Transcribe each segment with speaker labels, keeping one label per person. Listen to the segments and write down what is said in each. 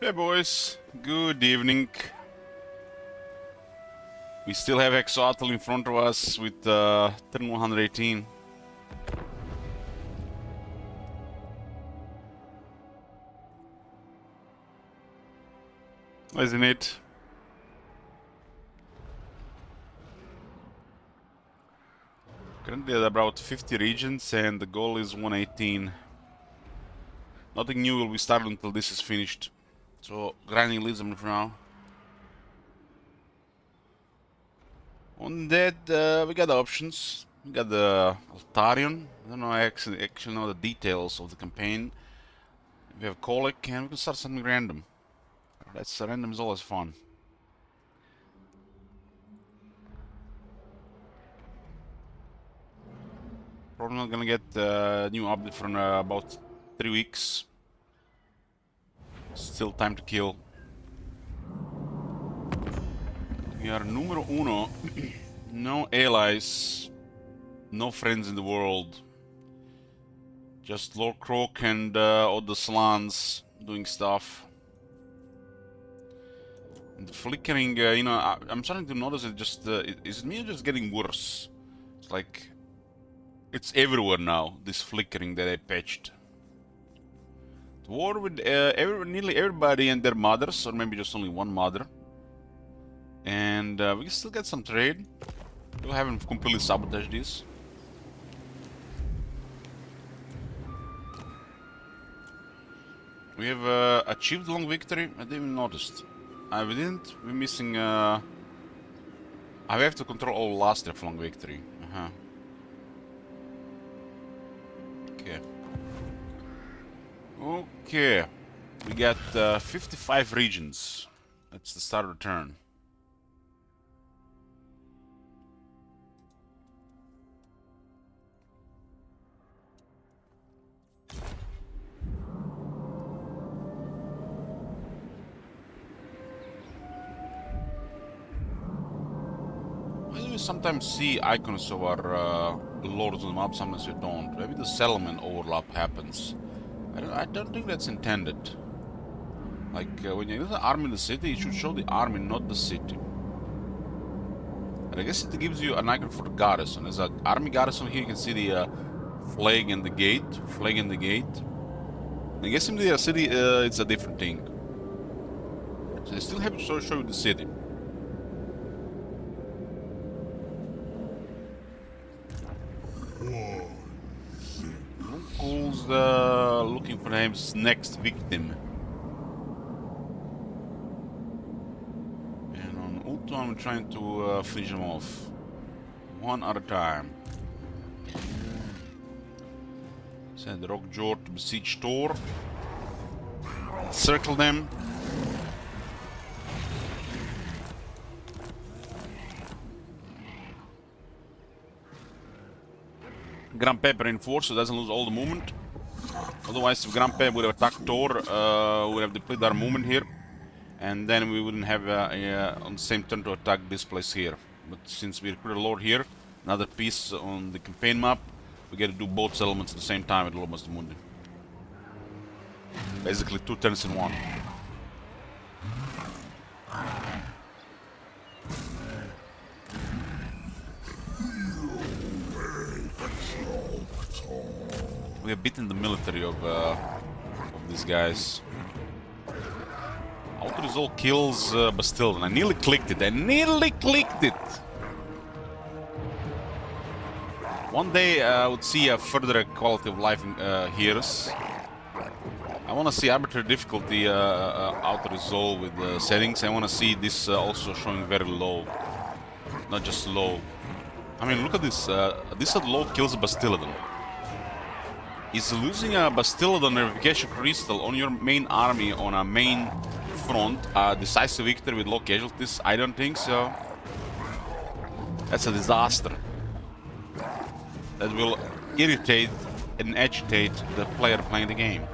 Speaker 1: Hey boys, good evening. We still have Hexoatl in front of us with turn 118. Isn't it? Currently at about 50 regions and the goal is 118. Nothing new will be started until this is finished. So grinding leads them for now. On that, we got the options. We got the Altarion. I don't know, I actually know the details of the campaign. We have Colic and we can start something random. That's random is always fun. Probably not gonna get a new update for about 3 weeks. Still time to kill. We are numero uno. No allies. No friends in the world. Just Lord Croak and all the Slans doing stuff. And the flickering, I'm starting to notice it just, is it me just getting worse? It's like, it's everywhere now, this flickering that I patched. War with nearly everybody and their mothers, or maybe just only one mother. And we can still get some trade. We haven't completely sabotaged this. We have achieved long victory. I didn't even notice. We didn't. We're missing. I have to control all last of long victory. Okay. Okay. We got 55 regions. That's the start of the turn. Why do we sometimes see icons of our lords on the map, sometimes we don't? Maybe the settlement overlap happens. I don't think that's intended. Like, when you use the army in the city, it should show the army, not the city. And I guess it gives you an icon for the garrison. As an army garrison here, you can see the flag and the gate. Flag and the gate. I guess in the city, it's a different thing. So they still have to show you the city. Locals looking for his next victim. And on Ulto, I'm trying to finish them off. One at a time. Send Rockjaw to besiege Thor. Circle them. Grimhammer reinforced so it doesn't lose all the movement. Otherwise, if Grimhammer would have attacked Thor, we would have depleted our movement here. And then we wouldn't have on the same turn to attack this place here. But since we recruited a lord here, another piece on the campaign map, we get to do both settlements at the same time at Lobos de Mundi. Basically 2 turns in one. We have beaten the military of these guys. Auto-resolve kills Bastille, and I nearly clicked it. One day I would see a further quality of life heroes. I want to see arbitrary difficulty auto-resolve with the settings. I want to see this also showing very low, not just low. I mean, look at this. This at low kills Bastiladon. Is losing a Bastiladon Verification Crystal on your main army on a main front a decisive victory with low casualties? I don't think so. That's a disaster. That will irritate and agitate the player playing the game.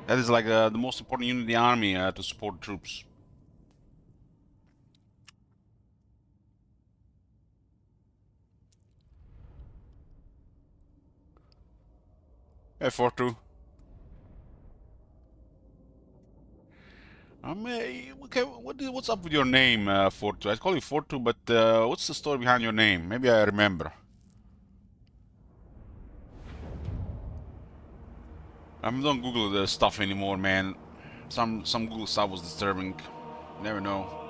Speaker 1: That is like the most important unit in the army to support troops. Hey, 4-2. Okay, what's up with your name, 4-2? I call you 4-2, but what's the story behind your name? Maybe I remember. I don't Google the stuff anymore, man. Some Google stuff was disturbing. Never know.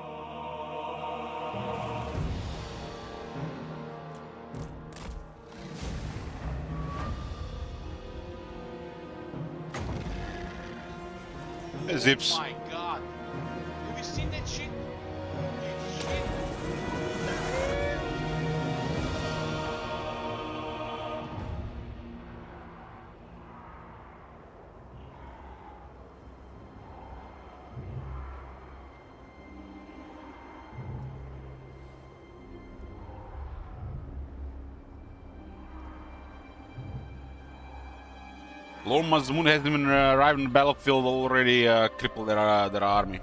Speaker 1: Hey, Zips.
Speaker 2: Oh my god. Have you seen that shit? Holy shit.
Speaker 1: Lord Mazmoon has been arrived in the battlefield already crippled their army.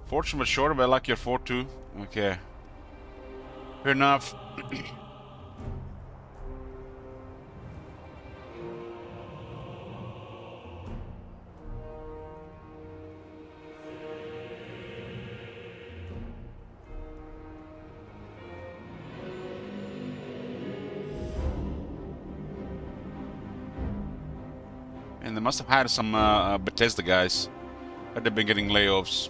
Speaker 1: Fortune but short, but I like your 4-2. Okay. Fair enough. And they must have hired some Bethesda guys. But they've been getting layoffs.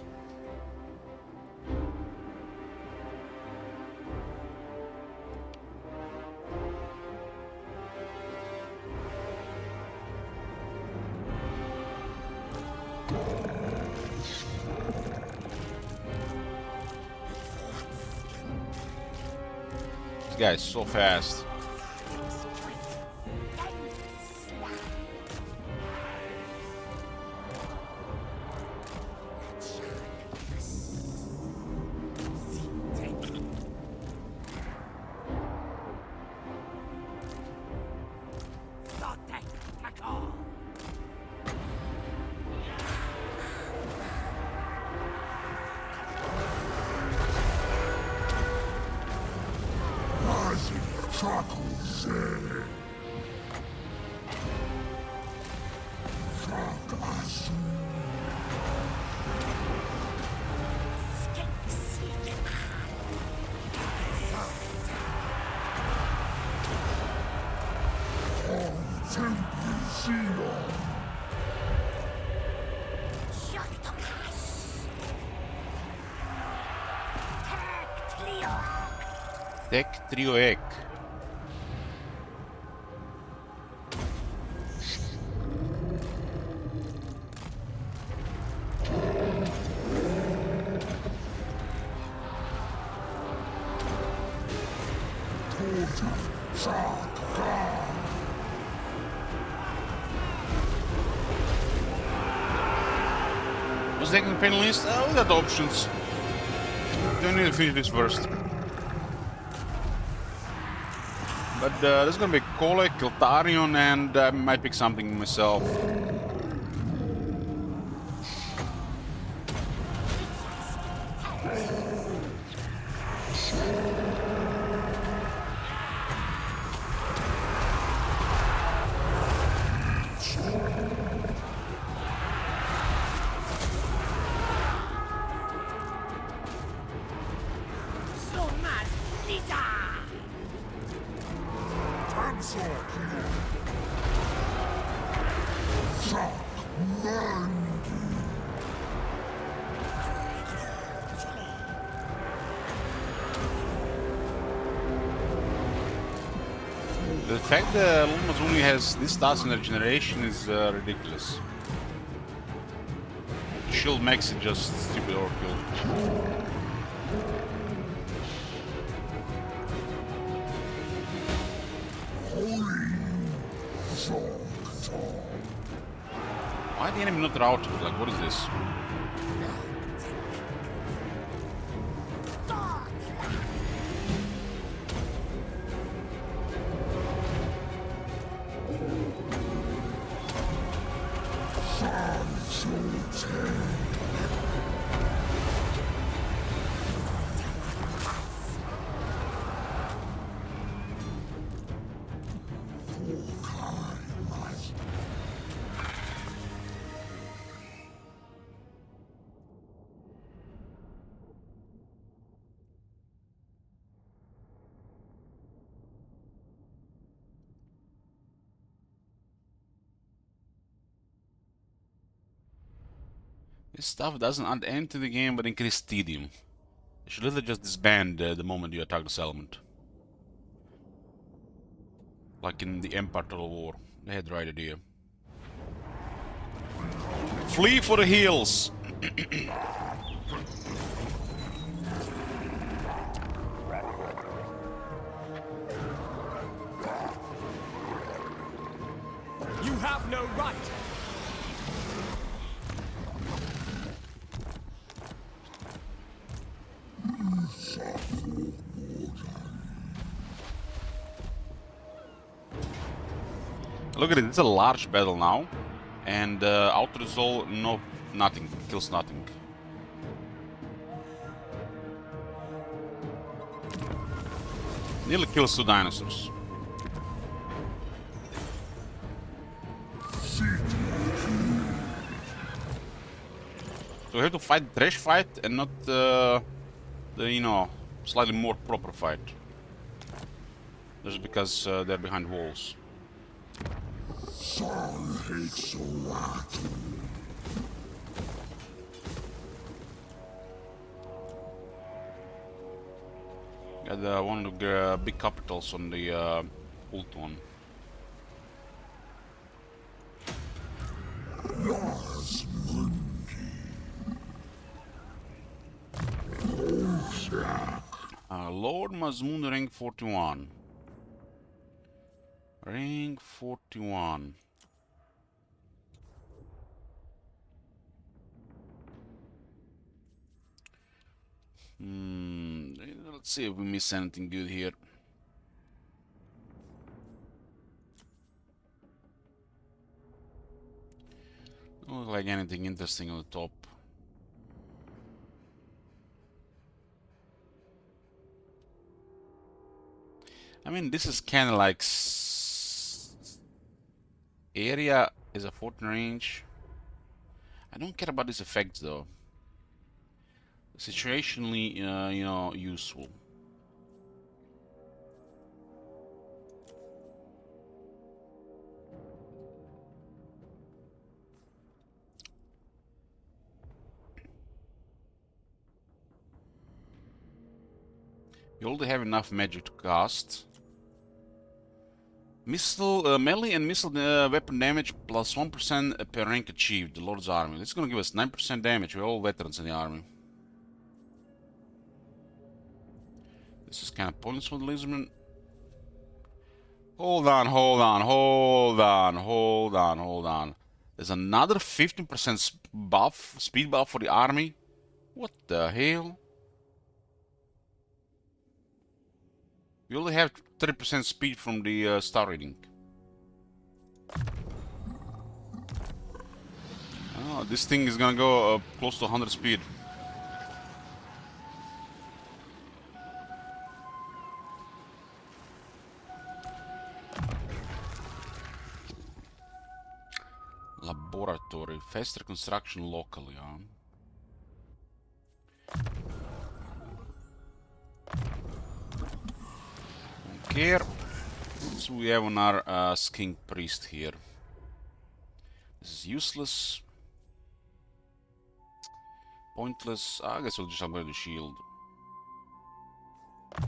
Speaker 1: This guy is so fast. Tek trio ek. Was taking the penalties? Oh, we got options. Don't need to finish this first. But there's gonna be Kole, Kiltarion, and I might pick something myself. The fact that Lumos only has this stats in their generation is ridiculous. Shield makes it just stupid overkill. Why the enemy not routed? Like, what is this? This stuff doesn't add anything to the game but increase tedium. You should literally just disband the moment you attack the settlement. Like in the Empire Total War. They had the right idea. Flee for the hills!
Speaker 3: You have no right!
Speaker 1: Look at it, it's a large battle now. And auto-resolve, no, nothing, kills nothing. Nearly kills 2 dinosaurs. So we have to fight the trash fight and not the, you know, slightly more proper fight. Just because they're behind walls.
Speaker 4: Hexoatl.
Speaker 1: Got one of the big capitals on the ult one. Lord Mazmund rank 41. Rank 41. Let's see if we miss anything good here. Don't look like anything interesting on the top. I mean, this is kind of like area is a 14 range. I don't care about this effect though. Situationally, you know, useful. You already have enough magic to cast. Missile, melee and missile weapon damage plus 1% per rank achieved. The Lord's Army. This is gonna give us 9% damage. We're all veterans in the army. This is kind of pointless for the Lizardman. Hold on, hold on, hold on, hold on, hold on. There's another 15% buff, speed buff for the army. What the hell? We only have 30% speed from the star rating. Oh, this thing is gonna go close to 100 speed. Laboratory, faster construction locally, huh? Don't care. So we have on our skink priest here. This is useless. Pointless. I guess we'll just upgrade the shield. I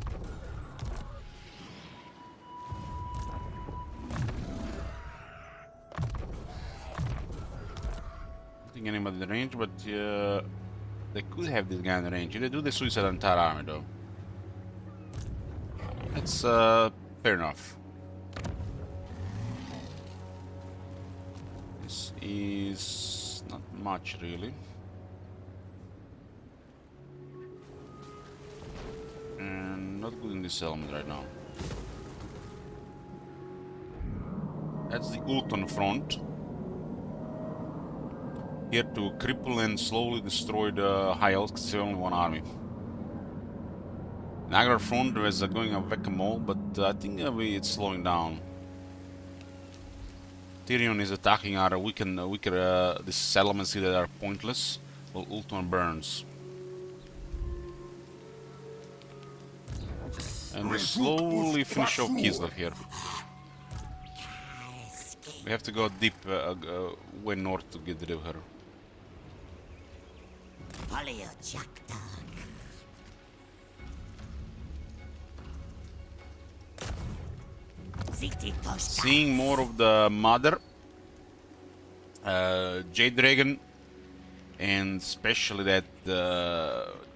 Speaker 1: don't think anybody in the range, but they could have this guy in the range. If they do, they suicide the entire army though. That's fair enough. This is not much really. And not good in this element right now. That's the ult on the front. Here to cripple and slowly destroy the high elves because there's only one army. Niagara front is going a whack-a-mole, but I think it's slowing down. Tyrion is attacking our weaker these settlements here that are pointless. Well, ult on burns. And we slowly finish off Kislev here. We have to go deep, way north to get rid of her. Seeing more of the mother, Jade Dragon, and especially that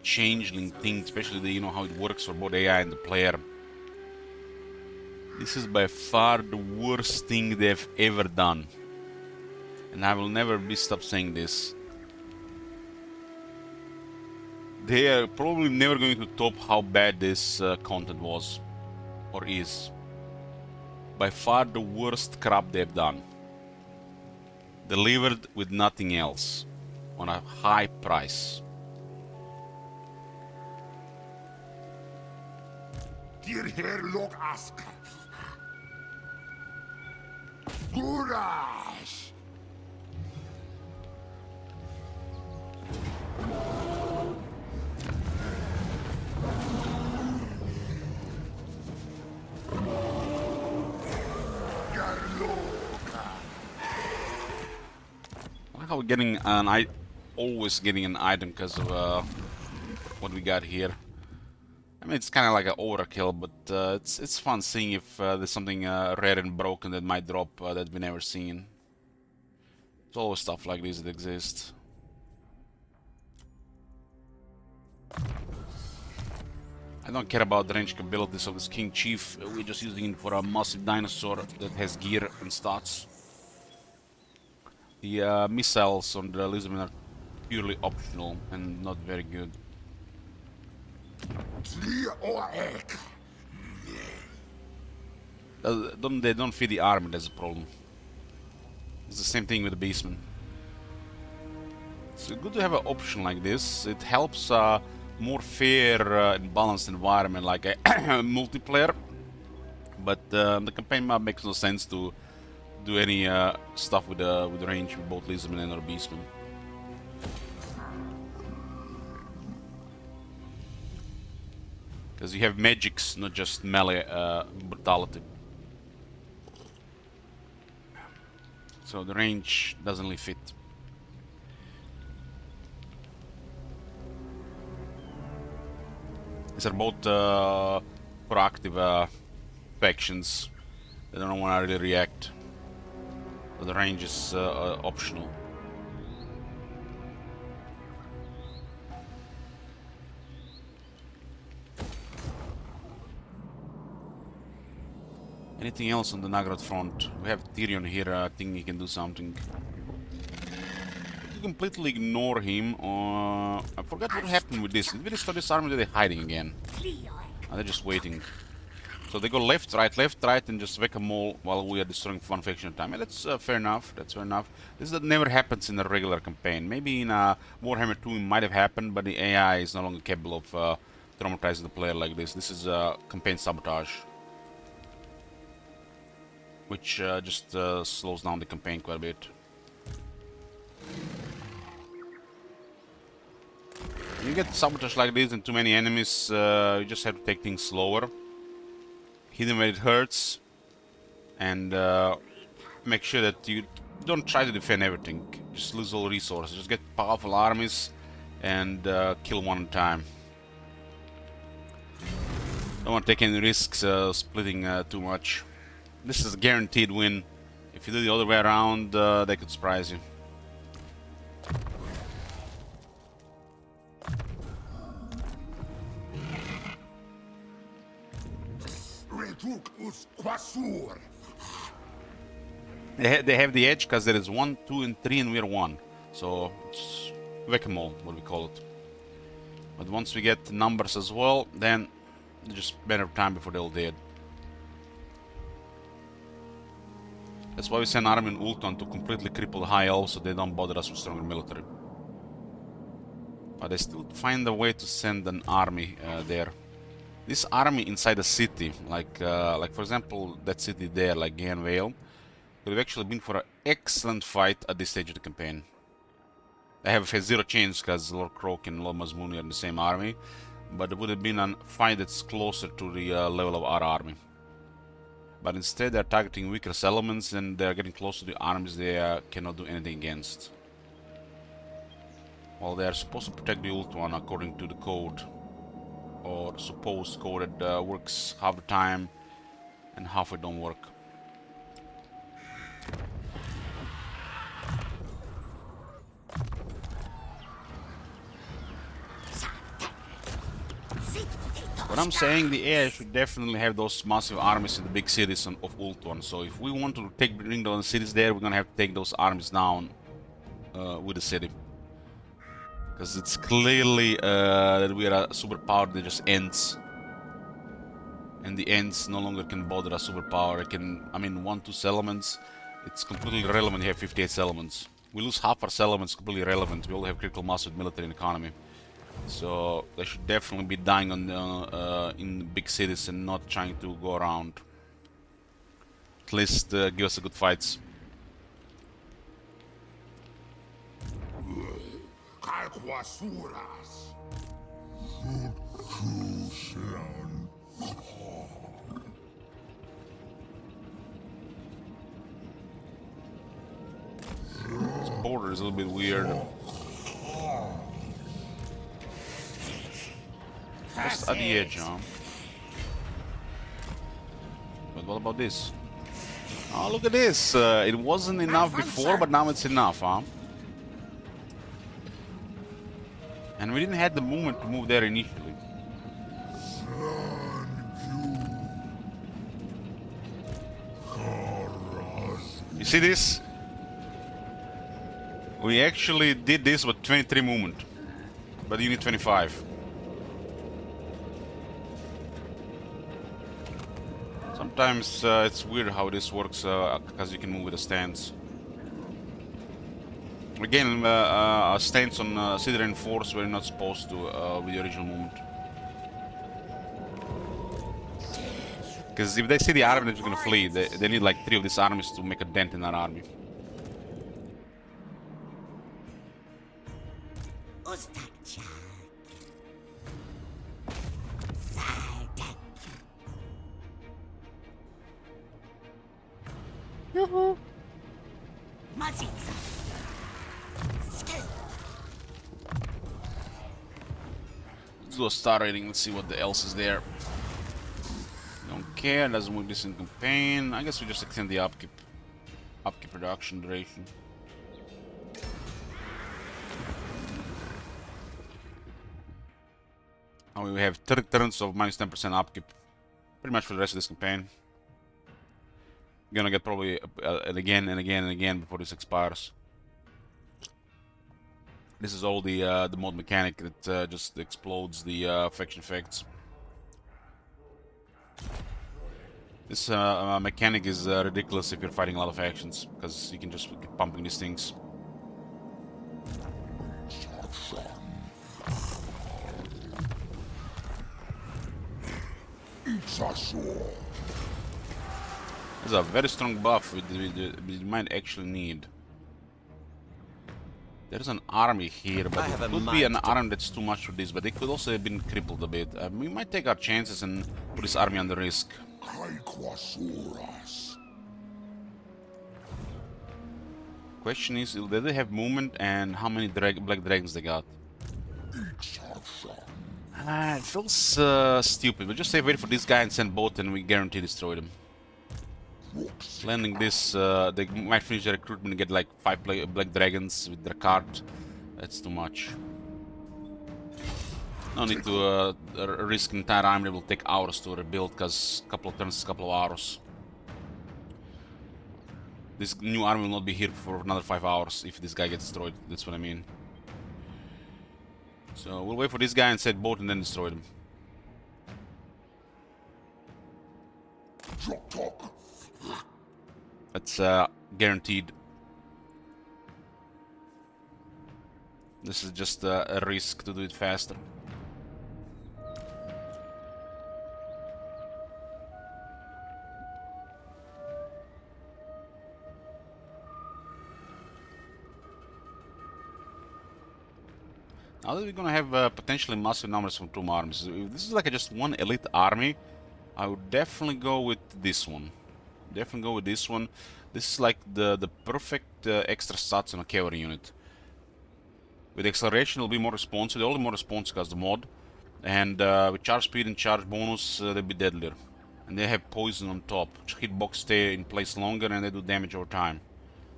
Speaker 1: changeling thing, especially the, you know how it works for both AI and the player. This is by far the worst thing they've ever done, and I will never be stop saying this. They are probably never going to top how bad this content was, or is. By far the worst crap they've done. Delivered with nothing else, on a high price.
Speaker 4: Dir her log ask. Courage!
Speaker 1: I like how we're getting an always getting an item because of what we got here. I mean, it's kind of like an overkill, but it's fun seeing if there's something rare and broken that might drop that we never seen. There's always stuff like this that exists. I don't care about the range abilities of this King Chief. We're just using it for a massive dinosaur that has gear and stats. The missiles on the Lizardman are purely optional and not very good. They don't feed the army, that's the problem. It's the same thing with the Beastman. It's good to have an option like this. It helps more fair and balanced environment like a multiplayer. But the campaign map makes no sense to do any stuff with range with both Lizardman and or Beastman. Because you have magics, not just melee brutality. So the range doesn't really fit. These are both proactive factions. They don't want to really react. But the range is optional. Anything else on the Nagrad front? We have Tyrion here, I think he can do something. You completely ignore him. I forgot what happened with this. Did we restore this army or are they hiding again? Oh, they're just waiting. So they go left, right, and just whack them all while we are destroying one faction at a time. And that's fair enough, that's fair enough. This never happens in a regular campaign. Maybe in Warhammer 2 it might have happened, but the AI is no longer capable of traumatizing the player like this. This is campaign sabotage. Which just slows down the campaign quite a bit. When you get sabotage like this and too many enemies, you just have to take things slower. Hit them where it hurts. And make sure that you don't try to defend everything. Just lose all resources. Just get powerful armies and kill one at a time. Don't want to take any risks splitting too much. This is a guaranteed win. If you do the other way around, they could surprise you. They have the edge because there is 1, 2, and 3, and we're 1. So it's whack-a-mole, what we call it. But once we get numbers as well, then it's just a matter of time before they're all dead. That's why we send army in Ulton to completely cripple the high elves so they don't bother us with stronger military. But they still find a way to send an army there. This army inside the city, like for example that city there, like Gahan Vale, could have actually been for an excellent fight at this stage of the campaign. I have zero chance because Lord Croak and Lord Mazmoon are in the same army, but it would have been a fight that's closer to the level of our army. But instead they're targeting weaker settlements and they're getting close to the armies they cannot do anything against. Well, they are supposed to protect the ult one according to the code, or supposed code that works half the time and half it don't work. But I'm saying the AI should definitely have those massive armies in the big cities of ult one. So if we want to bring down the cities there, we're gonna have to take those armies down with the city. Because it's clearly that we are a superpower that just ends. And the ends no longer can bother a superpower. It can, I mean, 1-2 settlements, it's completely irrelevant. You have 58 settlements. We lose half our settlements, completely irrelevant. We all have critical mass with military and economy. So they should definitely be dying on the, in big cities and not trying to go around. At least give us a good fights. This border is a little bit weird. Just at the edge, huh? But what about this? Oh, look at this! It wasn't enough before, but now it's enough, huh? And we didn't have the movement to move there initially. You see this? We actually did this with 23 movement, but you need 25. Sometimes it's weird how this works, because you can move with a stance. Again, a stance on city reinforced where you're not supposed to with the original movement. Because if they see the army that's gonna flee, they need like 3 of these armies to make a dent in that army. Yoo-hoo! Let's do a star rating, let's see what else is there. Don't care, doesn't work this in campaign. I guess we just extend the upkeep production duration. And we have 30 turns of minus 10% upkeep, pretty much for the rest of this campaign. Gonna get probably it again and again and again before this expires. This is all the mod mechanic that just explodes the faction effects. This mechanic is ridiculous if you're fighting a lot of factions, because you can just keep pumping these things. There's a very strong buff we might actually need. There's an army here, but it could be an army that's too much for this, but it could also have been crippled a bit. We might take our chances and put this army under risk. Question is, do they have movement and how many black dragons they got? It feels stupid. We'll just say wait for this guy and send both and we guarantee destroy them. Landing this, they might finish their recruitment and get like 5 black dragons with their cart. That's too much. No need to risk an entire army. It will take hours to rebuild, because a couple of turns is a couple of hours. This new army will not be here for another 5 hours if this guy gets destroyed. That's what I mean. So we'll wait for this guy and set both and then destroy them. That's guaranteed. This is just a risk to do it faster. Now that we're gonna have potentially massive numbers from 2 armies, if this is like just one elite army, I would definitely go with this one. Definitely go with this one. This is like the perfect extra stats on a cavalry unit. With acceleration, it'll be more responsive. They're only more responsive as the mod. And with charge speed and charge bonus, they'll be deadlier. And they have poison on top, which hitbox stay in place longer and they do damage over time.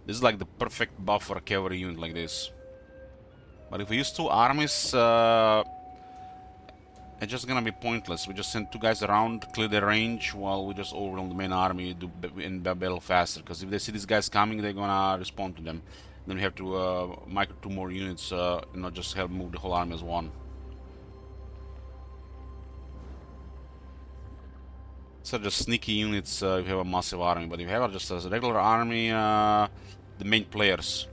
Speaker 1: This is like the perfect buff for a cavalry unit like this. But if we use two armies, it's just gonna be pointless. We just send two guys around, clear their range, while we just overwhelm the main army in battle faster. Because if they see these guys coming, they're gonna respond to them. Then we have to micro two more units, and not just help move the whole army as one. So just sneaky units if you have a massive army, but if you have just a regular army, the main players.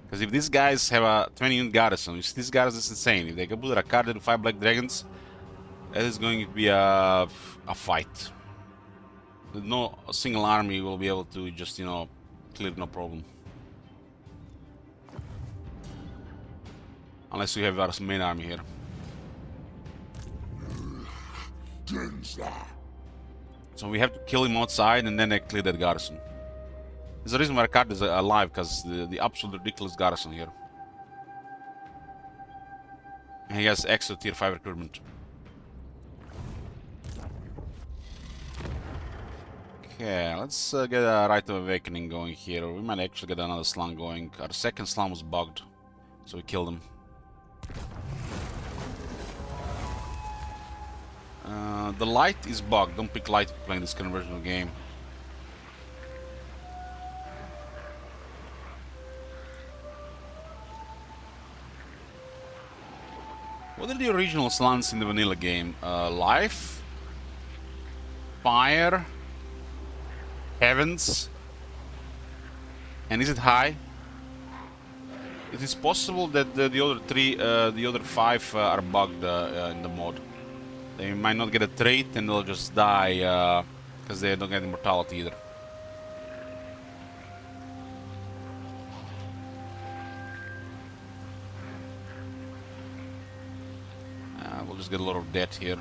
Speaker 1: Because if these guys have a 20 unit garrison, you see these guys, it's insane. If they can put a card with 5 black dragons, that is going to be a fight. No single army will be able to just, you know, clear no problem. Unless you have our main army here. So we have to kill him outside and then they clear that garrison. There's a reason why our card is alive, because the absolute ridiculous garrison here. And he has extra tier 5 recruitment. Okay, let's get a Rite of Awakening going here. We might actually get another slum going. Our second slum was bugged, so we killed him. The light is bugged. Don't pick light if you're playing this kind of version of the game. What are the original slants in the vanilla game? Life? Fire? Heavens? And is it high? It is possible that the other 5 are bugged in the mod. They might not get a trait and they'll just die because they don't get immortality either. We'll just get a lot of debt here.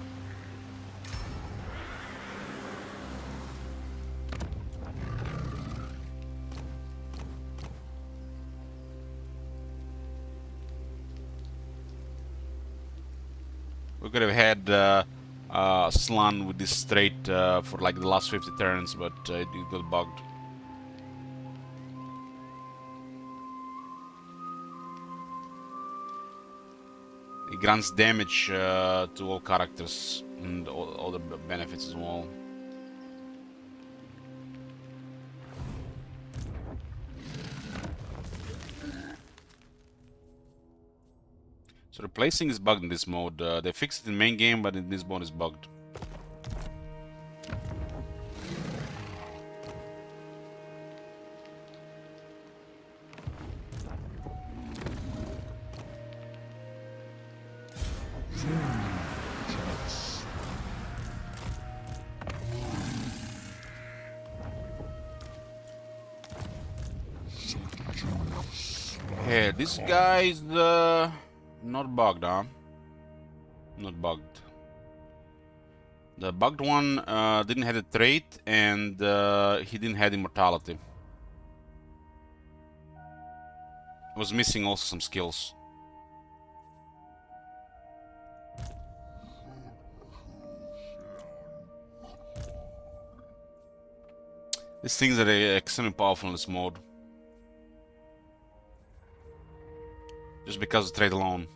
Speaker 1: We could have had Slan with this trait for like the last 50 turns, but it got bugged. It grants damage to all characters and all the benefits as well. So replacing is bugged in this mode. They fixed it in main game, but in this mode is bugged. Okay, this guy's not bugged, huh? Not bugged. The bugged one didn't have a trait, and he didn't have immortality. Was missing also some skills. These things are extremely powerful in this mode. Just because of trade alone.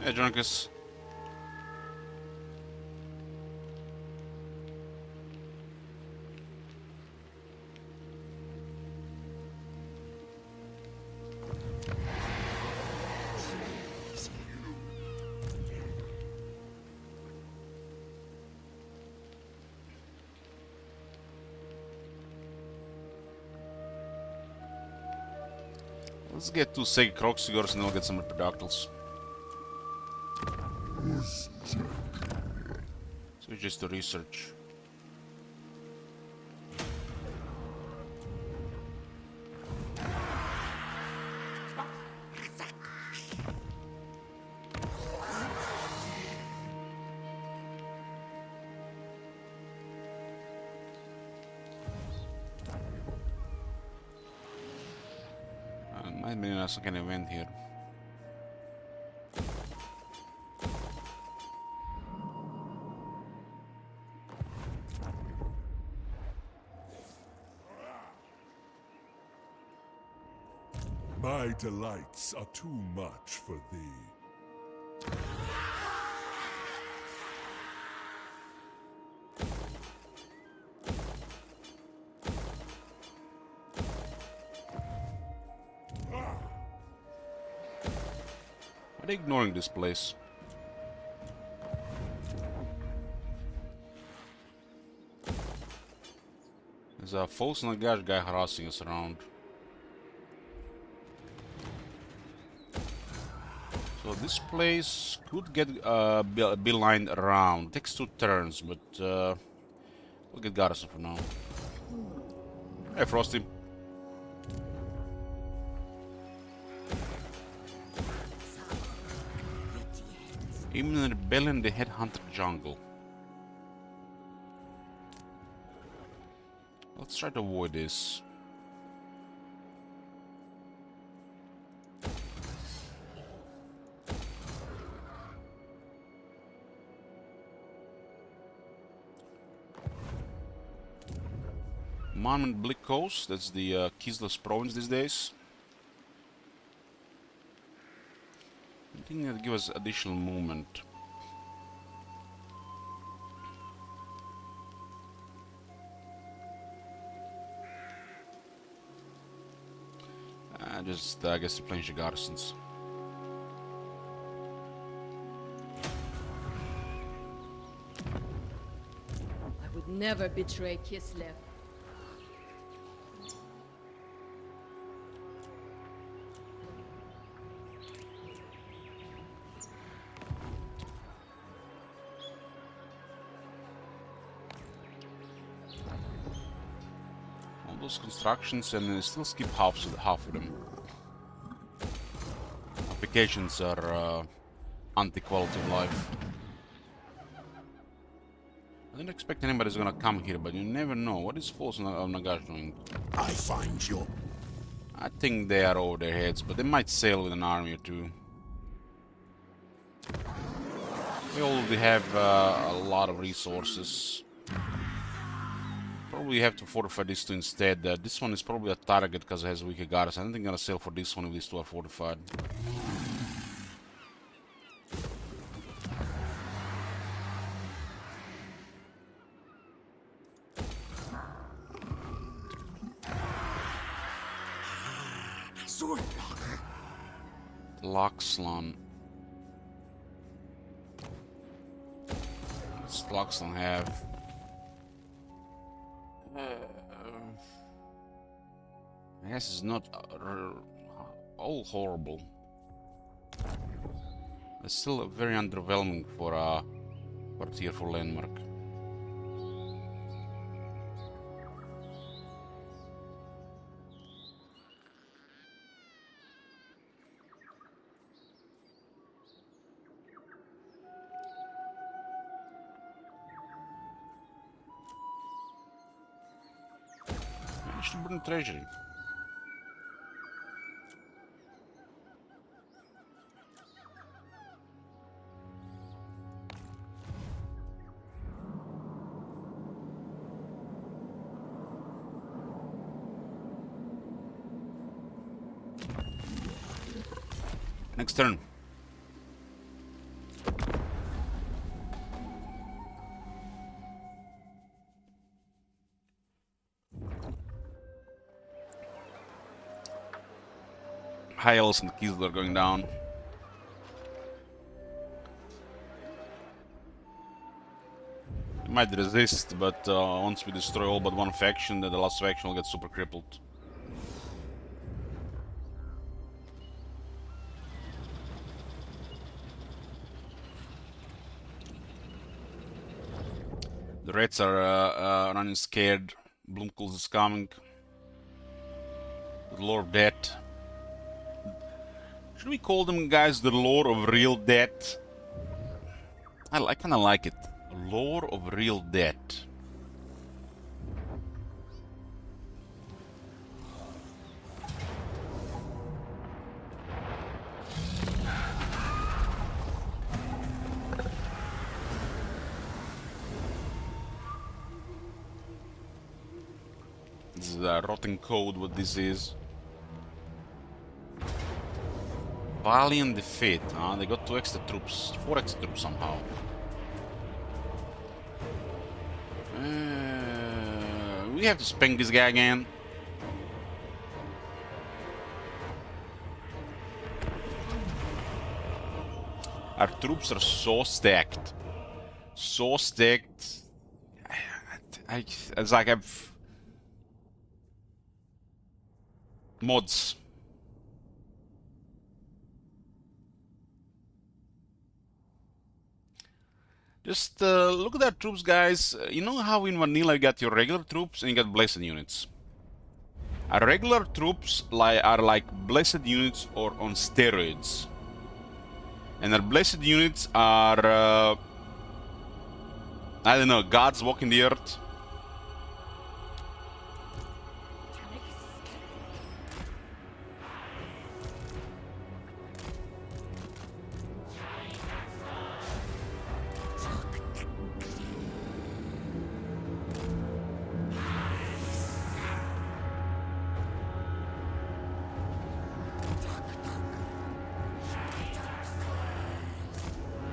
Speaker 1: Hey, Drunkus. Let's get 2 Seg Croxigors and then we'll get some Pterodactyls. just to research. Might be a second event here.
Speaker 4: My delights are too much for thee.
Speaker 1: Why are they ignoring this place? There's a false Nagash guy harassing us around. So this place could get be lined around. It takes 2 turns, but we'll get Garrison for now. Hey, Frosty. Even in rebellion, they headhunter jungle. Let's try to avoid this. Monument Blick Coast, that's the Kislev province these days. I think that'll give us additional movement. I guess, replenish the garrisons.
Speaker 5: I would never betray Kislev.
Speaker 1: All those constructions, and still skip half of them. Applications are anti-quality of life. I didn't expect anybody's gonna come here, but you never know. What is False Nagash doing?
Speaker 4: I find you.
Speaker 1: I think they are over their heads, but they might sail with an army or two. We already have a lot of resources. Probably have to fortify this two instead. This one is probably a target because it has weaker garrison. I don't think I'm gonna sail for this one if these two are fortified. Loxlon. What's Loxlon have? I guess it's not all horrible. It's still very underwhelming for a tier 4 landmark. Managed to burn treasury. Next turn. High elves and Kislev are going down. It might resist, but once we destroy all but one faction, then the last faction will get super crippled. The Reds are running scared. Bloomkulls is coming. The Lord of Death. Should we call them, guys, the Lord of Real Death? I kind of like it. Lord of Real Death. This is a rotten code, what this is. Valiant defeat, huh? They got 2 extra troops, 4 extra troops somehow. We have to spank this guy again. Our troops are so stacked. So stacked. It's like I've... mods. Just look at that troops, guys. You know how in vanilla you got your regular troops and you got blessed units. Our regular troops are like blessed units or on steroids. And our blessed units are, I don't know, gods walking the earth.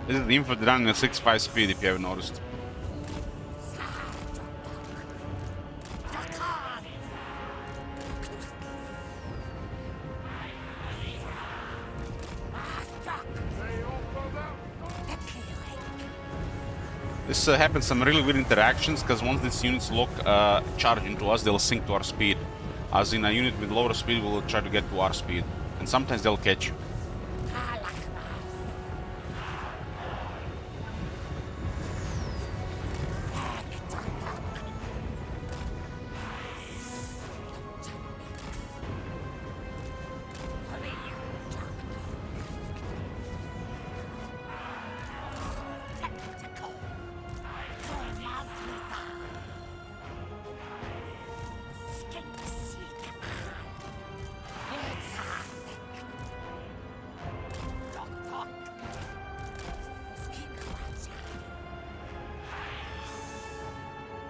Speaker 1: This is the infantry running at 6.5 speed, if you haven't noticed. This happens some really weird interactions, because once these units charge into us, they'll sync to our speed. As in, a unit with lower speed will try to get to our speed, and sometimes they'll catch you.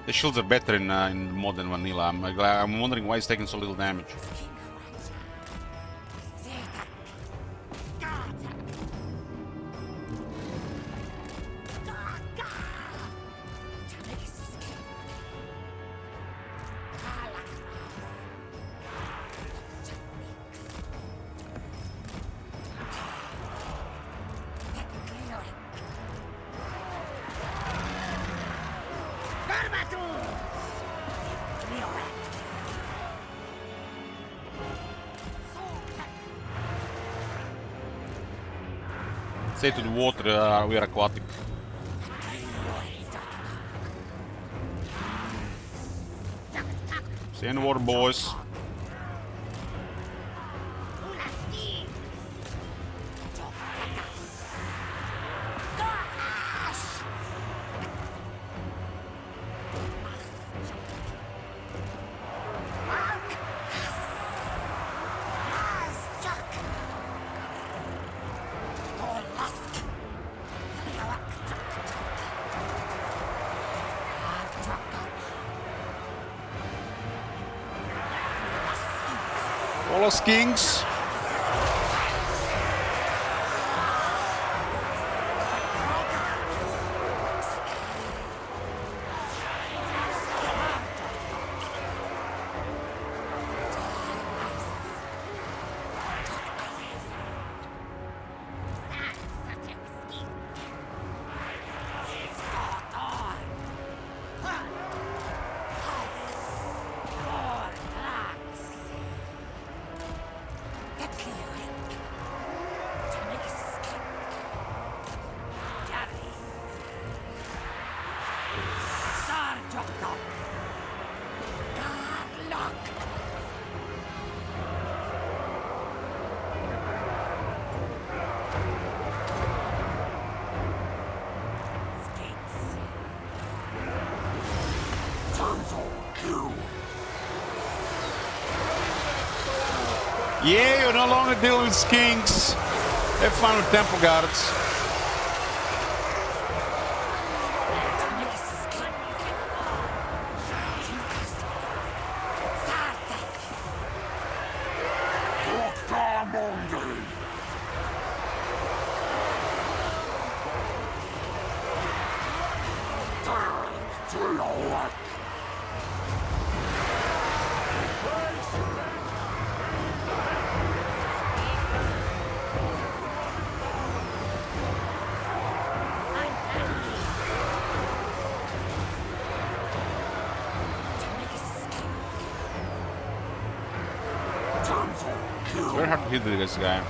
Speaker 1: The shields are better in modern vanilla. I'm wondering why it's taking so little damage. Stay to the water, we are aquatic. Stay in the water, boys. All us kings. Yeah, you're no longer dealing with skinks. Have fun with temple guards. It's very hard to hit this guy.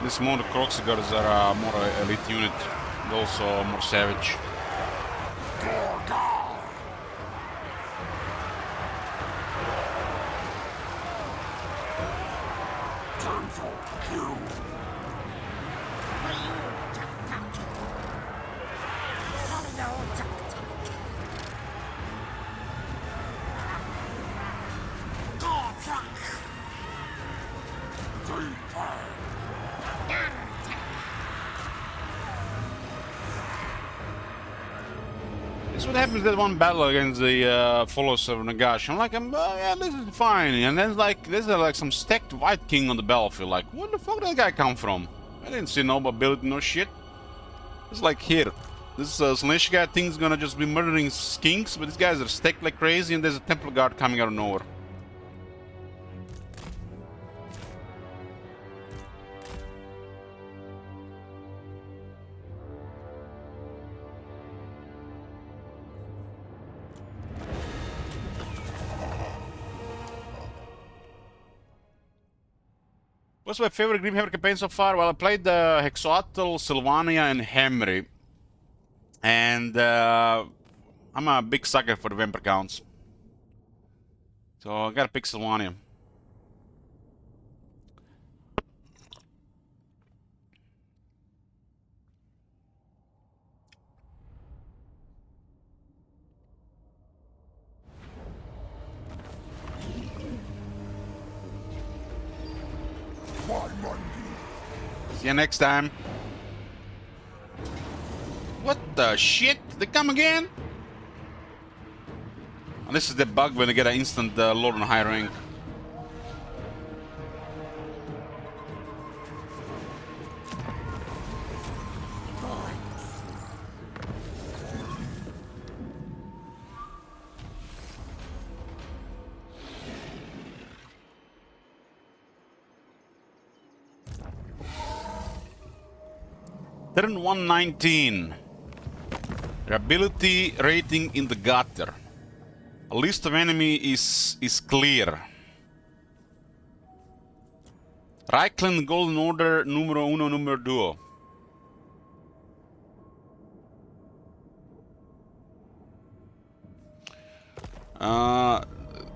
Speaker 1: This more the Croxigars are a more elite unit, and also more savage. This is what happens that one battle against the followers of Nagash. I'm like, yeah, this is fine. And then like, there's like some stacked White King on the battlefield. Like, where the fuck did that guy come from? I didn't see no ability, no shit. It's like here. This Slash guy thinks gonna just be murdering skinks, but these guys are stacked like crazy, and there's a Temple Guard coming out of nowhere. What's my favorite Grimhammer campaign so far? Well, I played Hexoatl, Sylvania, and Hamry. And I'm a big sucker for the vampire counts. So I gotta pick Sylvania. See you next time. What the shit? They come again? And this is the bug when they get an instant Lord on high rank. Turn 119. Their ability rating in the gutter. A list of enemy is clear. Reichland Golden Order numero uno numero duo.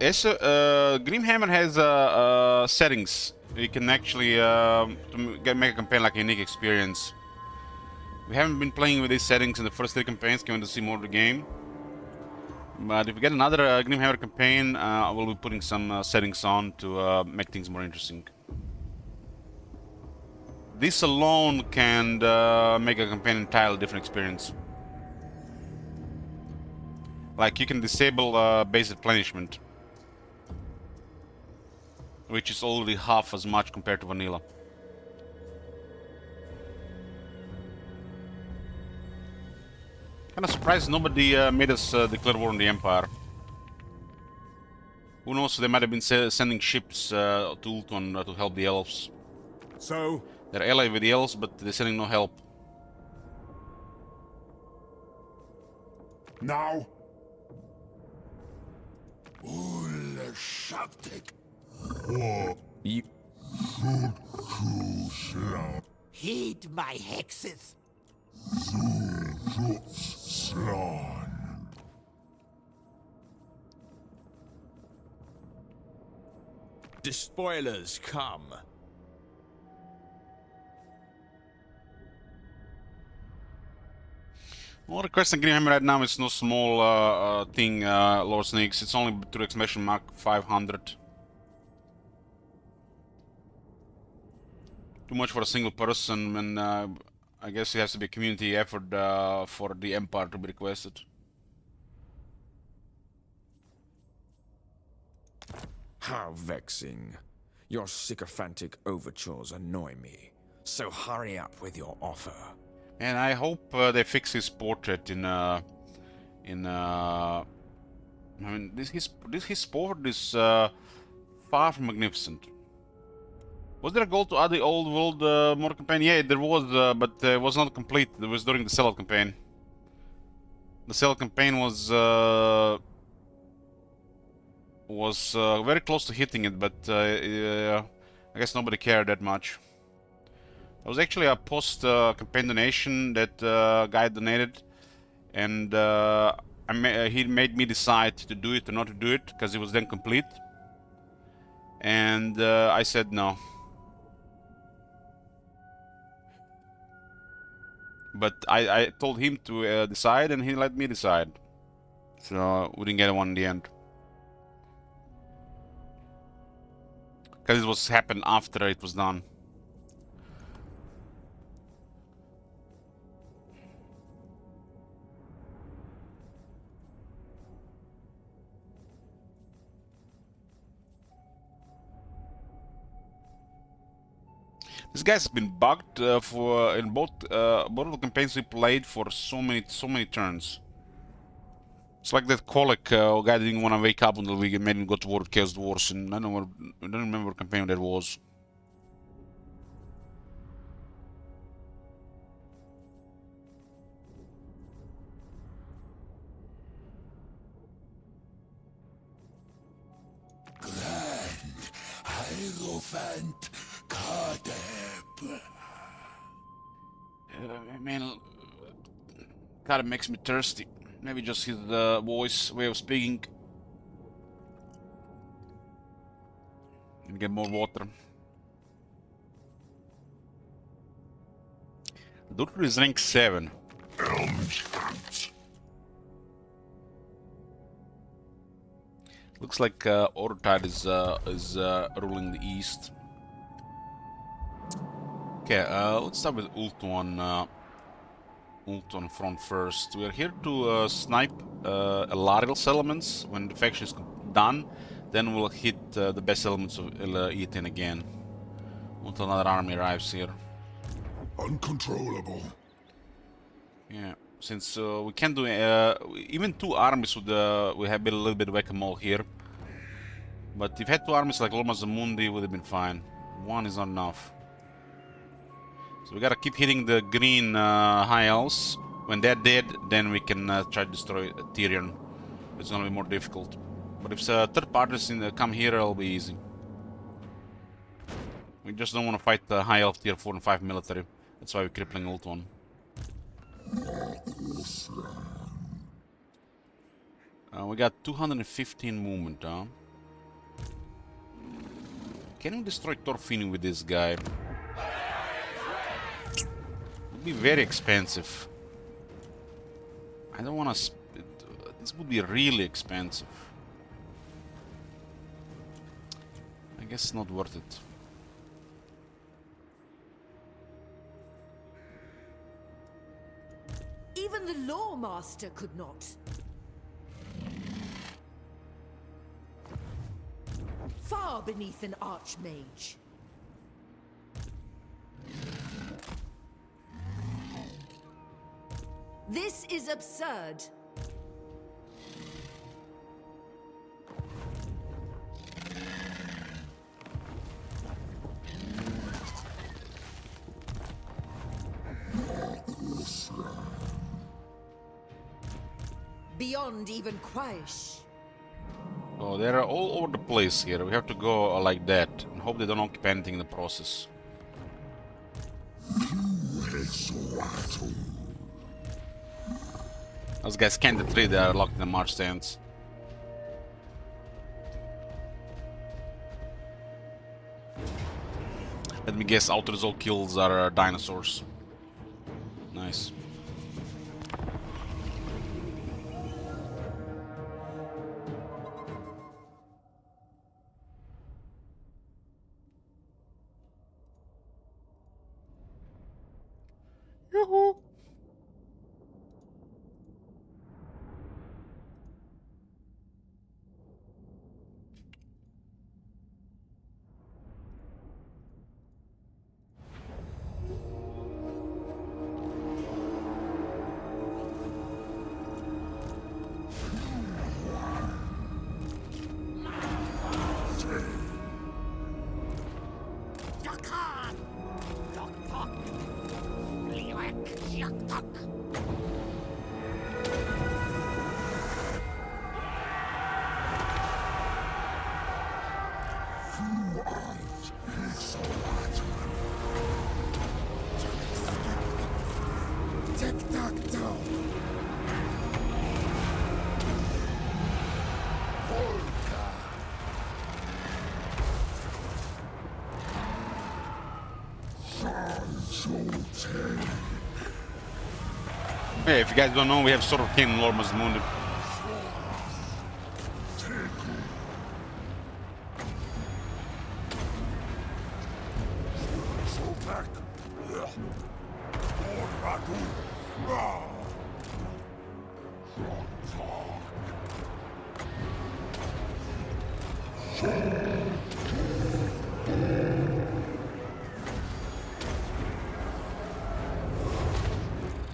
Speaker 1: Grimhammer has settings. You can actually make a campaign like a unique experience. We haven't been playing with these settings in the first 3 campaigns, came to see more of the game. But if we get another Grimhammer campaign, I will be putting some settings on to make things more interesting. This alone can make a campaign entirely different experience. Like you can disable base replenishment, which is already half as much compared to vanilla. Kinda surprised nobody made us declare war on the Empire. Who knows, they might have been sending ships to Ultron to help the elves.
Speaker 4: So?
Speaker 1: They're allied with the elves, but they're sending no help.
Speaker 4: Now? Ul Shaptik.
Speaker 3: You
Speaker 6: Heed my hexes.
Speaker 4: Slan.
Speaker 3: despoilers come.
Speaker 1: Well, requesting Grimhammer right now is no small thing, Lord Sneaks. It's only to exclamation mark 500. Too much for a single person, and I guess it has to be a community effort for the Empire to be requested.
Speaker 3: How vexing. Your sycophantic overtures annoy me. So hurry up with your offer.
Speaker 1: And I hope they fix his portrait I mean, his portrait is far from magnificent. Was there a goal to add the old world mod campaign? Yeah, there was, but it was not complete. It was during the sellout campaign. The sellout campaign was very close to hitting it, but I guess nobody cared that much. There was actually a post-campaign donation that guy donated, and he made me decide to do it or not to do it, because it was then complete. And I said no. But I told him to decide, and he let me decide. So we didn't get one in the end. Because it was happened after it was done. This guy's been bugged in both of the campaigns we played for so many turns. It's like that colic guy didn't want to wake up until we made him go to war with Chaos Dwarfs, and I don't remember what campaign that was.
Speaker 4: Hierophant Kadeb.
Speaker 1: Man, kind of makes me thirsty. Maybe just his voice, way of speaking. And get more water. The Doctor is rank 7. Looks like Ortide is ruling the east. Okay, let's start with Ultuan. Ultuan front first. We are here to snipe Elarial settlements. When the faction is done, then we'll hit the best elements of Ethan again. Until another army arrives here.
Speaker 4: Uncontrollable.
Speaker 1: Yeah, since we can't do even 2 armies would we have been a little bit whack-a-mole here. But if we had 2 armies like Lorma Zamundi, would have been fine. 1 is not enough. So we gotta keep hitting the green high elves. When they're dead, then we can try to destroy Tyrion. It's gonna be more difficult. But if third parties come here, it'll be easy. We just don't want to fight the high elf tier 4 and 5 military. That's why we're crippling ult one. We got 215 movement, huh? Can we destroy Thorfinn with this guy? Would be very expensive. I don't want to. This would be really expensive. I guess it's not worth it.
Speaker 5: Even the Law Master could not. Far beneath an archmage. This is absurd. beyond even Quaish.
Speaker 1: Oh, they're all over the place here. We have to go like that and hope they don't occupy anything in the process.
Speaker 4: Hexoatl.
Speaker 1: Those guys can't retreat, they are locked in the march stance. Let me guess, outer all kills are dinosaurs. Nice. Yoo-hoo!
Speaker 6: Yakan! Yak-tok! Liwek! Yak-tok!
Speaker 4: Tic-tac-toe.
Speaker 1: Hey, if you guys don't know, we have Sword of Cain and Lord Mazmund.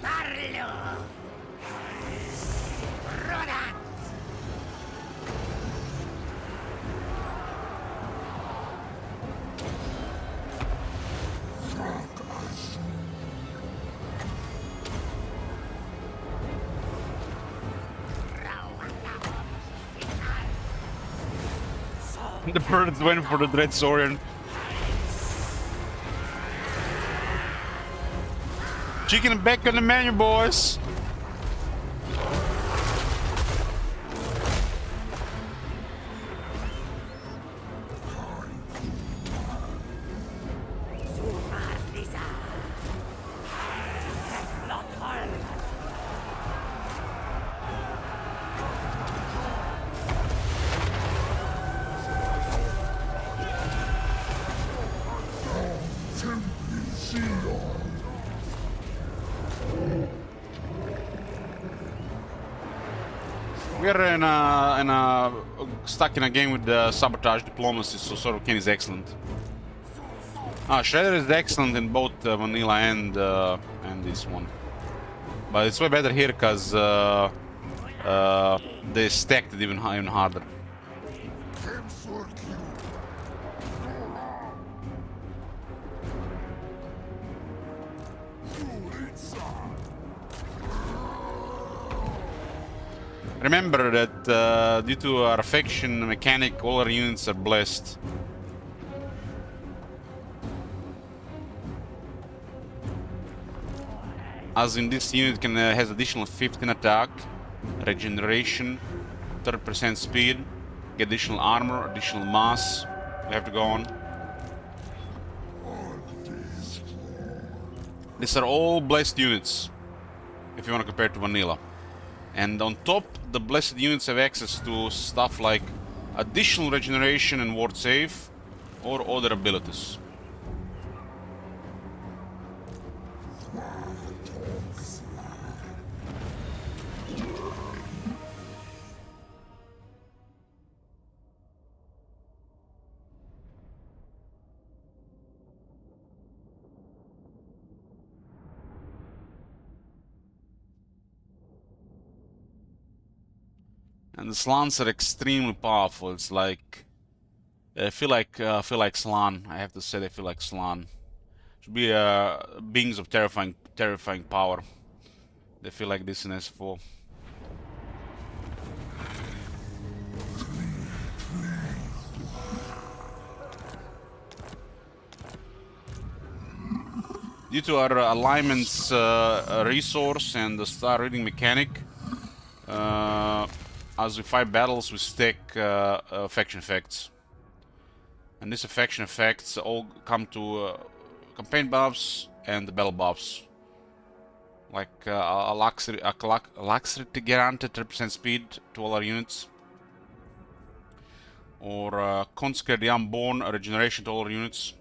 Speaker 6: Arlo! Rodant!
Speaker 1: The birds went for the Dread Saurian. Chicken back on the menu, boys. We're stuck in a game with sabotage diplomacy, so Sword of Cain is excellent. Shredder is excellent in both vanilla and this one, but it's way better here because they stacked it even harder. Remember that due to our affection mechanic, all our units are blessed. As in this unit has additional 15 attack, regeneration, 30% speed, get additional armor, additional mass. We have to go on. These are all blessed units, if you want to compare to vanilla. And on top, the blessed units have access to stuff like additional regeneration and ward save, or other abilities. And the slants are extremely powerful. It's like I feel like Slan. I have to say, they feel like Slan. Should be beings of terrifying power. They feel like this in SFO. Due to our alignment's resource and the star reading mechanic, as we fight battles, we stack faction effects. And these faction effects all come to campaign buffs and the battle buffs. Like alacrity granted 3% speed to all our units. Or consecrate the unborn regeneration to all our units.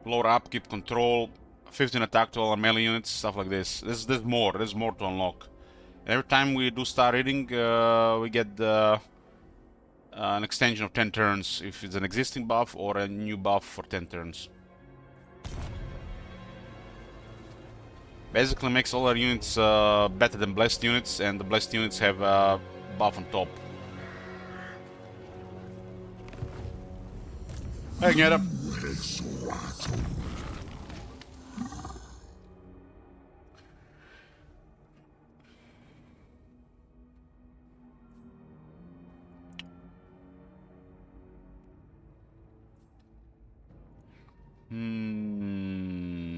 Speaker 1: Lower upkeep control, 15 attack to all our melee units, stuff like this. There's more to unlock. Every time we do star reading, we get an extension of 10 turns if it's an existing buff or a new buff for 10 turns. Basically makes all our units better than blessed units, and the blessed units have a buff on top. Hey, get up.
Speaker 4: Hexoatl.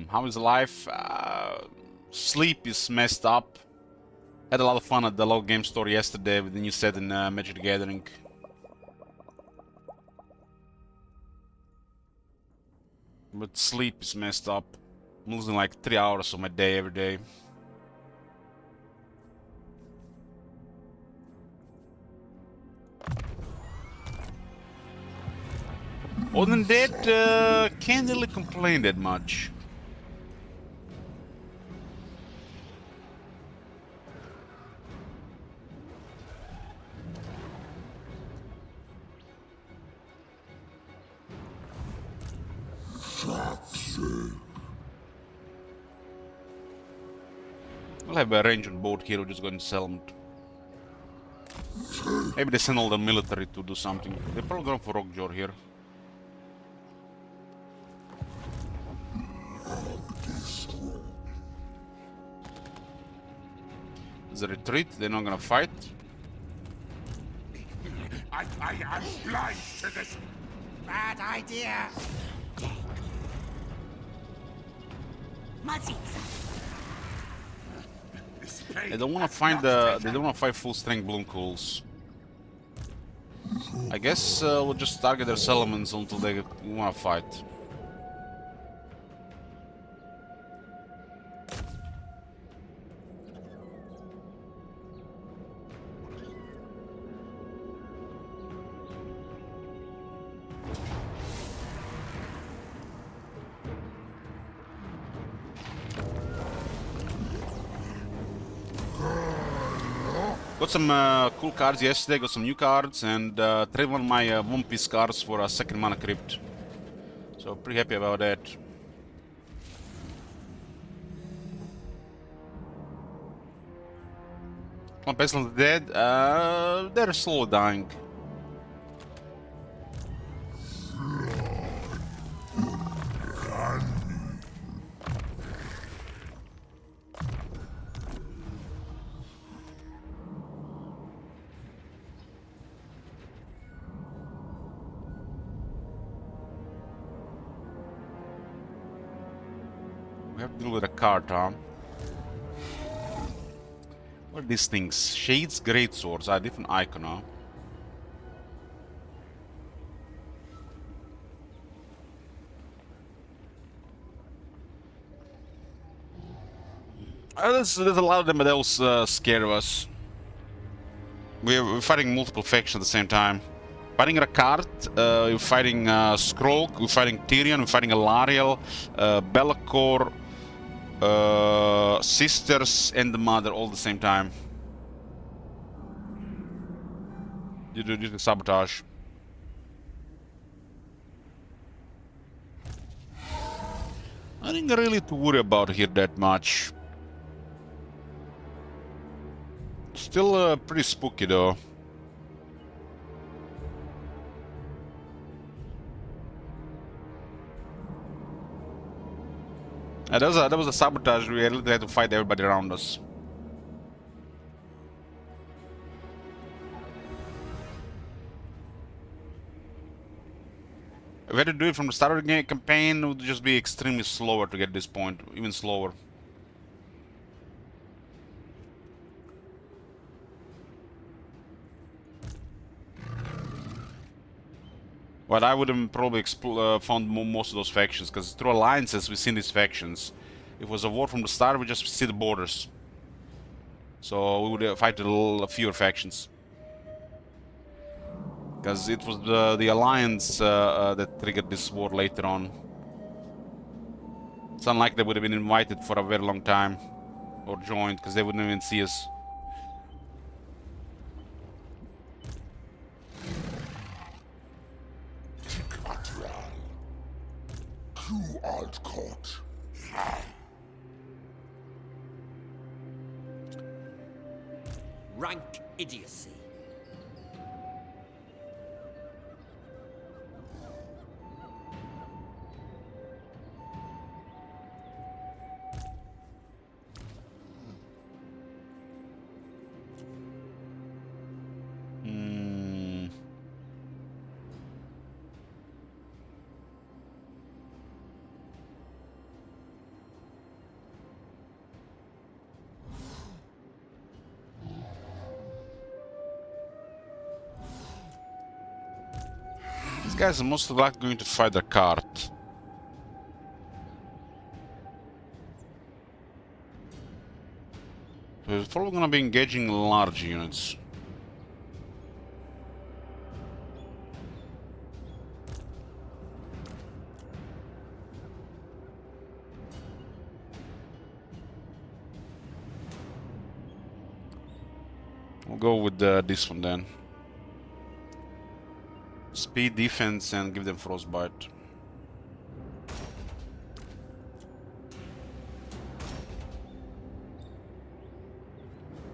Speaker 1: How is life? Sleep is messed up. Had a lot of fun at the local game store yesterday with the new set in Magic the Gathering. But sleep is messed up. I'm losing like 3 hours of my day every day. Other than that, can't really complain that much. I'll have a range on board here, we're just going to sell them. Maybe they send all the military to do something. They're probably going for Rockjaw here. It's a retreat, they're not gonna fight.
Speaker 6: I am blind to this. Bad idea.
Speaker 1: They don't want to fight full strength bloom cools. I guess we'll just target their settlements until they want to fight. Got some cool cards yesterday, got some new cards, and traded one of my One Piece cards for a second mana crypt. So pretty happy about that. Clan Pestilence dead, they're slowly dying. We have to deal with a card, huh? What are these things? Shades Greatswords, a different icon, huh? There's a lot of them, but they're all scared of us. We're fighting multiple factions at the same time. Fighting Rakard, we're fighting Skrog, we're fighting Tyrion, we're fighting Alariel, Be'lakor, Sisters, and the Mother all at the same time. You do the sabotage. Nothing really to worry about here that much. Still pretty spooky though. That was a sabotage. We really had to fight everybody around us. we had to do it from the start of the campaign, it would just be extremely slower to get this point, even slower. But I would have probably found most of those factions, because through alliances we've seen these factions. If it was a war from the start, we just see the borders. So we would fight a fewer factions. Because it was the alliance that triggered this war later on. It's unlikely they would have been invited for a very long time. Or joined, because they wouldn't even see us.
Speaker 4: Hexoatl.
Speaker 6: Rank idiocy.
Speaker 1: These guys are most likely going to fight their cart. We're probably going to be engaging large units. We'll go with this one then. Speed, defense, and give them frostbite.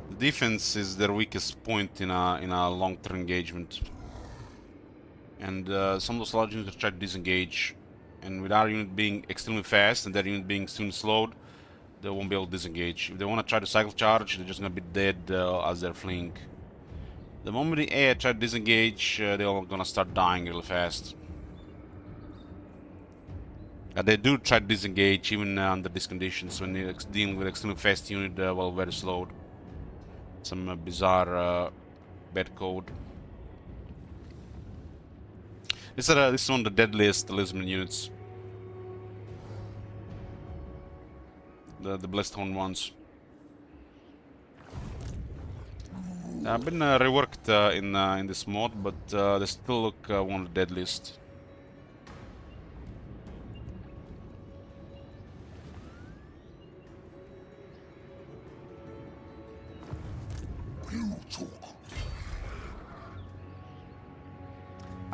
Speaker 1: The defense is their weakest point in a long-term engagement, and some of those large units try to disengage, and with our unit being extremely fast and their unit being extremely slowed, they won't be able to disengage. If they want to try to cycle charge, they're just gonna be dead as they're fleeing. The moment the AI try to disengage, they're all gonna start dying really fast. They do try to disengage even under these conditions when you're dealing with extremely fast unit, well, very slowed. Some bizarre bad code. This is one of the deadliest Lisbon units. The Blessed Horn ones. Been reworked in this mod, but they still look one of the deadliest.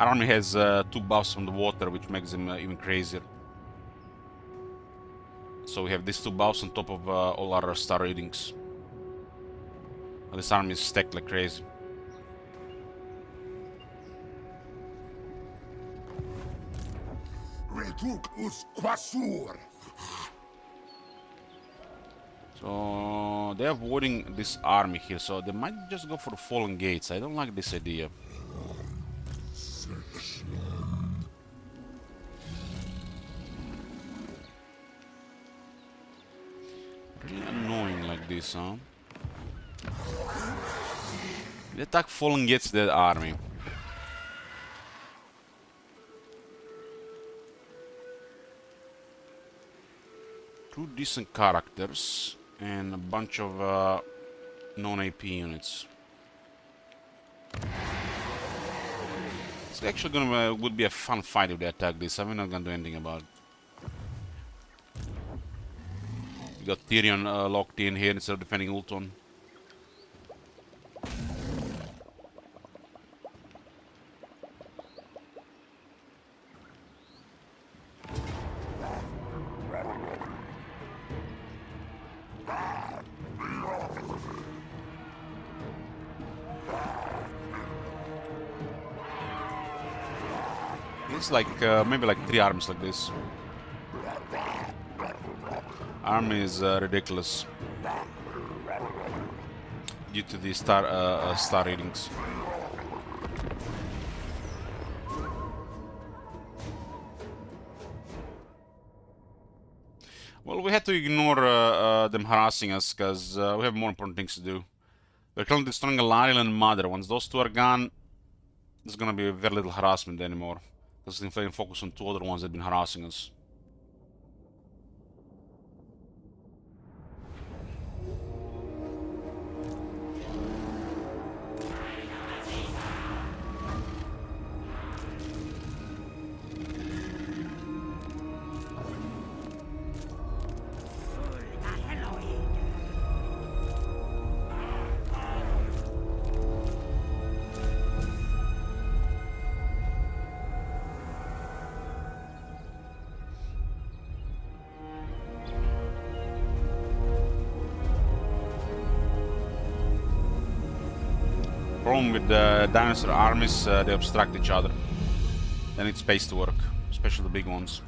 Speaker 1: Our army has 2 buffs from the water, which makes them even crazier. So we have these 2 buffs on top of all our star ratings. This army is stacked like crazy. So they're avoiding this army here, so they might just go for the fallen gates. I don't like this idea. Really annoying like this, huh? The attack fallen gates that army. Two decent characters and a bunch of non-AP units. It's actually would be a fun fight if they attack this. I'm not gonna do anything about it. We got Tyrion locked in here instead of defending Ulton. It's like maybe like 3 armies like this. Army is ridiculous due to the star ratings. Well, we had to ignore them harassing us, because we have more important things to do. We're currently destroying a Lariel and Mother. Once those two are gone, there's gonna be very little harassment anymore. Because we can focus on two other ones that have been harassing us. Problem with the dinosaur armies, they obstruct each other. They need space to work, especially the big ones.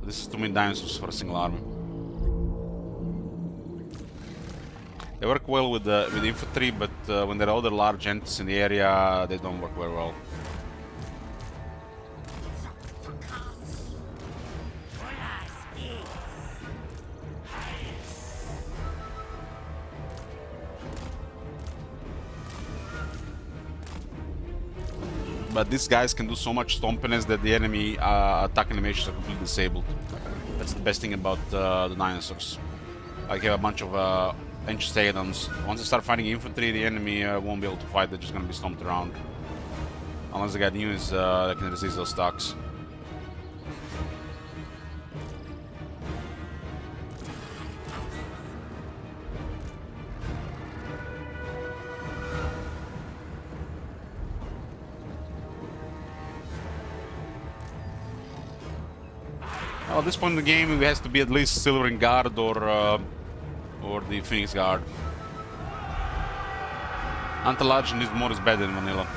Speaker 1: This is too many dinosaurs for a single army. They work well with the infantry, but when there are other large entities in the area, they don't work very well. But these guys can do so much stompiness that the enemy attack animations are completely disabled. That's the best thing about the dinosaurs. I have a bunch of ancient stegodons. Once they start fighting infantry, the enemy won't be able to fight. They're just gonna be stomped around. Unless they got units that can resist those attacks. Well, at this point in the game, it has to be at least Silvering Guard or the Phoenix Guard. Anti-Legend is more is better than vanilla.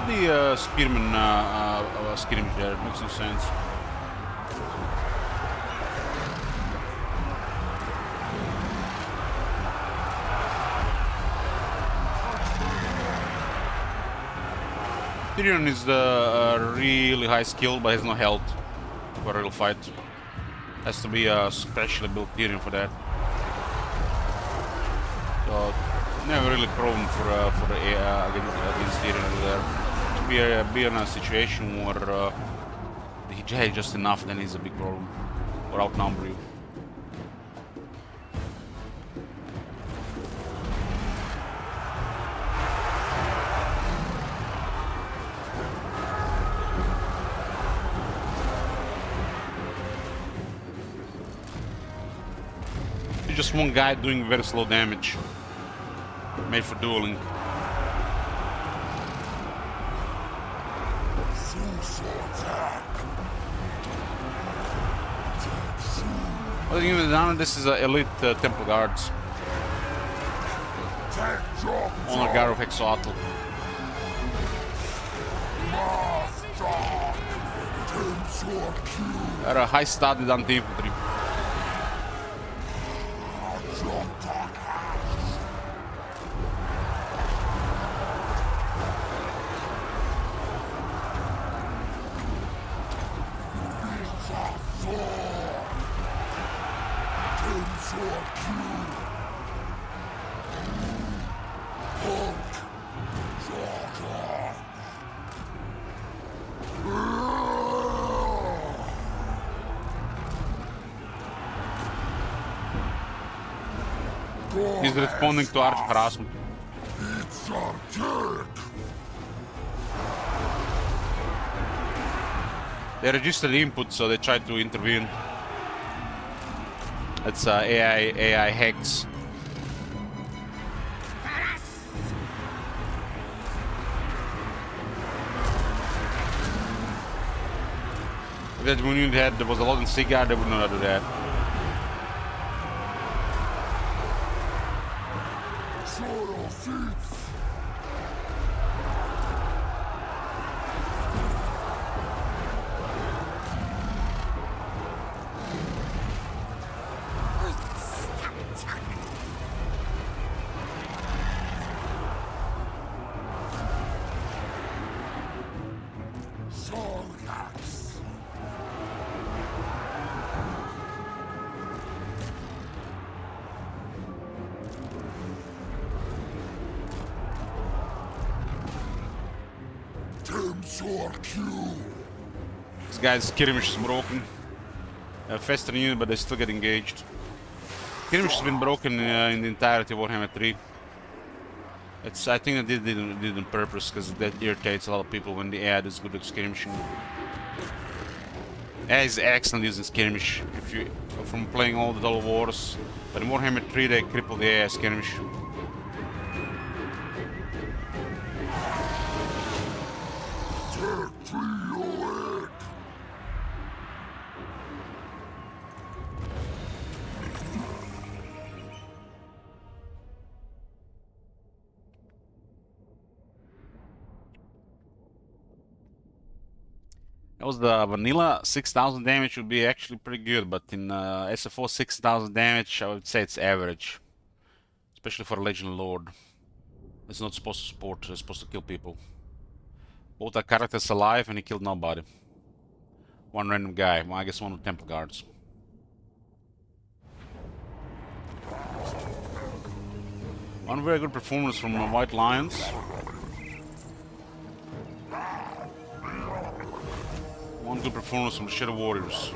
Speaker 1: The spearman skirmish there, it makes no sense. Tyrion is really high skill, but has no health for a real fight. Has to be a specially built Tyrion for that. So never really proven for against Tyrion over there. Be in a situation where the Jay just enough, then it's a big problem, or outnumber you. It's just one guy doing very slow damage, made for dueling. Well, you know, down this is elite Temple Guards. Honor Guard of Hexoatl. They're a high-studded anti-infantry. He's responding to arch harassment. They registered the input, so they tried to intervene. It's AI Hex. that when you had there was a lot in Cigar, they would know how to do that.
Speaker 4: Sorrow seeds. Sorgax. Temsor Q.
Speaker 1: This guy's skirmish is broken. Faster unit, but they still get engaged. Skirmish has been broken in the entirety of Warhammer 3. I think they did it on purpose because that irritates a lot of people when the AI is good at skirmishing. AI is excellent using skirmish if you from playing all the Total Wars, but in Warhammer 3 they cripple the AI skirmish. That was the vanilla 6,000 damage would be actually pretty good, but in SFO 6,000 damage I would say it's average. Especially for a Legend Lord. It's not supposed to support, it's supposed to kill people. Both our characters alive and he killed nobody. One random guy, well, I guess one of the Temple Guards. One very good performance from White Lions. One good performance from the Shadow Warriors.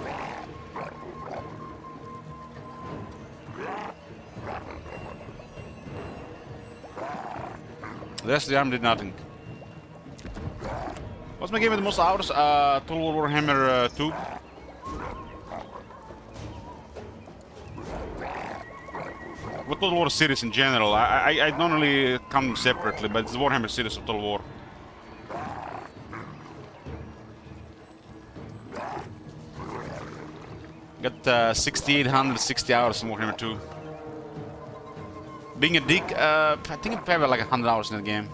Speaker 1: The rest of the army did nothing. What's my game with the most hours? Total War Warhammer 2. What Total War series in general? I don't really count them separately, but it's the Warhammer series of Total War. Got 6,860 hours in Warhammer 2. Being a dick, I think I played like 100 hours in that game.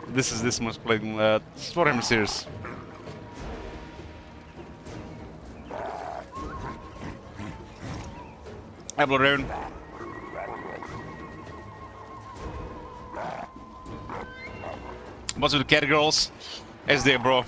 Speaker 1: This must play Warhammer series. Hi, Blood Raven. What's with the cat girls? SD, bro.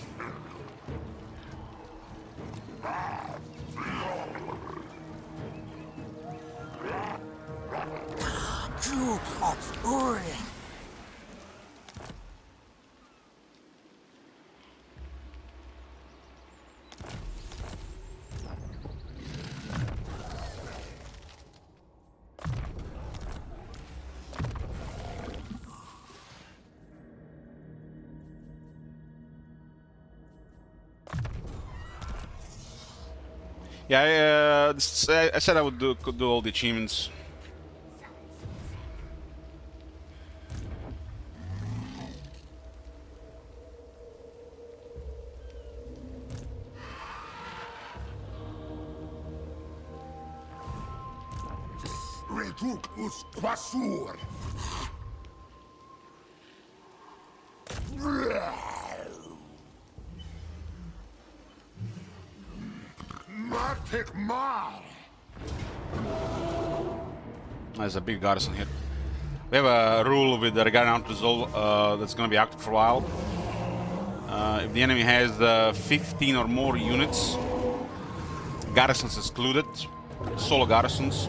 Speaker 1: Yeah, I said I could do all the achievements.
Speaker 4: Reduc us quasur. Martek Mar.
Speaker 1: There's a big garrison here. We have a rule with regarding out resolve that's going to be active for a while. If the enemy has 15 or more units, garrisons excluded, solo garrisons,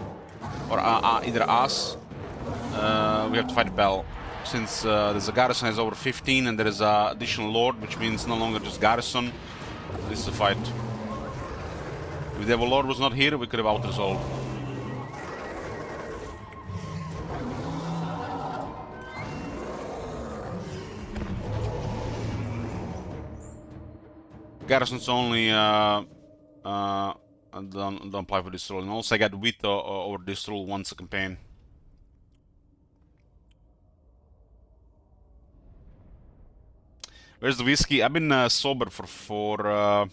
Speaker 1: or either us, we have to fight the battle. Since there's a garrison has over 15 and there is an additional lord, which means no longer just garrison, this is a fight. If the lord was not here, we could have out-resolved. Garrisons only don't apply for this rule. And also I got veto over this rule once a campaign. Where's the whiskey? I've been sober for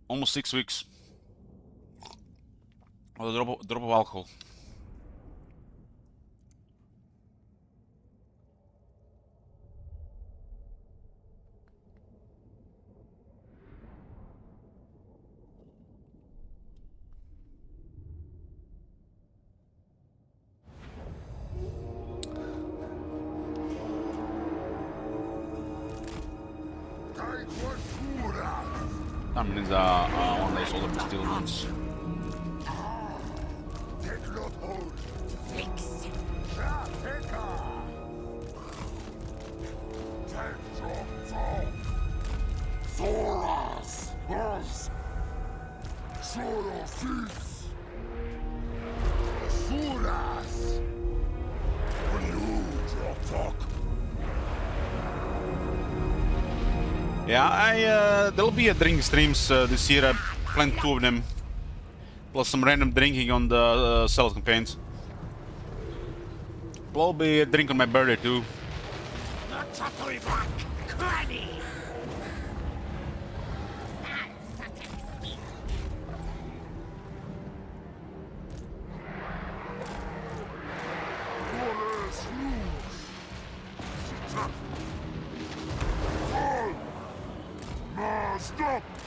Speaker 1: almost 6 weeks. With a drop of alcohol. I mean, it's one of those older steel ones. Yeah, there'll be a drinking streams this year. I planned 2 of them, plus some random drinking on the Sellout campaigns. I'll be a drink on my birthday too.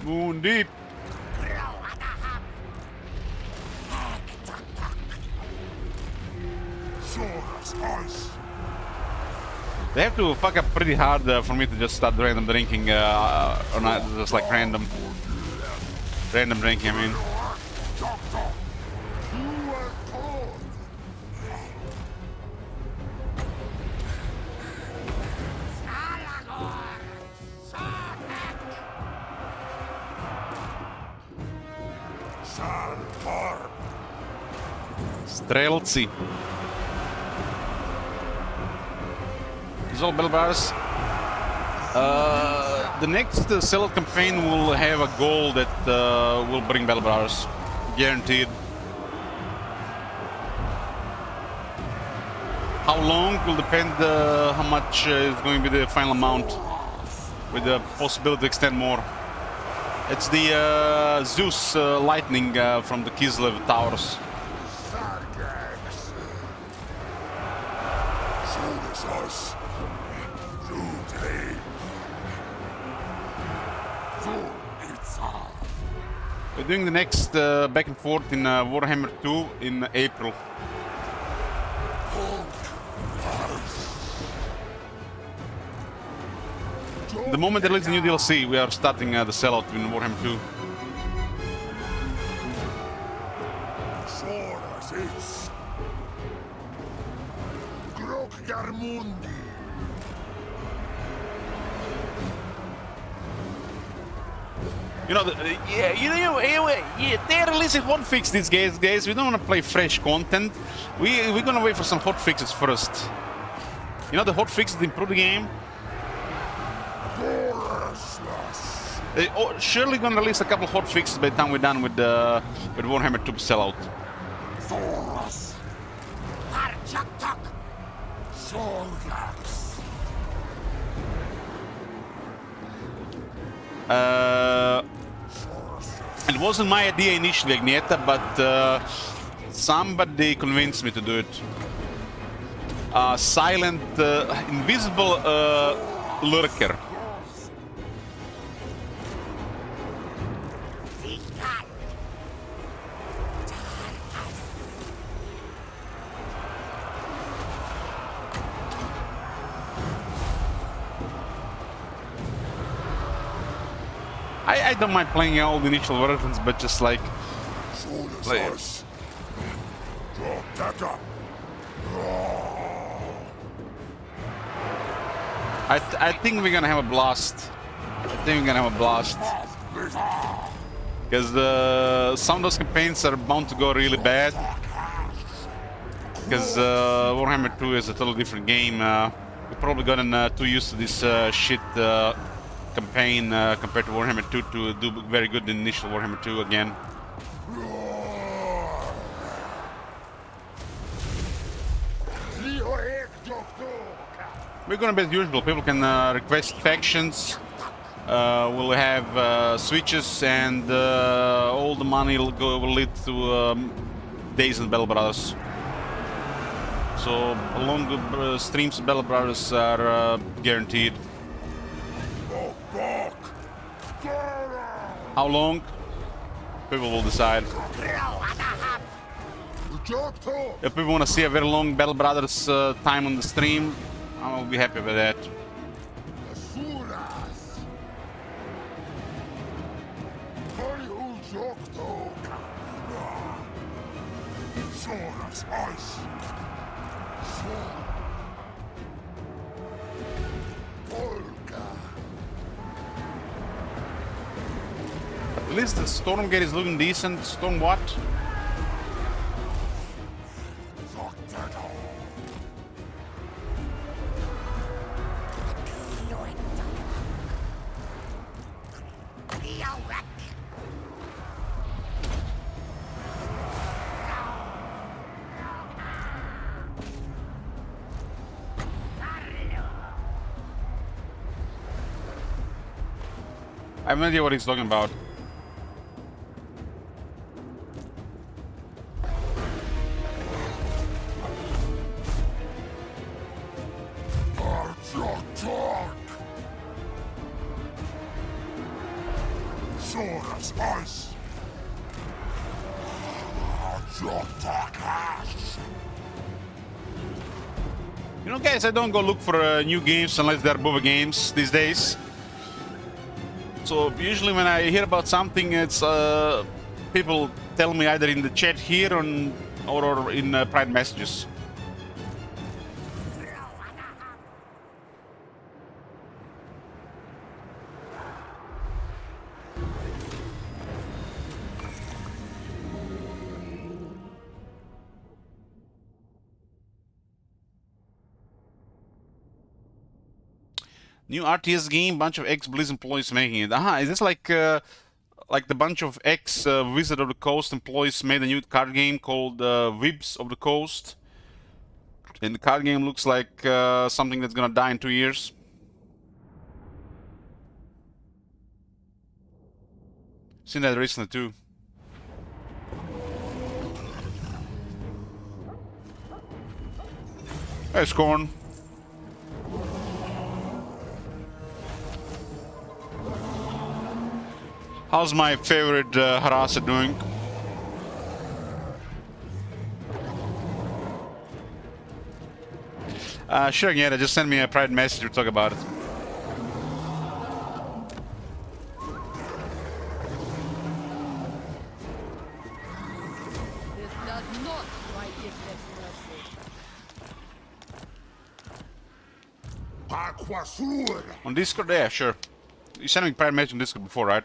Speaker 1: Moon deep. They have to fuck up pretty hard for me to just start random drinking, or not just like random drinking. I mean. Strelci. These all battle bars. The next Sellout campaign will have a goal that will bring battle bars, guaranteed. How long will depend how much is going to be the final amount, with the possibility to extend more. It's the Zeus lightning from the Kislev towers. We're doing the next back and forth in Warhammer 2 in April. The moment there is a new DLC, we are starting the Sellout in Warhammer 2. You know, they're releasing hotfix these guys. We don't want to play fresh content. We're gonna wait for some hotfixes first. You know, the hotfixes improve the game. Surely gonna release a couple of hotfixes by the time we're done with Warhammer 2 Sellout. It wasn't my idea initially, Agneta, but somebody convinced me to do it. Silent, invisible lurker. I don't mind playing all the initial versions, but just like I think we're gonna have a blast. Because some of those campaigns are bound to go really bad. Because Warhammer 2 is a totally different game. We've probably gotten too used to this shit campaign compared to Warhammer 2 to do very good in initial Warhammer 2 again. We're gonna be as usual. People can request factions. We'll have switches, and all the money will lead to days in Bell Brothers. So long streams of Bell Brothers are guaranteed. How long? People will decide. If people want to see a very long Bell Brothers time on the stream, I'll be happy with that. At least the Stormgate is looking decent. Storm what? I have no idea what he's talking about. You know, guys, I don't go look for new games unless they're boba games these days. So usually when I hear about something, it's people tell me either in the chat here or in private messages. New RTS game, bunch of ex-Blizz employees making it. Aha, is this like the bunch of ex-Wizard of the Coast employees made a new card game called Wibs of the Coast? And the card game looks like something that's gonna die in 2 years. Seen that recently too. Hey, Scorn. How's my favorite harasser doing? Sure, yeah, just send me a private message to talk about it.
Speaker 5: This does not right mercy.
Speaker 1: On Discord? Yeah, sure. You sent me a private message on Discord before, right?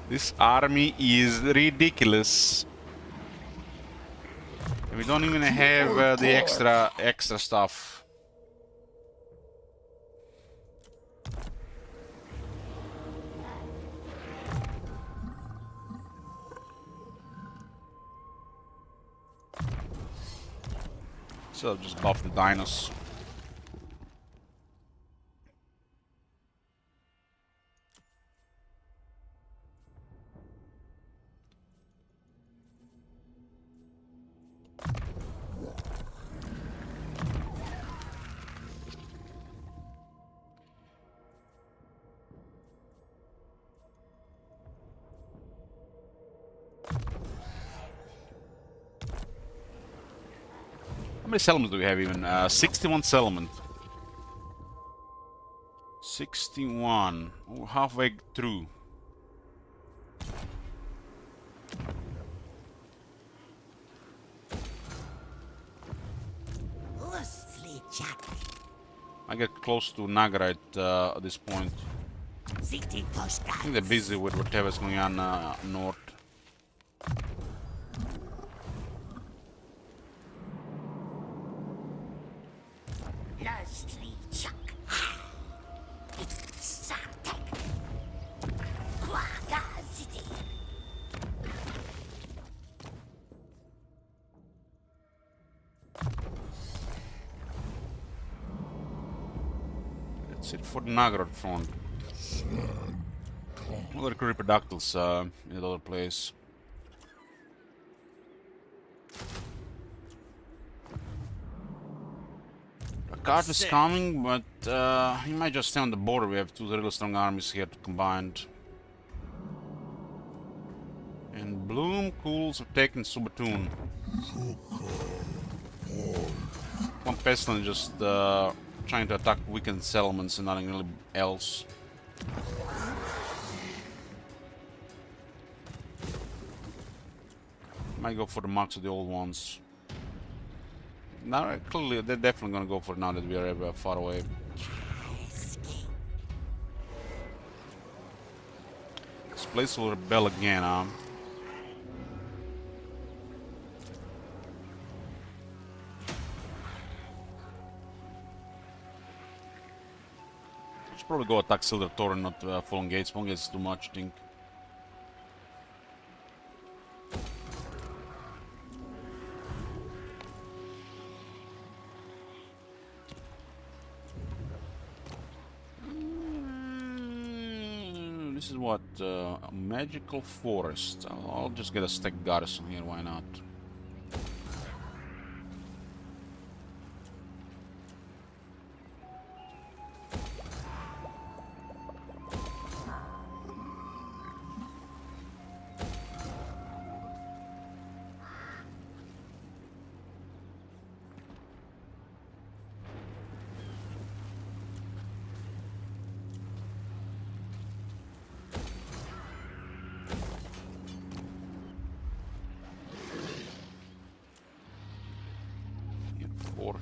Speaker 1: This army is ridiculous. We don't even have the extra stuff. So just buff the dinos. How many settlements do we have even? 61 settlement. 61. Oh, halfway through. I get close to Naga at this point. I think they're busy with whatever's going on north. it for the Nagrod front. Other Creeperdactyls in the other place. The cart is coming, but he might just stay on the border. We have two really strong armies here combined. And Bloom Cools have taken Subatoon. One Pestilence just trying to attack weakened settlements and nothing really else. Might go for the marks of the old ones. Now, clearly, they're definitely gonna go for it now that we are far away. This place will rebel again, huh? Should probably go attack Silver Tor and not Fallen Gates. Fallen Gates is too much, I think. This is what? A magical forest. I'll just get a stack garrison here, why not?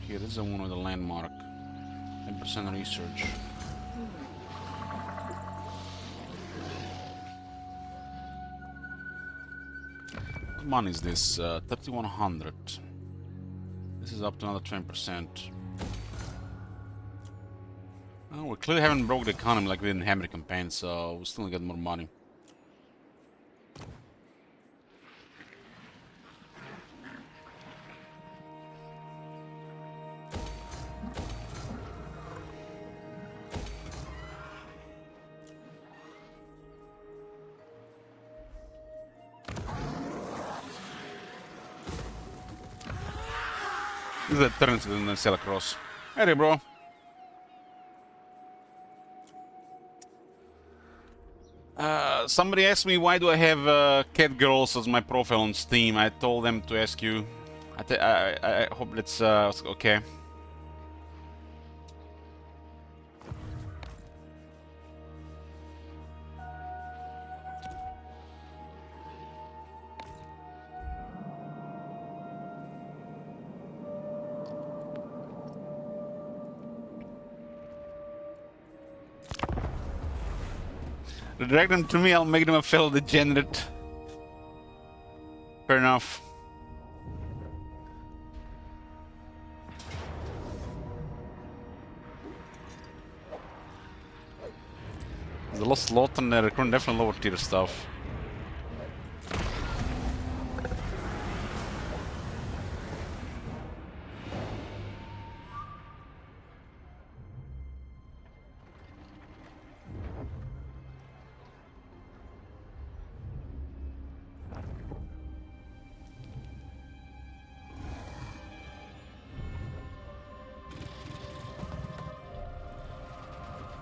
Speaker 1: Here is one of the landmark. 10% research. What money is this? 3100. This is up to another 20%. Oh, we clearly haven't broke the economy like we did in Hammer campaign, so we still get more money. This is a turn to the sail across. Hey there, bro. Somebody asked me why do I have cat girls as my profile on Steam. I told them to ask you. I hope that's okay. Drag them to me, I'll make them a fellow degenerate. Fair enough. The Lost Lot and they're recruiting definitely lower tier stuff.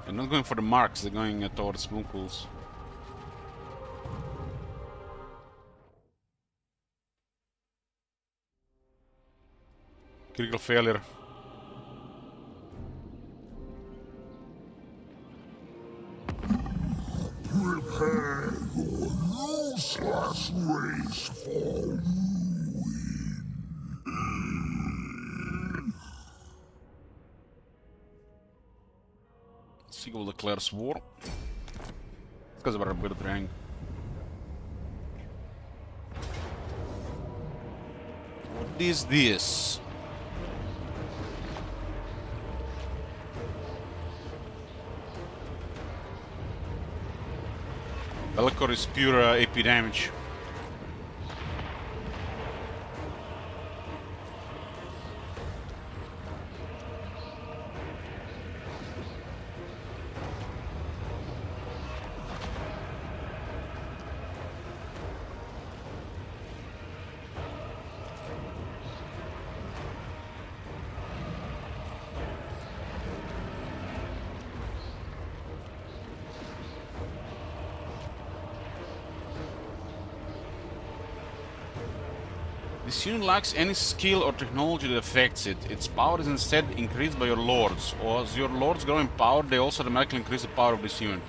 Speaker 1: They're not going for the marks, they're going towards Mooncools. Critical failure.
Speaker 4: Prepare your useless race for ruin.
Speaker 1: Seagull declares war. It's because of our bird rank. What is this? Belcor is pure AP damage. This unit lacks any skill or technology that affects it. Its power is instead increased by your lords. Or as your lords grow in power, they also automatically increase the power of this unit.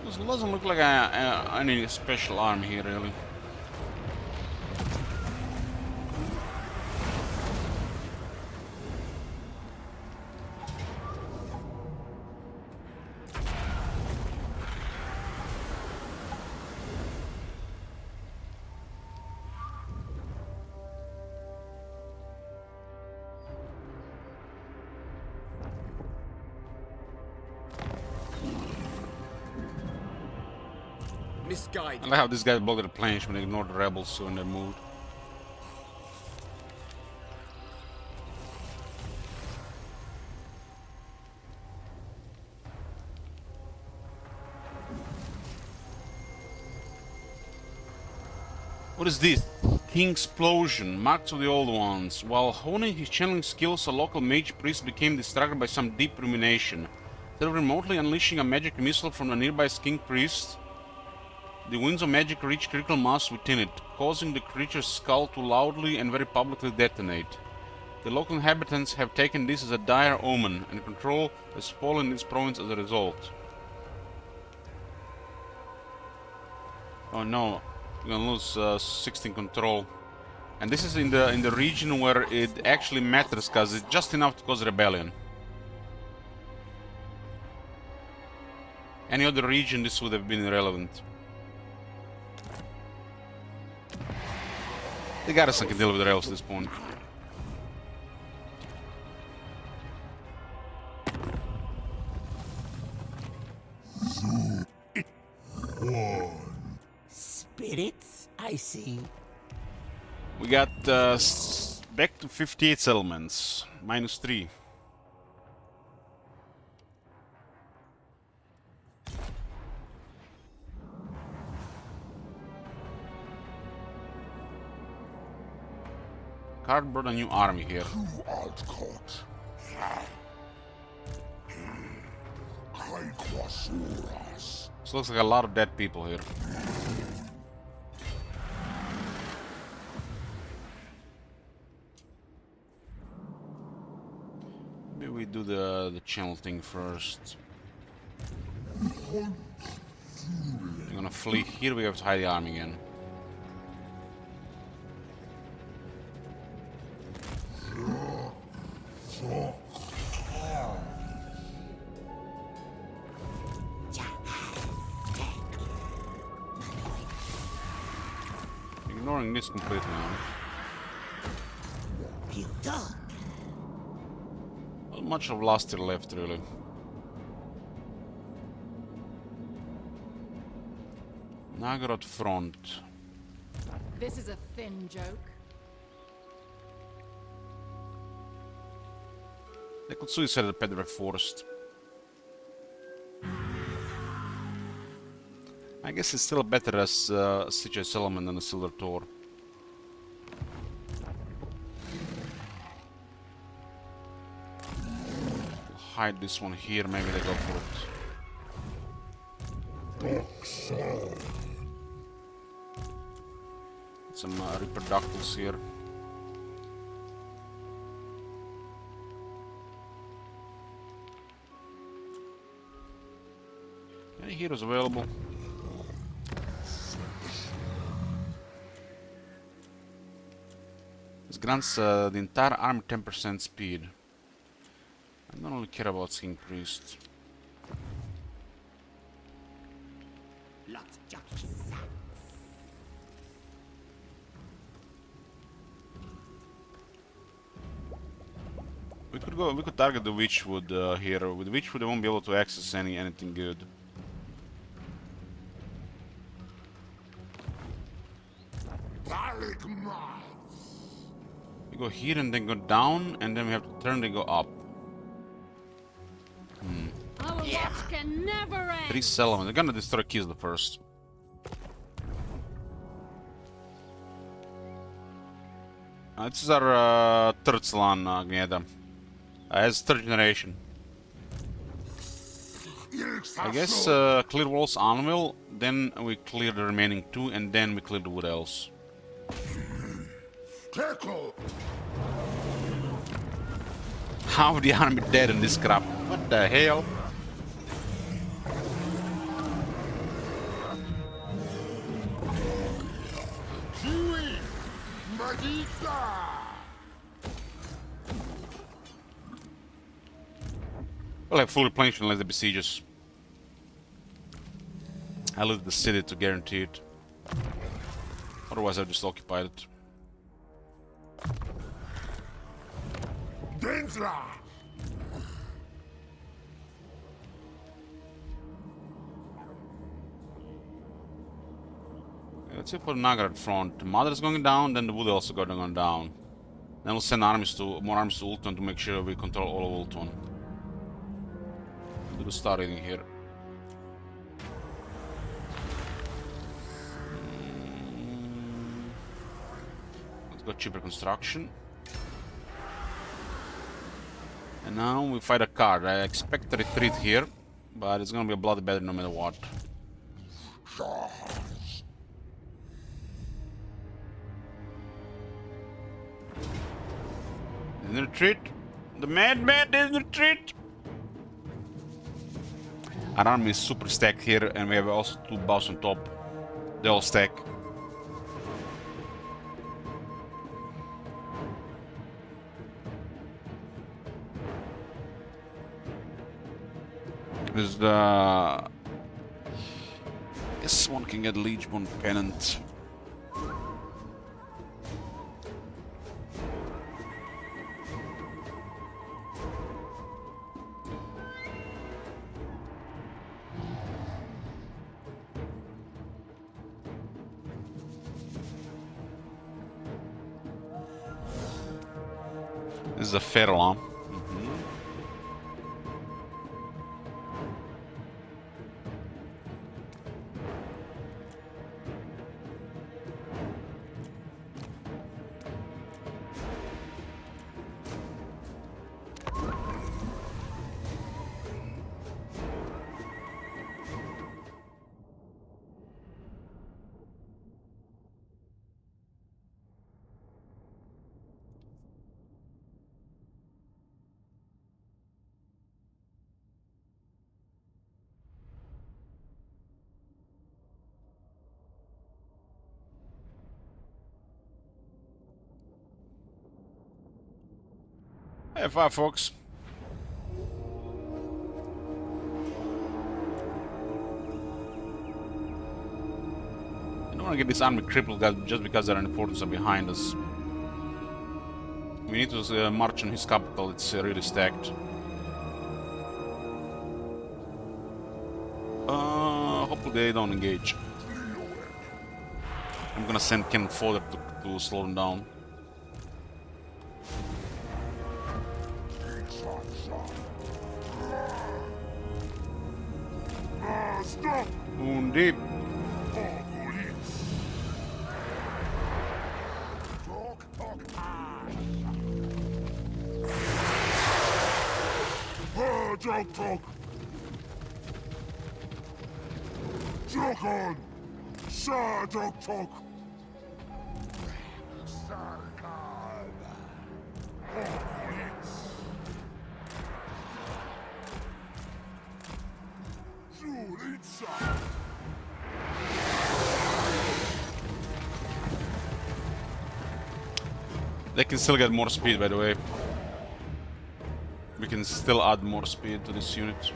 Speaker 1: This doesn't look like any special army here, really.
Speaker 3: Misguided.
Speaker 1: I like how this guy blocked the planche when they ignored the rebels so when they moved. What is this? King Explosion, marks of the old ones. While honing his channeling skills, a local mage priest became distracted by some deep rumination. Instead of remotely unleashing a magic missile from a nearby king priest, the winds of magic reached critical mass within it, causing the creature's skull to loudly and very publicly detonate. The local inhabitants have taken this as a dire omen, and control has fallen in this province as a result. Oh no, we're gonna lose 16 control. And this is in the region where it actually matters, because it's just enough to cause rebellion. Any other region, this would have been irrelevant. The garrison can deal with the rails at this point.
Speaker 6: Spirits, I see.
Speaker 1: We got back to 58 settlements, -3. Card brought a new army here.
Speaker 4: You outcaught. Hexoatl.
Speaker 1: So looks like a lot of dead people here. Maybe we do the channel thing first. We're gonna flee here. We have to hide the army again. Ignoring this completely now.
Speaker 6: You talk.
Speaker 1: Not much of last year left, really. Nagarod front.
Speaker 5: This is a thin joke.
Speaker 1: They could suicide the Pedre Forest. I guess it's still better as Siege Settlement than a Silver Tor. We'll hide this one here, maybe they go for it. Some reproductives here. Any heroes available? This grants the entire army 10% speed. I don't really care about King Priest.
Speaker 6: Lots of jockeys.
Speaker 1: We could target the Witchwood here. With Witchwood they won't be able to access anything good. We go here and then go down, and then we have to turn and go up.
Speaker 5: Our watch can never end.
Speaker 1: 3 settlements. They're gonna destroy Kislev first. This is our third Slan Gneda. As third generation. I guess clear walls anvil, then we clear the remaining 2, and then we clear the wood elves.
Speaker 4: Tickle.
Speaker 1: Half the army dead in this crap. What the hell?
Speaker 4: Chewie. Magita.
Speaker 1: We'll have full replenishment unless they besiege us. I loot the city to guarantee it. Otherwise I'll just occupy it.
Speaker 4: Densla.
Speaker 1: Let's see for the Nagarad front. The Mother is going down, then the Wood also going down. Then we'll send more armies to Ultron to make sure we control all of Ultron. Do the star reading here. Let's go cheaper construction. And now we fight a card. I expect a retreat here, but it's gonna be a bloody battle no matter what. Didn't retreat. The madman didn't retreat. Our army is super stacked here, and we have also 2 bows on top. They all stack. There's the... Yes, one can get Liegeborn Pennant. This is a fair alarm. Hey, Firefox. I don't want to get this army crippled just because their importance are behind us. We need to march on his capital, it's really stacked. Hopefully they don't engage. I'm gonna send cannon fodder to slow them down. Deep.
Speaker 4: Talk. Jokan. Sa talk.
Speaker 1: They can still get more speed, by the way. We can still add more speed to this unit.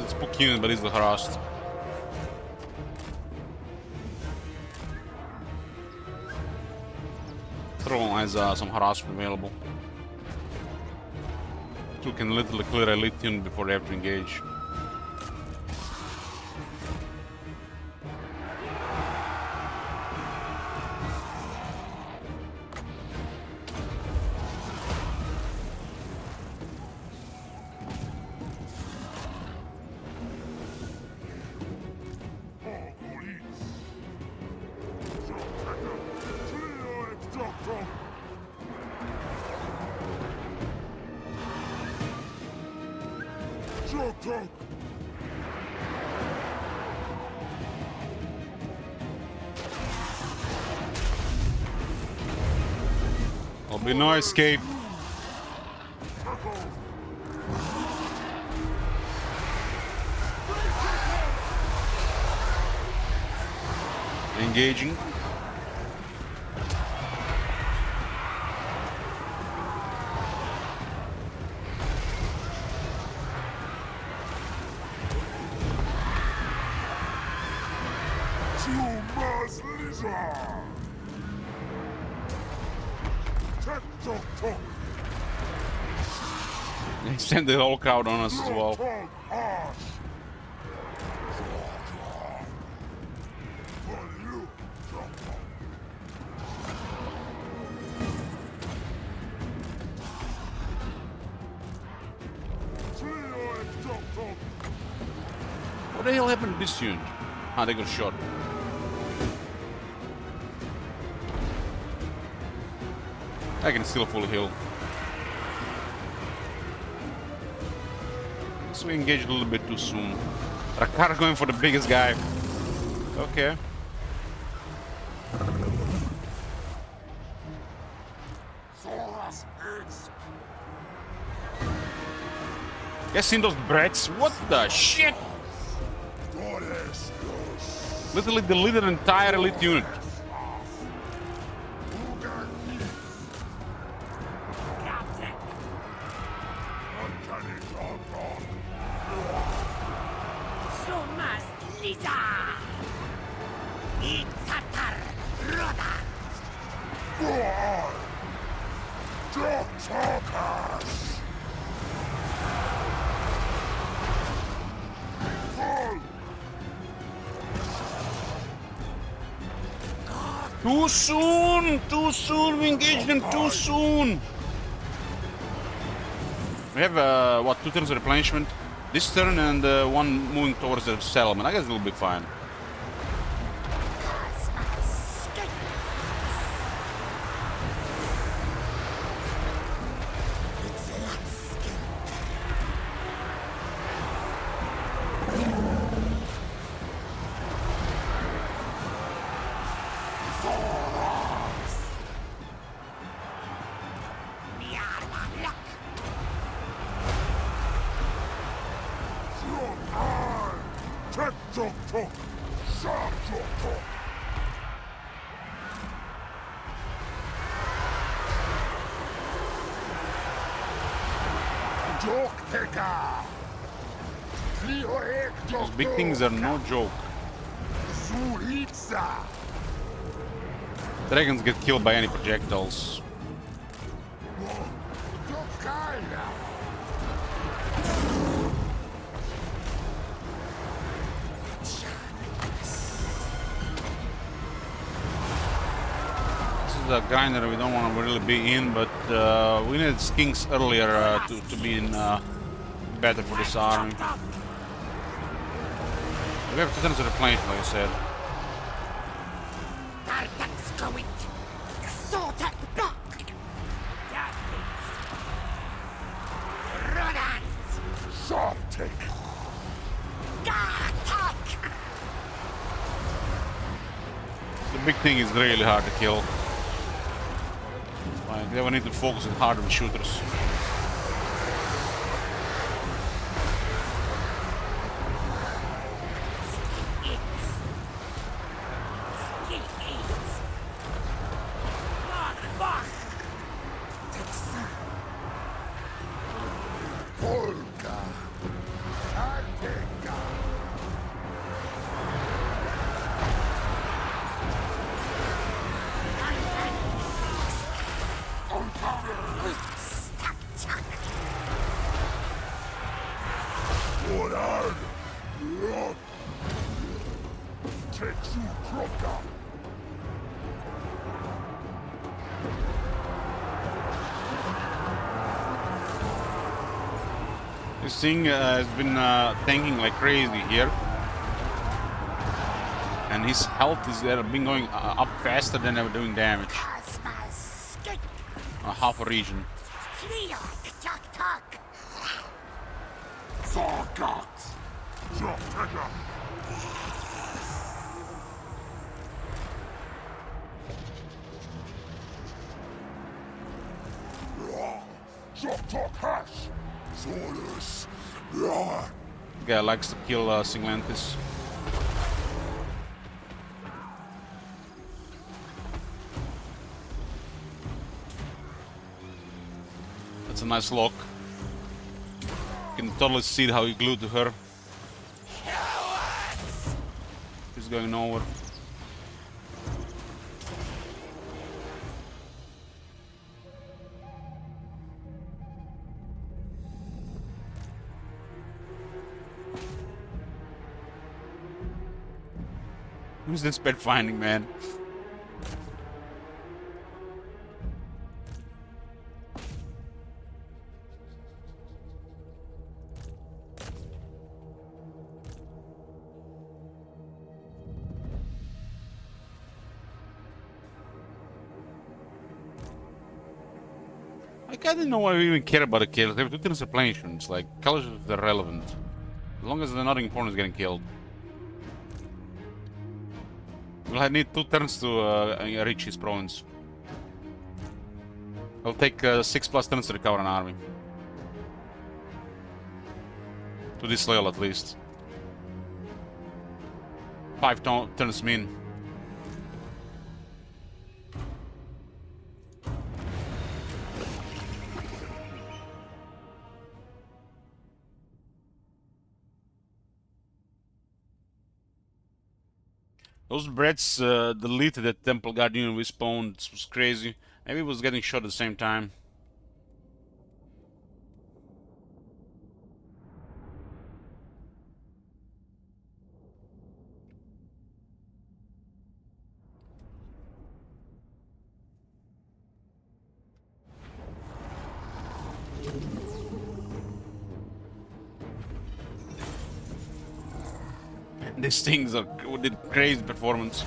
Speaker 1: It's spook unit, but easily harassed. Throne has some harassment available. Two can literally clear elite unit before they have to engage. There'll be no escape. Engaging. They send the whole crowd on us as well. What the hell happened to this unit? Ah, they got shot. I can still full heal. So we engaged a little bit too soon. Rakar going for the biggest guy. Okay. Guys, seen those brats? What the shit? Literally deleted an entire elite unit. Too soon! Too soon! We engaged them too soon! We have, what, 2 turns of replenishment? This turn and one moving towards the settlement. I guess it'll be fine. Those big things are no joke. Dragons get killed by any projectiles. This is a grinder we don't want to really be in, but we needed skinks earlier to be in better for this army. We have 2 turns of replenishment, like I said. The big thing is really hard to kill. Like, they will need to focus on hardened shooters.
Speaker 4: Hexoatl.
Speaker 1: This thing has been tanking like crazy here. And his health is been going up faster than ever doing damage. Half a region.
Speaker 4: Forgot. Drop trigger. Drop top hash. Solus.
Speaker 1: Guy likes to kill Singlantis. That's a nice lock. You can totally see how he glued to her. He's going nowhere. Who's this bed finding, man? Like, I didn't know why we even care about the kills. They have 2 turns replenishments. Like, colors are irrelevant. As long as nothing important is getting killed. We'll need 2 turns to reach his province. It'll take 6+ turns to recover an army. To this level at least. 5 turns mean. Those Brets deleted that Temple Guardian we spawned. This was crazy. Maybe it was getting shot at the same time. These things did crazy performance.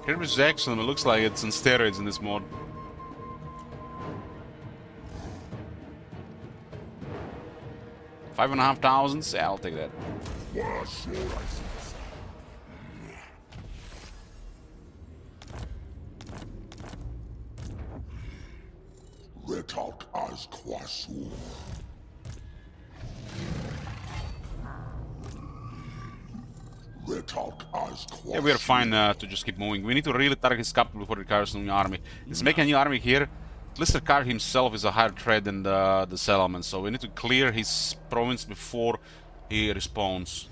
Speaker 1: Kirby's excellent. It looks like it's on steroids in this mod. $5,500. Yeah, I'll take that.
Speaker 4: Retalk as Quasur.
Speaker 1: Yeah, we are fine to just keep moving. We need to really target his capital before he recovers a new army. He's making a new army here. Lister Car himself is a higher threat than the settlement, so we need to clear his province before he respawns.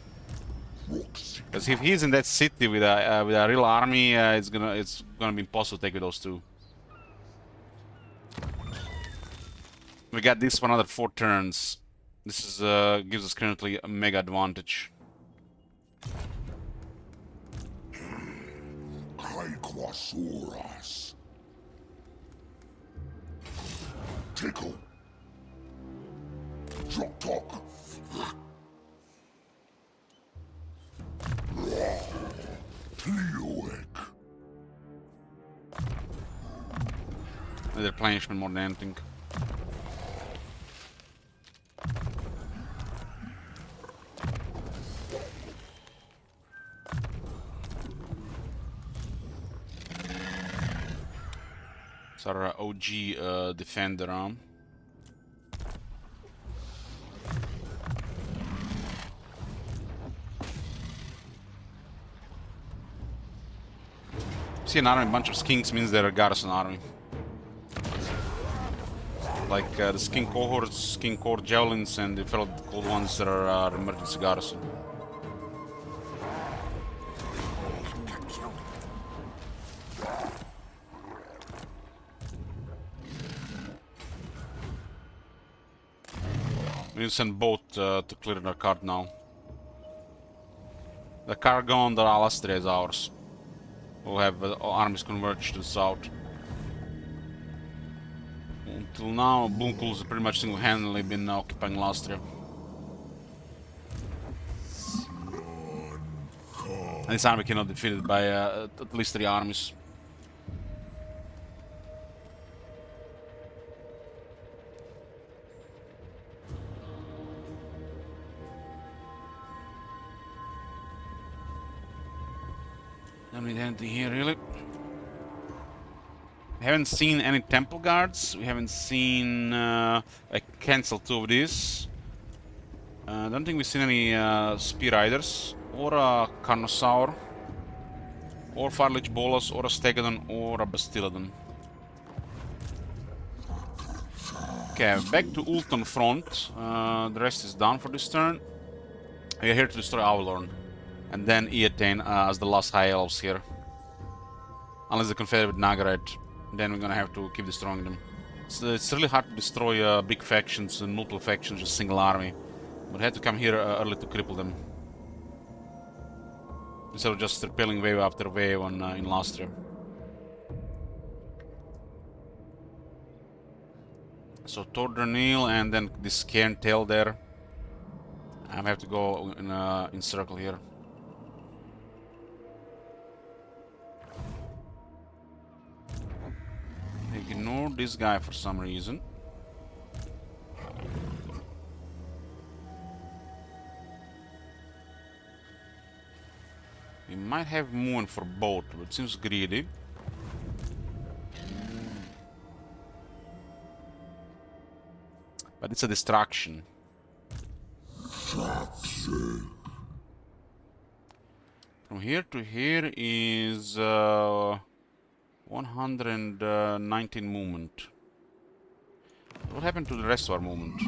Speaker 1: Because if he's in that city with a real army, it's gonna be impossible to take with those 2. We got this for another 4 turns. This is gives us currently a mega advantage.
Speaker 4: Quasuras. Tickle. Drop talk. Pleoic.
Speaker 1: They're replenishment more than anything. It's our OG defender arm. See an army, a bunch of skinks means they're a garrison army. Like the skink cohorts, skink cohort javelins, and the fellow cold ones that are emergency garrison. We need to send boat to clear the cart now. The cargo on the Alastria is ours. We'll have armies converge to the south. Until now, Bunkul's pretty much single-handedly been occupying Lastria. And this army cannot be defeated by at least 3 armies. Don't need anything here, really. We haven't seen any temple guards. We haven't seen... I cancelled 2 of these. I don't think we've seen any spear riders, or a Carnosaur, or Farlich Bolas, or a Stegodon, or a Bastiladon. Okay, back to Ulton front. The rest is done for this turn. We are here to destroy Avalorn, and then Eatane as the last High Elves here. Unless they confederate with Nagarite, then we're gonna have to keep destroying them. So it's really hard to destroy big factions and multiple factions, just single army. But I had to come here early to cripple them. Instead of just repelling wave after wave on, in Lastria. So Tordranil and then this Cairn Tail there. I have to go in circle here. Ignore this guy for some reason. We might have movement for both, but it seems greedy. But it's a distraction. From here to here is 119 movement. What happened to the rest of our movement?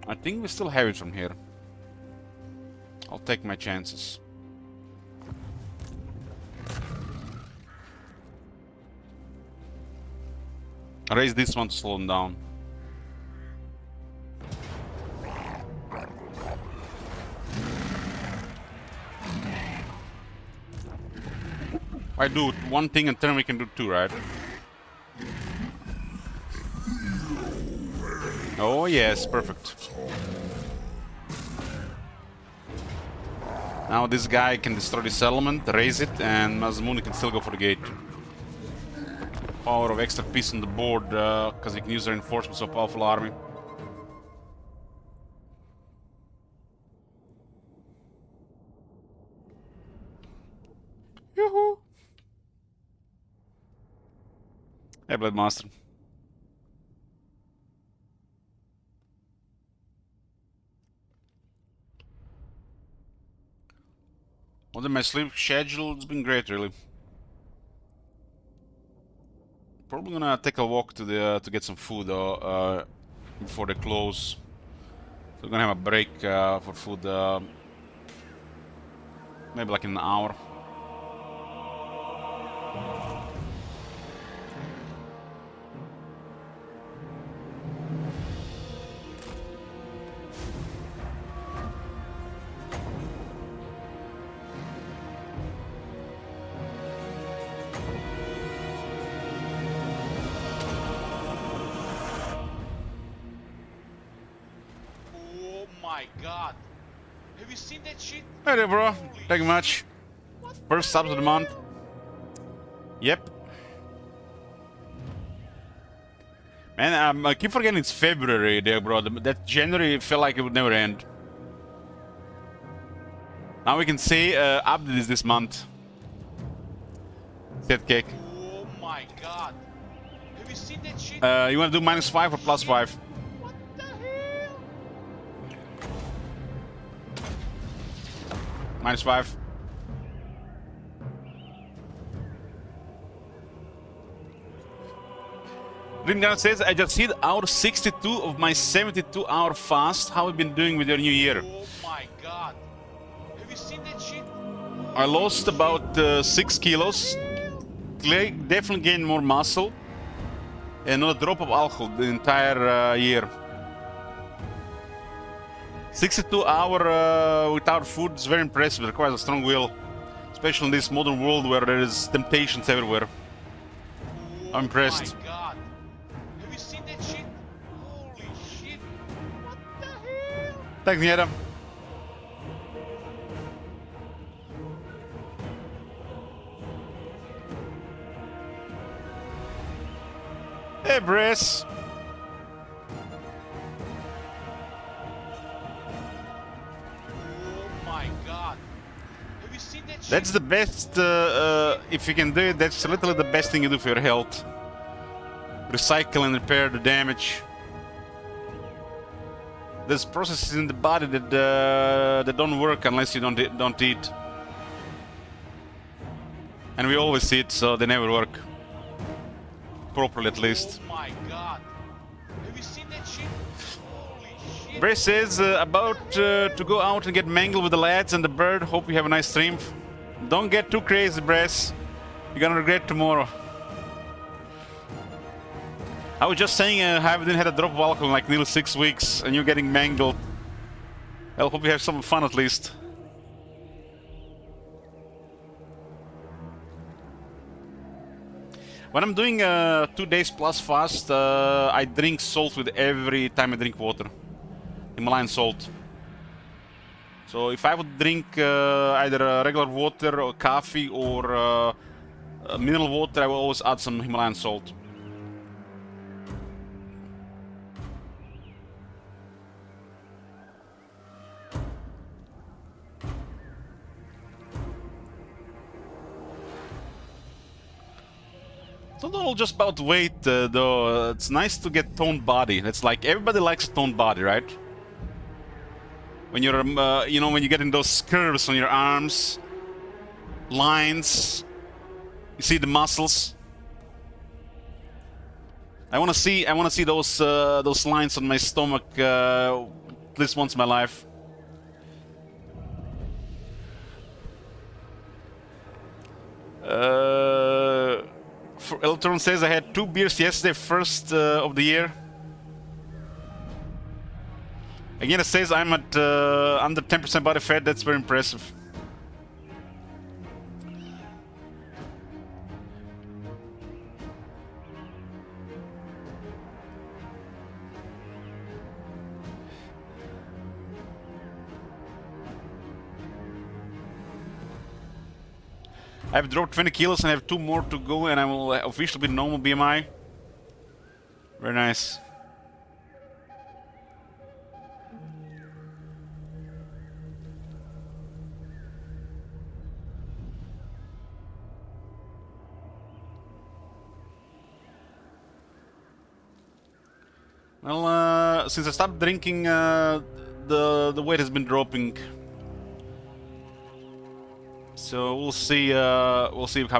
Speaker 1: I think we still have it from here. I'll take my chances. Raise this one to slow him down. I do one thing and turn we can do 2, right? Oh yes, perfect. Now this guy can destroy the settlement, raise it, and Mazmuni can still go for the gate. Power of extra piece on the board, because he can use reinforcements of powerful army. Yoo-hoo! Hey, Bloodmaster. Well, then my sleep schedule has been great, really. Probably gonna take a walk to the to get some food though before they close. So we're gonna have a break for food, maybe like in an hour.
Speaker 2: My god. Have you seen that shit?
Speaker 1: Hey there, bro.
Speaker 2: Holy
Speaker 1: Thank you much. First subs of the month. Yep. Man, I keep forgetting it's February there, bro. That January felt like it would never end. Now we can say update is this month. Set cake.
Speaker 2: Oh my god. Have you seen that shit?
Speaker 1: You wanna do -5 or +5?
Speaker 2: What the hell?
Speaker 1: -5. Grimhammer says, I just hit hour 62 of my 72-hour fast. How have you been doing with your new year?
Speaker 2: Oh my god. Have you seen that shit?
Speaker 1: I lost about 6 kilos. Definitely gained more muscle. And not a drop of alcohol the entire year. 62 hour without food is very impressive. It requires a strong will. Especially in this modern world where there is temptations everywhere. I'm impressed.
Speaker 2: Oh my god. Have you seen that shit? Holy shit. What the hell?
Speaker 1: Thanks, Niera. Hey, Briss.
Speaker 2: Oh my god. Have you seen that shit?
Speaker 1: That's the best, if you can do it, that's literally the best thing you do for your health. Recycle and repair the damage. There's processes in the body that don't work unless you don't eat. And we always eat, so they never work. Properly, at least.
Speaker 2: Oh my god. Have you seen that shit? Holy shit.
Speaker 1: Bray says, about to go out and get mangled with the lads and the bird. Hope you have a nice stream. Don't get too crazy, Brass. You're gonna regret tomorrow. I was just saying I haven't had a drop of alcohol in like nearly 6 weeks and you're getting mangled. I hope you have some fun at least. When I'm doing 2 days plus fast, I drink salt with every time I drink water. Himalayan salt. So if I would drink either regular water or coffee or mineral water, I will always add some Himalayan salt. It's not all just about weight, though. It's nice to get toned body. It's like everybody likes a toned body, right? When you're, you know, when you get in those curves on your arms, lines, you see the muscles. I want to see those lines on my stomach at least once in my life. Eltron says I had 2 beers yesterday, first of the year. Again, it says I'm at under 10% body fat. That's very impressive. I've dropped 20 kilos and I have 2 more to go and I will officially be normal BMI. Very nice. Well, since I stopped drinking, the weight has been dropping. So we'll see how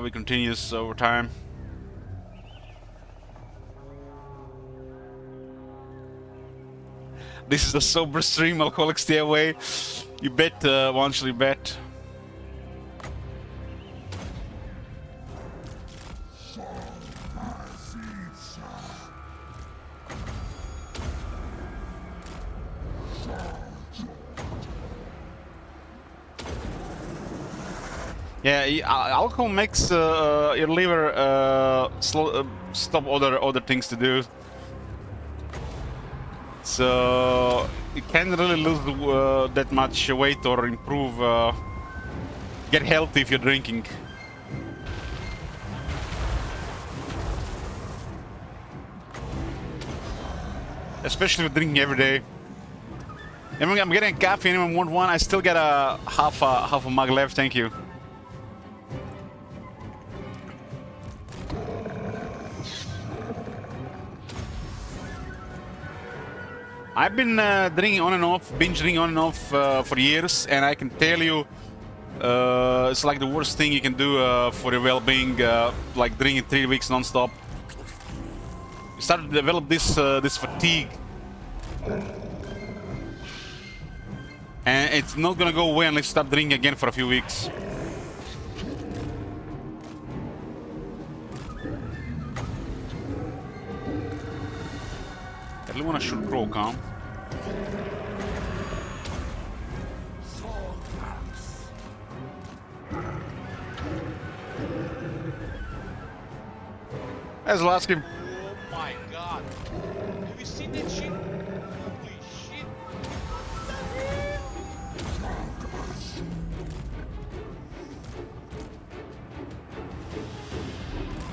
Speaker 1: it continues over time. This is a sober stream, alcoholic stay away. You bet, Wanchel, you bet. Yeah, alcohol makes your liver stop other things to do. So you can't really lose that much weight or improve, get healthy if you're drinking. Especially if you're drinking every day. And I'm getting a coffee. Anyone want one? I still got a half a mug left. Thank you. I've been drinking on and off, binge drinking on and off for years, and I can tell you, it's like the worst thing you can do for your well-being, like drinking 3 weeks non-stop. You start to develop this this fatigue, and it's not gonna go away unless you start drinking again for a few weeks. I really wanna shoot Crow, huh? Let's ask him.
Speaker 2: Oh my god. Have you seen that shit? Holy shit.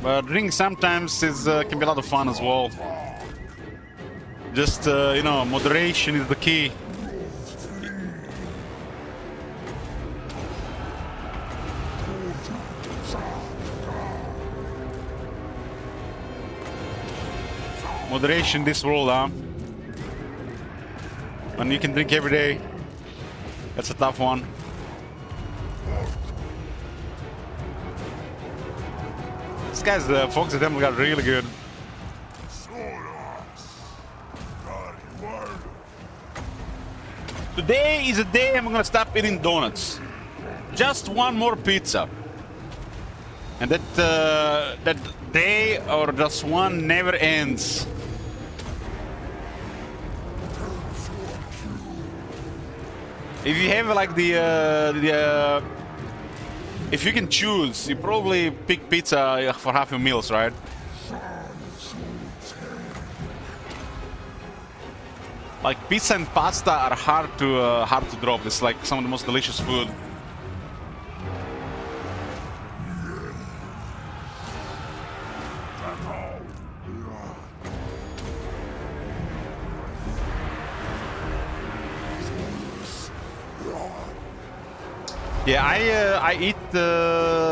Speaker 1: But drinking sometimes is can be a lot of fun as well. Just you know, moderation is the key. Moderation in this world, huh? When you can drink every day, that's a tough one. This guy's Fox attempt got really good. Today is a day I'm gonna stop eating donuts. Just one more pizza. And that day or just one never ends. If you have like if you can choose, you probably pick pizza for half your meals, right? Like pizza and pasta are hard to drop. It's like some of the most delicious food. Yeah, I eat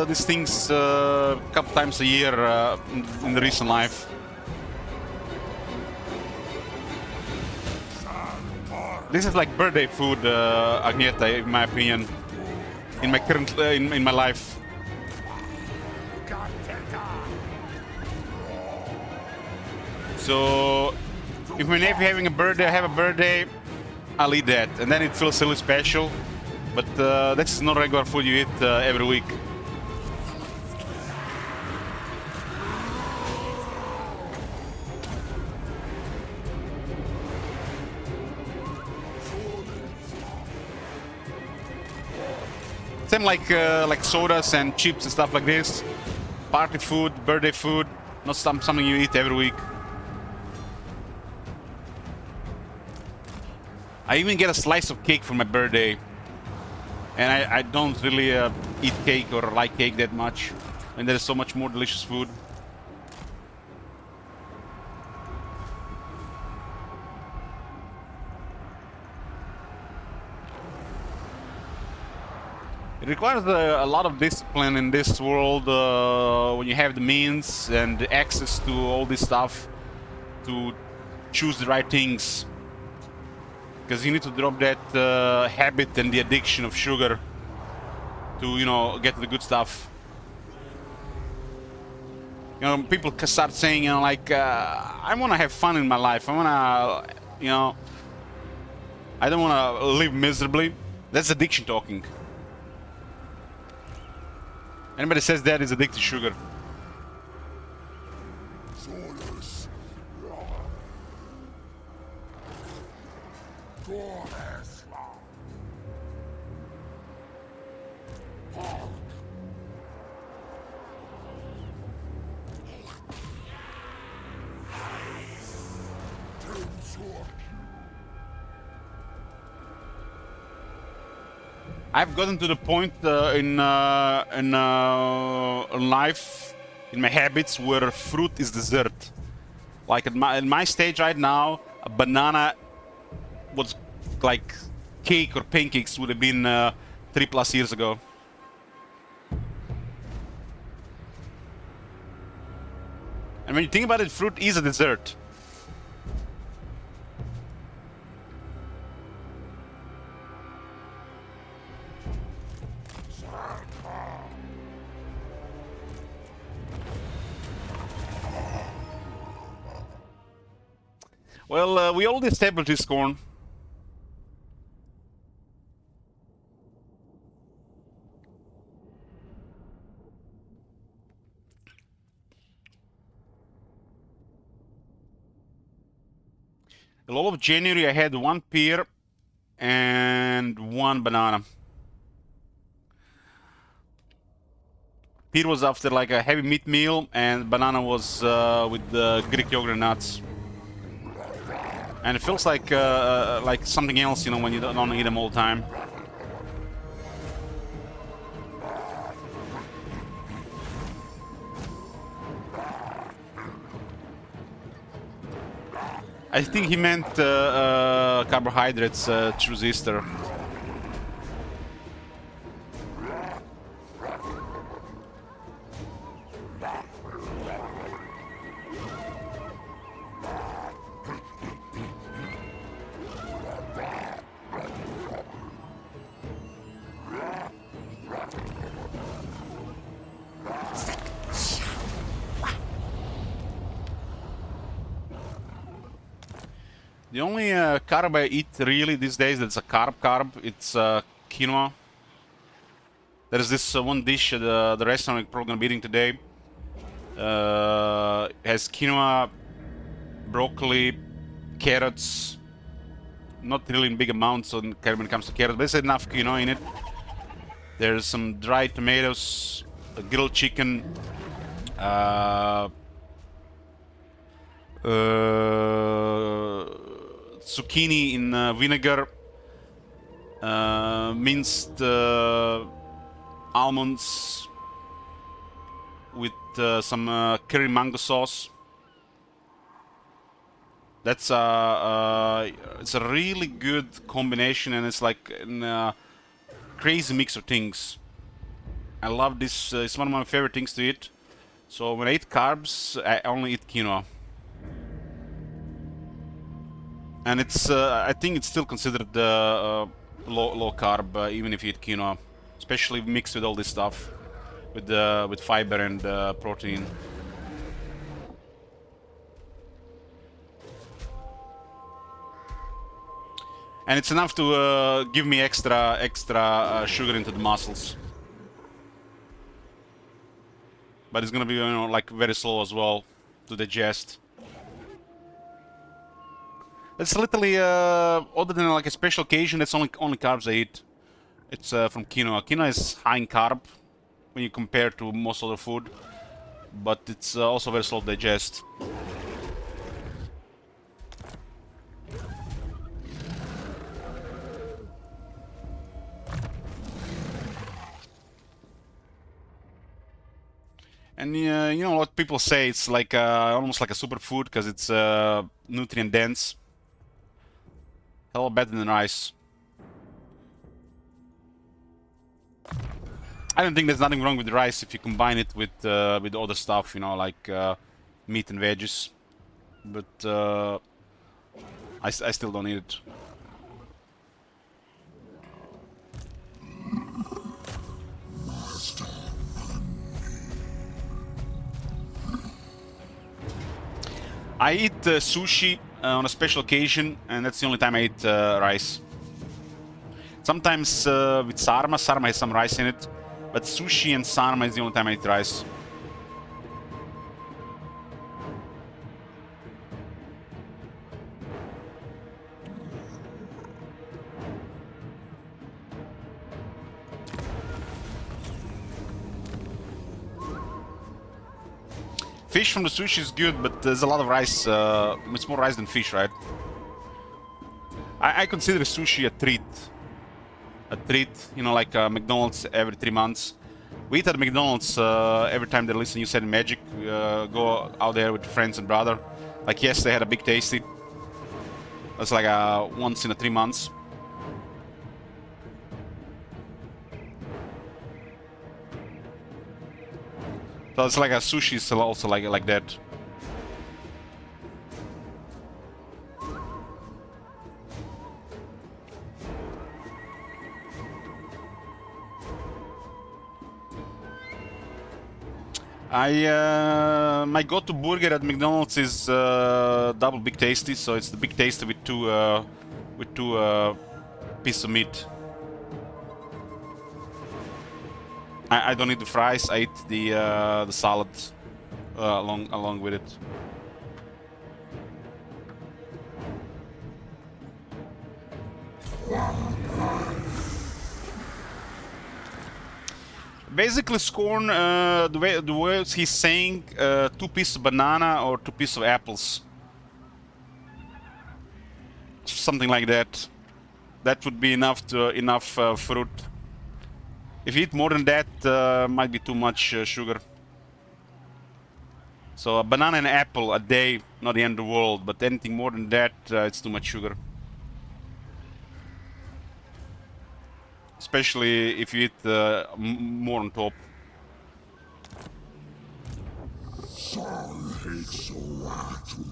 Speaker 1: these things a couple times a year in the recent life. This is like birthday food, Agneta, in my opinion. In my current, in my life. So, if my nephew having a birthday, I have a birthday, I'll eat that, and then it feels really special. But that's not regular food you eat every week. Same like sodas and chips and stuff like this. Party food, birthday food, not something you eat every week. I even get a slice of cake for my birthday. And I don't really eat cake or like cake that much. And there's so much more delicious food. It requires a lot of discipline in this world when you have the means and the access to all this stuff to choose the right things. Because you need to drop that habit and the addiction of sugar to, you know, get the good stuff. You know, people can start saying, you know, like, I want to have fun in my life. I want to, you know, I don't want to live miserably. That's addiction talking. Anybody says that is addicted to sugar. I've gotten to the point in life, in my habits, where fruit is dessert. Like at my stage right now, a banana was like cake or pancakes would have been 3+ years ago. And when you think about it, fruit is a dessert. Well, we already established this corn. A lot of January I had 1 pear and 1 banana. Pear was after like a heavy meat meal, and banana was with the Greek yogurt and nuts. And it feels like something else, you know, when you don't eat them all the time. I think he meant carbohydrates through Easter. The only carb I eat really these days that's a carb, it's quinoa. There's this one dish at the restaurant we're probably gonna be eating today. It has quinoa, broccoli, carrots. Not really in big amounts when it comes to carrots, but there's enough quinoa in it. There's some dried tomatoes, a grilled chicken, zucchini in vinegar, minced almonds with some curry mango sauce. That's it's a really good combination, and it's like a crazy mix of things. I love this. It's one of my favorite things to eat. So when I eat carbs, I only eat quinoa. And it's I think it's still considered low carb, even if you eat quinoa, especially mixed with all this stuff, with fiber and protein. And it's enough to give me extra sugar into the muscles. But it's gonna be, you know, like very slow as well to digest. It's literally, other than like a special occasion, that's only carbs I eat. It's from quinoa. Quinoa is high in carb when you compare to most other food, but it's also very slow to digest. And you know what people say, it's like almost like a superfood because it's nutrient dense. Hell better than rice. I don't think there's nothing wrong with rice if you combine it with other stuff, you know, like meat and veggies. But I still don't eat it. I eat sushi on a special occasion, and that's the only time I eat rice. Sometimes with sarma has some rice in it, but sushi and sarma is the only time I eat rice. Fish from the sushi is good, but there's a lot of rice. It's more rice than fish, right? I consider sushi a treat. A treat, you know, like McDonald's every 3 months. We eat at McDonald's every time they listen. You said magic. Go out there with friends and brother. Like yesterday, I had a big tasty. That's like once in 3 months. So it's like a sushi is also like that. My go-to burger at McDonald's is double Big Tasty, so it's the Big Tasty with two pieces of meat. I don't eat the fries. I eat the salad along with it. Basically, Scorn, the words he's saying, 2 pieces of banana or 2 pieces of apples. Something like that. That would be enough fruit. If you eat more than that, might be too much sugar. So a banana and apple a day, not the end of the world, but anything more than that, it's too much sugar. Especially if you eat more on top.
Speaker 4: Hexoatl.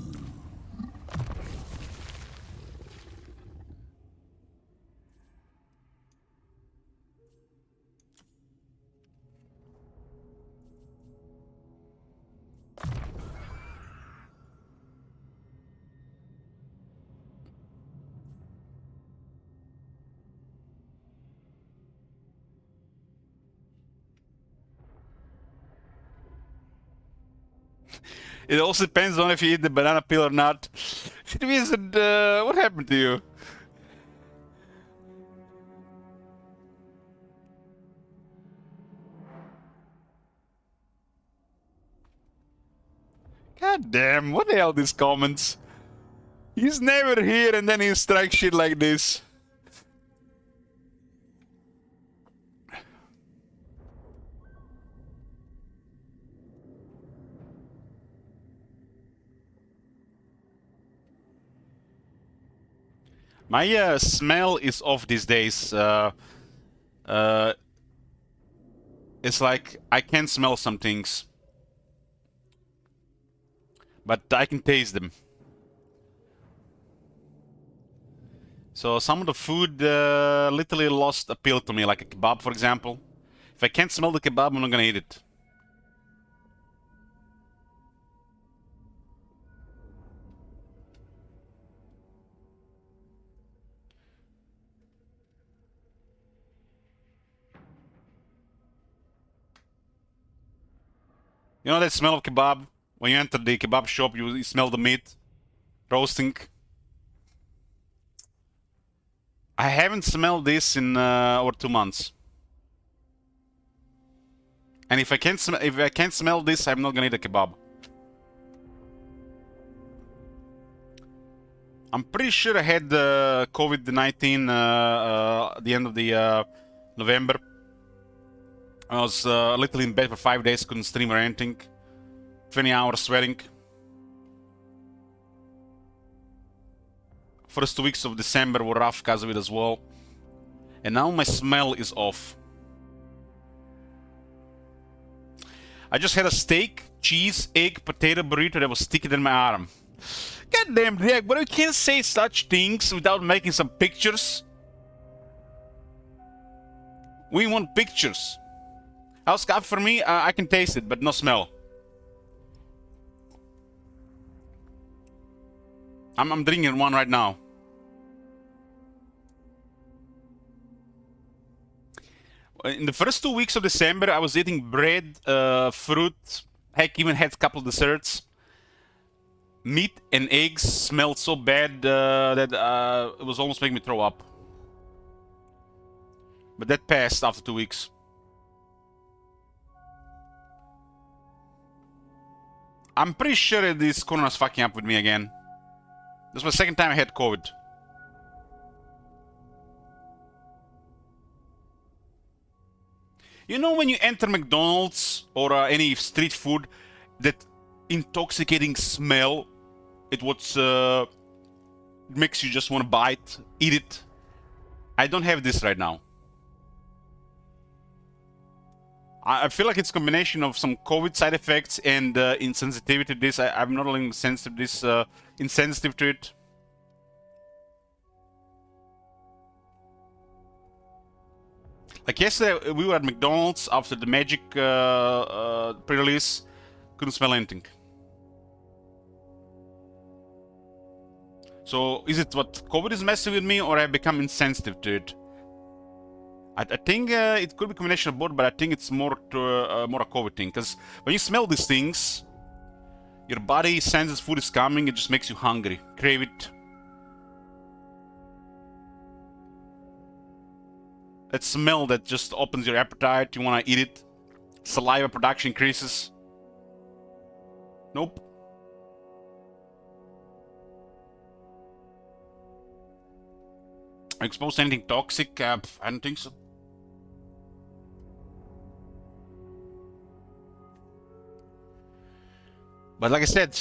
Speaker 1: It also depends on if you eat the banana peel or not. Wizard, what happened to you? God damn, what the hell these comments? He's never here and then he strikes shit like this. My smell is off these days. It's like I can smell some things, but I can taste them. So some of the food literally lost appeal to me, like a kebab, for example. If I can't smell the kebab, I'm not gonna eat it. You know that smell of kebab? When you enter the kebab shop, you smell the meat roasting. I haven't smelled this in over 2 months. And if I can't smell this, I'm not gonna eat a kebab. I'm pretty sure I had COVID-19 at the end of the November. I was literally in bed for 5 days, couldn't stream or anything. 20 hours sweating. First 2 weeks of December were rough because of it as well. And now my smell is off. I just had a steak, cheese, egg, potato burrito that was sticking in my arm. Goddamn, Jack, but you can't say such things without making some pictures. We want pictures. Scott, for me, I can taste it, but no smell. I'm drinking one right now. In the first 2 weeks of December, I was eating bread, fruit, heck, even had a couple of desserts. Meat and eggs smelled so bad that it was almost making me throw up. But that passed after 2 weeks. I'm pretty sure this corona's fucking up with me again. This was the second time I had COVID. You know when you enter McDonald's or any street food, that intoxicating smell, it makes you just want to bite, eat it. I don't have this right now. I feel like it's a combination of some COVID side effects and insensitivity to this. I'm not only insensitive to it. Like yesterday, we were at McDonald's after the Magic pre-release. Couldn't smell anything. So is it what COVID is messing with me, or I've become insensitive to it? I think it could be a combination of both, but I think it's more a COVID thing. Because when you smell these things, your body senses food is coming. It just makes you hungry, crave it. That smell that just opens your appetite. You want to eat it. Saliva production increases. Nope. Exposed to anything toxic? I don't think so. But like I said,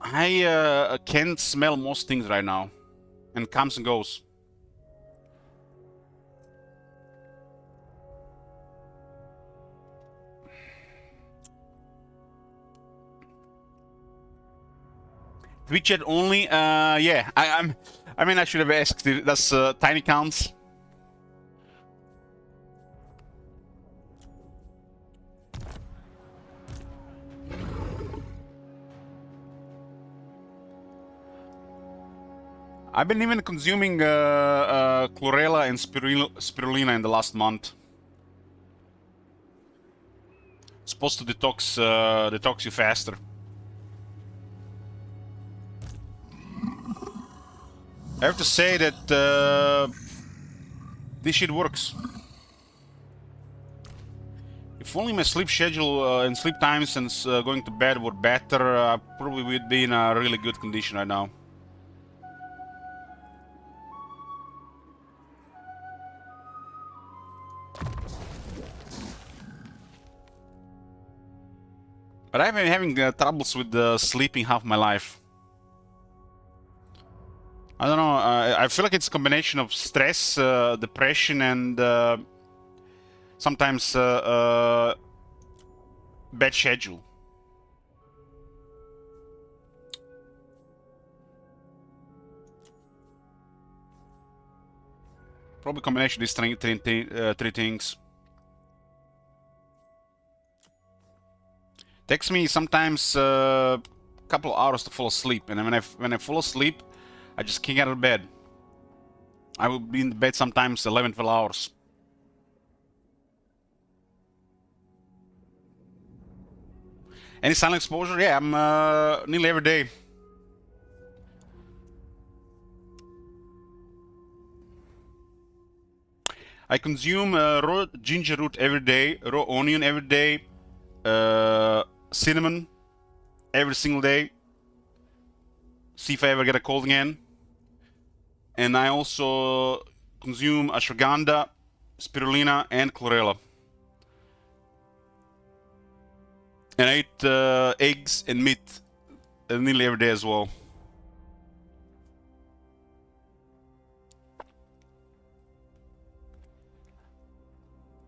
Speaker 1: I can smell most things right now, and it comes and goes. Twitch chat only? Yeah. I mean, I should have asked. That's tiny counts. I've been even consuming chlorella and spirulina in the last month. It's supposed to detox you faster. I have to say that this shit works. If only my sleep schedule and sleep times since going to bed were better, I probably would be in a really good condition right now. But I've been having troubles with sleeping half my life. I don't know, I feel like it's a combination of stress, depression, and sometimes bad schedule. Probably a combination of these three things. Takes me sometimes a couple of hours to fall asleep, and when I fall asleep, I just can't get out of bed. I will be in bed sometimes 11, 12 hours. Any silent exposure? Yeah, I'm nearly every day. I consume raw ginger root every day, raw onion every day, cinnamon every single day. See if I ever get a cold again. And I also consume ashwagandha, spirulina, and chlorella. And I eat eggs and meat nearly every day as well.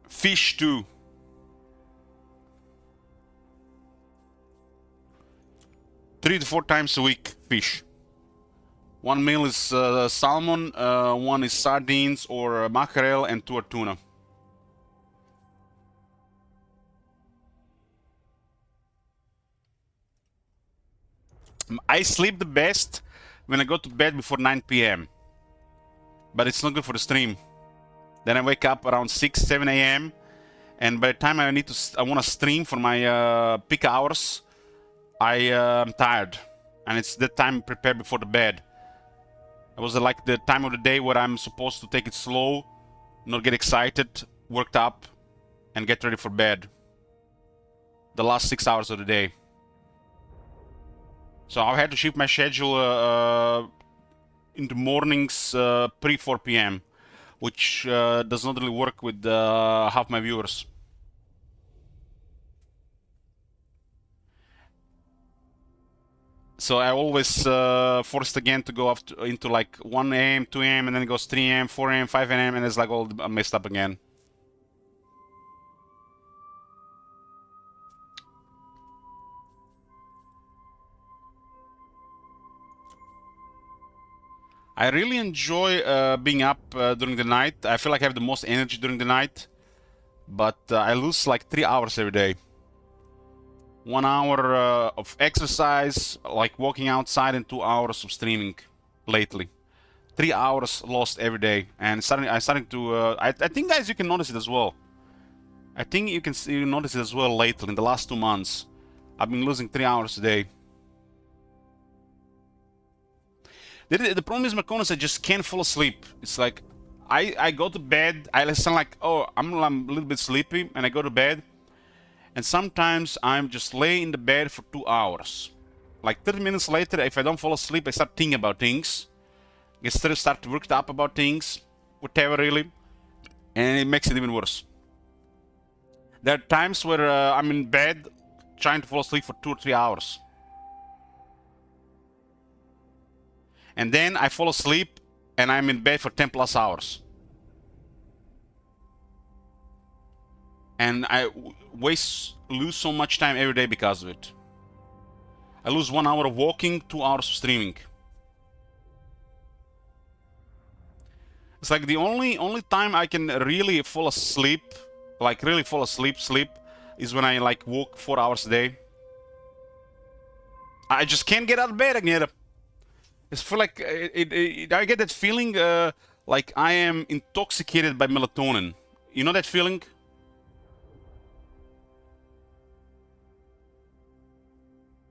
Speaker 1: Fish too. Three to 4 times a week, fish. One meal is salmon, one is sardines or mackerel, and 2 are tuna. I sleep the best when I go to bed before 9 p.m. But it's not good for the stream. Then I wake up around 6, 7 a.m. And by the time I want to stream for my peak hours, I'm tired. And it's that time prepared before the bed. It was like the time of the day where I'm supposed to take it slow, not get excited, worked up, and get ready for bed. The last 6 hours of the day. So I had to shift my schedule into mornings pre 4 p.m., which does not really work with half my viewers. So I always forced again to go into like 1 a.m., 2 a.m., and then it goes 3 a.m., 4 a.m., 5 a.m., and it's like all messed up again. I really enjoy being up during the night. I feel like I have the most energy during the night, but I lose like 3 hours every day. 1 hour of exercise, like walking outside, and 2 hours of streaming lately. 3 hours lost every day, and I'm starting to. I think, guys, you can notice it as well. I think you can notice it as well lately in the last 2 months. I've been losing 3 hours a day. The problem is, Marconis, I just can't fall asleep. It's like I go to bed, I sound like, oh, I'm a little bit sleepy, and I go to bed, and sometimes I'm just lay in the bed for 2 hours. Like 30 minutes later, if I don't fall asleep, I start thinking about things. I start to work up about things, whatever really, and it makes it even worse. There are times where I'm in bed trying to fall asleep for 2 or 3 hours. And then I fall asleep and I'm in bed for 10 plus hours. And I lose so much time every day because of it. I lose 1 hour of walking, 2 hours of streaming. It's like the only time I can really fall asleep, like really fall asleep, is when I like walk 4 hours a day. I just can't get out of bed again. I feel like I get that feeling like I am intoxicated by melatonin. You know that feeling?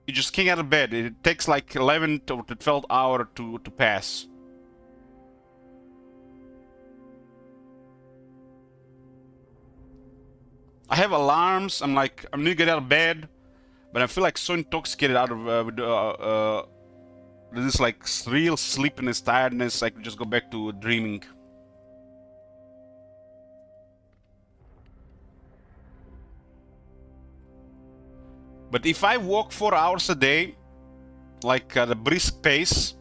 Speaker 1: You just can't get out of bed. It takes like 11 to 12 hours to pass. I have alarms. I'm like, I'm gonna get out of bed, but I feel like so intoxicated out of this like real sleepiness, tiredness. I could just go back to dreaming. But if I walk 4 hours a day, like at a brisk pace,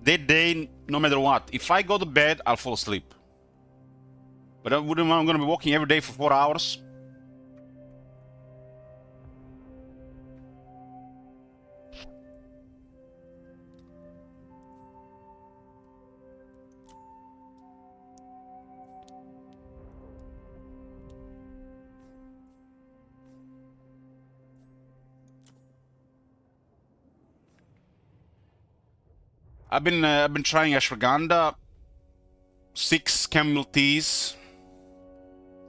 Speaker 1: that day, no matter what, if I go to bed, I'll fall asleep. But I'm going to be walking every day for 4 hours. I've been trying ashwagandha, 6 chamomile teas,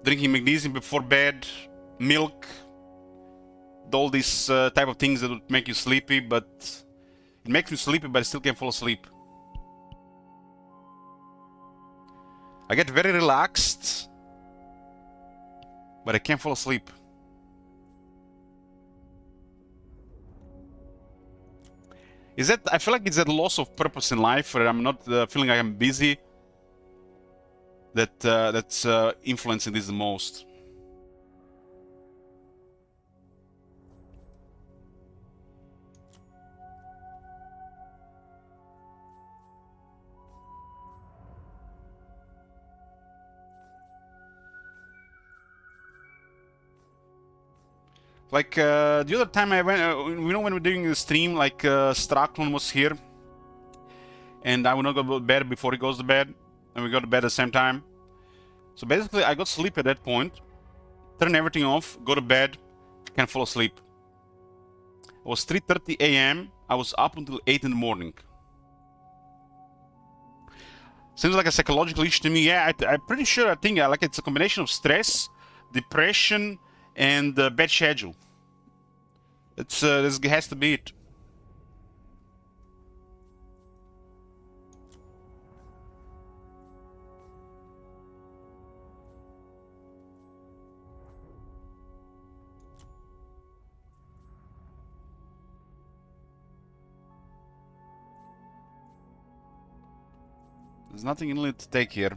Speaker 1: drinking magnesium before bed, milk, all these type of things that would make you sleepy, but it makes me sleepy, but I still can't fall asleep. I get very relaxed, but I can't fall asleep. Is that, I feel like it's that loss of purpose in life where I'm not feeling like I'm busy that's influencing this the most. Like the other time I went, you know, when we're doing the stream, like Straklon was here, and I would not go to bed before he goes to bed, and we go to bed at the same time. So basically, I got sleep at that point, turn everything off, go to bed, can't fall asleep. It was 3:30 a.m. I was up until 8 in the morning. Seems like a psychological issue to me. Yeah, I'm pretty sure. I think like it's a combination of stress, depression, and bad schedule. It's this has to be it. There's nothing really to take here.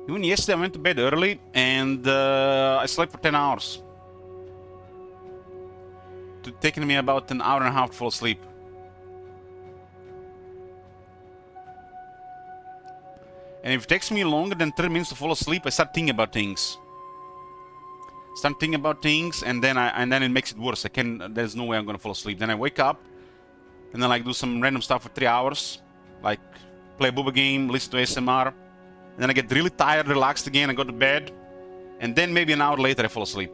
Speaker 1: Even yesterday I went to bed early and I slept for 10 hours. It's taking me about an hour and a half to fall asleep. And if it takes me longer than 30 minutes to fall asleep, I start thinking about things. start thinking about things, and then it makes it worse. There's no way I'm gonna fall asleep. Then I wake up, and then like do some random stuff for 3 hours, like play a booba game, listen to ASMR, and then I get really tired, relaxed again, I go to bed, and then maybe an hour later I fall asleep.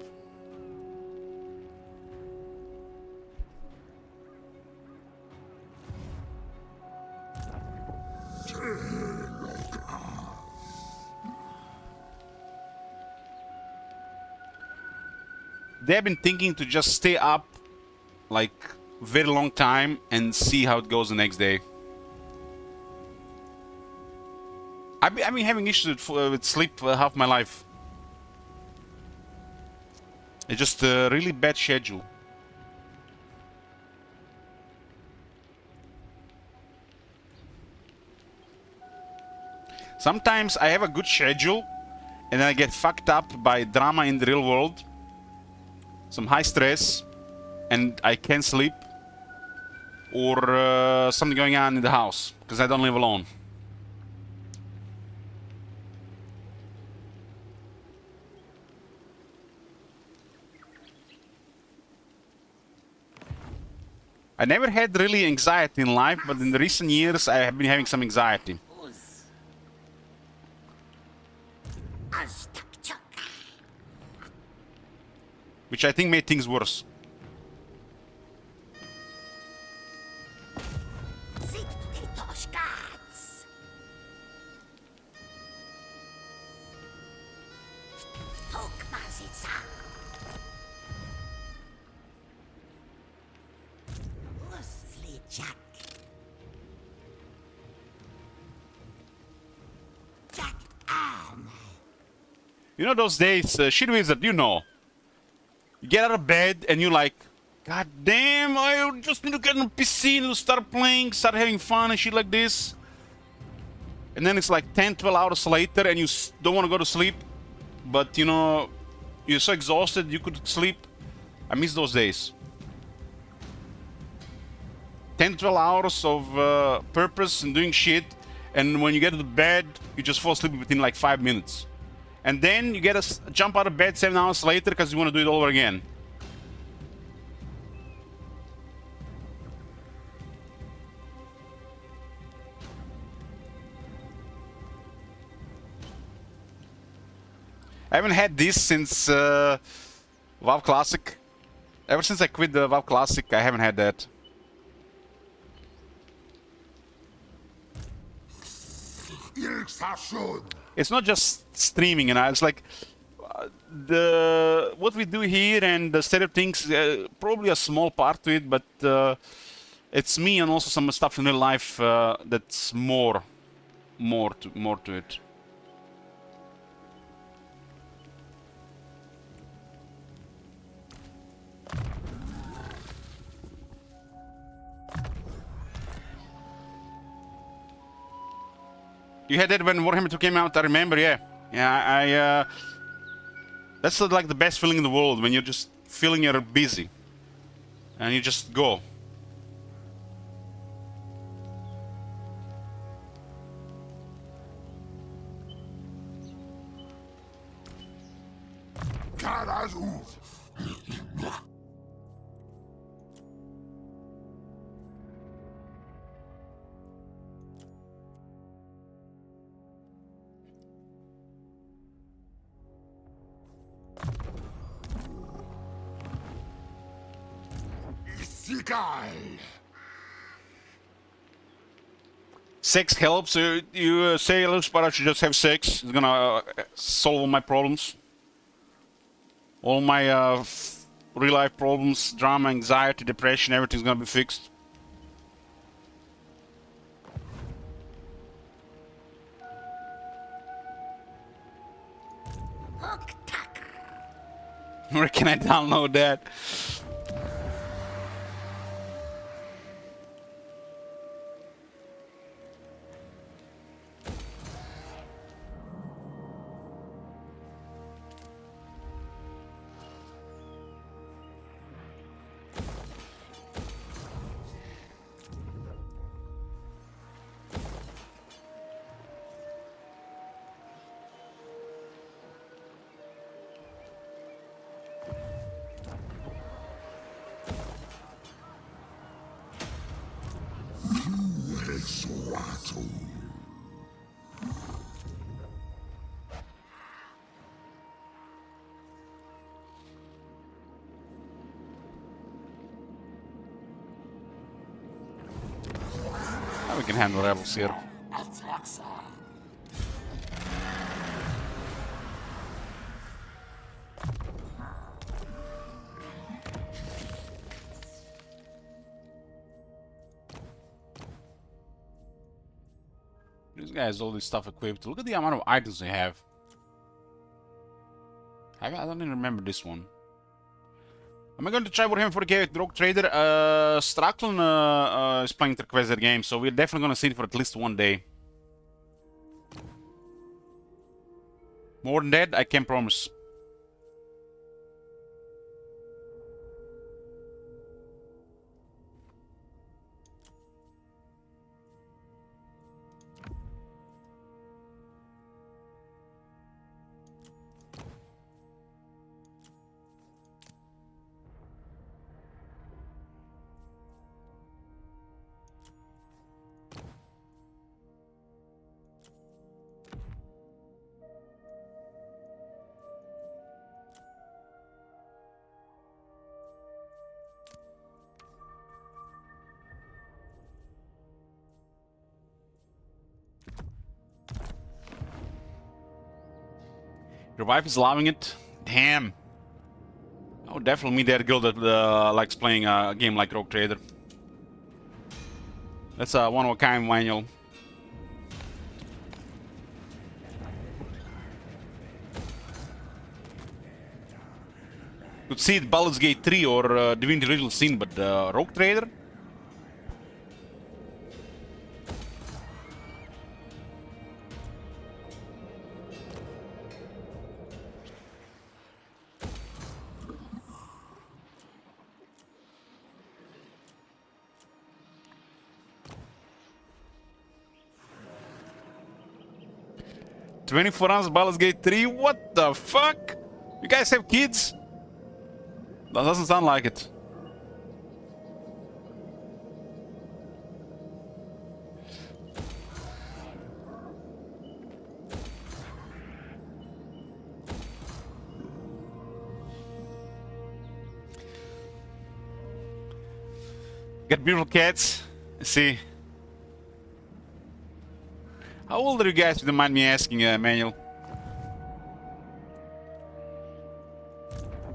Speaker 1: They've been thinking to just stay up like very long time and see how it goes the next day. I've been having issues with sleep half my life. It's just a really bad schedule. Sometimes I have a good schedule and then I get fucked up by drama in the real world. Some high stress and I can't sleep. Or something going on in the house because I don't live alone. I never had really anxiety in life, but in the recent years I have been having some anxiety. Which I think made things worse. You know those days, shit wizard, you know. You get out of bed and you're like, God damn, I just need to get on the PC and start playing, start having fun and shit like this. And then it's like 10, 12 hours later and you don't want to go to sleep. But, you know, you're so exhausted you could sleep. I miss those days. 10 to 12 hours of purpose and doing shit. And when you get to bed, you just fall asleep within like 5 minutes. And then you get to jump out of bed 7 hours later because you want to do it all over again. I haven't had this since WoW Classic. Ever since I quit the WoW Classic, I haven't had that. It's not just streaming, you know. It's like what we do here and the set of things, probably a small part to it, but it's me and also some stuff in real life that's more to it. You had that when Warhammer 2 came out, I remember, yeah. Yeah, that's like the best feeling in the world, when you're just feeling you're busy. And you just go. Sex helps. You say, "Look, but I should just have sex. It's gonna solve all my problems, all my real life problems, drama, anxiety, depression. Everything's gonna be fixed." Where can I download that?
Speaker 4: battle.
Speaker 1: Now we can handle rebels here. This guy has all this stuff equipped. Look at the amount of items they have. I don't even remember this one. Am I going to try Warhammer 40k with Rogue Trader? Stracklin is playing Turquoise game, so we're definitely going to see it for at least one day. More than that, I can't promise. Your wife is loving it? Damn. I would definitely meet that girl that likes playing a game like Rogue Trader. That's a one-of-a-kind manual. Could see it Baldur's Gate 3 or Divinity Original Sin, but Rogue Trader? $24 Baldur's Gate 3? What the fuck? You guys have kids? That doesn't sound like it. Got beautiful cats. Let's see. How old are you guys, if you don't mind me asking, Manuel?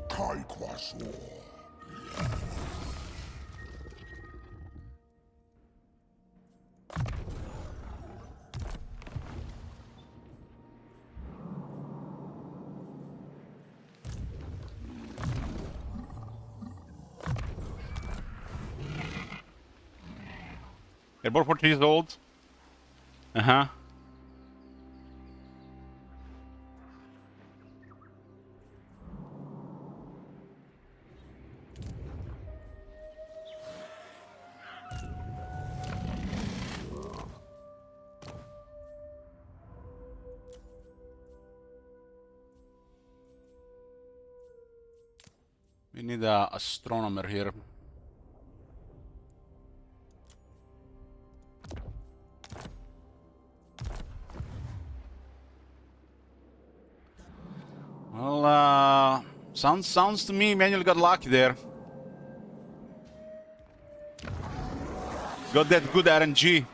Speaker 4: Kai Kwasor.
Speaker 1: They're both 40 years old. Uh-huh. We need a astronomer here. Well, sounds to me Manuel got lucky there. Got that good RNG.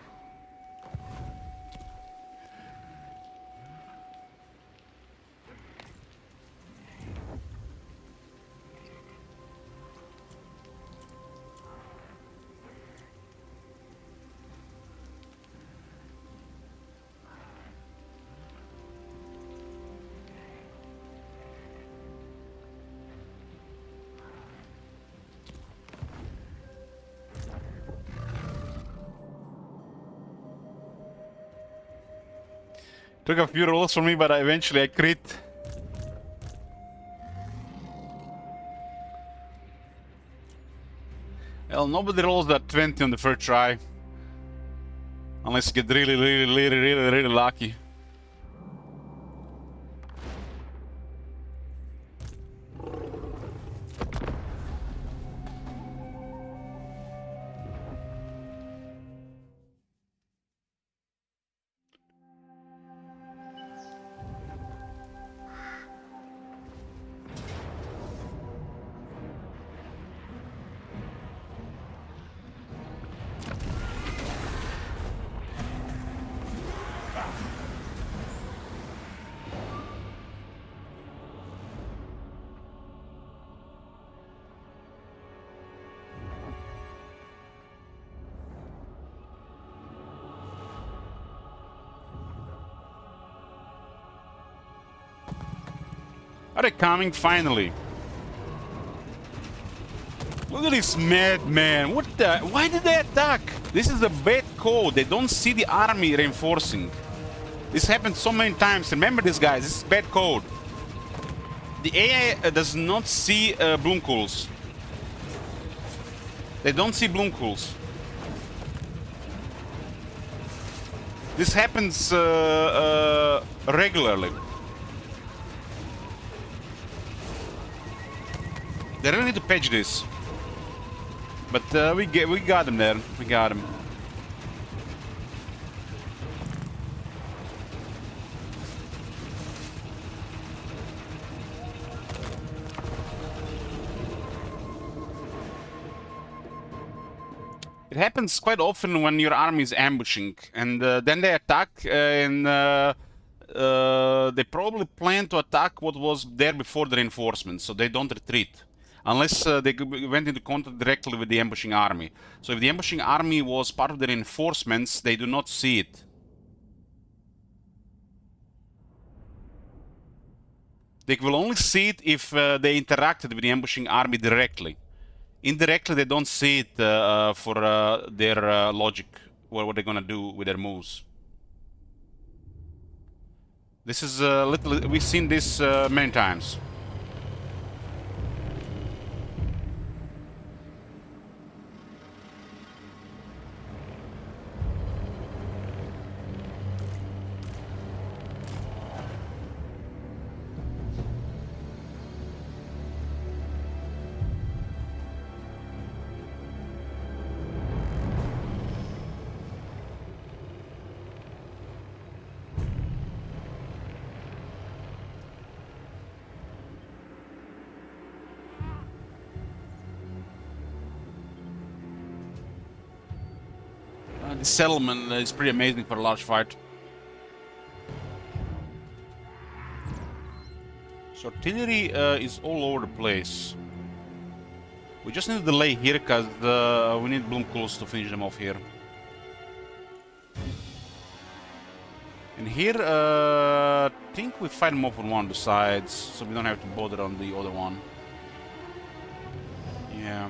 Speaker 1: Took a few rolls for me, but eventually I crit. Well, nobody rolls that 20 on the first try. Unless you get really lucky. Are they coming finally? Look at this madman. What the? Why did they attack? This is a bad code. They don't see the army reinforcing. This happened so many times. Remember this, guys. This is bad code. The AI does not see bloom cools. They don't see bloom cools. This happens regularly. They really need to patch this. But we got them there. We got them. It happens quite often when your army is ambushing, and then they attack, and they probably plan to attack what was there before the reinforcements, so they don't retreat. Unless they went into contact directly with the ambushing army. So if the ambushing army was part of the reinforcements, they do not see it. They will only see it if they interacted with the ambushing army directly. Indirectly, they don't see it for their logic, what they're gonna do with their moves. This is we've seen this many times. The settlement is pretty amazing for a large fight. So artillery is all over the place. We just need to delay here because we need bloom cools to finish them off here. And here, I think we fight them off on one of the sides, so we don't have to bother on the other one. Yeah.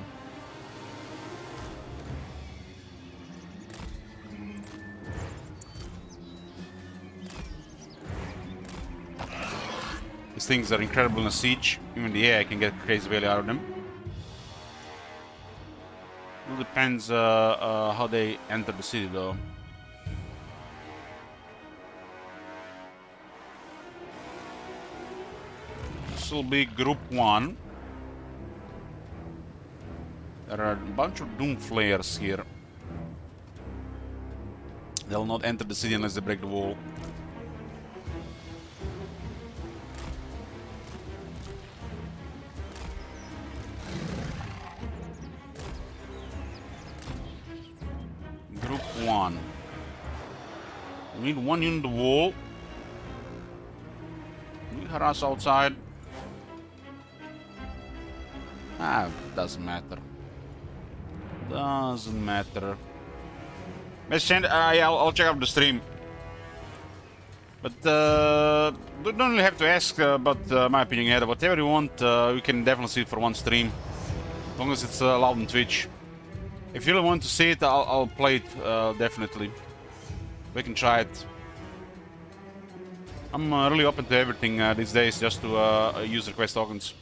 Speaker 1: These things are incredible in a siege. Even the AI can get crazy value out of them. It depends how they enter the city, though. This will be Group 1. There are a bunch of Doom Flayers here. They'll not enter the city unless they break the wall. Group 1. We need one unit of wall. We harass outside. Doesn't matter. Doesn't matter. I'll check out the stream. But don't really have to ask about my opinion yet. Whatever you want, you can definitely see it for one stream. As long as it's allowed on Twitch. If you really want to see it, I'll play it, definitely. We can try it. I'm really open to everything these days, just to use request tokens.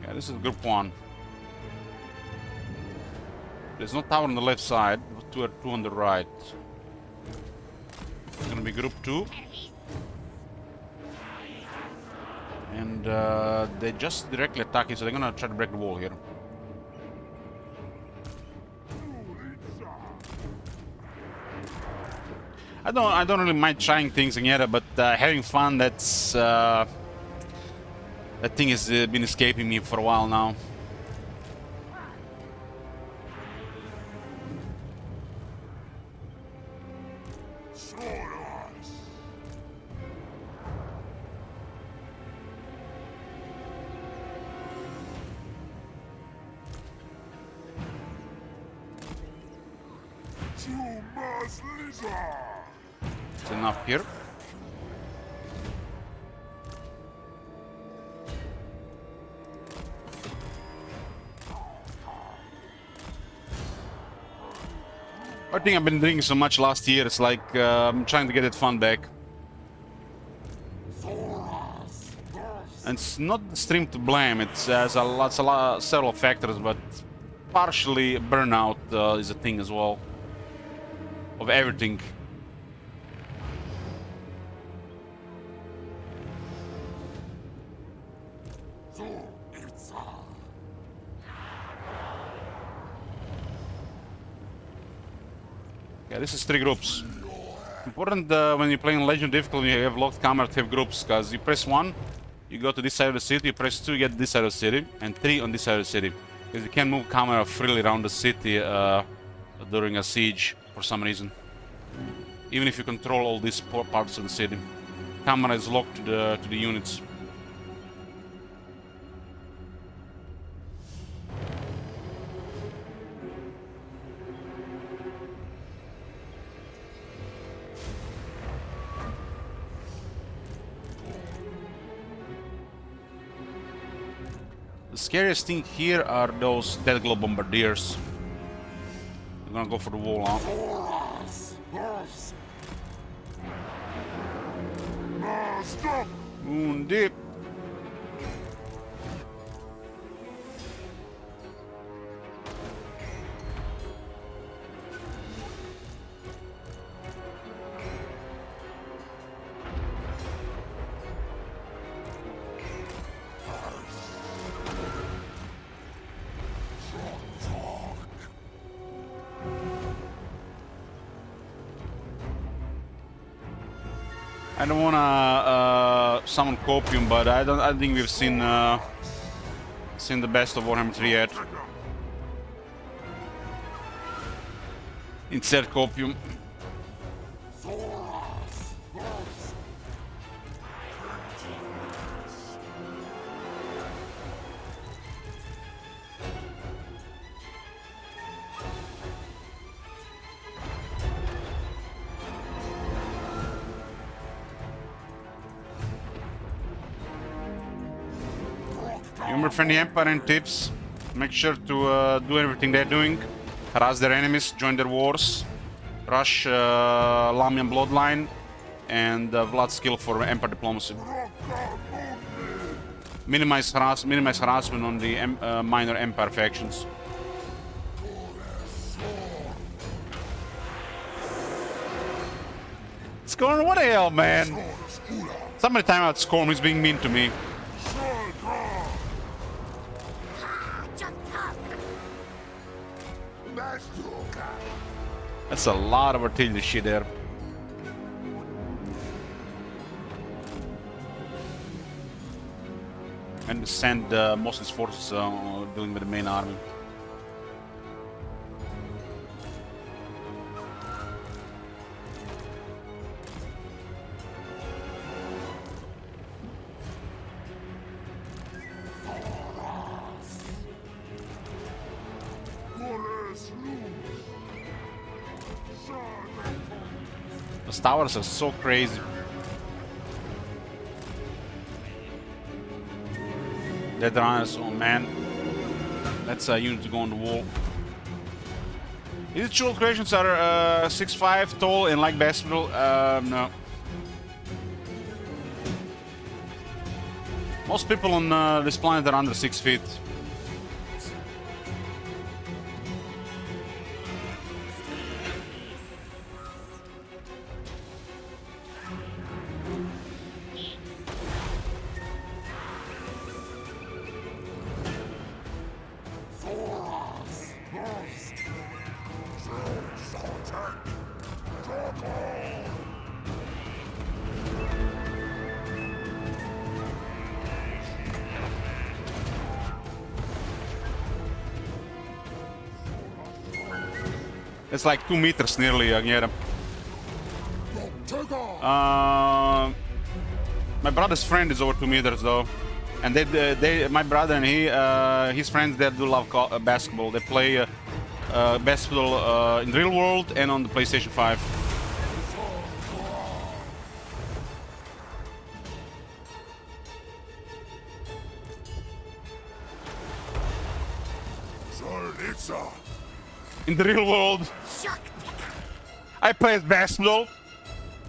Speaker 1: Yeah, this is Group 1. There's no tower on the left side, two on the right. It's gonna be Group 2. And they just directly attack it, so they're gonna try to break the wall here. I don't really mind trying things again, but having fun, that's that thing has been escaping me for a while now.
Speaker 4: Too much lizard.
Speaker 1: It's enough here. I think I've been drinking so much last year, it's like I'm trying to get that fun back. And it's not the stream to blame, it's several factors, but partially burnout is a thing as well. Of everything. Yeah, this is 3 groups. Important when you're playing Legend difficulty, you have locked camera to have groups, because you press 1, you go to this side of the city, you press 2, you get this side of the city, and 3 on this side of the city. Because you can't move camera freely around the city during a siege for some reason. Even if you control all these parts of the city. Camera is locked to the units. The scariest thing here are those dead glow bombardiers. I'm gonna go for the wall, huh? Moon deep. I don't wanna summon Copium, but I think we've seen the best of Warhammer 3 yet. Insert Copium. Remember, friendly Empire and tips. Make sure to do everything they're doing. Harass their enemies, join their wars, rush Lamian bloodline, and Vlad's skill for Empire diplomacy. Minimize harassment on the minor Empire factions. Scorn, what the hell, man? Somebody time out Scorn, he's being mean to me. That's a lot of artillery shit there. And send most of his forces dealing with the main army. Those towers are so crazy. Dead runners, oh man. That's a unit to go on the wall. Individual creations are 6'5" tall and like basketball. No. Most people on this planet are under 6 feet. It's like 2 meters nearly, Agnera. My brother's friend is over 2 meters though. And my brother and his friends, they do love basketball. They play Hospital in the real world and on the PlayStation 5.
Speaker 4: Solitza.
Speaker 1: In the real world, I played basketball.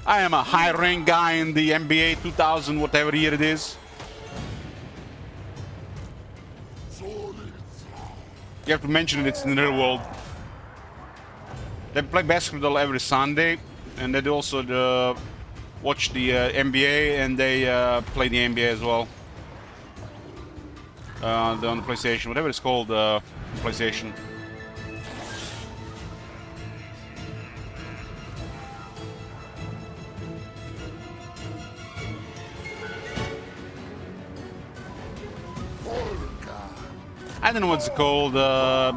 Speaker 1: I am a high-rank guy in the NBA 2000, whatever year it is. You have to mention it's in the real world. They play basketball every Sunday, and they also watch the NBA, and they play the NBA as well. On the PlayStation, whatever it's called, PlayStation. I don't know what's it called. That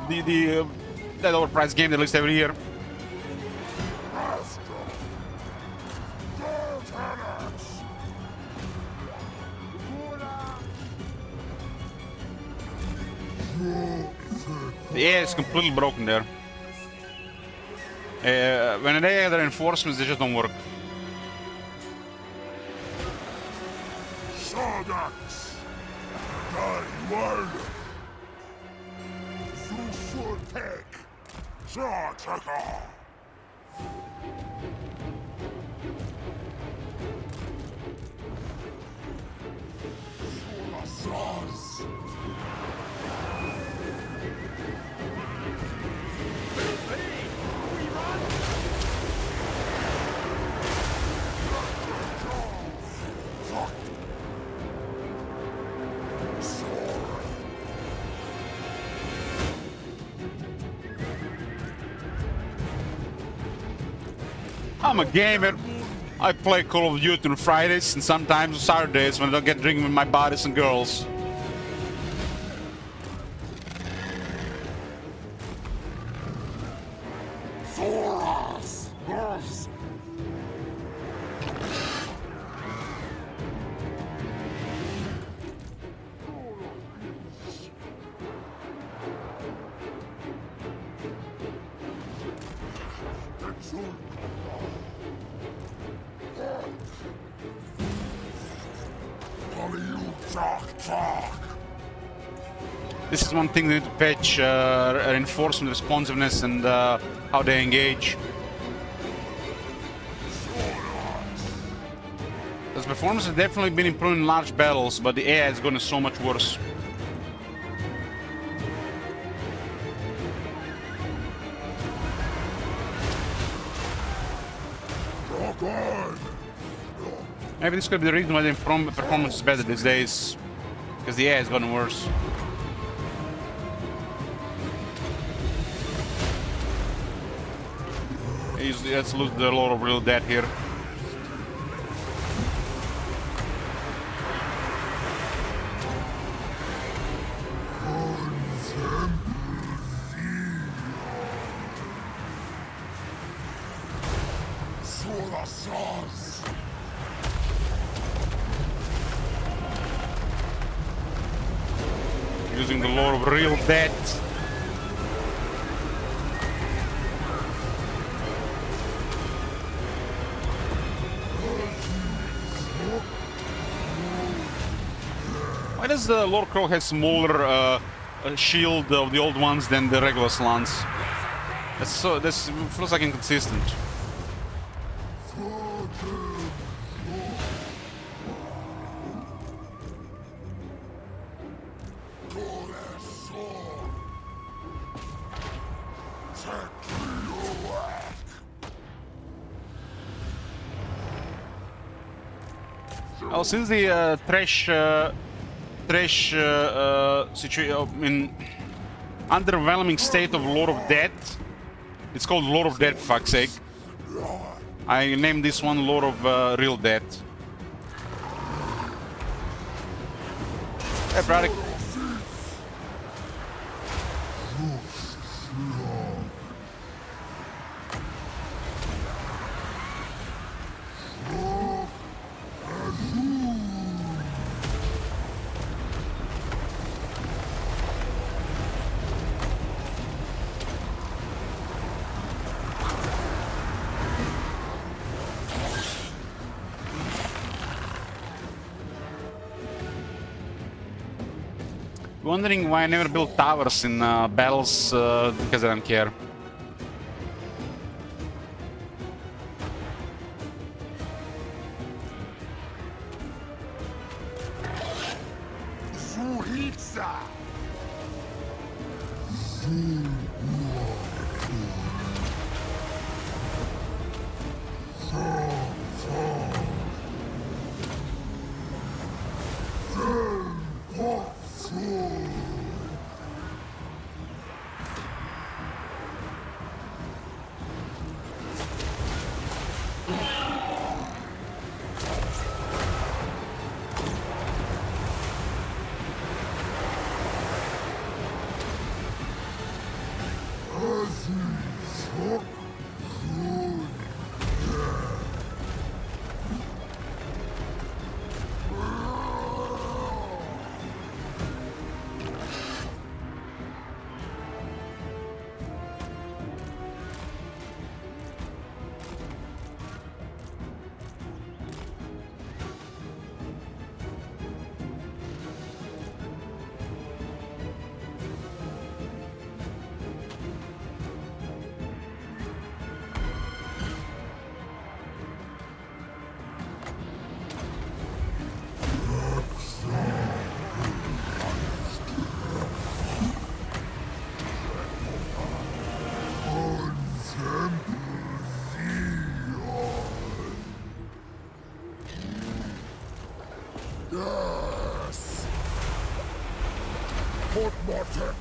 Speaker 1: overpriced game they released every year. The AI is completely broken there. When they have their enforcements, they just don't work.
Speaker 4: Sardax. Dai Zusurtek. Sartaka. Solasaz.
Speaker 1: I'm a gamer. I play Call of Duty on Fridays and sometimes on Saturdays when I don't get drinking with my buddies and girls.
Speaker 4: Thoras. Yes.
Speaker 1: This is one thing they need to patch, reinforcement, responsiveness, and how they engage. Because performance has definitely been improved in large battles, but the AI is going so much worse. Maybe this could be the reason why the performance is better these days, because the AI has gotten worse. Let's lose the Lord of Real Dead here. Using the Lord of Real Dead. Why does the Lord Crow have smaller shield of the old ones than the regular slants? This feels like inconsistent. Well, since the trash situation in underwhelming state of Lord of Death, it's called Lord of Death, for fuck's sake. I named this one Lord of Real Death. Hey, brother. Wondering why I never built towers in battles, because I don't care.
Speaker 4: Zuritsa! Yes! Put Mortek!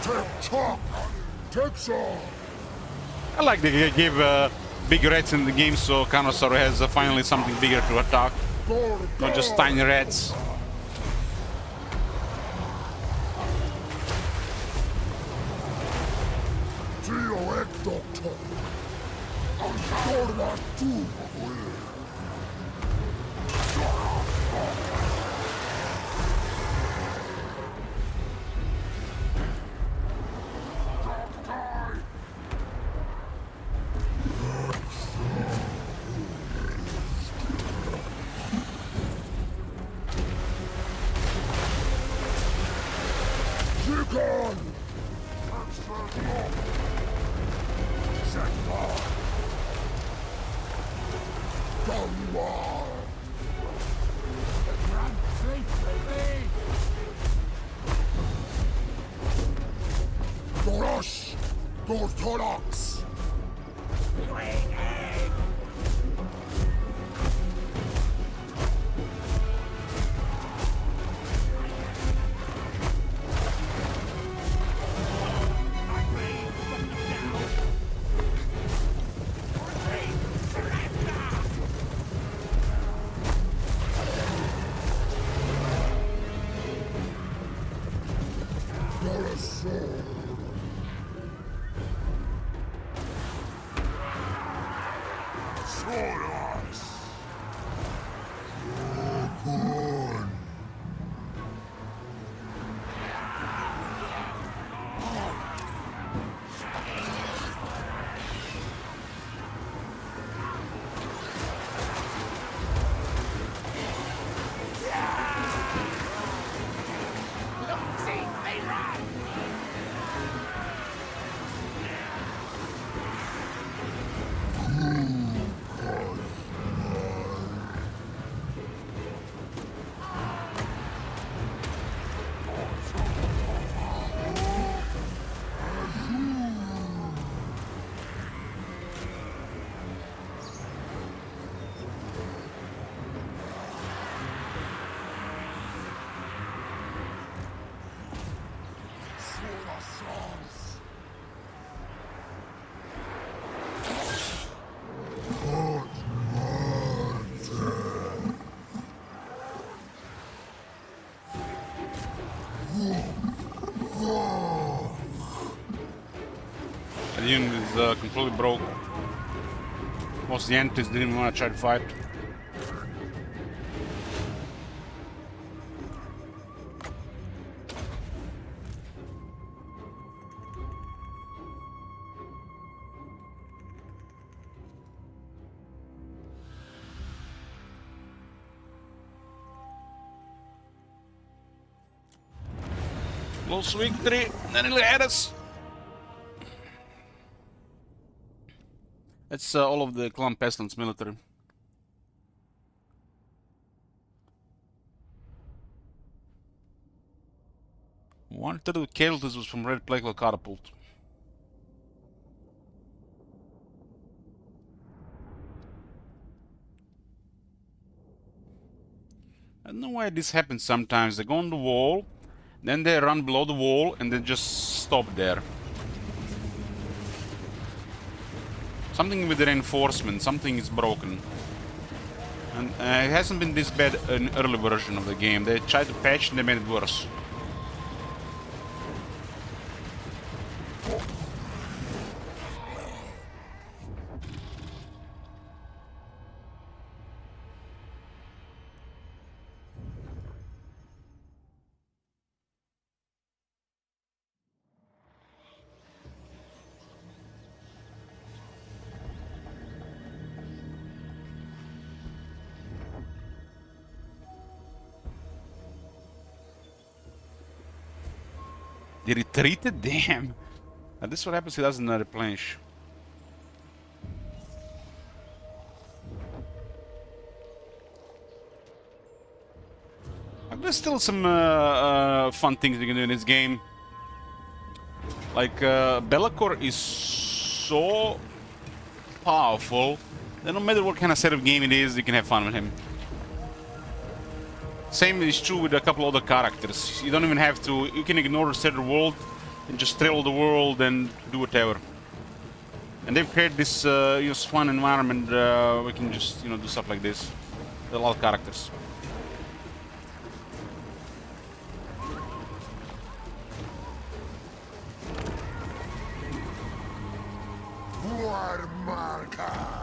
Speaker 4: Take top! Take some!
Speaker 1: I like they give big rats in the game, so Carnosaur has finally something bigger to attack, not just tiny rats.
Speaker 4: Trio Egg Doctor! Torna tu! Chicken! Dorash! Dorthorax!
Speaker 1: The unit is completely broke. Most of the entities didn't want to try to fight. Close victory, then he'll add us. That's all of the Clan Pestilence military. One-third of the casualties was from Red Plague Catapult. I don't know why this happens sometimes. They go on the wall, then they run below the wall, and then just stop there. Something with the reinforcement, something is broken. And it hasn't been this bad in early version of the game. They tried to patch and they made it worse. They retreated? Damn! This is what happens if he doesn't replenish. There's still some fun things you can do in this game. Like, Be'lakor is so powerful that no matter what kind of setup game it is, you can have fun with him. Same is true with a couple other characters. You don't even have to, you can ignore the center world and just travel the world and do whatever. And they've created this fun environment we can just do stuff like this. There are a lot of characters.
Speaker 4: War marker.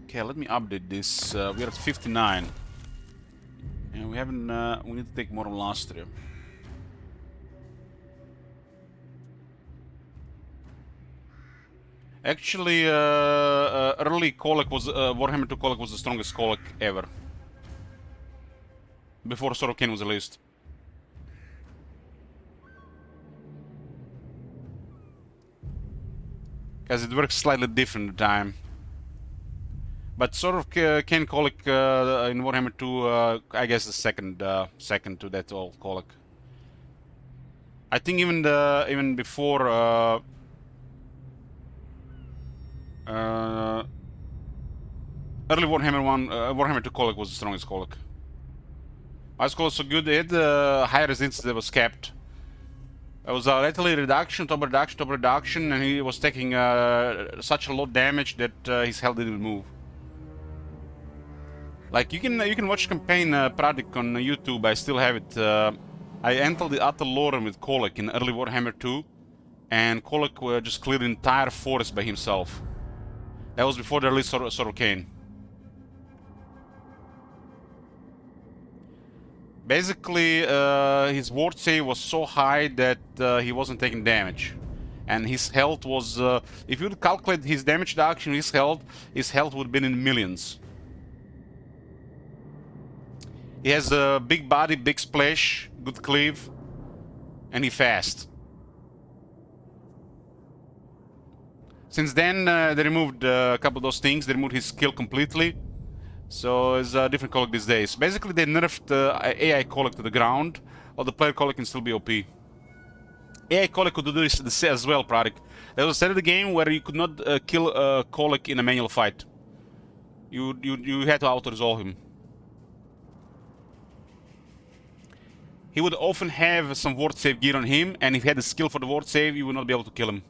Speaker 1: Okay, let me update this. We're at 59. And we haven't, we need to take more on last year. Actually, early Kolek was, Warhammer 2 Kolek was the strongest Kolek ever. Before Sorokin was released. Because it works slightly different time. But sort of Ken Kolek in Warhammer 2, I guess the second to that old Kolek. I think even before early Warhammer 1, Warhammer 2 Kolek was the strongest Kolek. Ice Kolek was so good, they had high resistance that was capped. It was artillery reduction, top reduction, and he was taking such a lot damage that his health didn't move. Like you can watch campaign Pradik on YouTube. I still have it. I entered the Atl Lorem with Kolek in early Warhammer 2, and Kolek just cleared the entire forest by himself. That was before the release of Sorokane. Basically, his ward save was so high that he wasn't taking damage, and his health was. If you would calculate his damage reduction, his health would have been in millions. He has a big body, big splash, good cleave, and he fast. Since then, they removed a couple of those things. They removed his skill completely. So it's a different Kolek these days. Basically, they nerfed AI Kolek to the ground, while the player Kolek can still be OP. AI Kolek could do this as well, Pradik. There was a set of the game where you could not kill Kolek in a manual fight. You had to auto-resolve him. He would often have some ward save gear on him, and if he had the skill for the ward save, you would not be able to kill him.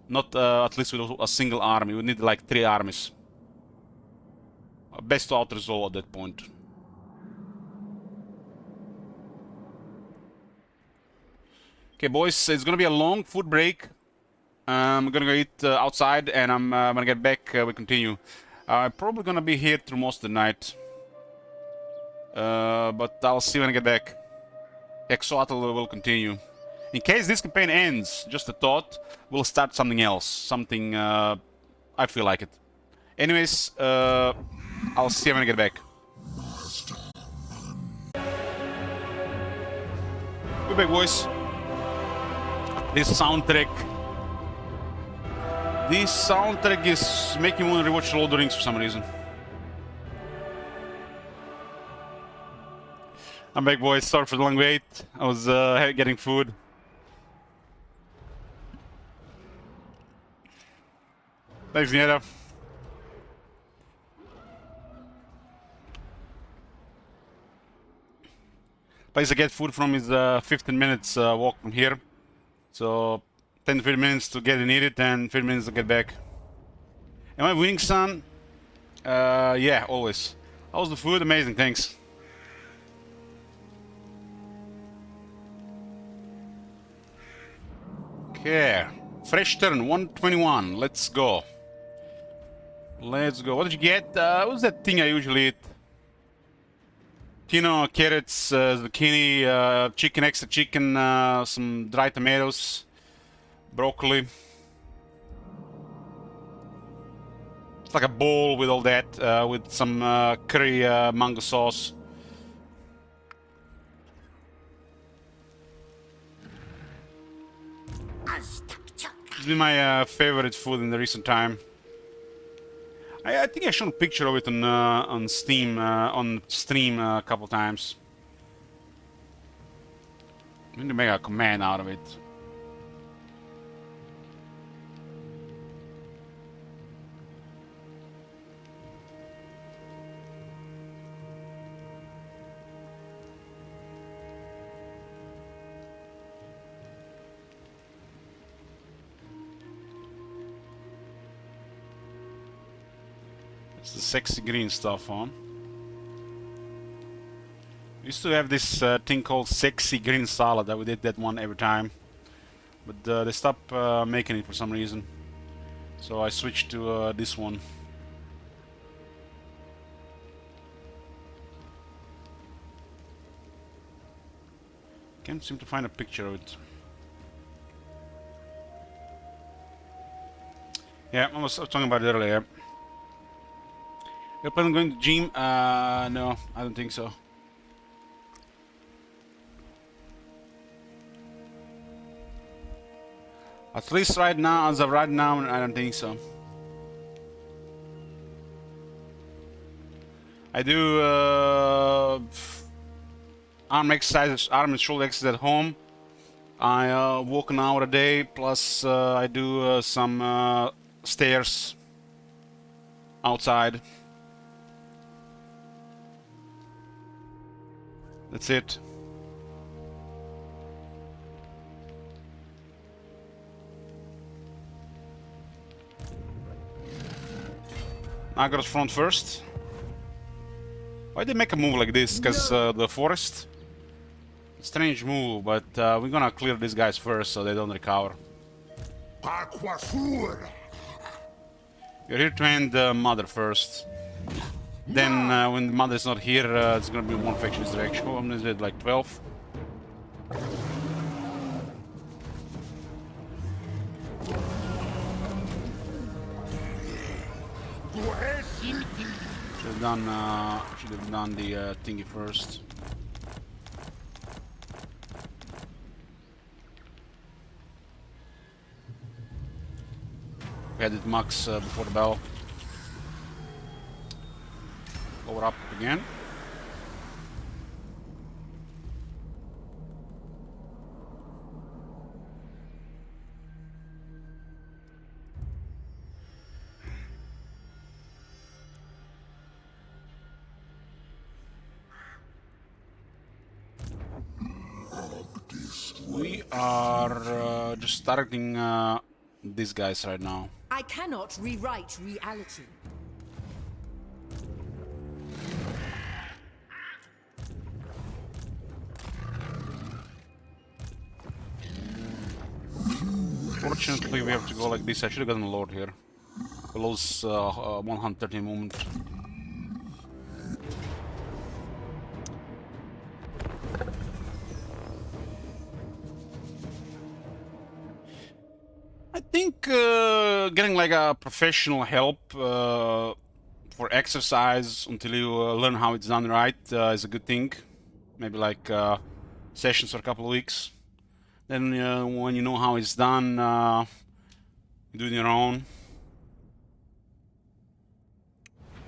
Speaker 1: Not at least with a single army. You would need like 3 armies. Best to auto-resolve at that point. Okay, boys, it's gonna be a long food break. I'm gonna go eat outside, and I'm gonna get back. We continue. I'm probably gonna be here through most of the night. But I'll see when I get back. Hexoatl will continue. In case this campaign ends, just a thought, we'll start something else. Something, I feel like it. Anyways, I'll see you when I get back. We're back, boys. This soundtrack is making me want to rewatch Lord of the Rings for some reason. I'm back, boys. Sorry for the long wait. I was getting food. Thanks, Nieta. Place I get food from is 15 minutes walk from here. So 10 to 15 minutes to get and eat it, and 15 minutes to get back. Am I winning, son? Yeah, always. How's the food? Amazing, thanks. Okay, fresh turn, 121. Let's go. Let's go. What did you get? What's that thing I usually eat? Tino, carrots, zucchini, chicken, extra chicken, some dry tomatoes, broccoli. It's like a bowl with all that, with some curry mango sauce. It's been my favorite food in the recent time. I think I showed a picture of it on Steam, on stream a couple times. I need to make a command out of it. It's the sexy green stuff on. We used to have this thing called sexy green salad. I would eat that one every time, but they stopped making it for some reason. So I switched to this one. Can't seem to find a picture of it. Yeah, I was talking about it earlier. You're planning on going to the gym? No, I don't think so. At least right now, as of right now, I don't think so. I do arm exercises, arm and shoulder exercises at home. I walk an hour a day, plus I do some stairs outside. That's it. I got front first. Why they make a move like this? Because the forest? Strange move, but we're gonna clear these guys first so they don't recover. You're here to end the mother first. Then when the mother's not here, it's gonna be one faction's direction. Oh, I'm gonna do like 12. Should have done the thingy first. We had it max before the bell. Power up again. We are just starting these guys right now.
Speaker 7: I cannot rewrite reality.
Speaker 1: Fortunately, we have to go like this. I should have gotten a lord here. We lose 130 movement. I think getting like a professional help for exercise until you learn how it's done right is a good thing. Maybe like sessions for a couple of weeks. Then when you know how it's done, you do it on your own.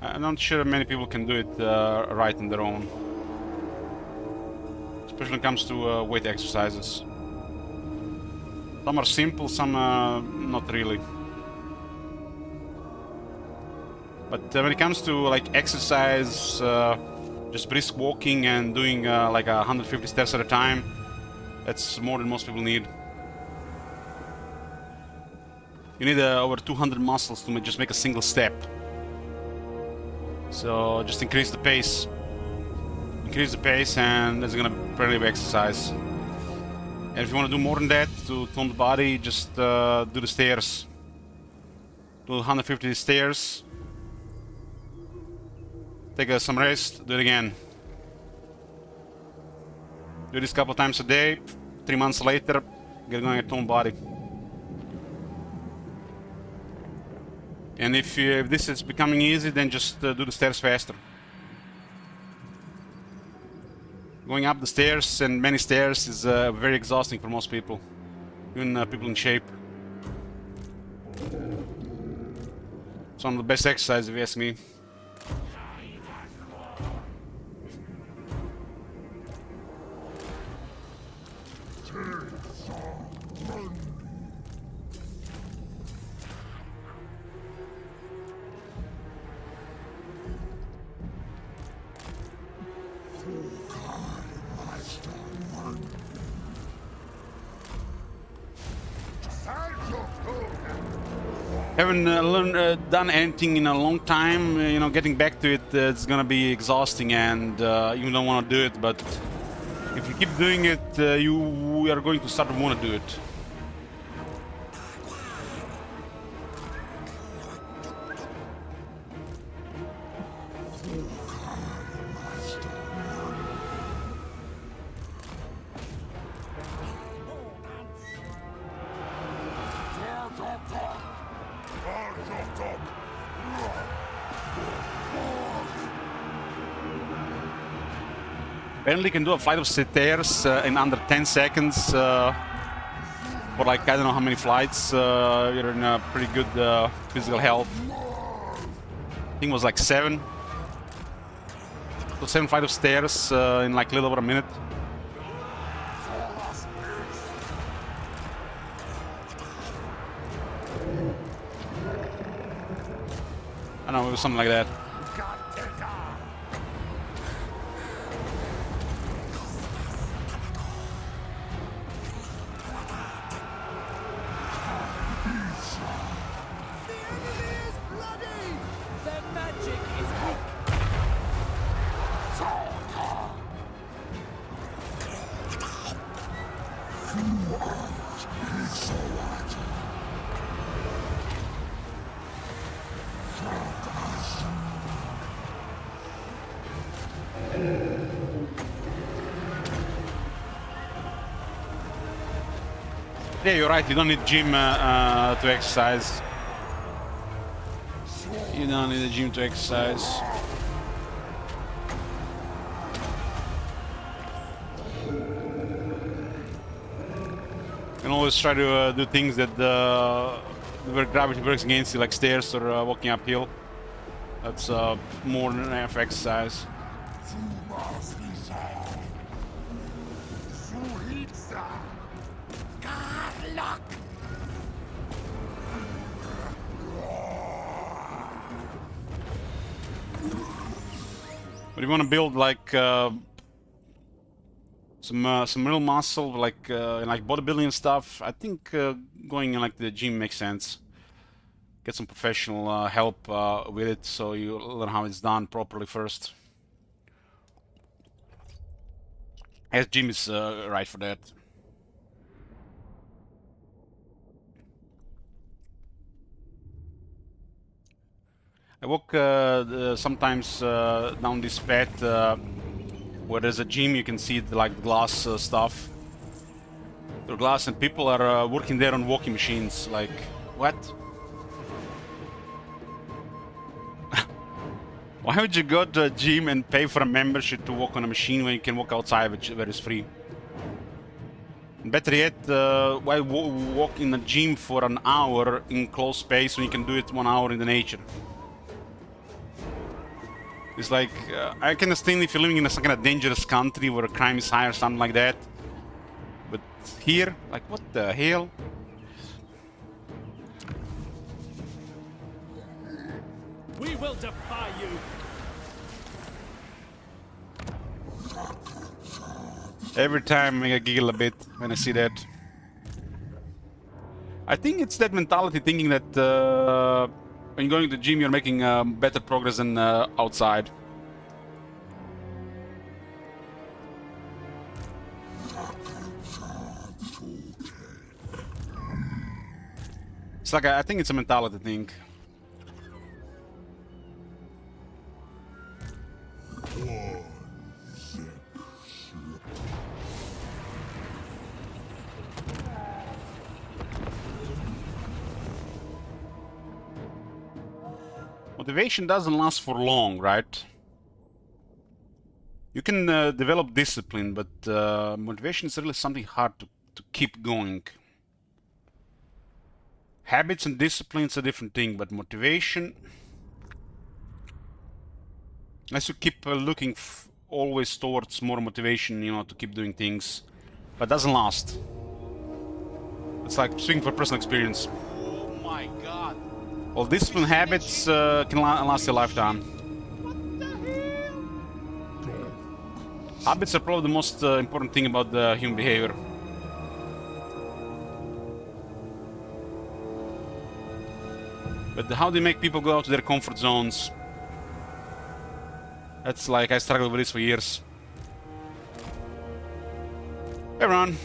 Speaker 1: I'm not sure many people can do it right on their own. Especially when it comes to weight exercises. Some are simple, some not really. But when it comes to like exercise, just brisk walking and doing like 150 steps at a time, that's more than most people need. You need over 200 muscles to just make a single step. So just increase the pace. Increase the pace and that's gonna be plenty of exercise. And if you want to do more than that, to tone the body, just do the stairs. Do 150 stairs. Take some rest, do it again. Do this a couple times a day. 3 months later, get going a toned body. And if this is becoming easy, then just do the stairs faster. Going up the stairs and many stairs is very exhausting for most people, even people in shape. It's one of the best exercises if you ask me. Haven't done anything in a long time, you know, getting back to it, it's gonna be exhausting and you don't want to do it, but if you keep doing it, you are going to start to want to do it. Apparently can do a flight of stairs in under 10 seconds for like I don't know how many flights. You're in a pretty good physical health. I think it was like 7. So 7 flight of stairs in like a little over a minute. I don't know, it was something like that. Yeah, you're right, you don't need gym to exercise. You don't need a gym to exercise. You can always try to do things that where gravity works against you, like stairs or walking uphill. That's more than enough exercise. But you want to build like some real muscle, like bodybuilding and stuff. I think going in like the gym makes sense. Get some professional help with it, so you learn how it's done properly first. As gym is right for that. I walk sometimes down this path where there's a gym. You can see the, like glass stuff. Through glass, and people are working there on walking machines. Like, what? Why would you go to a gym and pay for a membership to walk on a machine when you can walk outside, where it's free? Better yet, why walk in a gym for an hour in closed space when you can do it 1 hour in the nature? It's like, I can understand if you're living in some kind of dangerous country where crime is high or something like that. But here, like, what the hell?
Speaker 8: We will defy you.
Speaker 1: Every time I giggle a bit when I see that. I think it's that mentality, thinking that when you're going to the gym, you're making better progress than outside. It's like, I think it's a mentality thing. Motivation doesn't last for long, right? You can develop discipline, but motivation is really something hard to keep going. Habits and discipline is a different thing, but motivation... Unless you keep looking always towards more motivation, you know, to keep doing things, but doesn't last. It's like speaking for personal experience.
Speaker 2: Oh my god.
Speaker 1: Well, discipline habits can last a lifetime.
Speaker 2: What the hell?
Speaker 1: Habits are probably the most important thing about the human behavior. But how do you make people go out to their comfort zones? That's like, I struggled with this for years. Hey, everyone.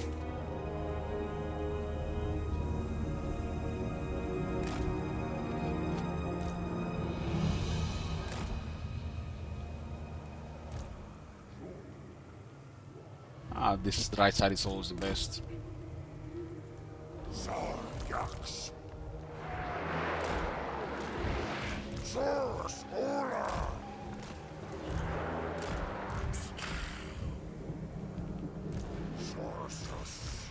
Speaker 1: Ah, this is the right side is always the best.
Speaker 4: Zargax. Source Ola. Sources.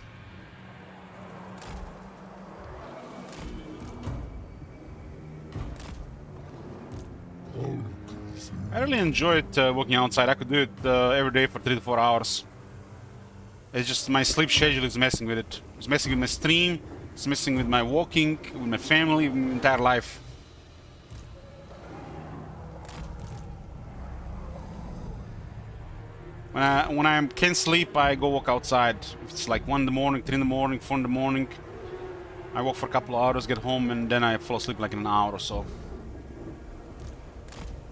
Speaker 1: I really enjoyed walking outside. I could do it every day for 3 to 4 hours. It's just my sleep schedule is messing with it. It's messing with my stream. It's messing with my walking, with my family, with my entire life. When I can't sleep, I go walk outside. If it's like 1 in the morning, 3 in the morning, 4 in the morning, I walk for a couple of hours, get home, and then I fall asleep like in an hour or so.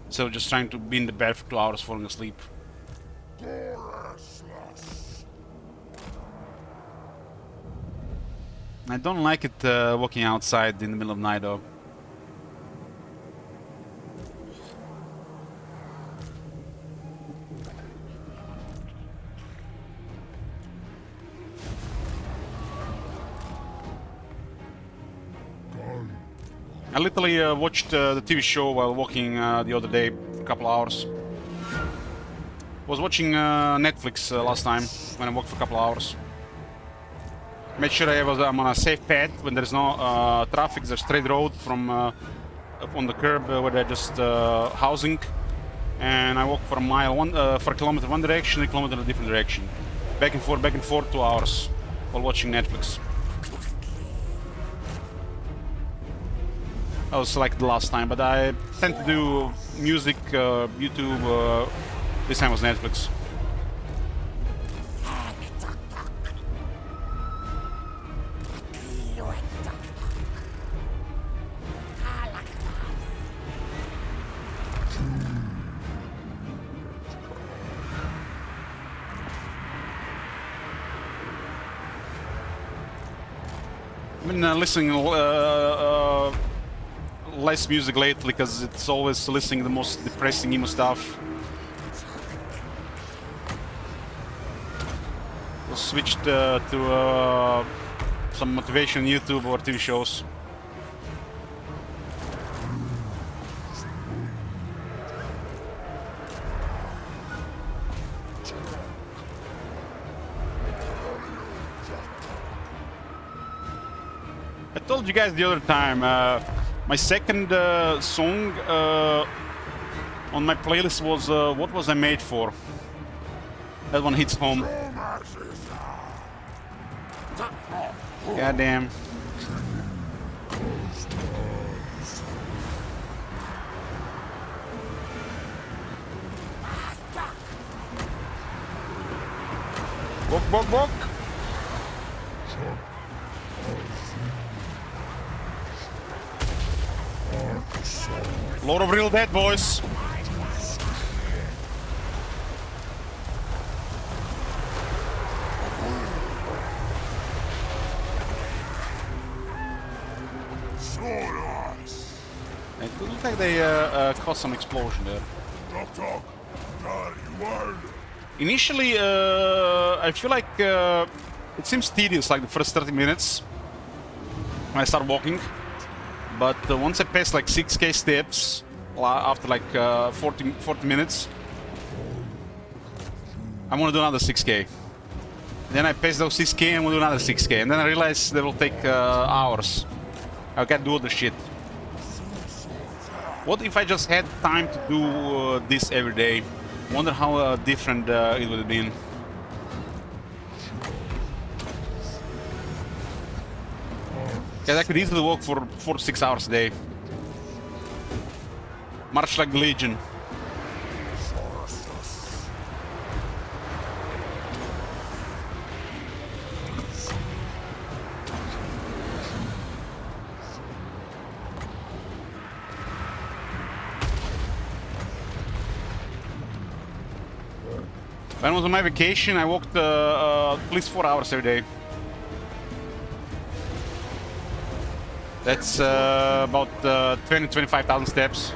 Speaker 1: So just trying to be in the bed for 2 hours, falling asleep. I don't like it walking outside in the middle of night though. I literally watched the TV show while walking the other day for a couple of hours. Was watching Netflix last time when I walked for a couple of hours. Made sure I'm on a safe path when there's no traffic. There's a straight road from up on the curb where they're just housing, and I walk for a mile, for a kilometer one direction, a kilometer in a different direction, back and forth 2 hours while watching Netflix. That was like the last time, but I tend to do music, YouTube. This time was Netflix. I've been listening less music lately because it's always listening to the most depressing emo stuff. also switched to some motivation YouTube or TV shows. I told you guys the other time, my second song on my playlist was What Was I Made For? That one hits home. Goddamn. Walk, walk, walk. Lot of real dead, boys. It looks like they caused some explosion there. Initially, I feel like it seems tedious, like the first 30 minutes when I start walking. But once I pass like 6k steps, after like 40 minutes, I want to do another 6k. Then I pass those 6k and we'll do another 6k. And then I realize they will take hours. I can't do all the shit. What if I just had time to do this every day? Wonder how different it would have been. Because I could easily walk for 4 to 6 hours a day. Much like the Legion. When I was on my vacation, I walked at least 4 hours every day. That's about 20-25,000 steps.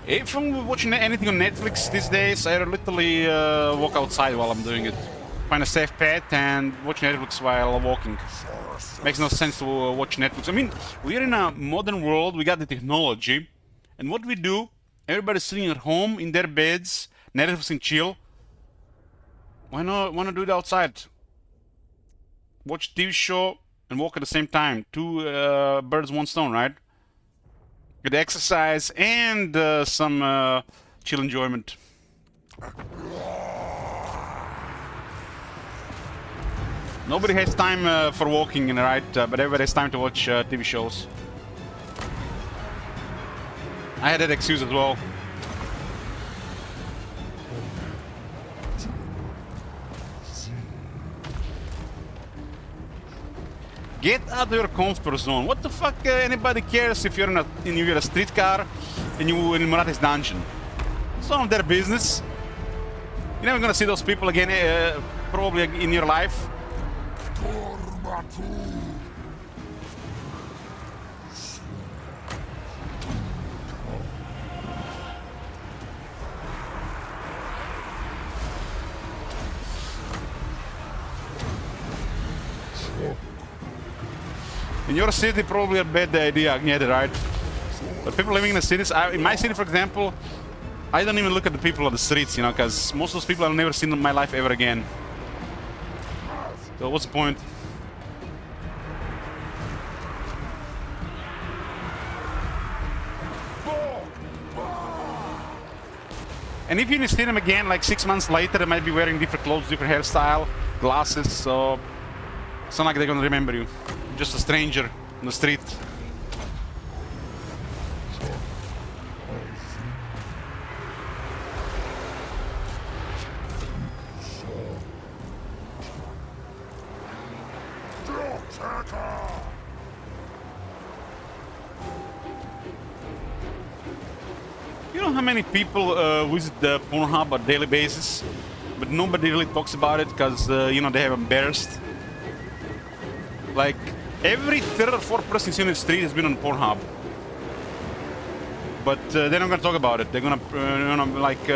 Speaker 1: If I'm watching anything on Netflix these days, I literally walk outside while I'm doing it. Find a safe path and watch Netflix while walking. Makes no sense to watch Netflix. I mean, we're in a modern world, we got the technology, and what we do, everybody's sitting at home in their beds, Netflix and chill. Why not do it outside? Watch TV show and walk at the same time. Two birds, one stone, right? Good exercise and some chill enjoyment. Nobody has time for walking, right? But everybody has time to watch TV shows. I had that excuse as well. Get out of your comfort zone. What the fuck? Anybody cares if you're in a streetcar and you're in Murati's dungeon? It's none of their business. You're never gonna see those people again, probably in your life. In your city, probably a bad idea, yeah, right? But people living in the cities, in my city, for example, I don't even look at the people on the streets, you know, because most of those people I've never seen in my life ever again. So what's the point? And if you see them again, like 6 months later, they might be wearing different clothes, different hairstyle, glasses, so it's not like they're gonna remember you. Just a stranger on the street. You know how many people visit the Pornhub on a daily basis, but nobody really talks about it because, you know, they have embarrassed. Like, every third or fourth person you see on the street has been on Pornhub. But they're not gonna talk about it. They're gonna,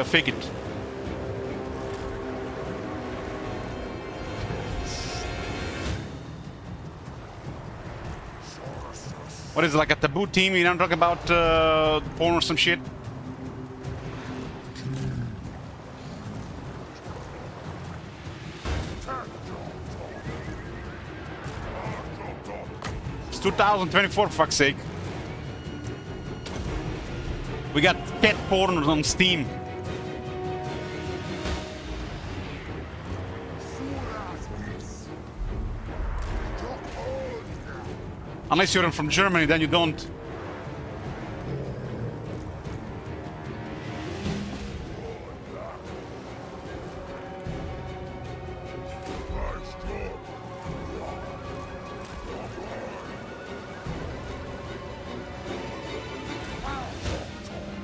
Speaker 1: fake it. What is it, like a taboo team? You don't talk about porn or some shit? It's 2024, for fuck's sake. We got cat porn on Steam. Unless you're from Germany, then you don't.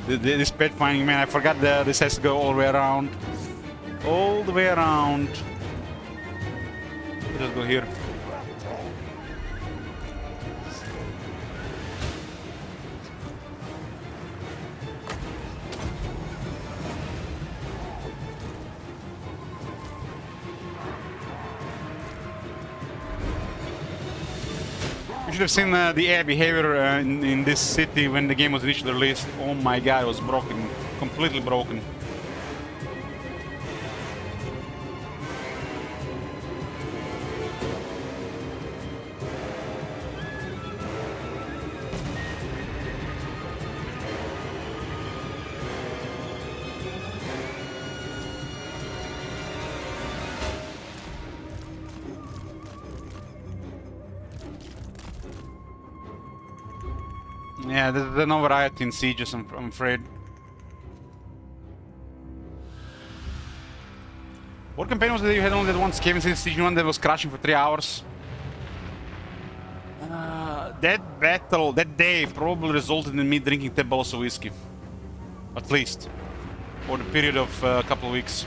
Speaker 1: This pet finding, man, I forgot that this has to go all the way around. All the way around. Let's just go here. You should have seen the air behavior in this city when the game was initially released. Oh my god, it was broken. Completely broken. Yeah, there's no variety in Sieges, I'm afraid. What campaign was it that you had only that one cave in Siege 1 that was crashing for 3 hours? That battle, that day, probably resulted in me drinking 10 bottles of whiskey. At least. For the period of a couple of weeks.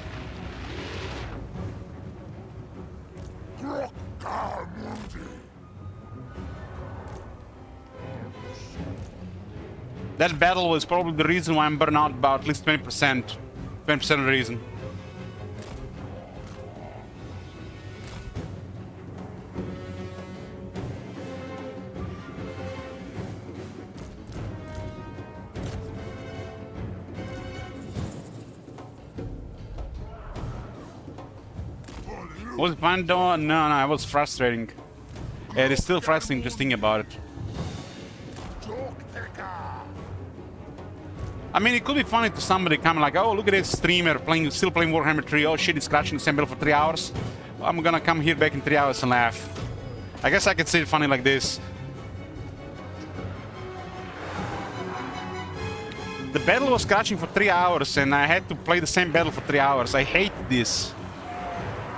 Speaker 1: That battle was probably the reason why I'm burnt out about at least 20%. 20% of the reason. Was it fun though? No, it was frustrating. It is still frustrating just thinking about it. I mean, it could be funny to somebody coming like, oh, look at this streamer still playing Warhammer 3. Oh shit, he's crashing the same battle for 3 hours. I'm gonna come here back in 3 hours and laugh. I guess I could say it funny like this. The battle was crashing for 3 hours and I had to play the same battle for 3 hours. I hate this.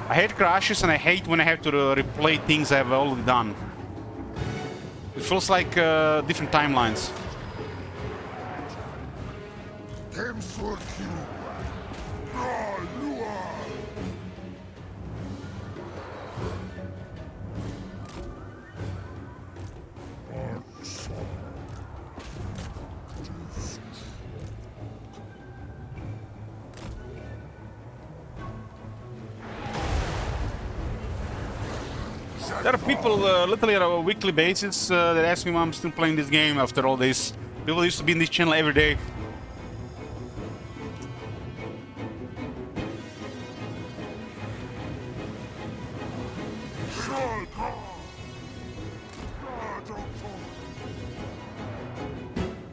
Speaker 1: I hate crashes and I hate when I have to replay things I've already done. It feels like different timelines. There are people literally on a weekly basis that ask me why I'm still playing this game after all this. People used to be in this channel every day.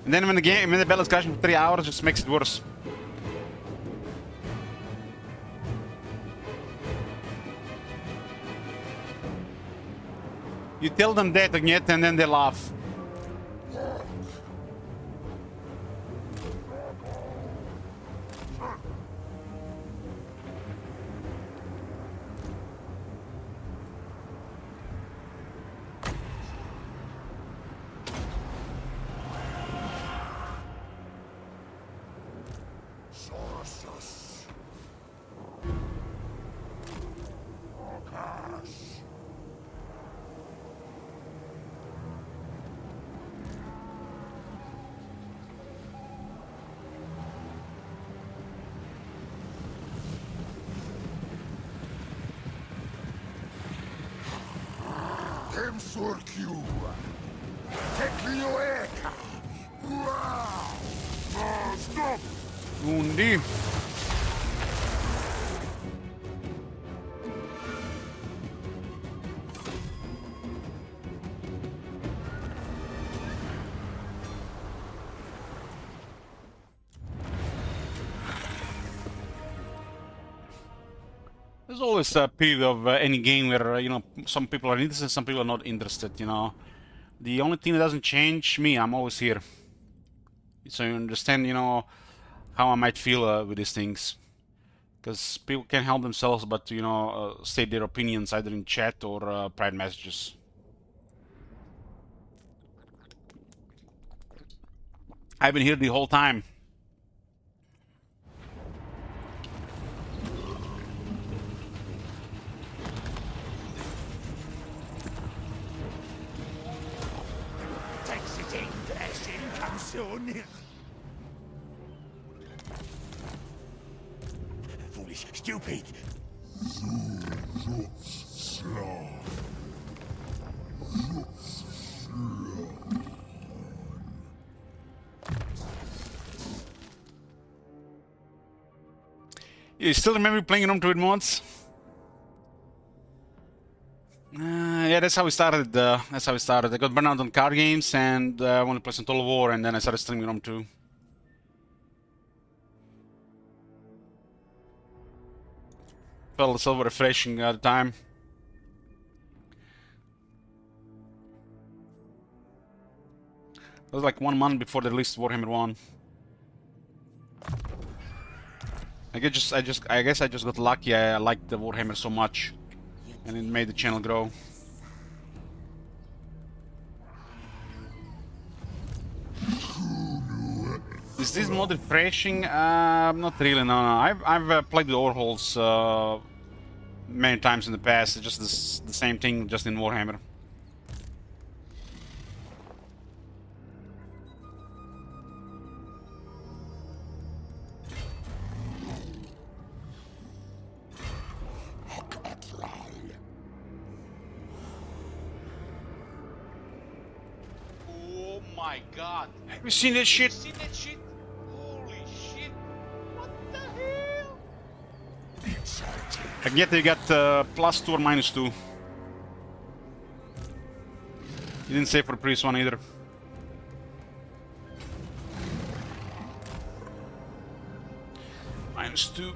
Speaker 1: And then when the battle is crashing for 3 hours, it just makes it worse. You tell them that again, and then they laugh.
Speaker 4: Hemsurkiu. Teklioeka. Stop!
Speaker 1: Undi. There's always a period of any game where, you know, some people are interested, some people are not interested, you know. The only thing that doesn't change me, I'm always here. So you understand, you know, how I might feel with these things. Because people can help themselves, but, you know, state their opinions either in chat or private messages. I've been here the whole time.
Speaker 6: Foolish, stupid.
Speaker 1: You still remember playing Room 2 with mods? Yeah, that's how we started. That's how we started. I got burned out on card games and I wanted to play some Total War, and then I started streaming Room 2. Felt so refreshing at the time. It was like 1 month before they released Warhammer 1. I guess I just got lucky. I liked the Warhammer so much, and it made the channel grow. Is this mod refreshing? Not really. No. I've played the Warhols many times in the past. It's just the same thing, just in Warhammer.
Speaker 2: Oh my god!
Speaker 1: Have you seen that shit?
Speaker 2: You seen that shit? Holy shit! What the hell?
Speaker 1: I get you got +2 or -2. You didn't say for the previous one either. -2.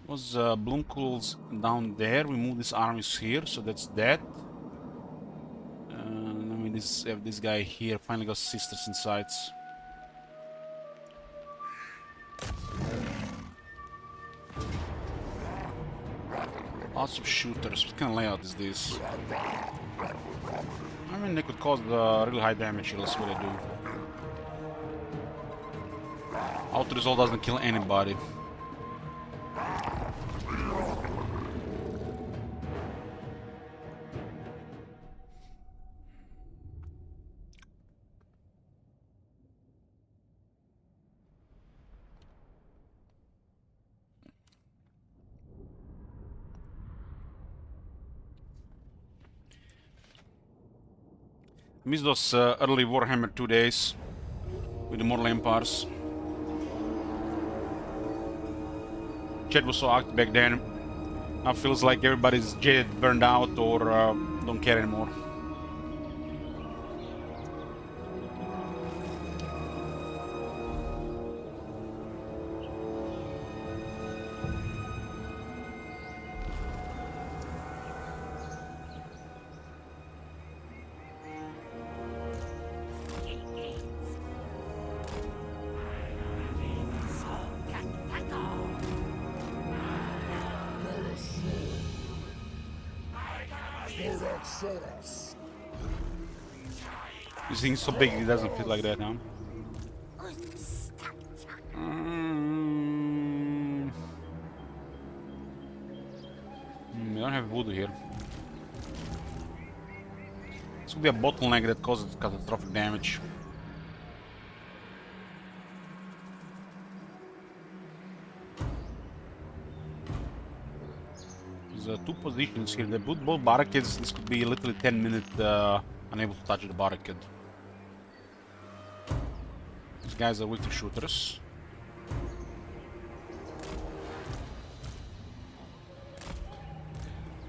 Speaker 1: Was Bloomcool's down there? We move these armies here, so that's that. Then we have this guy here. Finally got sisters and sides. Lots of shooters. What kind of layout is this? I mean, they could cause really high damage. Let's see what they do. Auto result doesn't kill anybody. I miss those early Warhammer 2 days with the Mortal Empires. Chat was so active back then. Now feels like everybody's jaded, burned out, or don't care anymore. This thing's so big, it doesn't fit like that now. We don't have voodoo here. This could be a bottleneck that causes catastrophic damage. There's two positions here. They put both barricades. This could be literally 10 minutes unable to touch the barricade. These guys are weak to shooters.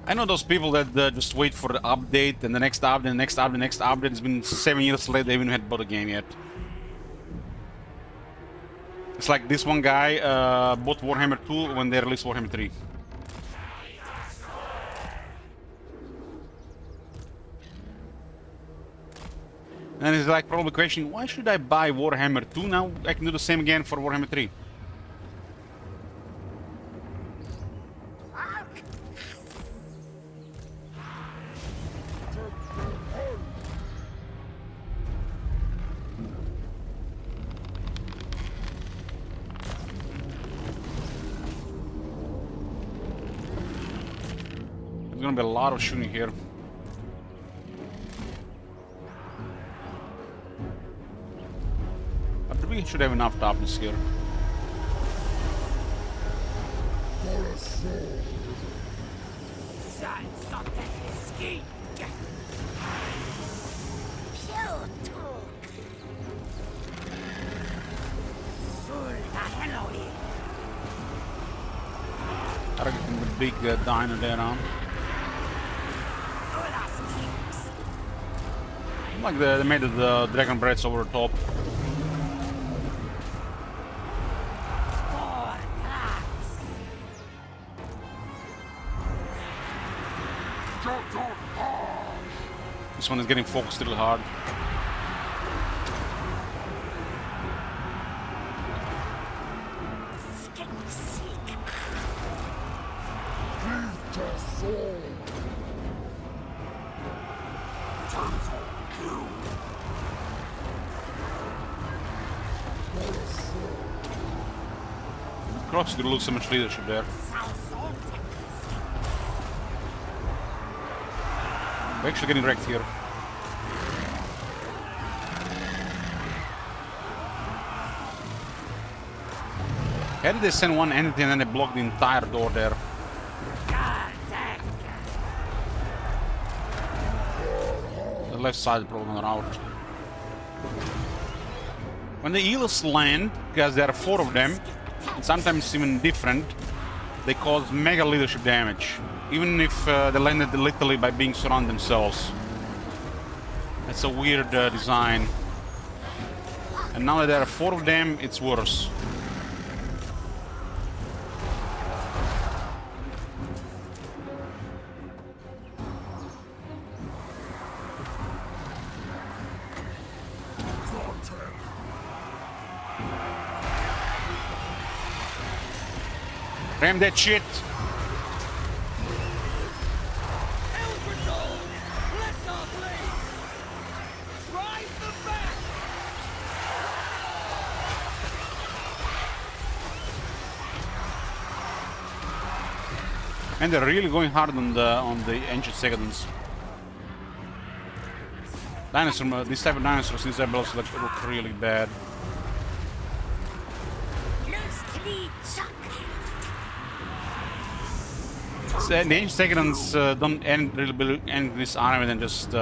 Speaker 1: I know those people that just wait for the update and the next update, the next update, the next update. It's been 7 years later, they haven't bought a game yet. It's like this one guy bought Warhammer 2 when they released Warhammer 3. And it's like probably questioning, why should I buy Warhammer 2 now? I can do the same again for Warhammer 3. There's gonna be a lot of shooting here. But we should have enough toughness here. Targeting the big dino there on. Like they made the dragon breaths over the top. This one is getting focused really hard. Crocs gonna lose so much leadership there. We're actually getting wrecked here. How did they send one entity and then they blocked the entire door there? The left side is probably not out. When the eels land, because there are 4 of them, and sometimes even different, they cause mega leadership damage. Even if they landed literally by being surrounded themselves. That's a weird design. And now that there are 4 of them, it's worse. Ram that shit! And they're really going hard on the ancient seconds. Dinosaur, this type of dinosaurs in Zebels look really bad. The ancient seconds don't really end this army than just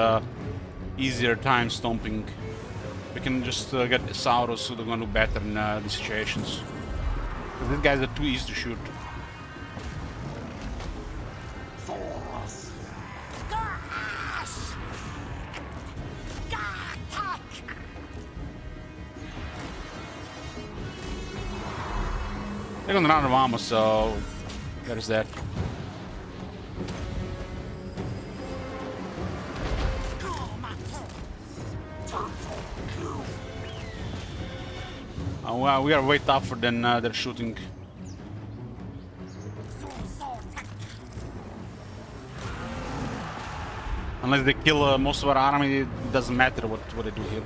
Speaker 1: easier time stomping. We can just get Saurus who are going to do better in these situations. Because these guys are too easy to shoot. They're gonna run out of ammo, so there's that. Well, we are way tougher than they're shooting. Unless they kill most of our army, it doesn't matter what they do here.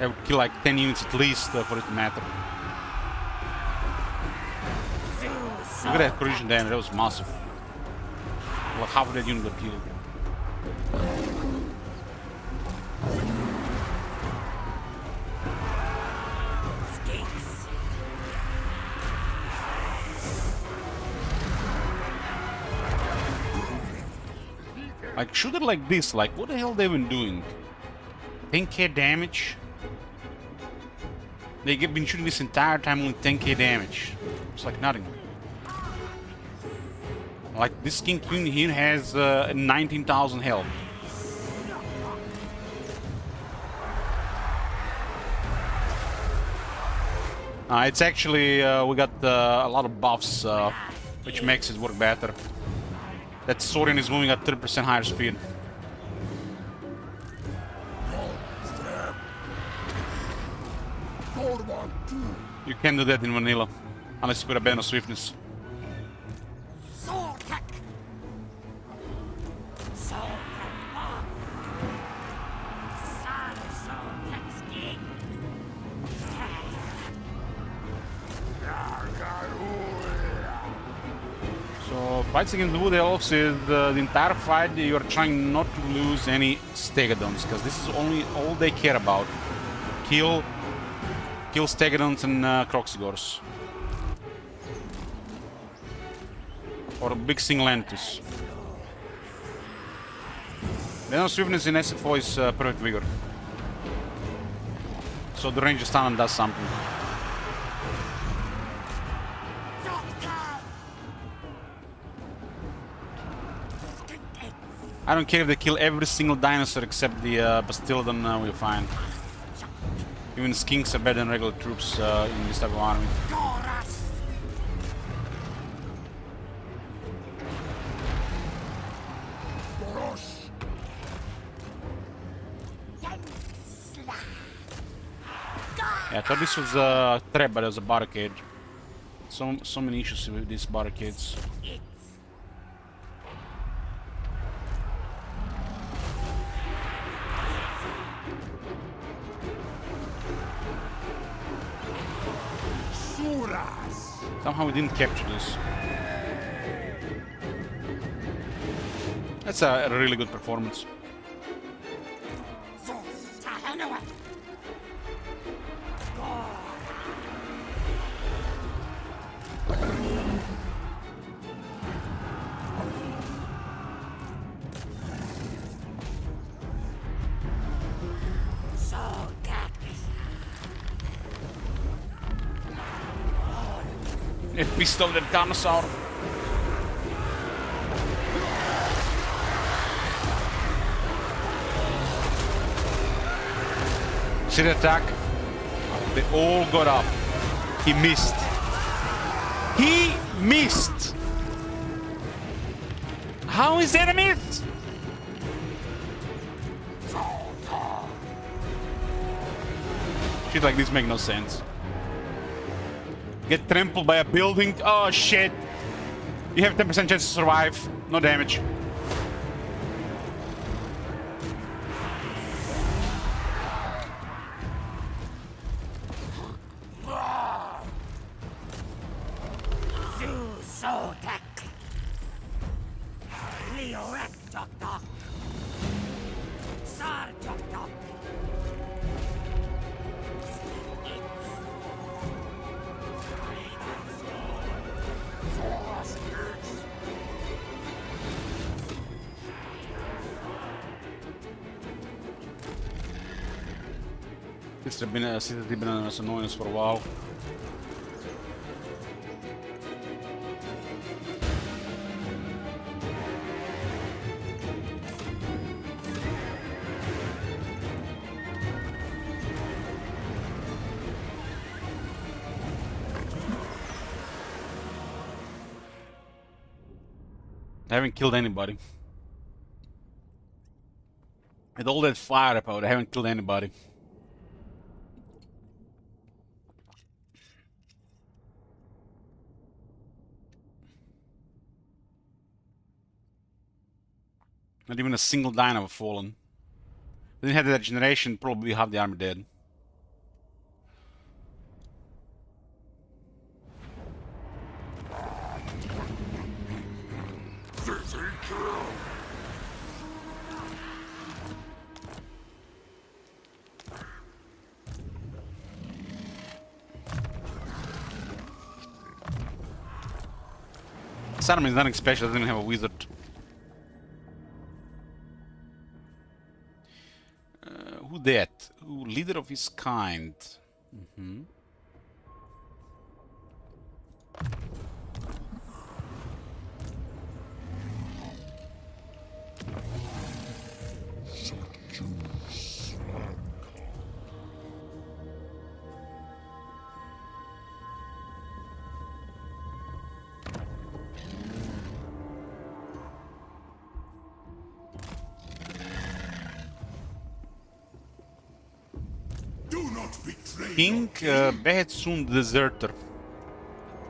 Speaker 1: They would kill like 10 units at least for it to matter. Look at that collision damage, that was massive. Like half of that unit got killed. Like, shoot it like this, like, what the hell they been doing? 10k damage? They've been shooting this entire time with 10k damage. It's like nothing. Like, this King Queen here has 19,000 health. It's actually, we got a lot of buffs, which makes it work better. That Saurian is moving at 30% higher speed. You can't do that in vanilla, unless you put a ban of swiftness. So fights against the Wood Elves is the entire fight you are trying not to lose any Stegodons, because this is all they care about. Kill Stegodons and Croxigors. Or big single entities. Then swiftness in SFO is perfect vigor. So the range stun does something. I don't care if they kill every single dinosaur except the Bastildon, we're fine. Even skinks are better than regular troops in this type of army. Yeah, I thought this was a threat, but it was a barricade. So many issues with these barricades. Somehow we didn't capture this. That's a really good performance. A pistol del Carnosaur. See the attack? They all got up. He missed. He missed! How is that a miss? Shit like this make no sense. Get trampled by a building. Oh shit. You have 10% chance to survive. No damage. This has been as annoying for a while. I haven't killed anybody. With all that firepower, I haven't killed anybody. Not even a single dino have fallen. They didn't have that generation, probably half the army dead. This army is nothing special, doesn't even have a wizard. Who that? Who leader of his kind?
Speaker 4: Do not betray
Speaker 1: King
Speaker 4: your
Speaker 1: Behetsun the Deserter.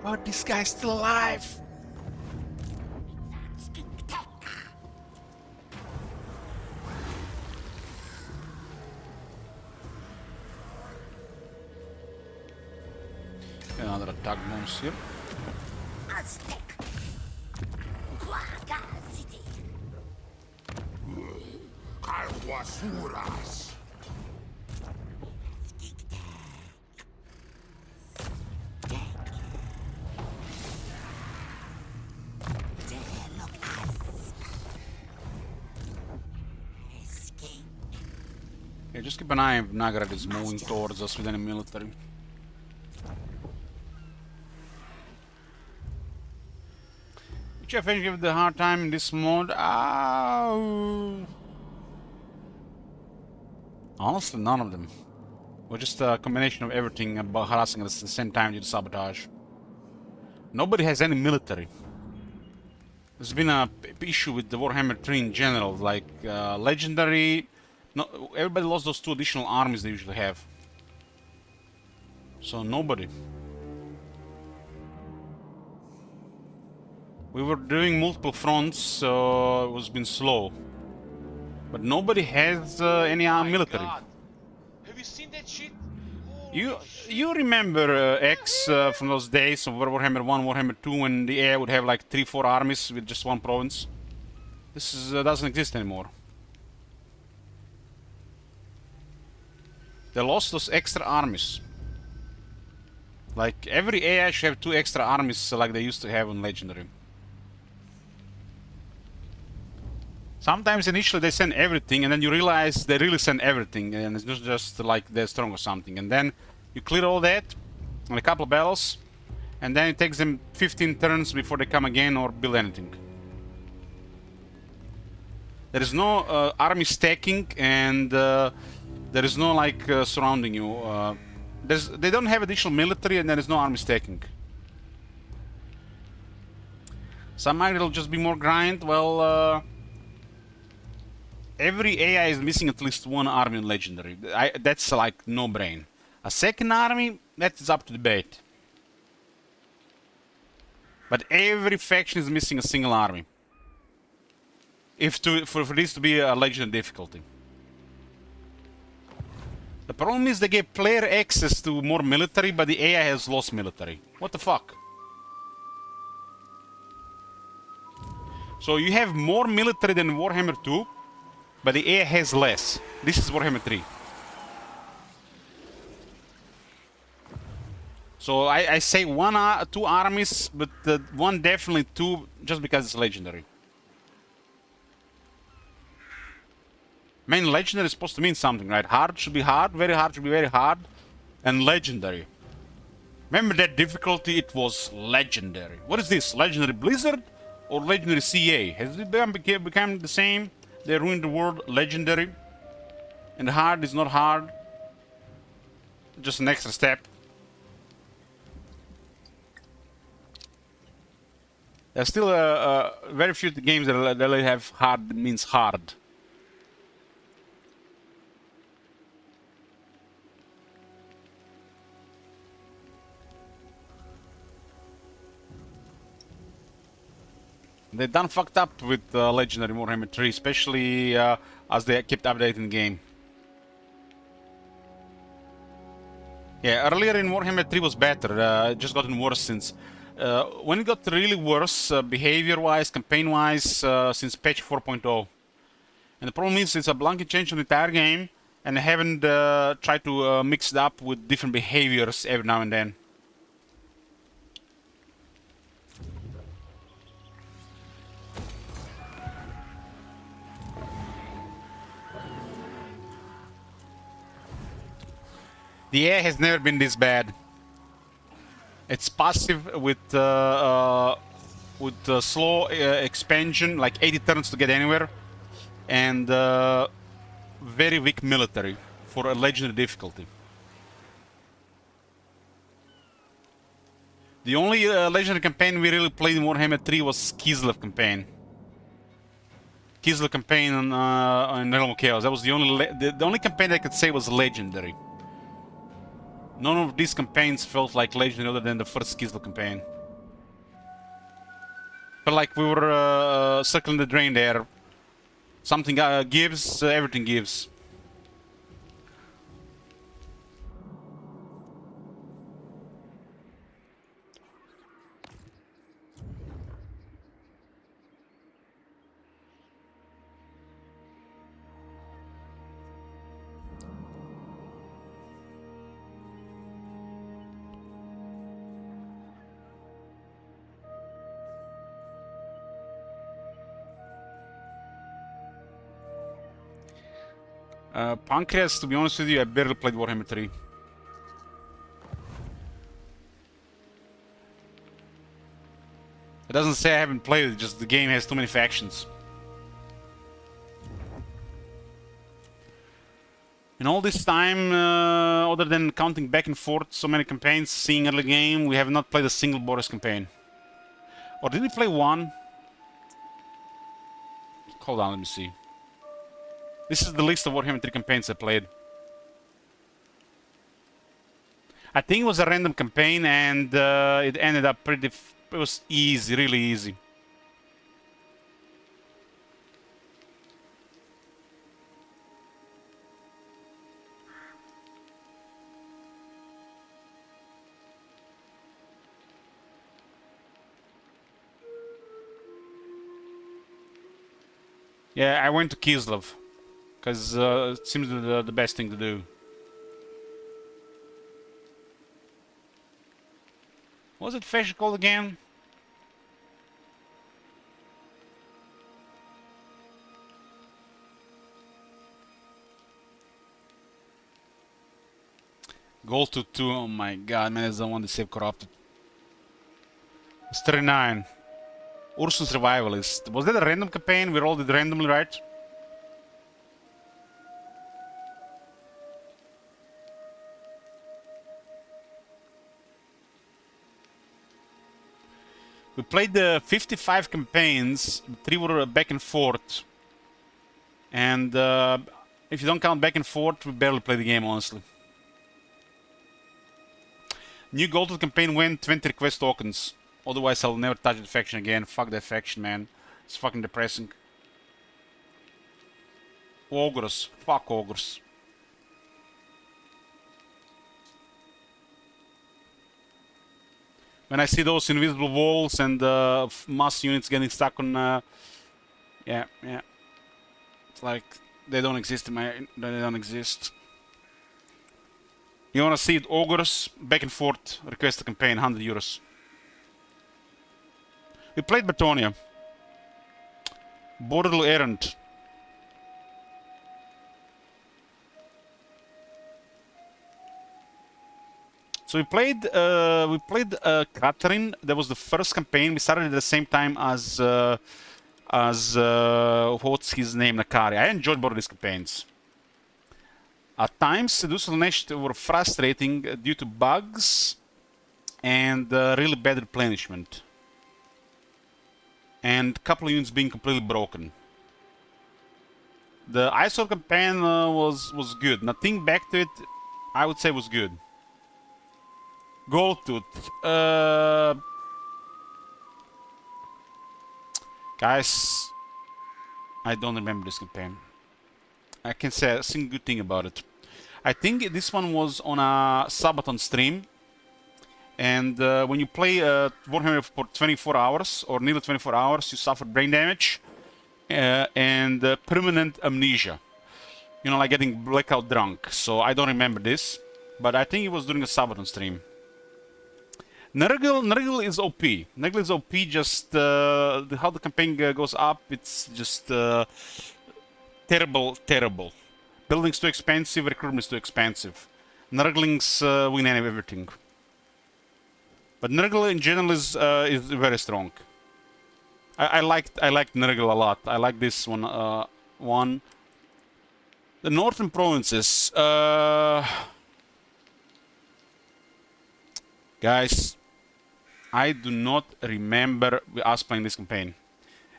Speaker 1: Oh, this guy's still alive! Another attack bonus here.
Speaker 4: Kalwasuras.
Speaker 1: Yeah, just keep an eye if Nagarad is moving towards us with any military. Which I think give the hard time in this mode. Honestly, none of them. Or just a combination of everything about harassing us at the same time due to sabotage. Nobody has any military. There's been a issue with the Warhammer 3 in general, like legendary. No, everybody lost those 2 additional armies they usually have. So nobody. We were doing multiple fronts, so it was been slow. But nobody has any
Speaker 2: My
Speaker 1: military.
Speaker 2: God. Have you seen that shit? Holy shit.
Speaker 1: You remember X from those days of Warhammer 1, Warhammer 2, when the AI would have like 3-4 armies with just 1 province? This is, doesn't exist anymore. They lost those extra armies. Like every AI should have 2 extra armies like they used to have on Legendary. Sometimes initially they send everything and then you realize they really send everything and it's not just like they're strong or something. And then you clear all that in a couple of battles and then it takes them 15 turns before they come again or build anything. There is no army stacking and there is no like surrounding you. They don't have additional military and there is no army stacking. Some might it'll just be more grind. Well, every AI is missing at least 1 army in Legendary. That's like no brain. A second army, that is up to debate. But every faction is missing a single army. For this to be a Legendary difficulty. The problem is they gave player access to more military, but the AI has lost military. What the fuck? So you have more military than Warhammer 2, but the AI has less. This is Warhammer 3. So I say 2 armies, but 1 definitely 2, just because it's Legendary. Main Legendary is supposed to mean something, right? Hard should be hard, very hard should be very hard, and Legendary. Remember that difficulty? It was Legendary. What is this? Legendary Blizzard or Legendary CA? Has it become the same? They ruined the word Legendary. And hard is not hard. Just an extra step. There's still very few games that have hard means hard. They done fucked up with Legendary Warhammer 3, especially as they kept updating the game. Yeah, earlier in Warhammer 3 was better, it just gotten worse since... when it got really worse, behavior-wise, campaign-wise, since patch 4.0. And the problem is it's a blanket change on the entire game, and they haven't tried to mix it up with different behaviors every now and then. The AI has never been this bad. It's passive with slow expansion, like 80 turns to get anywhere, and very weak military for a legendary difficulty. The only legendary campaign we really played in Warhammer 3 was Kislev campaign. Kislev campaign on Realm of Chaos. That was the only campaign I could say was legendary. None of these campaigns felt like legendary other than the first Kislev campaign. Felt like we were circling the drain there. Something gives, everything gives. Pancreas, to be honest with you, I barely played Warhammer 3. It doesn't say I haven't played it, just the game has too many factions. In all this time, other than counting back and forth so many campaigns, seeing early game, we have not played a single Boris campaign. Or did we play one? Hold on, let me see. This is the list of Warhammer 3 campaigns I played. I think it was a random campaign and it ended up pretty... it was easy, really easy. Yeah, I went to Kislev. Because it seems the best thing to do. What was it faction called again? Gold to 2, oh my god, man, that's the one that saved corrupted. It's 39. Ursun's Revivalist. Was that a random campaign? We rolled it randomly, right? We played the 55 campaigns, 3 were back and forth. And if you don't count back and forth, we barely played the game, honestly. New Goldwood campaign win, 20 request tokens. Otherwise, I'll never touch the faction again. Fuck that faction, man. It's fucking depressing. Ogres. Fuck ogres. When I see those invisible walls and mass units getting stuck on, yeah, it's like they don't exist in my. They don't exist. You wanna see it? Ogres back and forth. Request a campaign, €100. We played Betonia. Borderless Errant. So we played Catherine. That was the first campaign. We started at the same time as what's his name, Nakari. I enjoyed both of these campaigns. At times, Seducer Nest were frustrating due to bugs and really bad replenishment, and a couple of units being completely broken. The ISO campaign was good. Nothing back to it, I would say was good. Goldtooth. Guys, I don't remember this campaign. I can say a single good thing about it. I think this one was on a Sabaton stream. And when you play Warhammer for 24 hours, or nearly 24 hours, you suffer brain damage and permanent amnesia. You know, like getting blackout drunk. So I don't remember this. But I think it was during a Sabaton stream. Nurgle is OP. Nurgle is OP, just how the campaign goes up, it's just terrible. Building's too expensive, recruitment's too expensive. Nurglings win everything. But Nurgle in general is very strong. I liked Nurgle a lot. I like this one. The northern provinces. Guys, I do not remember us playing this campaign.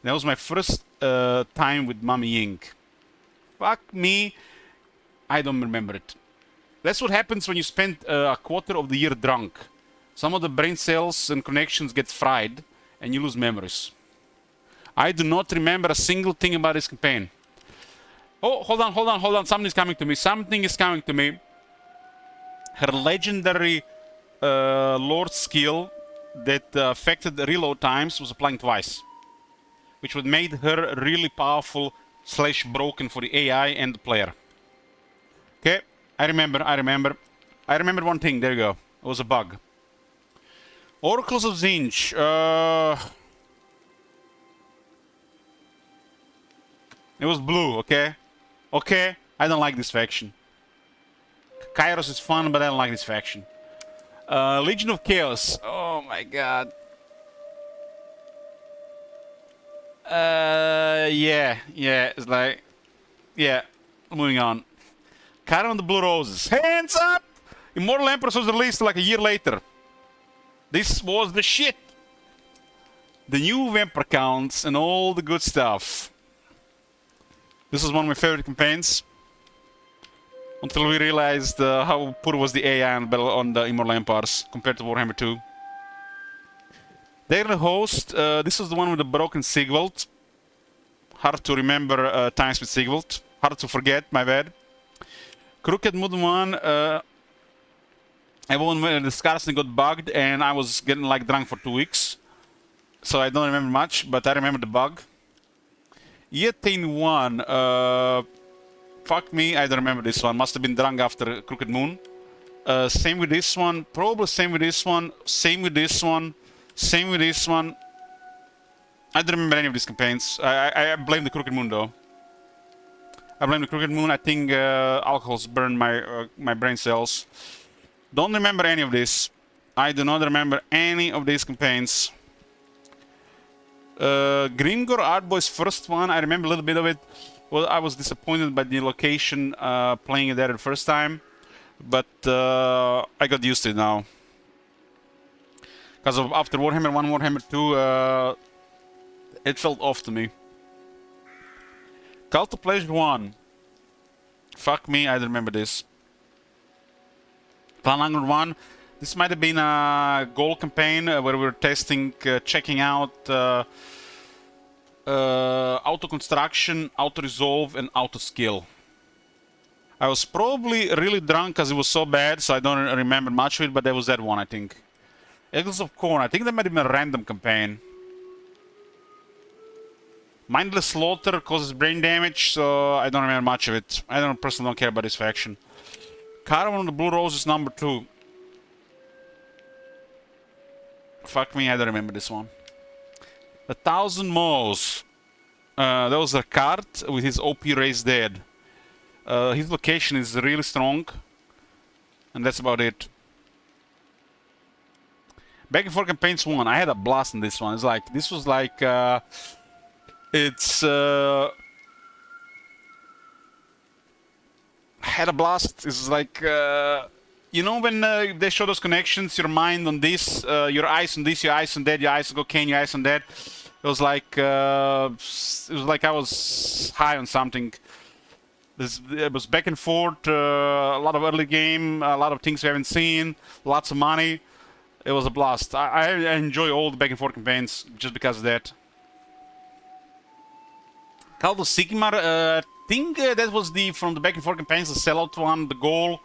Speaker 1: That was my first time with Mami Ying. Fuck me, I don't remember it. That's what happens when you spend a quarter of the year drunk. Some of the brain cells and connections get fried, and you lose memories. I do not remember a single thing about this campaign. Oh, hold on. Something is coming to me. Her legendary Lord skill that affected the reload times was applying twice, which would made her really powerful / broken for the AI and the player. Okay, I remember one thing. There you go. It was a bug. Oracles of Zinj. It was blue, okay? Okay, I don't like this faction. Kairos is fun, but I don't like this faction. Legion of Chaos. Oh my god. Yeah, it's like... Yeah, moving on. Caravan of the Blue Roses. Hands up! Immortal Empress was released like a year later. This was the shit. The new vampire counts and all the good stuff. This was one of my favorite campaigns. Until we realized how poor was the AI on the Immortal Empires compared to Warhammer 2. They're the host. This was the one with the broken Sigvald. Hard to remember times with Sigvald. Hard to forget, my bad. Crooked Mood 1. Everyone the scarcity got bugged and I was getting like drunk for 2 weeks. So I don't remember much, but I remember the bug. Yetane 1. Fuck me, I don't remember this one. Must have been drunk after Crooked Moon. Same with this one. Probably same with this one. Same with this one. Same with this one. I don't remember any of these campaigns. I blame the Crooked Moon though. I blame the Crooked Moon. I think alcohol's burned my brain cells. Don't remember any of this. I do not remember any of these campaigns. Grimgor Artboy's first one, I remember a little bit of it. Well, I was disappointed by the location playing it there the first time. But I got used to it now. Because after Warhammer 1, Warhammer 2, it felt off to me. Cult of Pleasure 1. Fuck me, I don't remember this. Clan Hunger 1. This might have been a goal campaign where we were testing, checking out auto construction, auto resolve, and auto skill. I was probably really drunk because it was so bad, so I don't remember much of it, but there was that one, I think. Eagles of Corn, I think that might have been a random campaign. Mindless Slaughter causes brain damage, so I don't remember much of it. I personally don't care about this faction. Caravan of the Blue Roses number 2. Fuck me, I don't remember this one. 1,000 Moles. That was a card with his OP raised dead. His location is really strong. And that's about it. Back and Forth Campaigns 1. I had a blast in this one. It's like, this was like... had a blast. It's like... you know when they show those connections, your mind on this, your eyes on this, your eyes on that, your eyes on cocaine, your eyes on that. It was like I was high on something. It was back and forth, a lot of early game, a lot of things we haven't seen, lots of money. It was a blast. I enjoy all the back and forth campaigns just because of that. Cult of Sigmar, I think that was from the back and forth campaigns, the sellout one, the goal.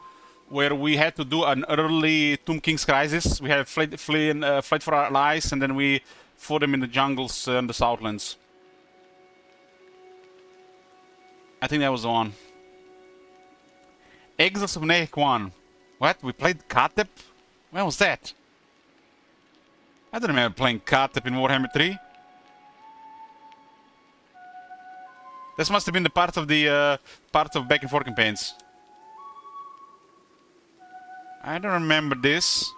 Speaker 1: Where we had to do an early Tomb King's Crisis. We had fled for our lives, and then we fought them in the jungles and the Southlands. I think that was the one. Exiles of Nehek 1. What? We played Katep? When was that? I don't remember playing Katep in Warhammer 3. This must have been the part of back and forth campaigns. I don't remember this.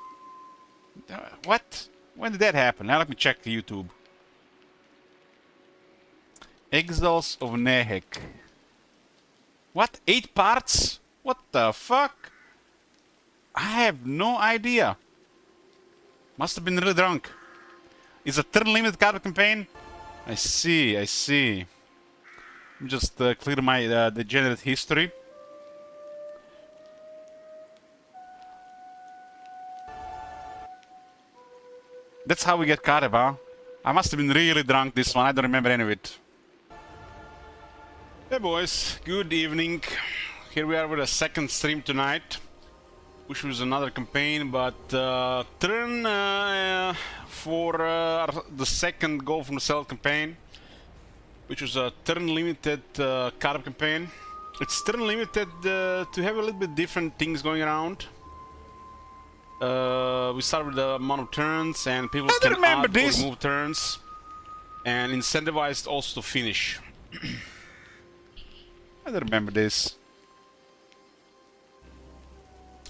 Speaker 1: What? When did that happen? Now let me check YouTube. Exiles of Nehek. What? 8 parts? What the fuck? I have no idea. Must have been really drunk. Is a turn limit card campaign? I see, I see. Let me just clear my degenerate history. That's how we get caught up, huh? I must have been really drunk this one. I don't remember any of it. Hey boys, good evening. Here we are with a second stream tonight. Wish it was another campaign, but turn for the second goal from the Cell campaign, which was a turn limited card campaign. It's turn limited to have a little bit different things going around. We start with the amount of turns, and people can add or remove turns, and incentivized also to finish. I don't remember this.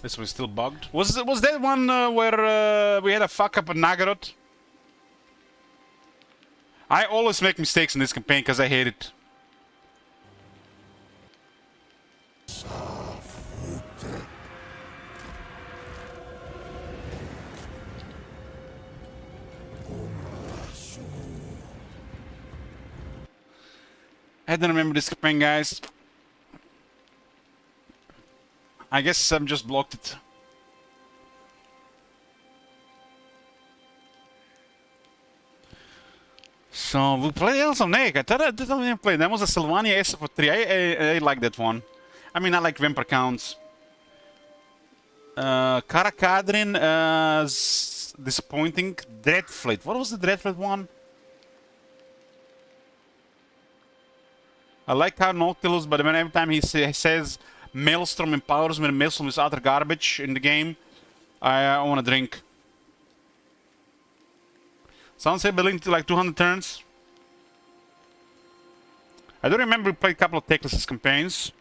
Speaker 1: This one's still bugged. Was that one where we had a fuck up at Nagaroth? I always make mistakes in this campaign because I hate it. I don't remember this campaign, guys. I guess I'm just blocked it. So we played Elves of Nehek. I thought I didn't even play. That was a Sylvania SFO 3. I like that one. I mean, I like Vampire Counts. Karakadrin, disappointing. Dreadfleet. What was the Dreadfleet one? I like how Nautilus, but when every time he says Maelstrom empowers me, and Maelstrom is utter garbage in the game, I want to drink. Someone said building to like 200 turns. I don't remember we played a couple of Techless campaigns.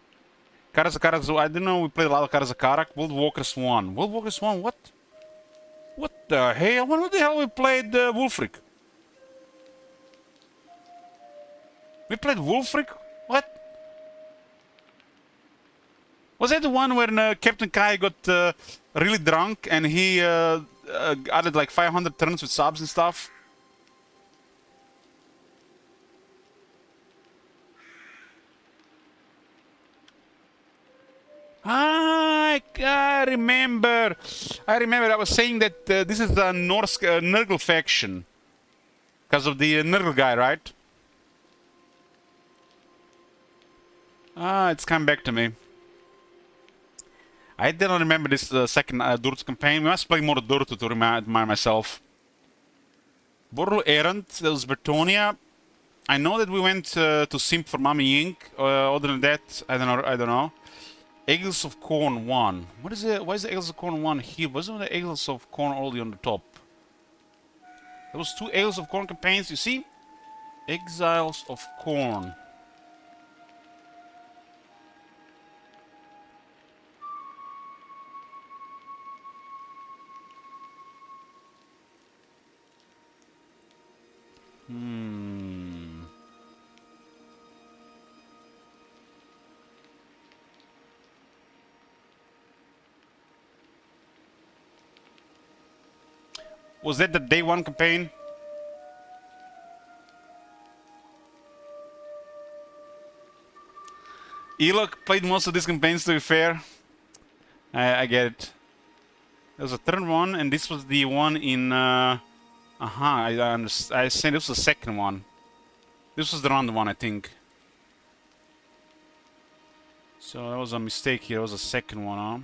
Speaker 1: Karazakarak, I didn't know we played a lot of Karazakarak. World Walkers 1. World Walkers 1, what? What the hell? When the hell we played Wulfric? We played Wulfric? What? Was that the one where Captain Kai got really drunk and he added like 500 turns with subs and stuff? I remember. I was saying that this is the Norse Nurgle faction. Because of the Nurgle guy, right? It's come back to me. I didn't remember this second Dirt campaign. We must play more Dirt to remind myself. Borlo Errant, that was Bertonia. I know that we went to Simp for Mummy Inc. Other than that, I don't know. Eagles of Corn 1. What is it? Why is the Eagles of Corn 1 here? Wasn't the Eagles of Corn already on the top? There was 2 Eagles of Corn campaigns, you see? Exiles of Corn. Was that the day 1 campaign? Elok played most of these campaigns, to be fair. I get it. There was a third one, and this was the one in... I said this was the second one. This was the round 1, I think. So that was a mistake here. It was the second one, huh?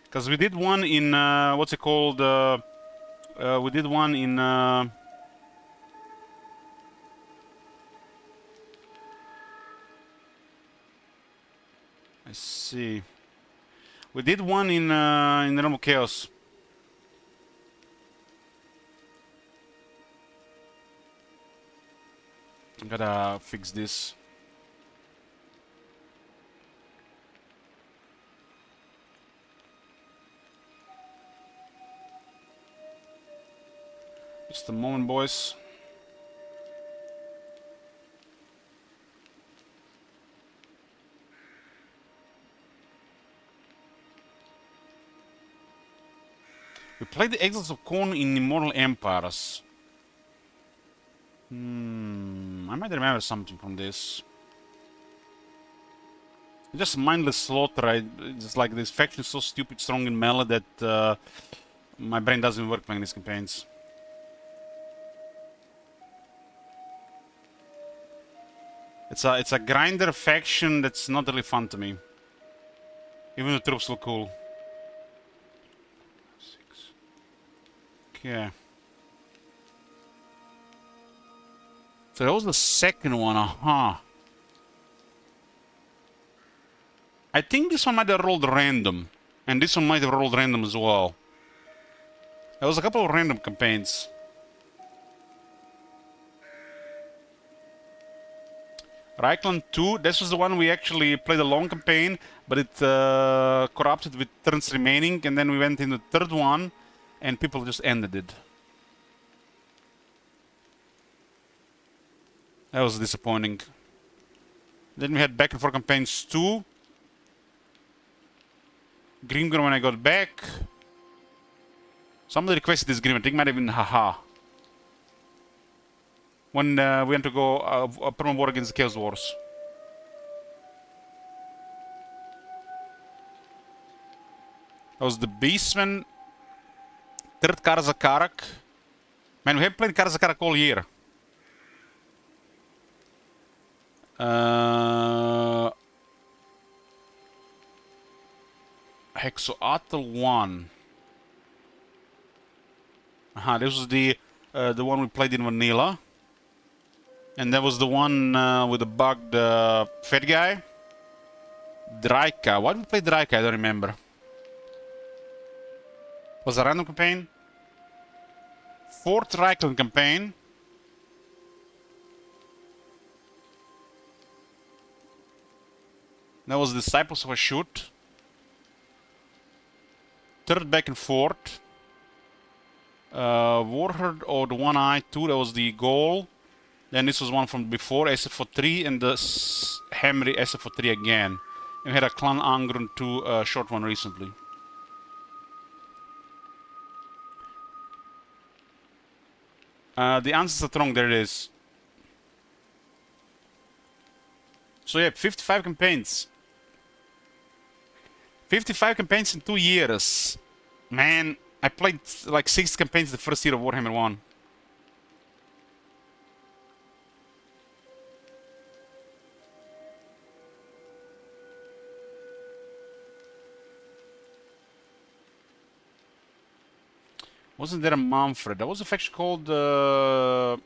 Speaker 1: Because we did one in, what's it called? We did one in... I see. We did one in Realm of Chaos. I gotta fix this. Just a moment, boys. We played the Exiles of Khorne in Immortal Empires. I might remember something from this. Just mindless slaughter. Just like this faction is so stupid strong in melee that my brain doesn't work playing these campaigns. It's a grinder faction that's not really fun to me. Even the troops look cool. Okay. So that was the second one, I think this one might have rolled random. And this one might have rolled random as well. There was a couple of random campaigns. Reichland 2, this was the one we actually played a long campaign, but it corrupted with turns remaining, and then we went into the third one, and people just ended it. That was disappointing. Then we had back and forth campaigns 2. Grimhammer when I got back. Somebody requested this Grimhammer, I think it might have been haha. When we went to go a permanent war against the Chaos Wars. That was the Beastman. Third Karzakarak. Man, we haven't played Karzakarak all year. Hexoatl 1. This was the one we played in vanilla. And that was the one with the bugged fat guy. Draika. Why did we play Draika? I don't remember. Was a random campaign. Fourth Reichland campaign. That was Disciples of a Shoot. Third back and forth. Warherd or the One Eye 2, that was the goal. Then this was one from before, SFO 3, and the Hamry SFO 3 again. And we had a Clan Angrun 2 short one recently. The answers are wrong, there it is. So yeah, 55 campaigns. 55 campaigns in 2 years. Man, I played like 6 campaigns the first year of Warhammer 1. Wasn't there a Manfred? There was a faction called Dragonhof.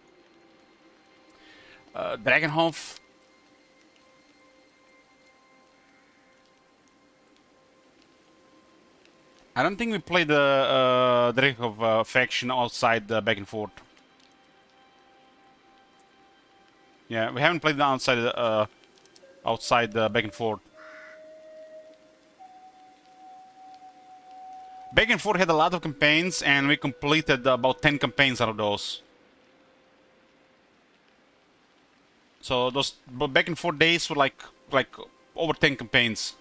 Speaker 1: I don't think we played the Dragonhof faction outside back and forth. Yeah, we haven't played the outside back and forth. Back and forth had a lot of campaigns, and we completed about 10 campaigns out of those. So those back and forth days were like over 10 campaigns.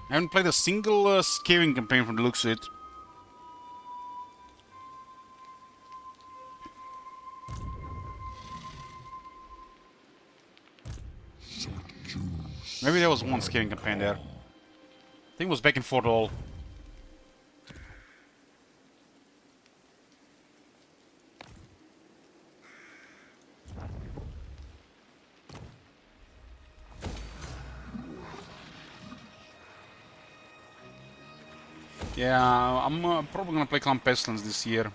Speaker 1: I haven't played a single Skaven campaign from the looks of it. Maybe there was one Skaven campaign there. I think it was back and forth all. Yeah, I'm probably gonna play Clan Pestilence this year.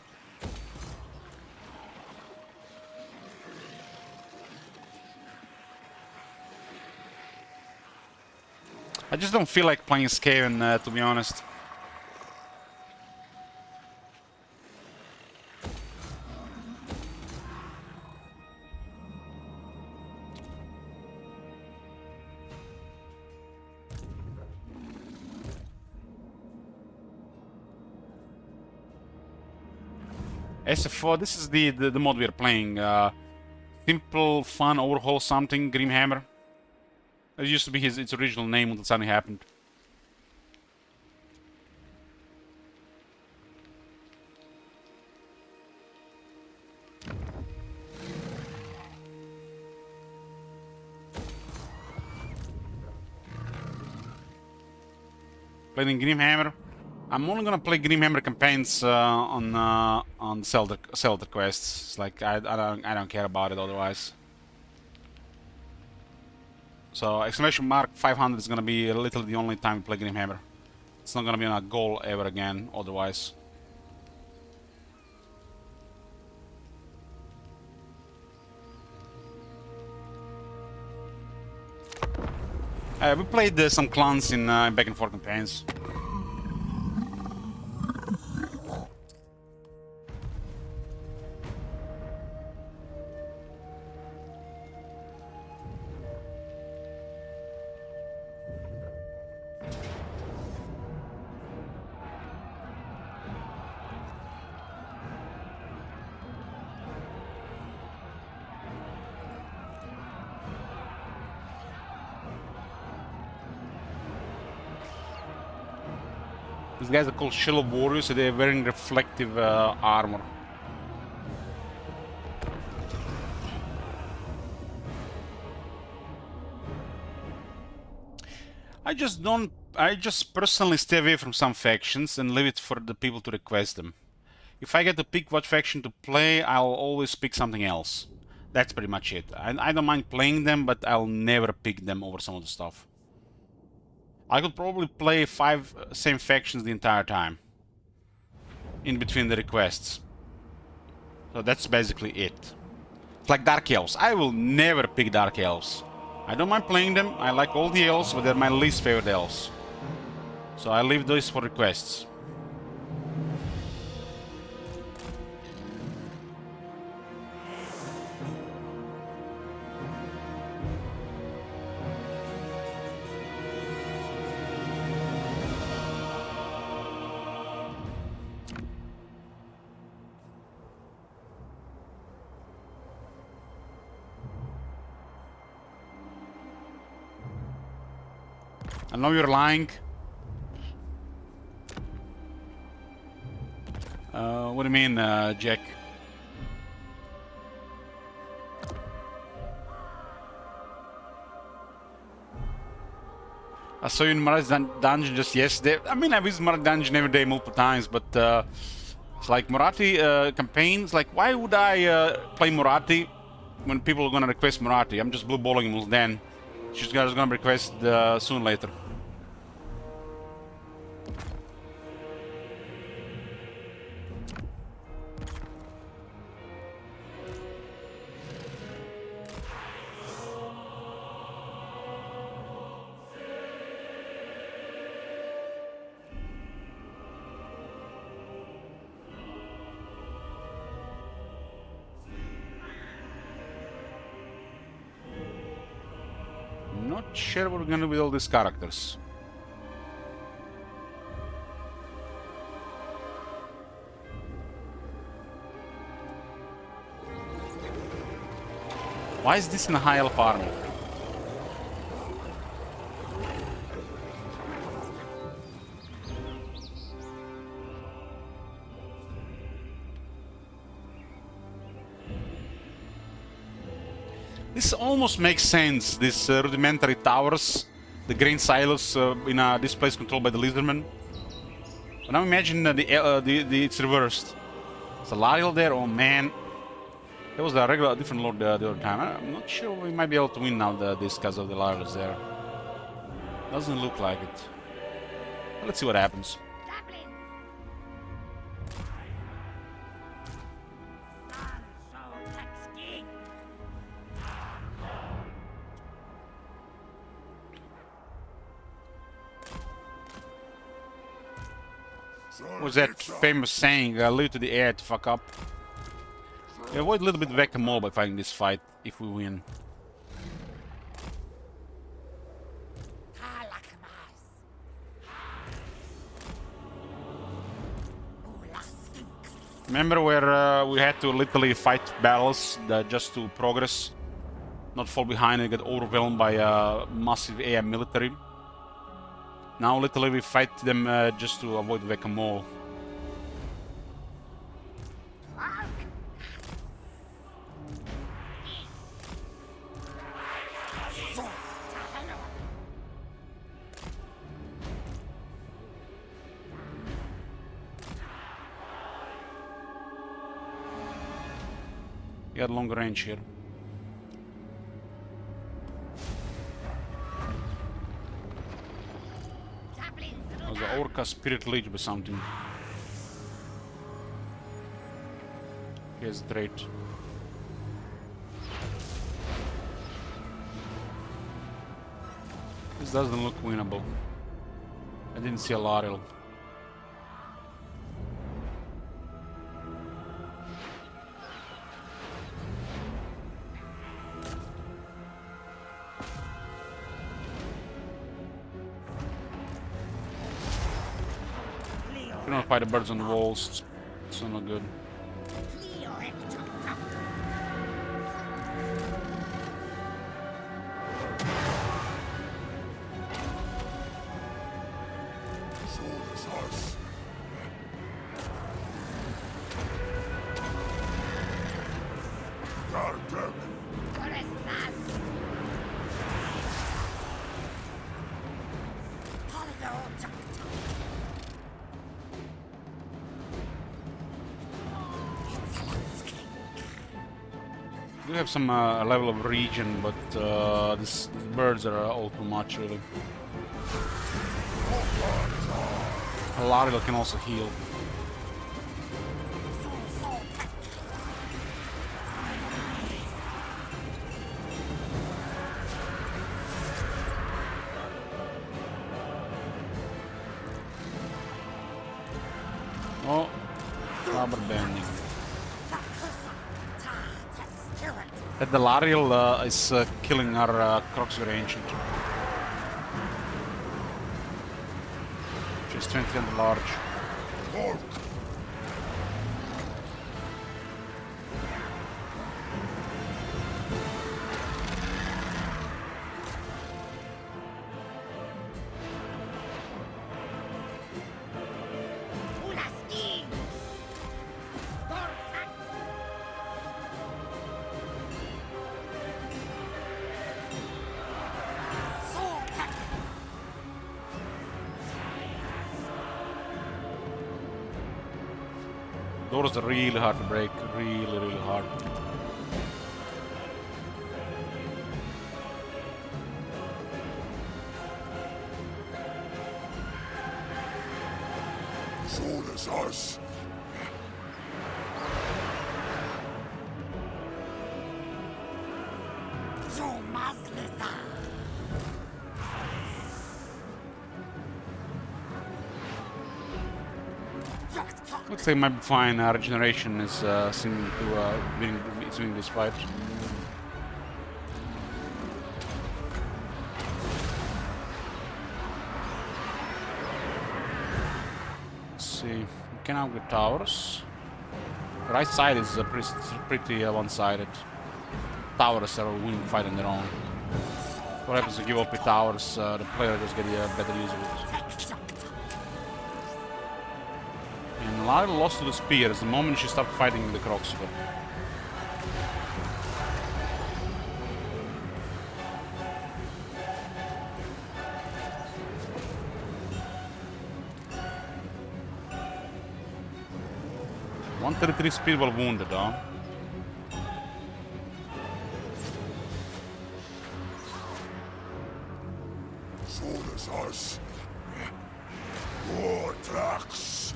Speaker 1: I just don't feel like playing Skaven, to be honest. SFO, this is the mod we're playing. Simple, fun, overhaul something, Grimhammer. It used to be its original name until something happened. Playing Grimhammer. I'm only gonna play Grimhammer campaigns on Zelda quests. It's like I don't care about it otherwise. So exclamation mark 500 is gonna be literally the only time we play Grimhammer. It's not gonna be on a goal ever again otherwise. We played some clans in back and forth campaigns. These guys are called Shell of Warriors, so they're wearing reflective armor. I just personally stay away from some factions and leave it for the people to request them. If I get to pick what faction to play, I'll always pick something else. That's pretty much it. I don't mind playing them, but I'll never pick them over some of the stuff. I could probably play 5 same factions the entire time. In between the requests. So that's basically it. It's like Dark Elves. I will never pick Dark Elves. I don't mind playing them. I like all the elves, but they're my least favorite elves. So I leave those for requests. I know you're lying. What do you mean, Jack? I saw you in Mara's dungeon just yesterday. I mean, I visit Mara's dungeon every day multiple times, but it's like Moratti campaigns. Like, why would I play Moratti when people are gonna request Moratti? I'm just blue balling him then. She's gonna request soon or later. Not sure what we're gonna do with all these characters. Why is this in a high elf army? This almost makes sense, these rudimentary towers, the grain silos in this place controlled by the lizardmen. But now imagine it's reversed. It's a Lariel there, oh man. There was a different lord the other time. I'm not sure we might be able to win now this because of the Lariels there. Doesn't look like it. But let's see what happens. Was that famous saying, leave to the air to fuck up? We avoid a little bit whack-a-mole by fighting this fight, if we win. Remember where we had to literally fight battles just to progress, not fall behind and get overwhelmed by a massive AI military? Now literally we fight them just to avoid whack-a-mole. You got longer range here. Oh, the Orca Spirit Leech or something. Here's the trait. This doesn't look winnable. I didn't see a Laril. You don't fight the birds on the walls. It's not good. We have some level of regen, but these birds are all too much, really. Laril can also heal. Oh, rubber banding. That the Laril is killing our Croxer Ancient. She's 20 and large. Doors are really hard to break, really hard.
Speaker 4: Soul is us.
Speaker 1: Looks like my fine regeneration is seeming to winning this fight. Let's see, we can now get towers. Right side is pretty one-sided. Towers are a winning fight on their own. What happens if you give up with towers? The player just get a better use of it. And Laril lost to the spears the moment she stopped fighting the Croxical. Speed while wounded, huh?
Speaker 4: Soul is us. War tracks.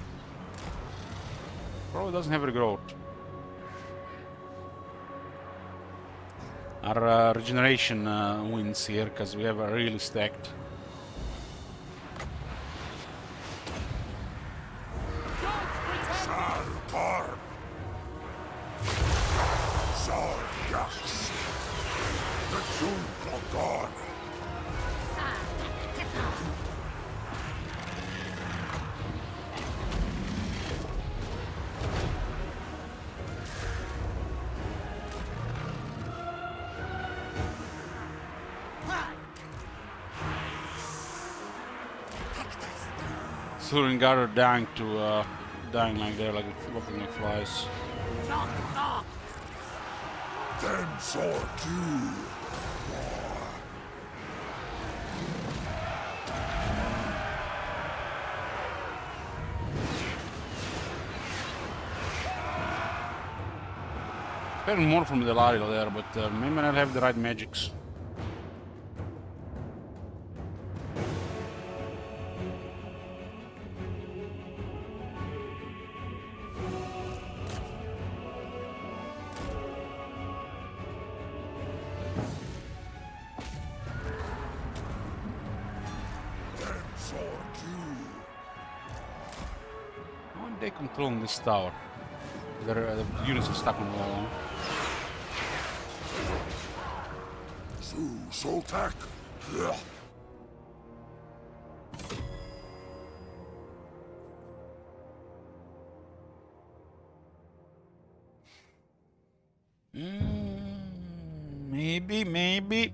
Speaker 1: Probably doesn't have regrowth. Our regeneration wins here because we have a really stacked. Thurin guard are dying like they're like flopping like flies.
Speaker 4: Then sword too.
Speaker 1: Getting more from the Delario there, but maybe not have the right magics. How are they controlling this tower? The units are stuck on the wall.
Speaker 4: Soltak.
Speaker 1: Maybe.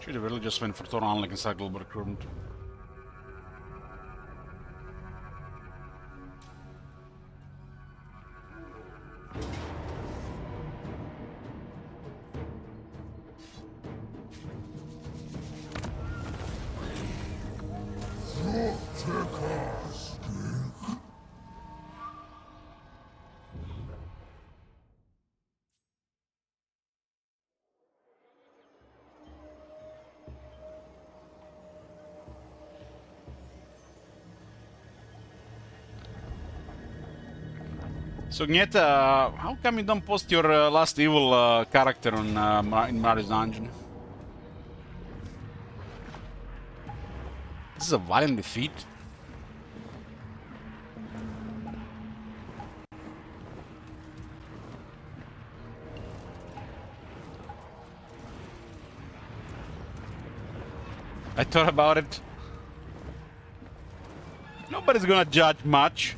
Speaker 1: Should have really just went for Thoran like inside global recruitment. So Gneta, how come you don't post your last evil character on in Mario's dungeon? This is a violent defeat. I thought about it. Nobody's gonna judge much.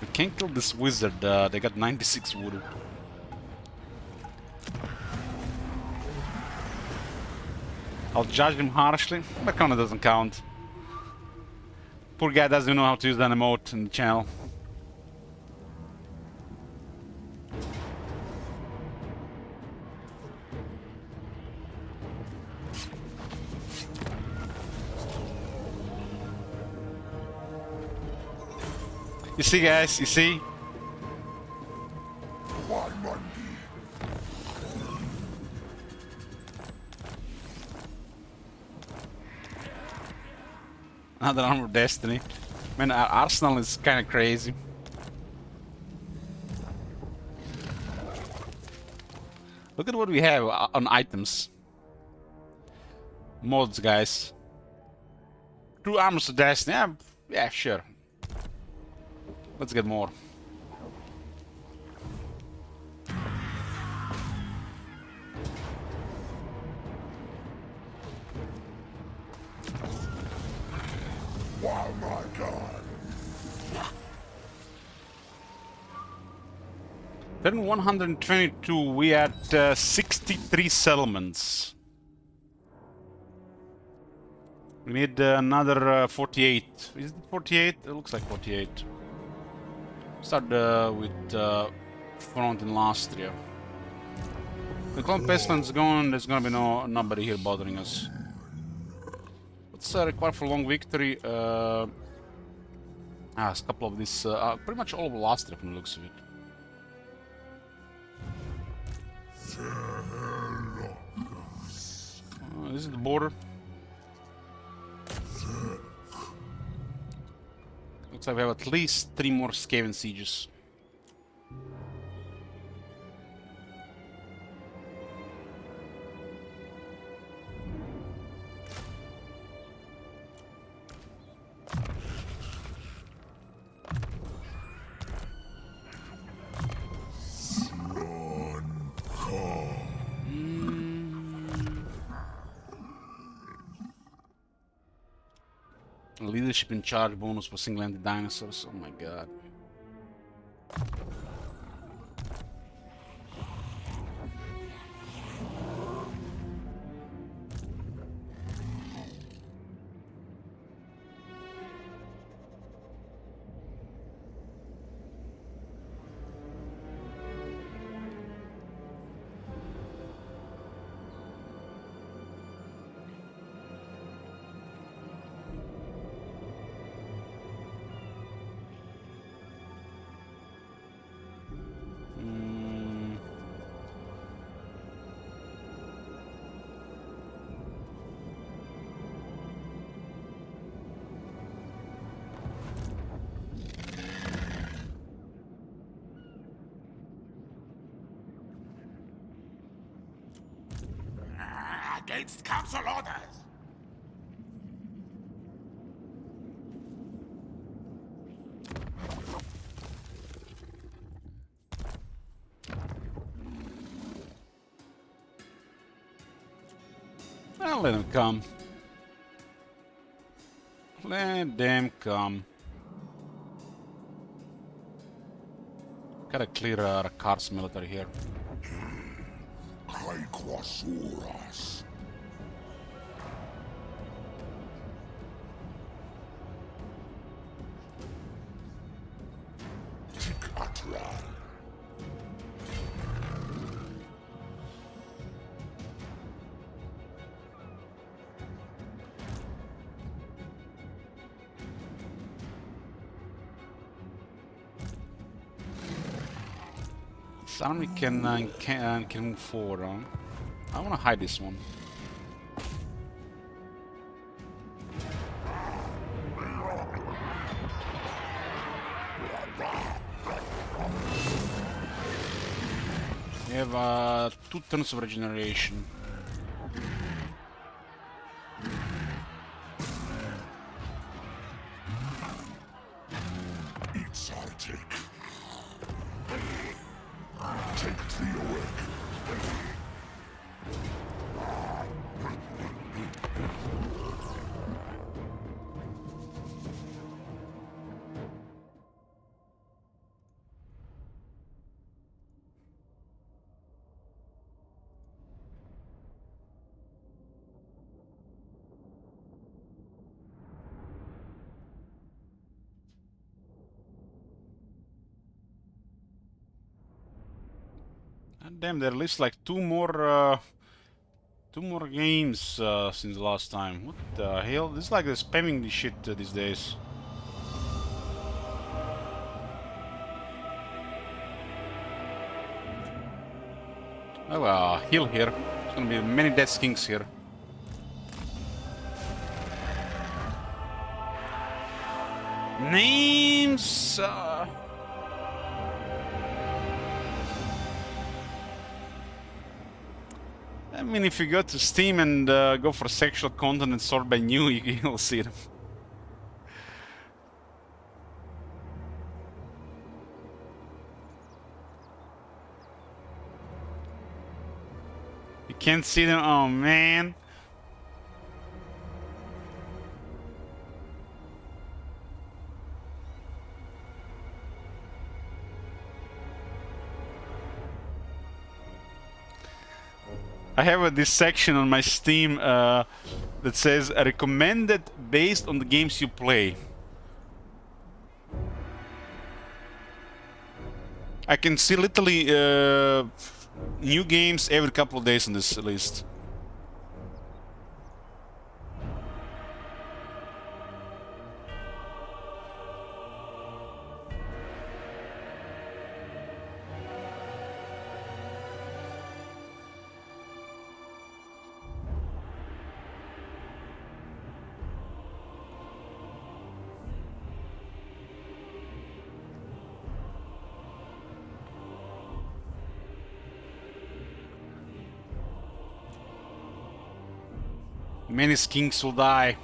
Speaker 1: We can't kill this wizard. They got 96 voodoo. I'll judge him harshly, but kinda doesn't count. Poor guy doesn't know how to use that emote in the channel. You see, guys, you see? Another armor of destiny. Man, our arsenal is kind of crazy. Look at what we have on items. Mods, guys. 2 armors of destiny. Yeah, sure. Let's get more.
Speaker 4: Wow, my God.
Speaker 1: Turn 122, we had 63 settlements. We need another 48. Is it 48? It looks like 48. Start with front in Lastria. The Clone Pestilence gone, there's gonna be nobody here bothering us. What's required for long victory? It's a couple of this, pretty much all of Lastria from the looks of it. This is the border. Looks like we have at least 3 more Skaven sieges. Leadership in charge bonus for single-handed dinosaurs. Oh my god.
Speaker 6: Against council orders!
Speaker 1: Well, let them come. Let them come. Gotta clear Rakar's military here.
Speaker 4: Hexoatl. Hexoatl.
Speaker 1: This army can move forward. I want to hide this one. We have 2 turns of regeneration.
Speaker 4: Exotic. Take the awake.
Speaker 1: And damn, there are at least like 2 more games since the last time. What the hell? This is like they're spamming this shit these days. Oh, heal here. There's gonna be many dead skinks here. Names. I mean, if you go to Steam and go for sexual content and sort by new, you'll see them. You can't see them? Oh, man. I have this section on my Steam that says recommended based on the games you play. I can see literally new games every couple of days on this list. Many skinks will die.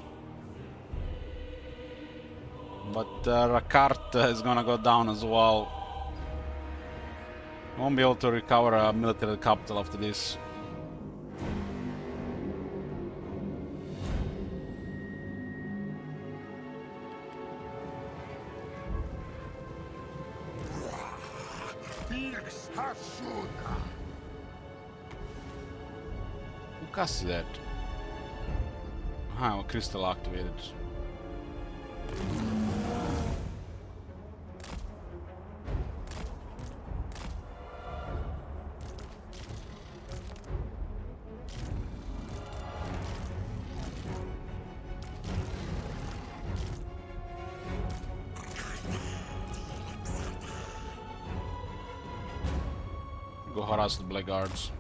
Speaker 1: But Rakart is gonna go down as well. Won't be able to recover a military capital after this. Who cast that? Ah, crystal activated. Go harass the blackguards.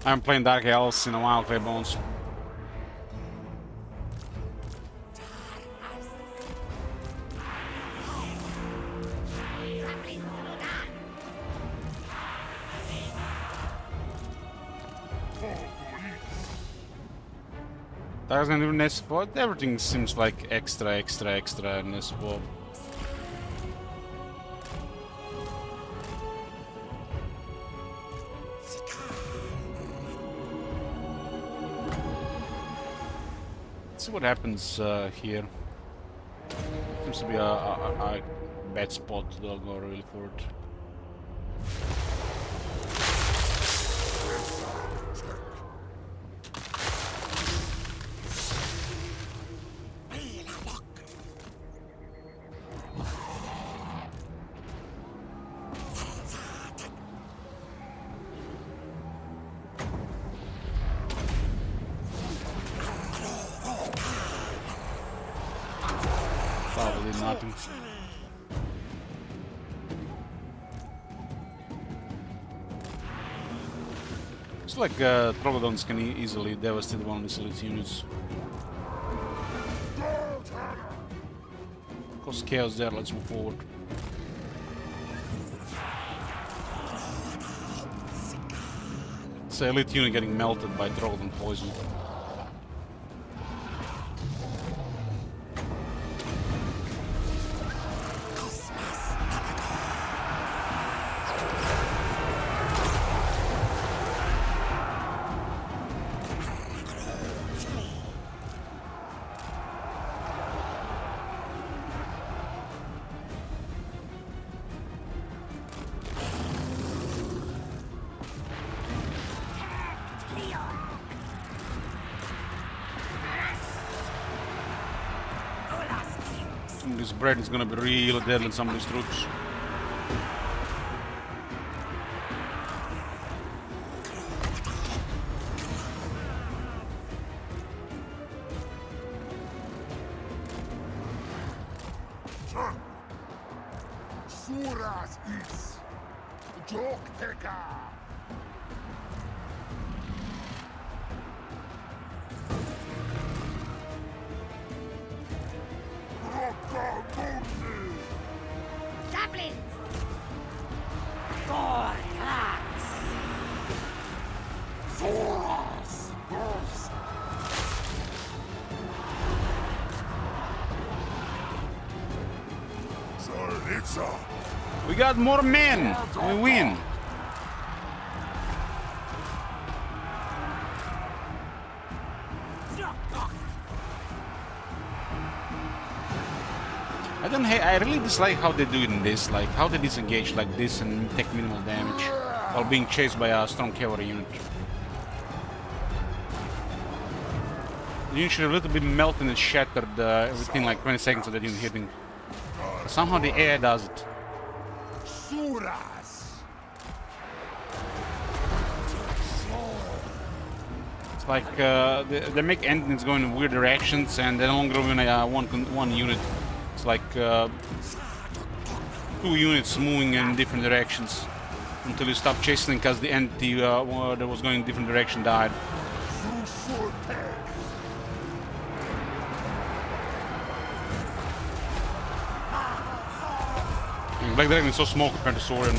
Speaker 1: I haven't played Dark Hells in a while, Clay Bones. There's not even SFO. Everything seems like extra in SFO. Let's see what happens here. Seems to be a bad spot. They'll go really for it. Probably nothing. It's like Troglodons can easily devastate one of these elite units. Cause chaos there, let's move forward. It's an elite unit getting melted by Troglodon poison. This bread is gonna be really deadly in some of these troops.
Speaker 4: Suras is Jokteka.
Speaker 6: Goblins! Gorgats!
Speaker 1: got more men. We win. I really dislike how they do it in this, like how they disengage like this and take minimal damage while being chased by a strong cavalry unit. The unit should a little bit melted and shattered within like 20 seconds of that unit hitting. But somehow the AI does it. It's like they make endings go in weird directions, and they no longer win one unit. It's like 2 units moving in different directions until you stop chasing because the entity that was going in different direction died. And Black Dragon is so small compared to Saurian.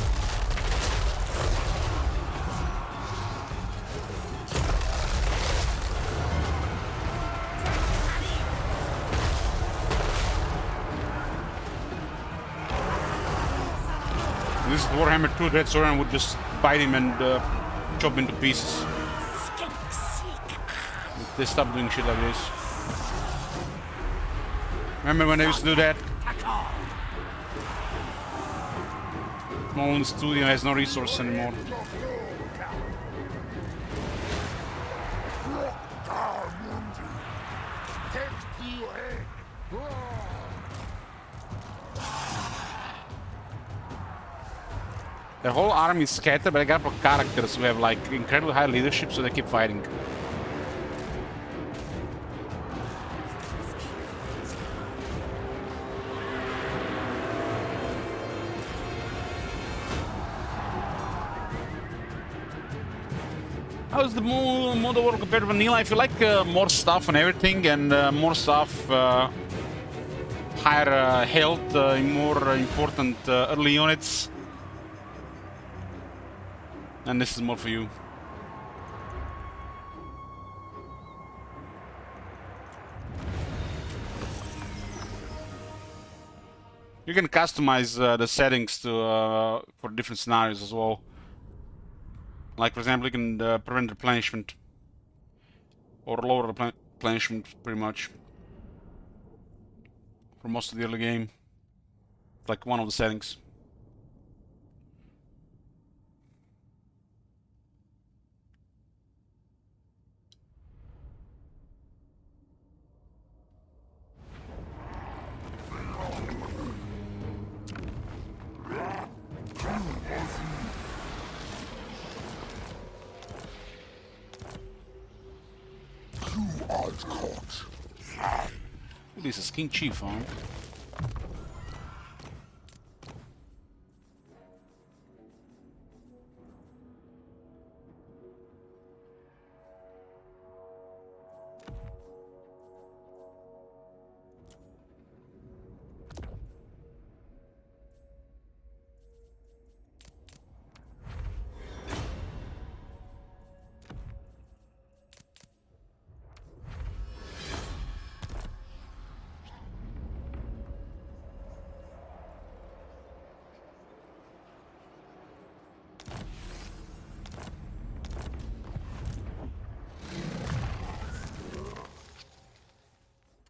Speaker 1: This is Warhammer 2, that Saurian would just bite him and chop into pieces. They stopped doing shit like this. Remember when they used to do that? Small studio has no resource anymore. Their whole army is scattered, but they got characters who have like incredibly high leadership, so they keep fighting. How's the model world compared to vanilla? I feel like more stuff and everything, and more stuff, higher health, more important early units. And this is more for you. You can customize the settings to for different scenarios as well. Like for example, you can prevent replenishment or lower replenishment, pretty much, for most of the early game. Like one of the settings. This is King Chief, huh?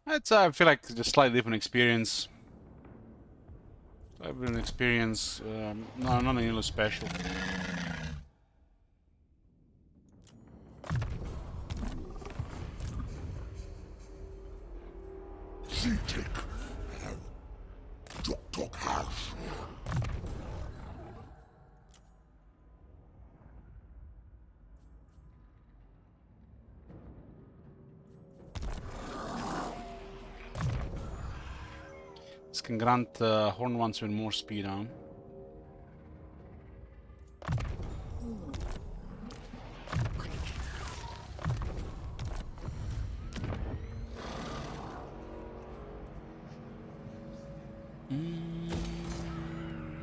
Speaker 1: It's, I feel like it's a slightly different experience. Different experience, no, not really special. This can grant Horn ones with more speed, huh?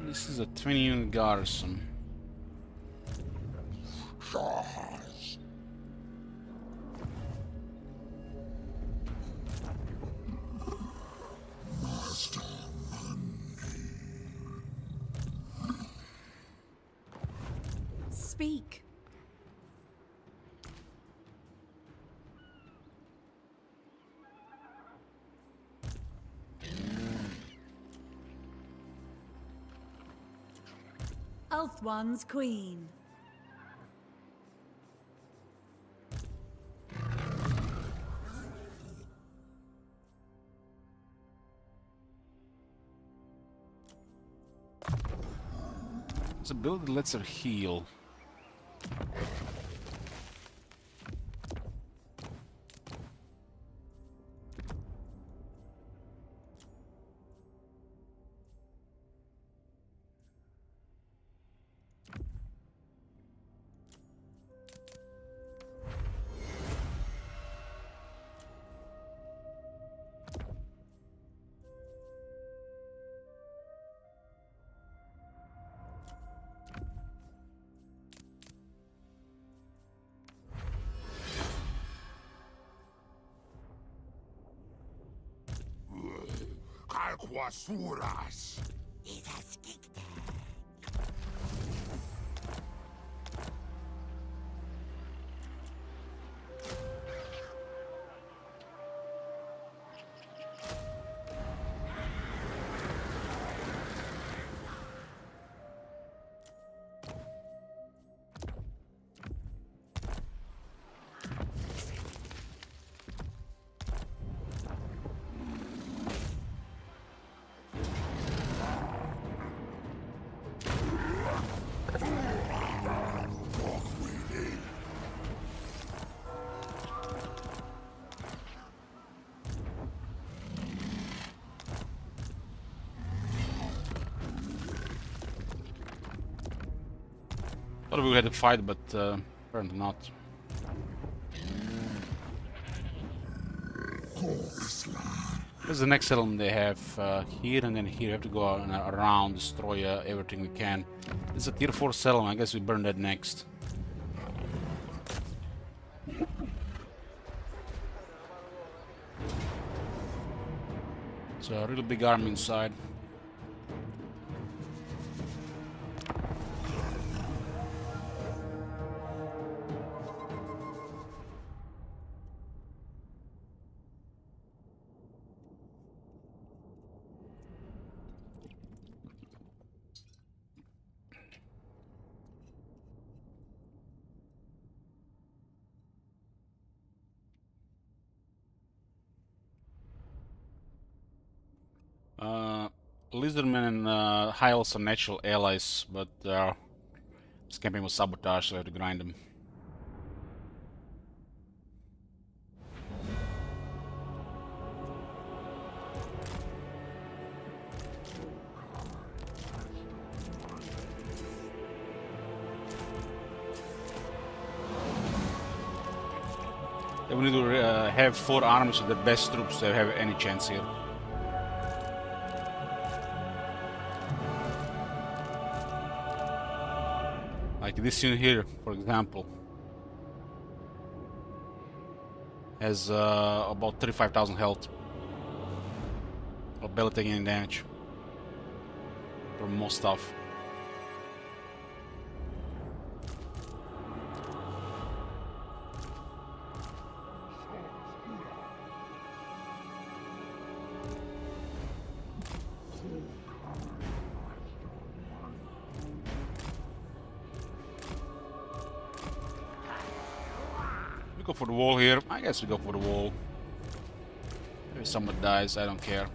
Speaker 1: This is a 20-unit garrison.
Speaker 7: Speak. Ulthuan's queen.
Speaker 1: It's a build that lets her heal.
Speaker 4: Calquasuras.
Speaker 1: Thought we had to fight, but apparently not. This is the next settlement they have here, and then here. You have to go around, destroy everything we can. This is a tier 4 settlement. I guess we burn that next. It's a really big army inside. Lizardmen and High Elves are natural allies, but this campaign was sabotaged, so I have to grind them. They will need to have 4 armies of the best troops to have any chance here. Like this unit here, for example, has about 35,000 health, or barely taking any damage from most stuff. We go for the wall here. I guess we go for the wall. Maybe someone dies, I don't care.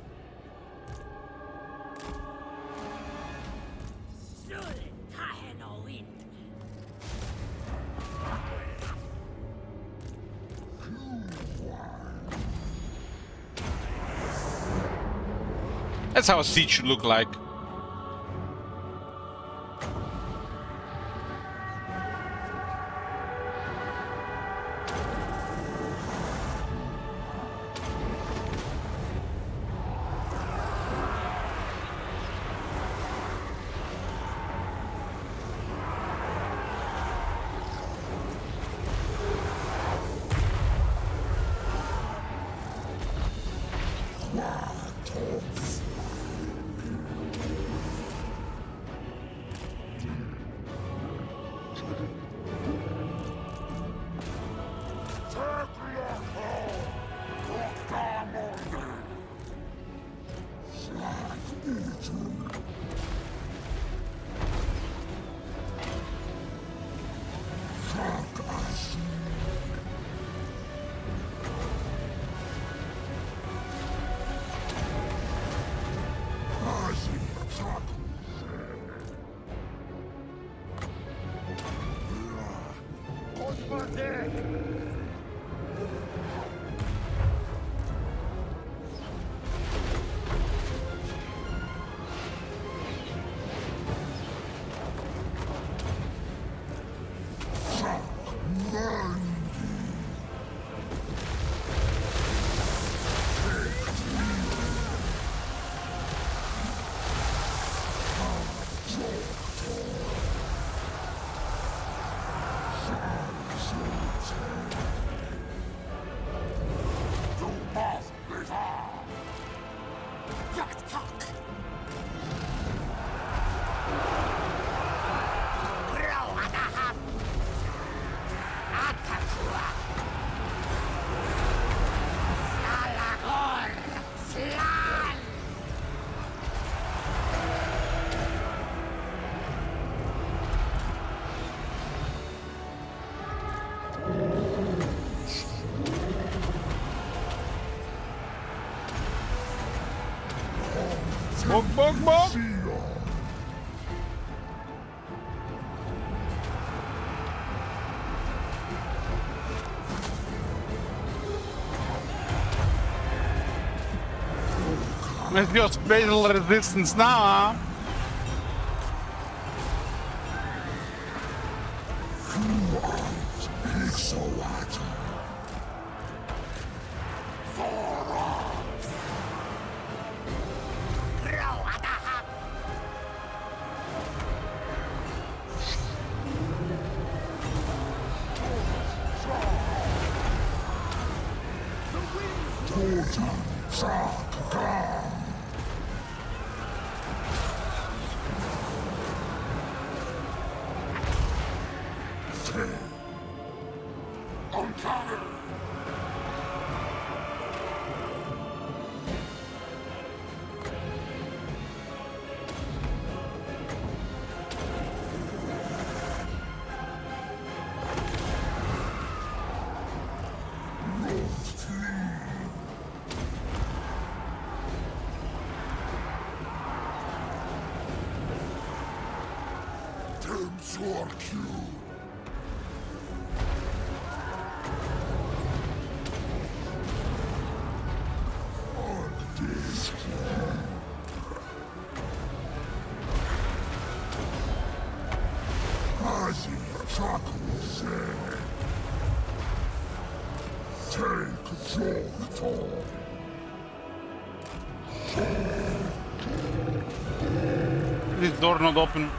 Speaker 1: That's how a siege should look like. Bok, bok, bok! Let's go spatial resistance now, huh?
Speaker 4: Hexoatl.
Speaker 1: This door not open.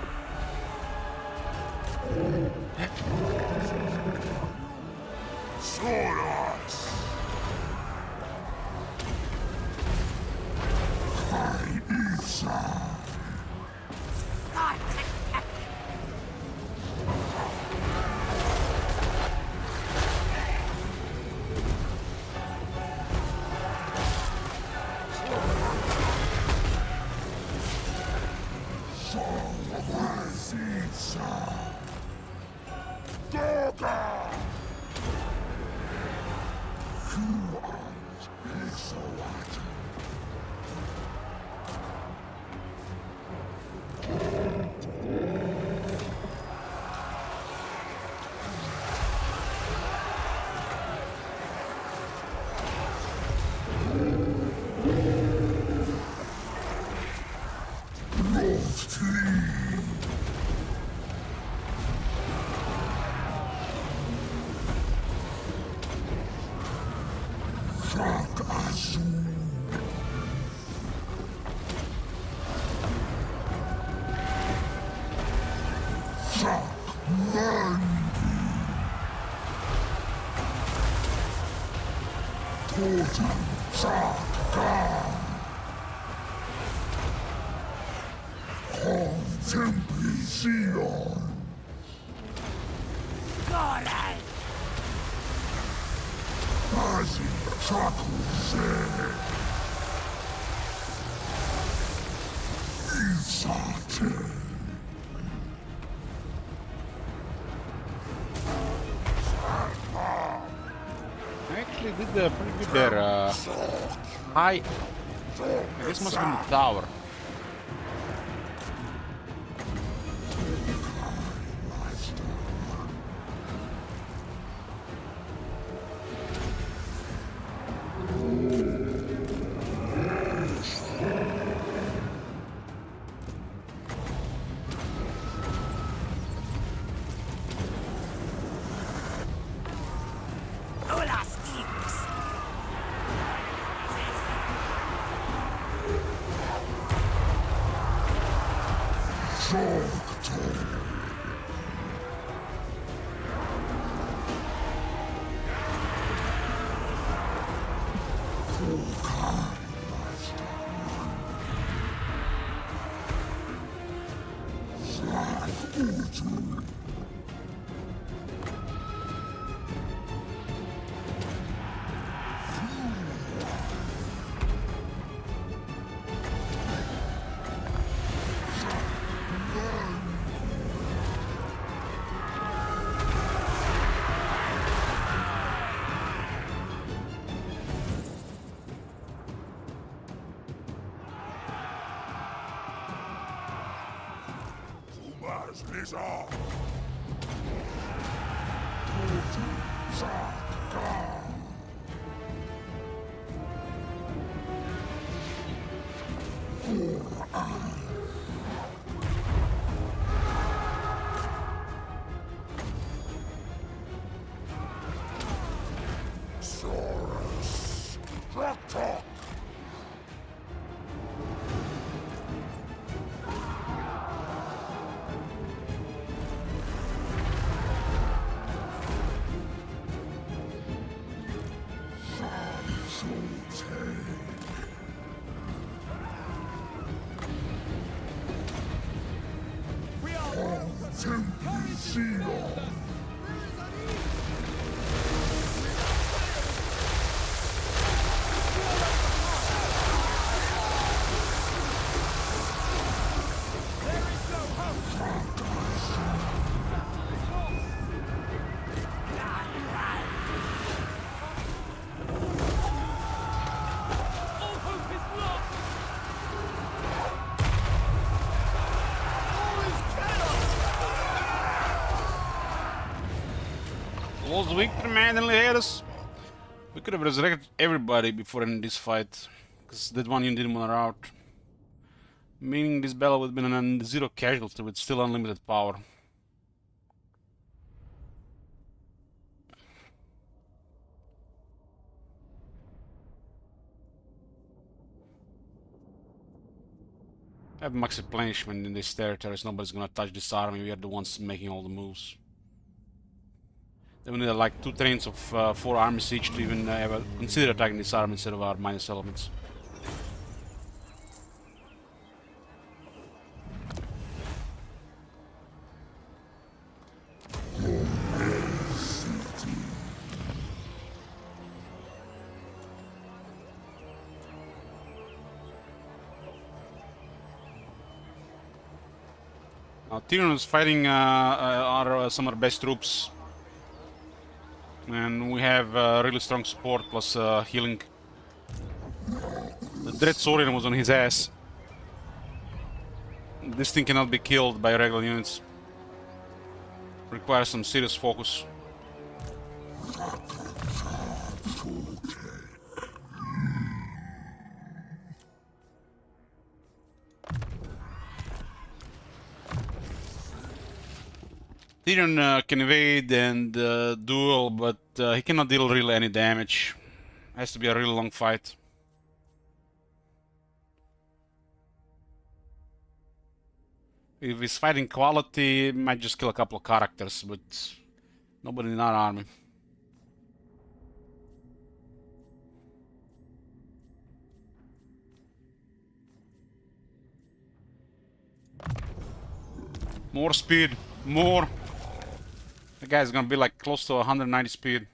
Speaker 1: I actually did pretty good there. High. This must be the tower. Was victory, man, and haters. We could have resurrected everybody before ending this fight, because that one unit didn't want her out. Meaning this battle would have been a zero casualty with still unlimited power. I have max replenishment in this territory, so nobody's gonna touch this army. We are the ones making all the moves. Then we need like 2 trains of 4 armies each to even ever consider attacking this army instead of our minus elements. Now Tyrion is fighting some of our best troops. And we have really strong support plus healing. The Dread Saurian was on his ass. This thing cannot be killed by regular units. Requires some serious focus. Tyrion can evade and duel, but he cannot deal really any damage. Has to be a really long fight. If he's fighting quality, he might just kill a couple of characters, but nobody in our army. More speed, more. The guy's gonna be like close to 190 speed.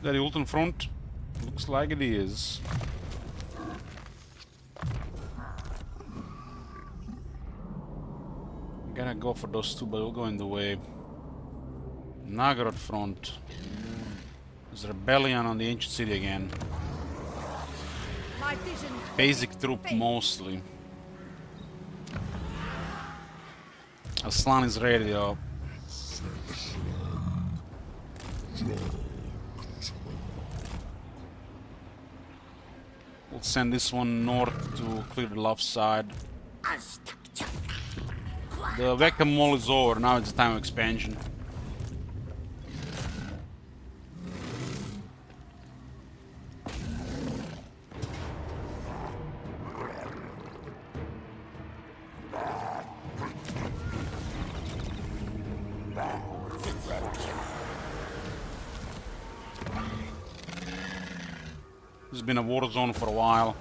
Speaker 1: That ult in front? Looks like it is. I'm gonna go for those two, but we'll go in the way. Nagarot front. There's rebellion on the ancient city again.
Speaker 7: My vision's
Speaker 1: Basic troop mostly. Aslan is ready though. We'll send this one north to clear the left side. The whack-a-mole is over, now it's the time of expansion. This has been a war zone for a while.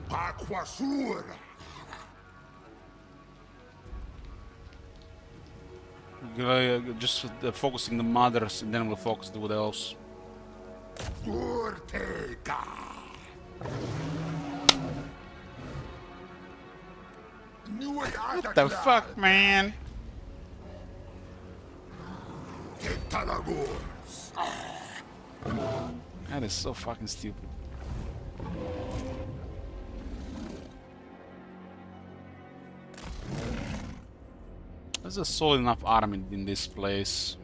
Speaker 4: Aquasura.
Speaker 1: Just focusing the mothers, and then we'll focus the what else.
Speaker 4: Urtega.
Speaker 1: What the fuck, man? That is so fucking stupid. There's a solid enough army in this place.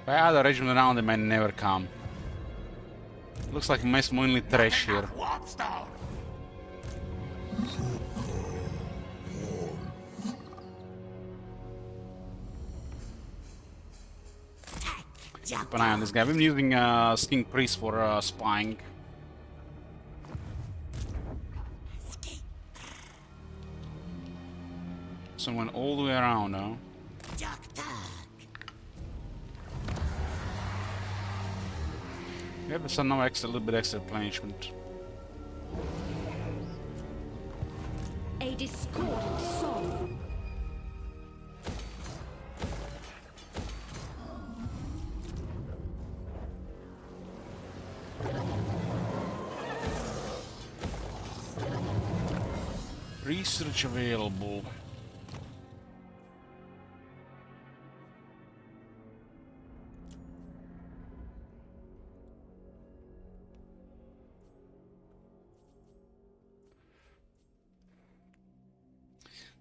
Speaker 1: By other regiment around they might never come. Looks like mainly trash here. Keep an eye on this guy. I've been using Skin Priest for spying. So went all the way around now. We have some now extra, a little bit extra replenishment.
Speaker 7: a discordant soul.
Speaker 1: Research available.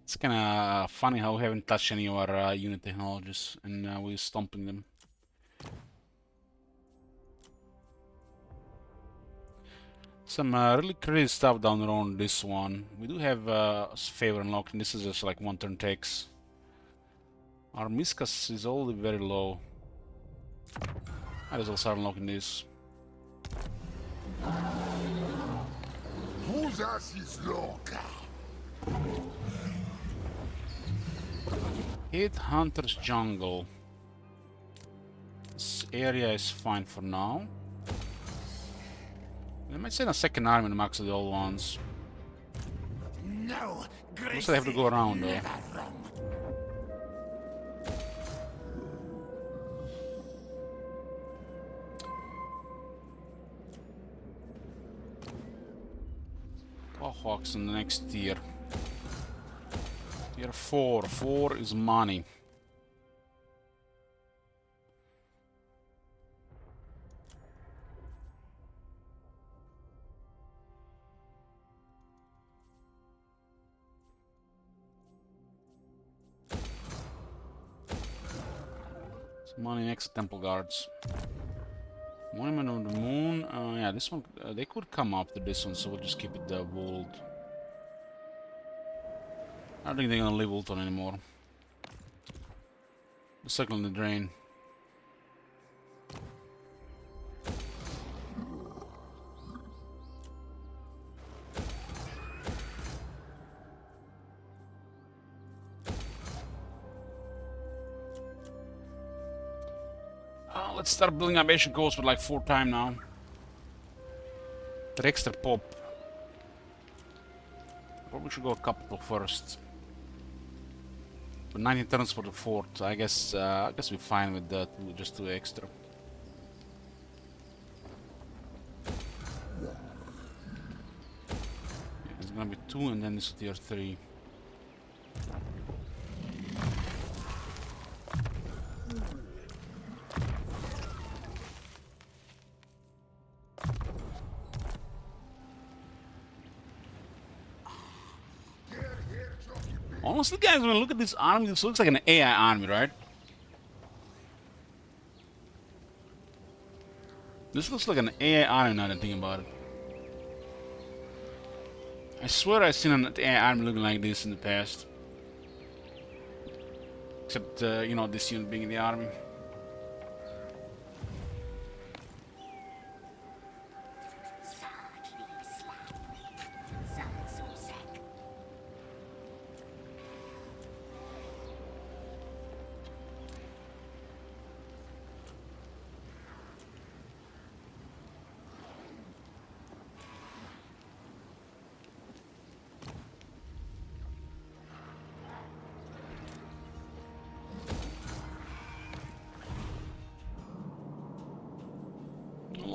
Speaker 1: It's kind of funny how we haven't touched any of our unit technologies, and we're stomping them. Some really crazy stuff down around this one. We do have favor unlocked, and this is just like one turn takes. Our miscast is already very low. Might as well start unlocking this.
Speaker 4: Whose ass is loca?
Speaker 1: Hit Hunter's Jungle. This area is fine for now. I might send a second army to max the old ones.
Speaker 6: No,
Speaker 1: Looks like I have to go around though. Hawks in the next tier. Tier 4. 4 is money. It's money next to Temple Guards. Monument of the Moon. Yeah, this one, they could come after this one, so we'll just keep it walled. I don't think they're gonna leave Ulton anymore. The circle in the drain. Let's start building up Asian coast with like 4 times now. The extra pop. Probably should go capital first. But 19 turns for the fort. I guess we're fine with that. We'll just do extra. Yeah, it's gonna be 2 and then this is tier 3. Honestly, guys, when I look at this army, this looks like an AI army, right? This looks like an AI army now that I think about it. I swear I've seen an AI army looking like this in the past. Except, you know, this unit being in the army.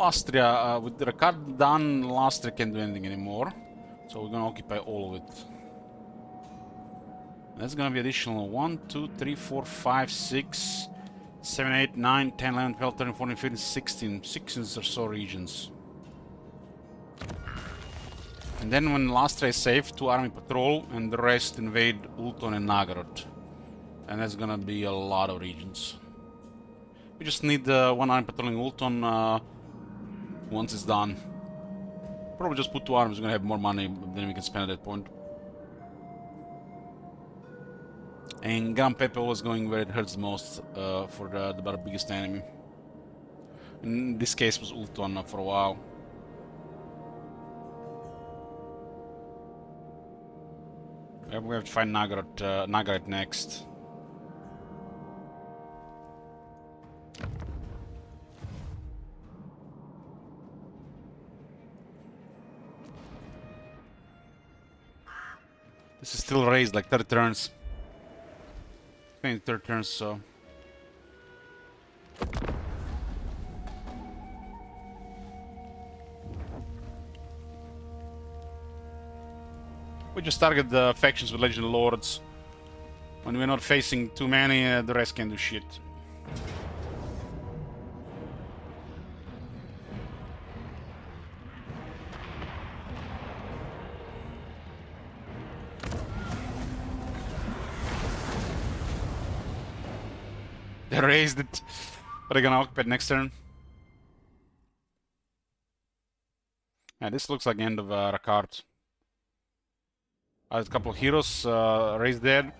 Speaker 1: Lastria, with the Ricard done, Lastria can't do anything anymore. So we're gonna occupy all of it. That's gonna be additional 1, 2, 3, 4, 5, 6, 7, 8, 9, 10, 11, 12, 13, 14, 15, 16. 16 or so regions. And then when Lastria is safe, 2 army patrol, and the rest invade Ulton and Nagarot. And that's gonna be a lot of regions. We just need 1 army patrolling Ulton once it's done. Probably just put 2 armies, we're gonna have more money than we can spend at that point. And Grand Pepe was going where it hurts the most for the biggest enemy. In this case was Ulton for a while. We have to find Nagarot next. This is still raised like 30 turns. 23 turns, so. We just target the factions with Legion Lords. When we're not facing too many, the rest can do shit. They raised it. But they're gonna occupy it next turn. Yeah, this looks like the end of Rakard. A couple of heroes raised dead.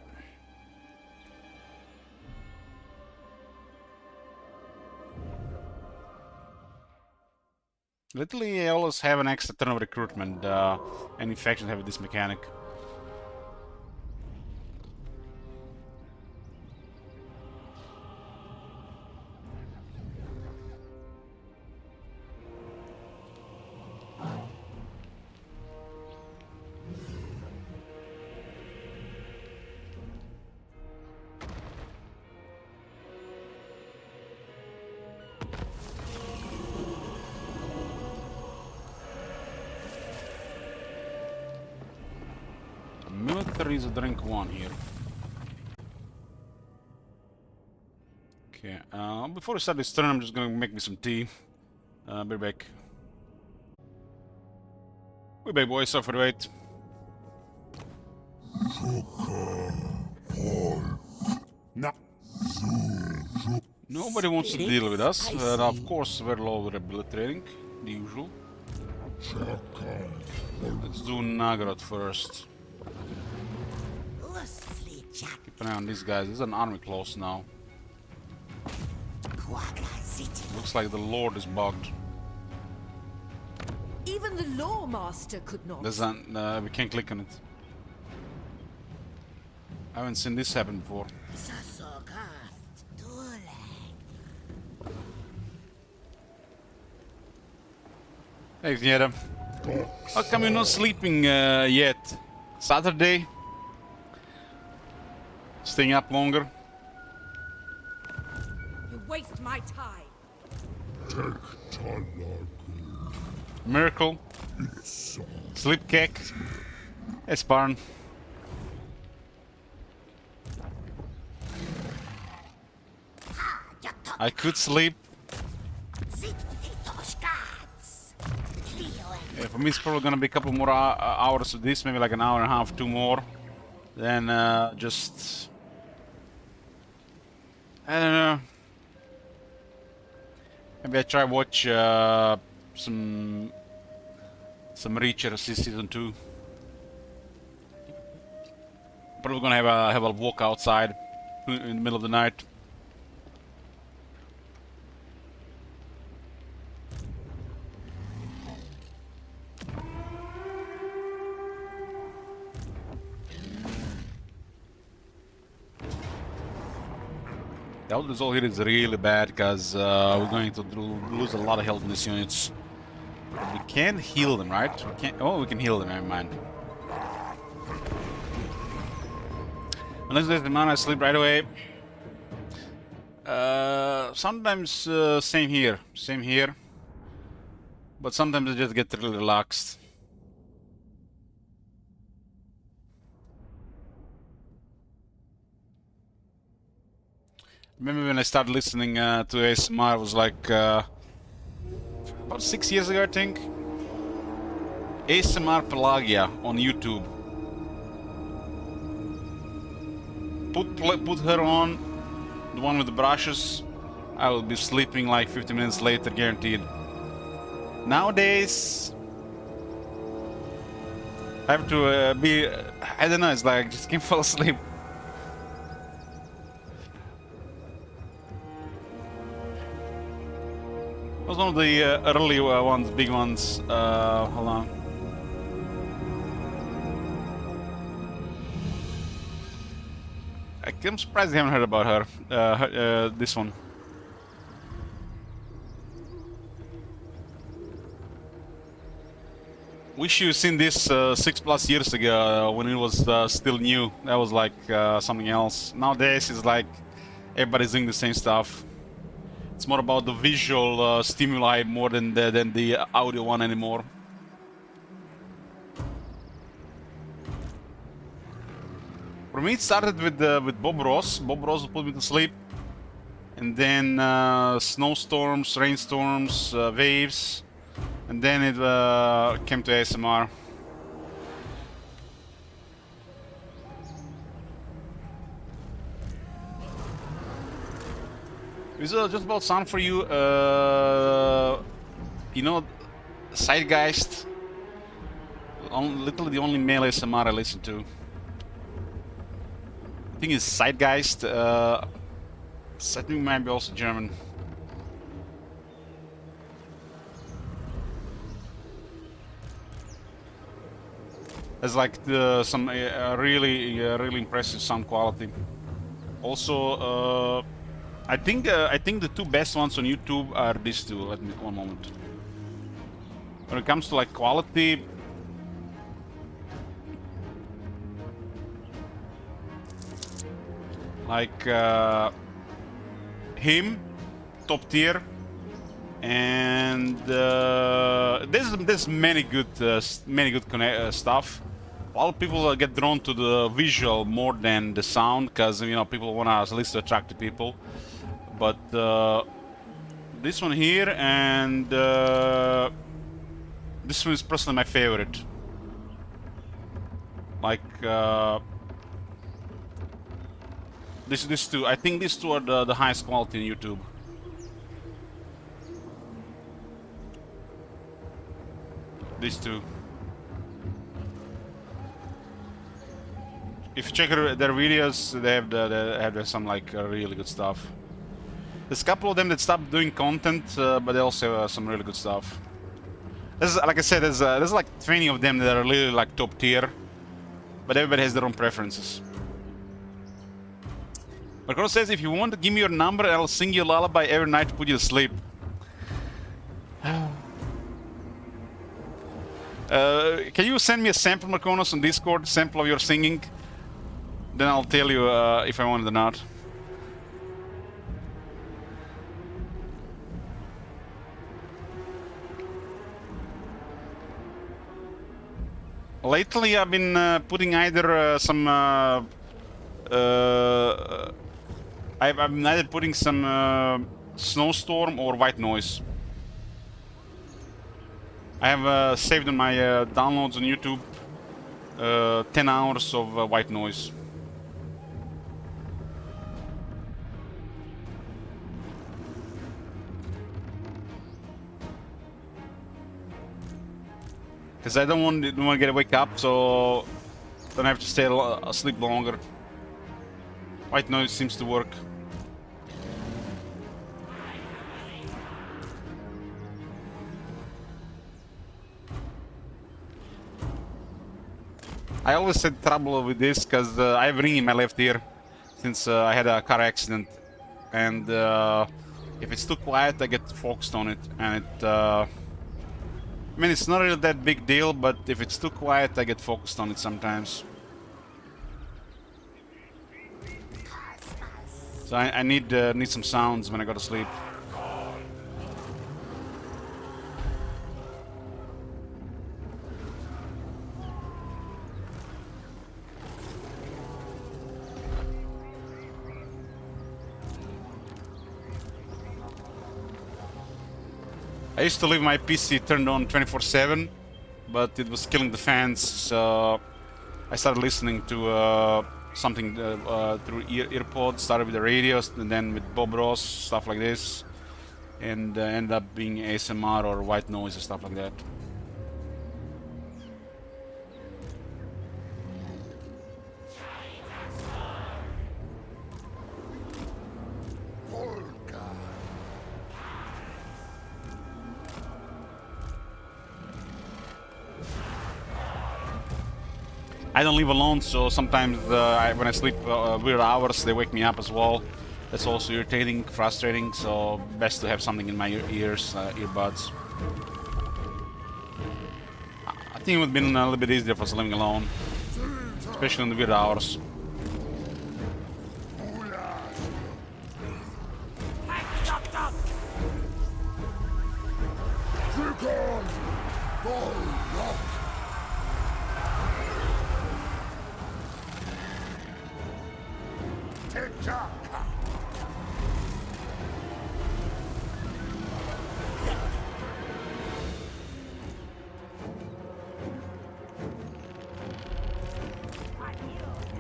Speaker 1: Literally, I always have an extra turn of recruitment. Any factions have this mechanic. Military is a drink 1 here. Okay, before we start this turn, I'm just gonna make me some tea. Be back. We're back, boys. Sorry for the wait. Nobody wants to deal with us. Of course, we're low ability rating, the usual. Let's do Nagarot first. Keep an eye on these guys. There's an army close now. Looks like the Lord is bugged.
Speaker 7: Even the Law Master could not.
Speaker 1: There's an, we can't click on it. I haven't seen this happen before. Hey, Viera. How come you're not sleeping yet? Saturday? Staying up longer?
Speaker 7: You waste my time.
Speaker 1: Miracle? Sleep cake? It's barn. I could sleep. Yeah, for me it's probably gonna be a couple more hours of this, maybe like an hour and a half, 2 more. Then just... I don't know. Maybe I try watch some Reacher season 2. Probably gonna have a walk outside in the middle of the night. The outer result here is really bad because we're going to lose a lot of health in these units. But we can't heal them, right? We can't. Oh, we can heal them. Never mind. Unless there's the mana, I sleep right away. Sometimes same here, but sometimes I just get really relaxed. Remember when I started listening to ASMR, it was like about 6 years ago, I think. ASMR Pelagia on YouTube. Put her on, the one with the brushes. I will be sleeping like 15 minutes later, guaranteed. Nowadays, I have to be, I don't know, it's like I just can't fall asleep. It was one of the early ones, big ones. Hold on. I'm surprised I haven't heard about her. This one. Wish you'd seen this 6+ years ago when it was still new. That was like something else. Nowadays it's like everybody's doing the same stuff. It's more about the visual stimuli more than the audio one anymore. For me, it started with Bob Ross. Bob Ross put me to sleep, and then snowstorms, rainstorms, waves, and then it came to ASMR. This is just about sound for you. You know, Zeitgeist. Literally the only male ASMR I listen to. I think it's Zeitgeist. I think it might be also German. It's like some really impressive sound quality. Also, I think the 2 best ones on YouTube are these 2. Let me one moment. When it comes to like quality, like him, top tier, and there's many good stuff. A lot of people get drawn to the visual more than the sound because, you know, people want to at least attract the people. But this one here and this one is personally my favorite. Like These two, I think these two are the highest quality in YouTube. These two. If you check their videos, they have some like really good stuff. There's a couple of them that stopped doing content, but they also have some really good stuff. Like I said, there's like 20 of them that are really like top tier, but everybody has their own preferences. Marcano says, if you want to give me your number, I'll sing you a lullaby every night to put you to sleep. Can you send me a sample, Marconos, on Discord, sample of your singing? Then I'll tell you if I want it or not. Lately, I've been putting either some. I've been either putting some snowstorm or white noise. I have saved on my downloads on YouTube 10 hours of white noise. Because I don't want to get wake up, so don't have to stay asleep longer. White noise seems to work. I always had trouble with this because I have ring in my left ear since I had a car accident, and if it's too quiet, I get focused on it, and it. I mean, it's not really that big deal, but if it's too quiet, I get focused on it sometimes. So I need some sounds when I go to sleep. I used to leave my PC turned on 24/7, but it was killing the fans, so I started listening to something through earpods, started with the radios, and then with Bob Ross, stuff like this, and ended up being ASMR or white noise and stuff like that. I don't live alone, so sometimes when I sleep weird hours, they wake me up as well. That's also irritating, frustrating, so best to have something in my ears, earbuds. I think it would have been a little bit easier for us living alone, especially in the weird hours.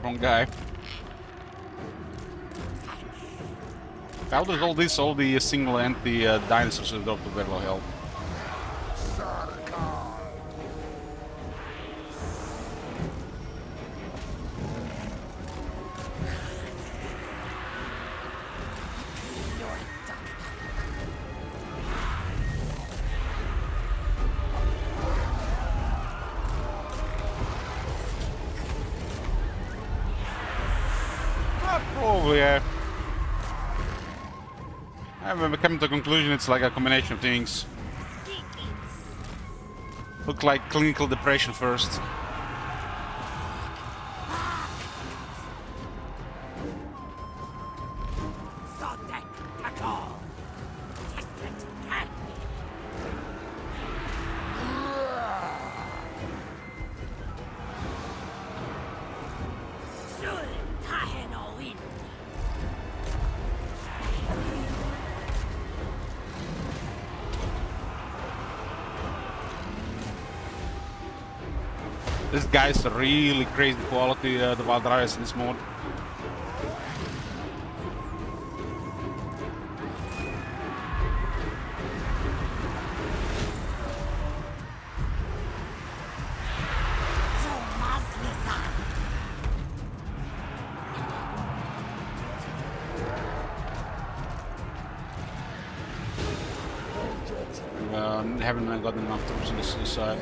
Speaker 1: Wrong guy. How does all the single anti-dinosaurs have dropped to very low health? Probably, yeah. I've come to the conclusion it's like a combination of things. Look like clinical depression first. This guy's really crazy quality, the Valdraris in this mode. haven't got enough troops on this side.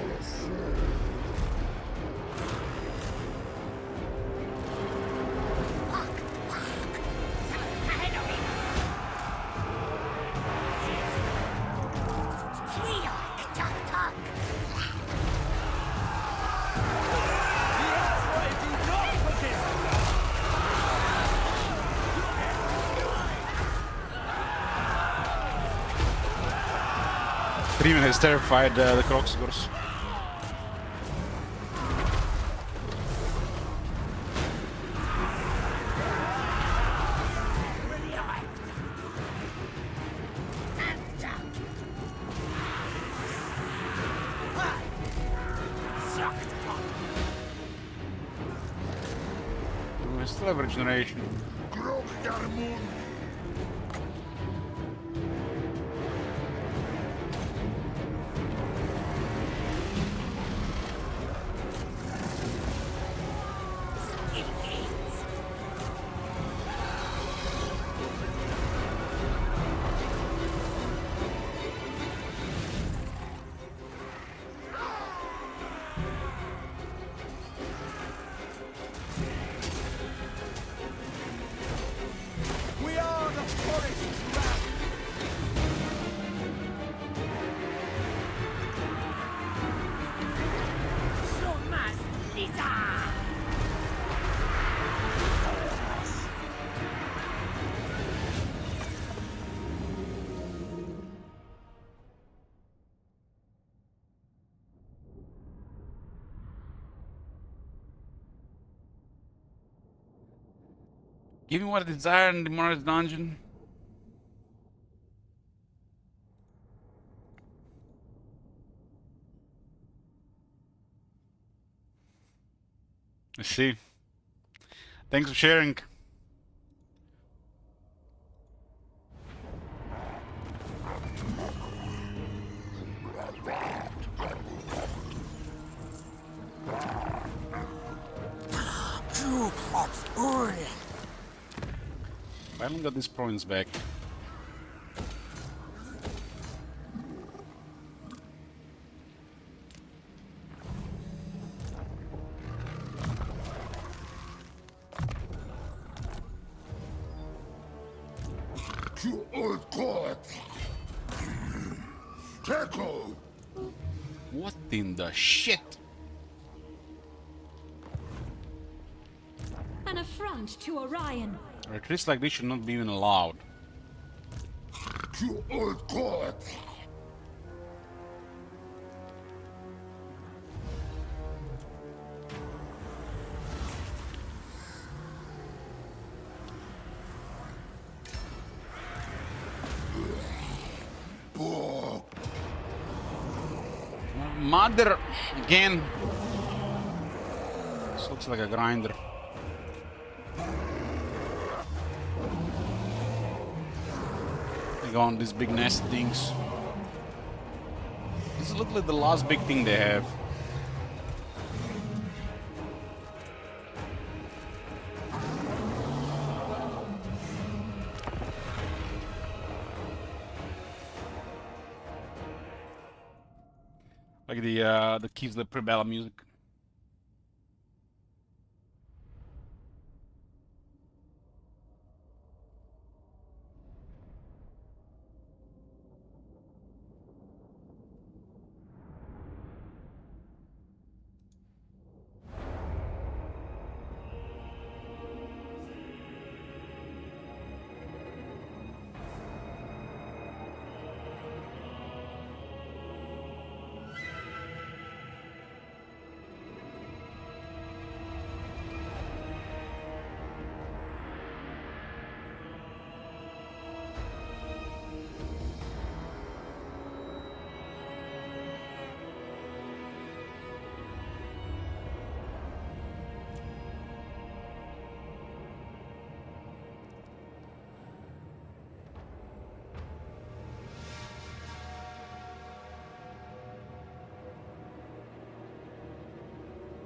Speaker 1: Freeman has terrified the Croxgors. We still have regeneration. Give me what I desire in the Mars dungeon. I see. Thanks for sharing. I haven't got these province back.
Speaker 4: To old court. Echo.
Speaker 1: What in the shit?
Speaker 5: An affront to Orion.
Speaker 1: Retreats like this should not be even allowed.
Speaker 4: To old court.
Speaker 1: Mother again. This looks like a grinder. They go on these big nest things. This looks like the last big thing they have. Like the keeps the pre-battle music.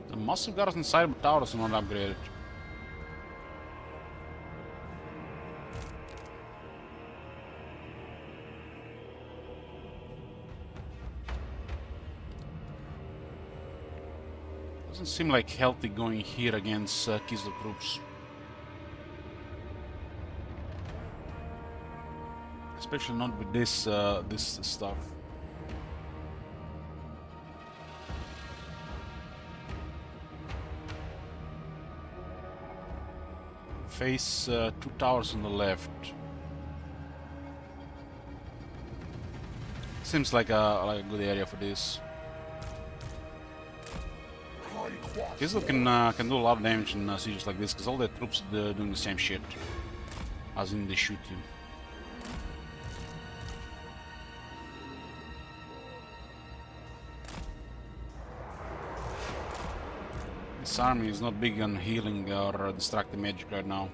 Speaker 1: The massive guards inside the towers are not upgraded. Doesn't seem like healthy going here against Kislev troops. Especially not with this this stuff. Face 2 towers on the left. Seems like a good area for this. Kislev can do a lot of damage in sieges like this because all their troops are doing the same shit, as in they shoot you. This army is not big on healing or distracting magic right now.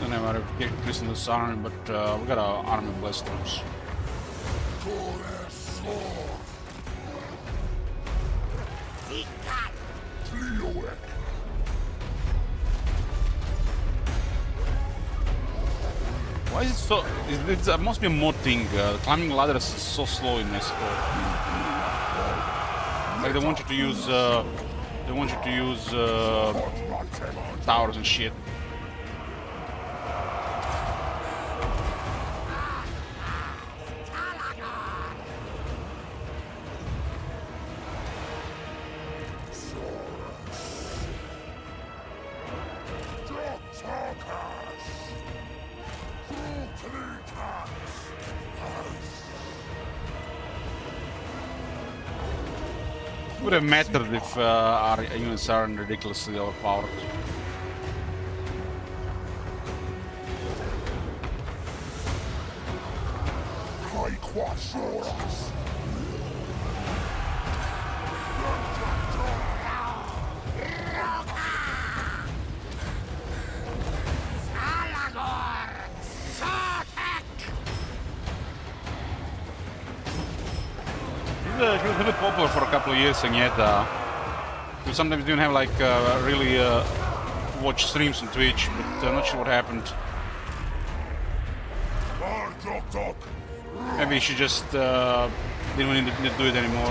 Speaker 1: Don't know how to get this in this army, but we got our army blessed troops. Why is it so? It must be a mod thing. Climbing ladders is so slow in SFO. Like they want you to use, towers and shit. Would have mattered if our units aren't ridiculously overpowered. He was really popular for a couple of years, and yet we sometimes didn't have like really watch streams on Twitch, but I'm not sure what happened. Maybe she just didn't need to do it anymore.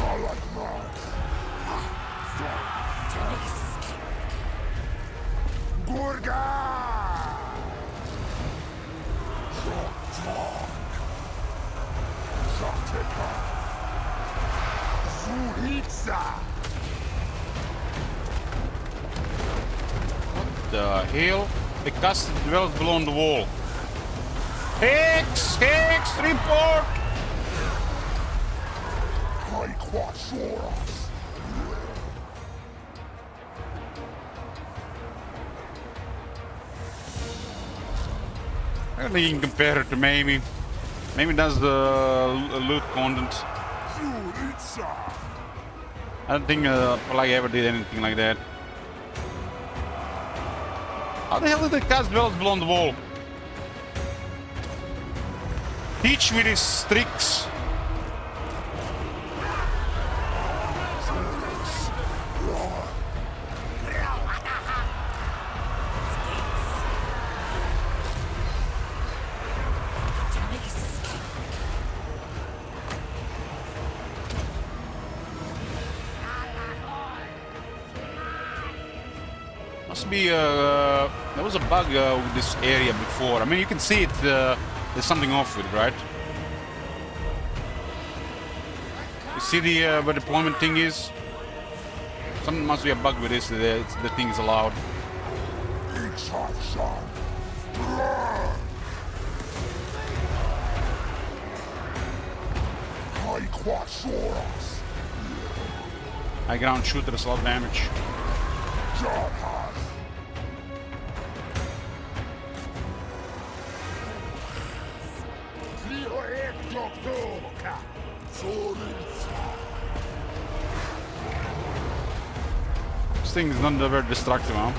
Speaker 1: What the hell? The castle dwells below the wall. Hex! Hex! Report! I don't think you can compare it to Mamie. Mamie does the loot content. I don't think Polai ever did anything like that. How the hell did the cast dwells below the wall? Teach me these tricks. Must be there was a bug with this area before. I mean, you can see it. There's something off with it, right? You see the where the deployment thing is? Something must be a bug with this. The thing is allowed. High ground shooter does a lot of damage. This thing is not very destructive, huh?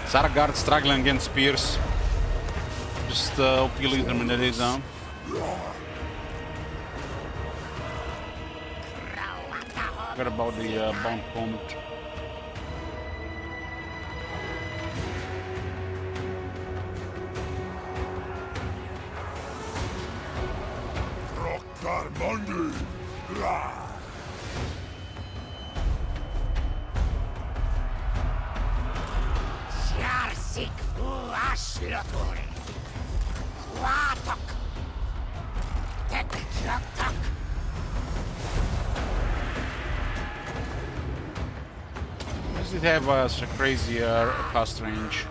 Speaker 1: Saragard struggling against spears. Just OP leader when it is down. Forgot about the bound opponent. Does it have such a crazy cast range?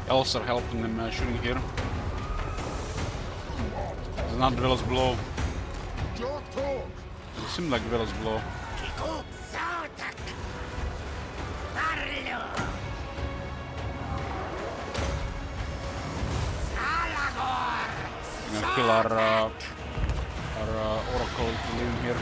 Speaker 1: Elves are helping them shooting here. It's not Velos blow. It seems like Velos blow. We're gonna kill our Oracle if we leave him here.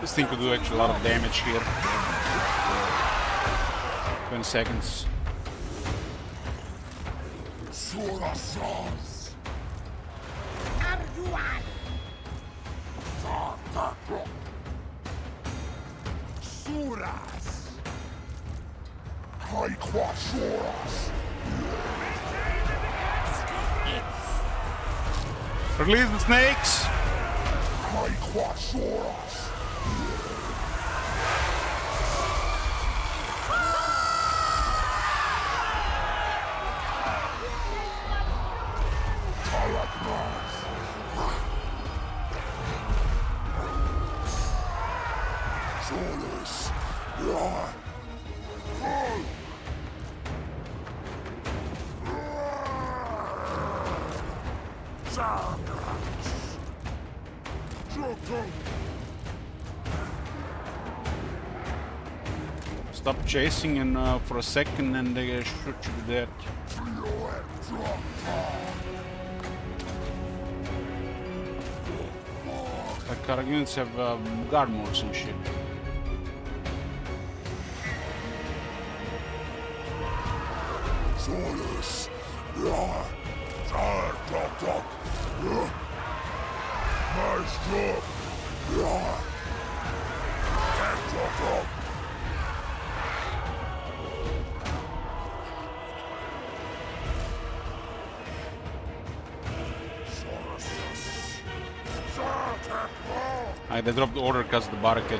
Speaker 1: This thing could do actually a lot of damage here. 20 seconds. Release the snakes! stop chasing and for a second and they shoot you to death. Like our units have guard modes and shit.
Speaker 4: Solus. Yeah. Tired, talk. Yeah. Nice job. Yeah. Talk.
Speaker 1: They dropped the order because the barricade.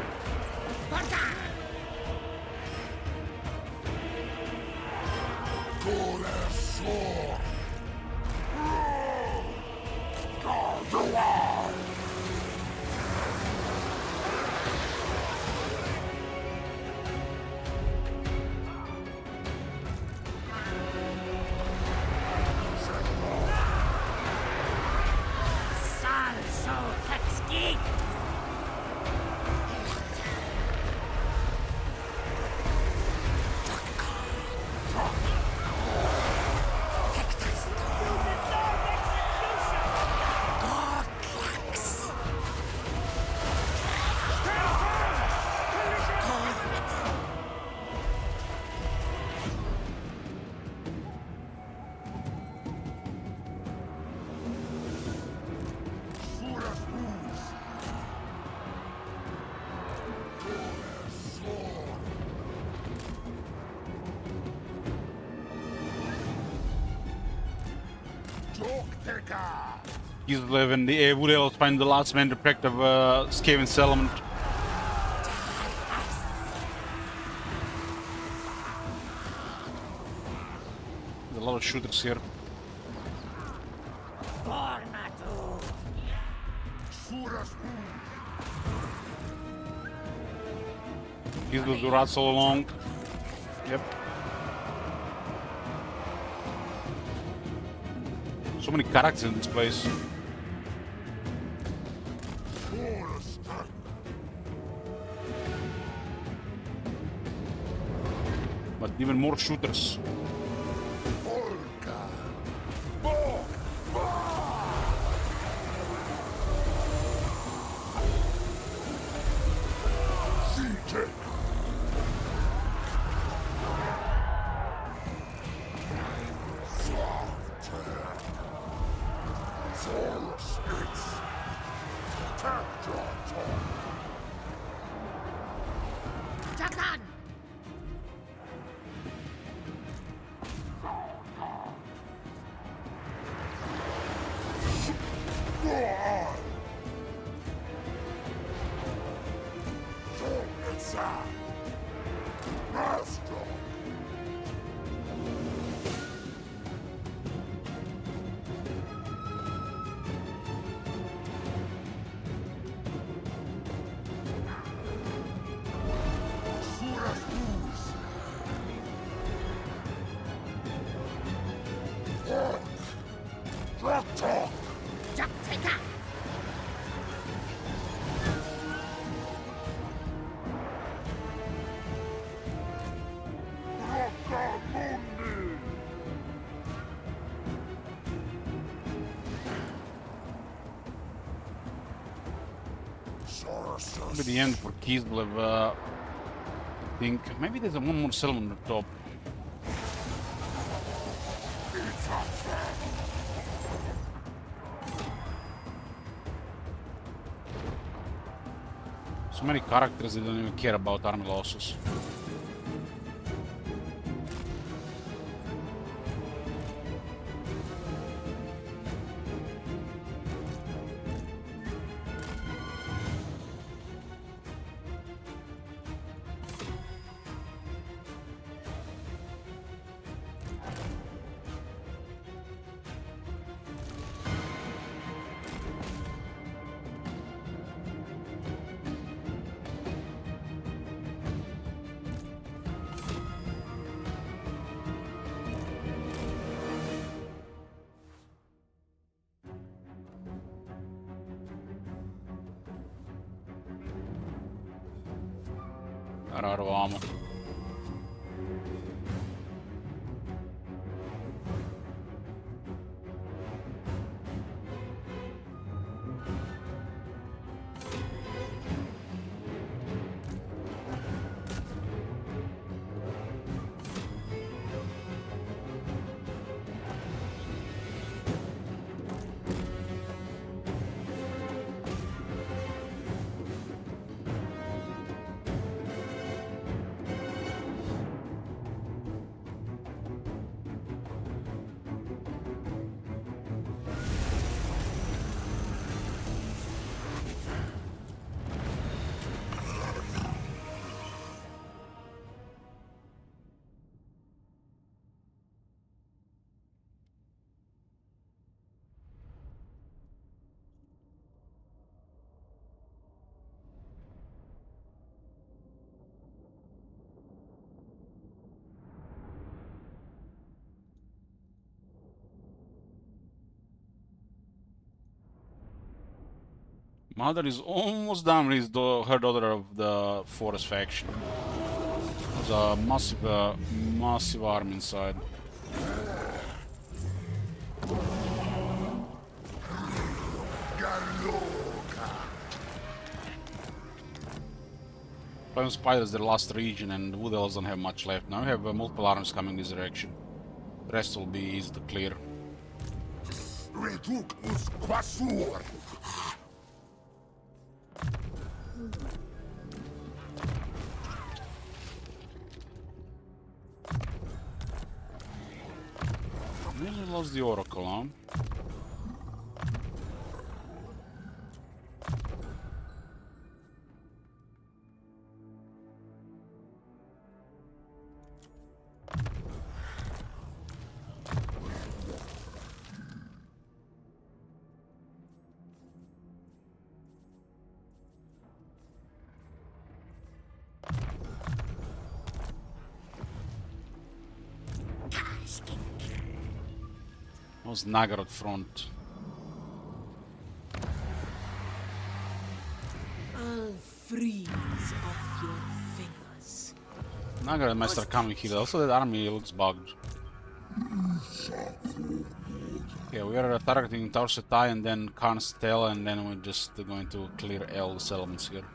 Speaker 1: He's living the Wood Elves find the last man to protect the Skaven settlement. There's a lot of shooters here. He's with the rats all along. Yep. So many characters in this place. But even more shooters. Maybe the end for Kislev, I think. Maybe there's one more settlement on the top. So many characters, they don't even care about army losses. Out of ammo. Mother is almost done with her daughter of the forest faction. There's a massive army inside. Flame Spider is the last region, and Wood Elves don't have much left. Now we have multiple armies coming this direction. The rest will be easy to clear.
Speaker 4: Reduc us quasur.
Speaker 1: Nearly lost the Oracle, huh? How's Nagarot front?
Speaker 7: I'll freeze off your fingers.
Speaker 1: Nagarot might start coming here. Also, that army looks bugged. Okay, we are targeting Tarsetai and then Karnstel, and then we're just going to clear all the settlements here.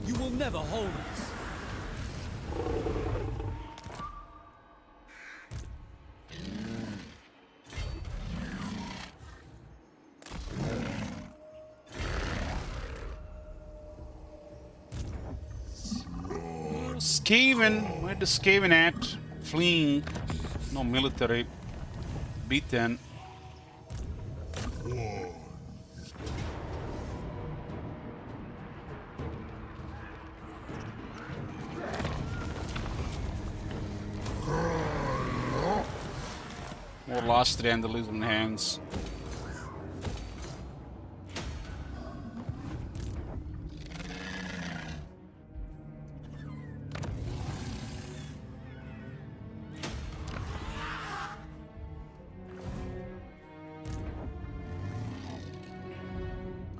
Speaker 8: You will never hold us.
Speaker 1: Skaven! Where the Skaven at? Fleeing. No military. Beaten. More Lastri and the Lisbon hands.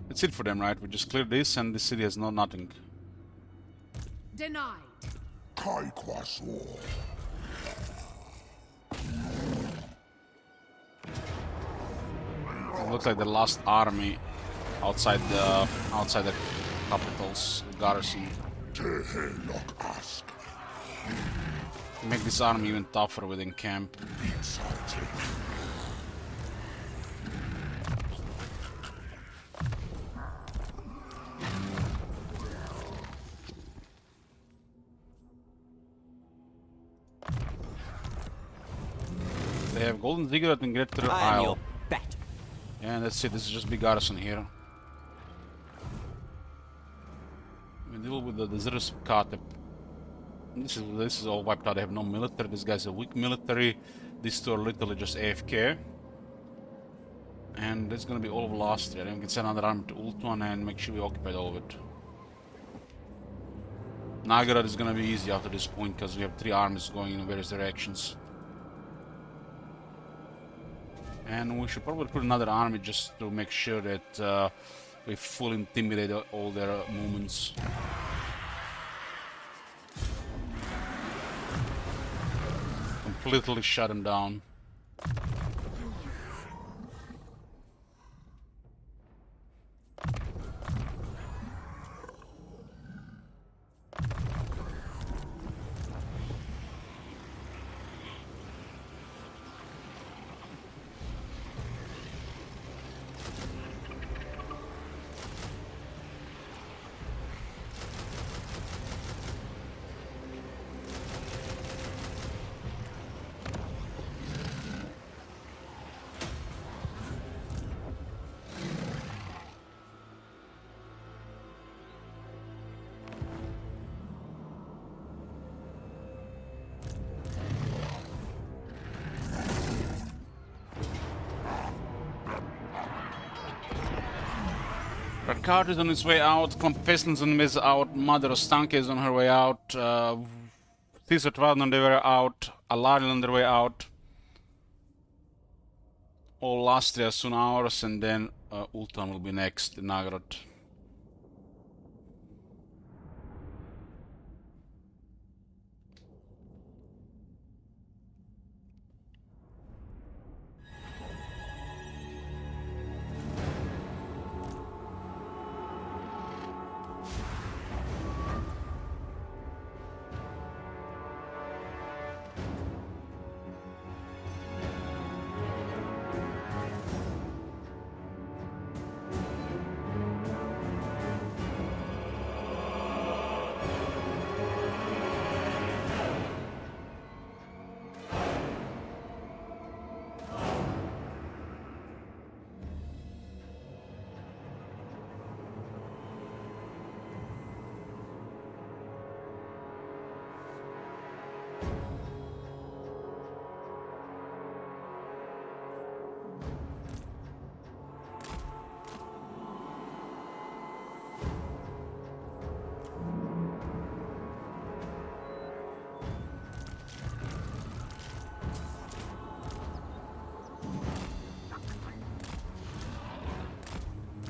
Speaker 1: That's it for them, right? We just cleared this and the city has nothing.
Speaker 7: Denied.
Speaker 4: Kai quasur.
Speaker 1: It looks like the last army outside the capital's garrison.
Speaker 4: Tehelok ask.
Speaker 1: Make this army even tougher within camp.
Speaker 4: Exalted.
Speaker 1: They have Golden Ziggurat and Greater
Speaker 6: I am
Speaker 1: Isle.
Speaker 6: your bet.
Speaker 1: And that's it, this is just big garrison here. We deal with the Deserters of Katep. This is all wiped out, they have no military, this guy's a weak military. These two are literally just AFK. And it's gonna be all of Lastria. Then we can send another army to Ultuan and make sure we occupy all of it. Nagarad is gonna be easy after this point because we have 3 armies going in various directions. And we should probably put another army just to make sure that we fully intimidate all their movements. Completely shut them down. Rakard is on his way out, Pestilence on his way out, Mother Ostanka is on her way out. Thieves are 12 on their way out. Alariel on their way out. All Lastria soon ours, and then Ultan will be next, Nagrod.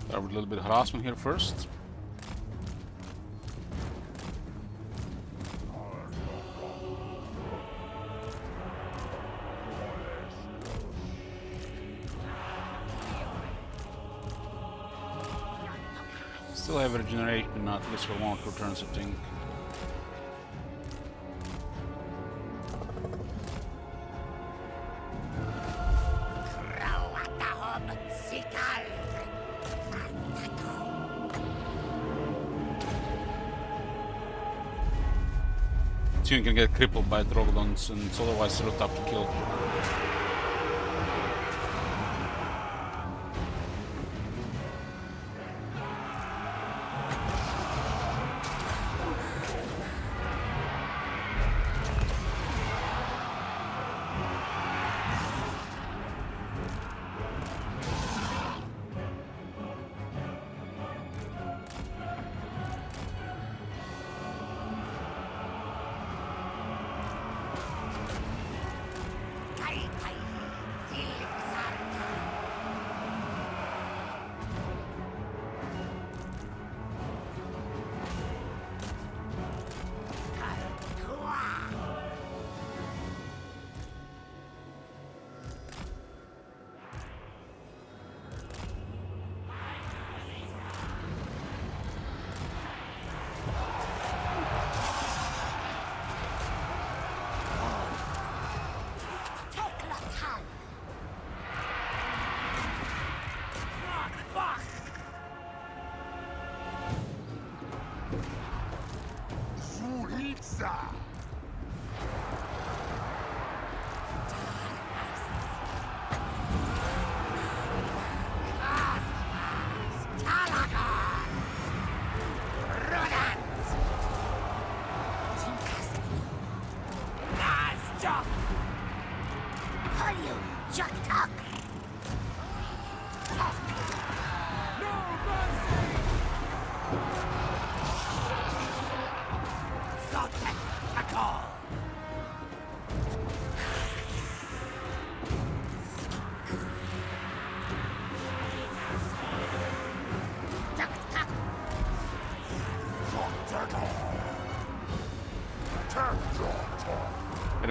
Speaker 1: Start with a little bit of harassment here first. Still have regeneration, at least for 1 or 2 turns, I think. You can get crippled by Troglodons, and it's otherwise real tough to kill.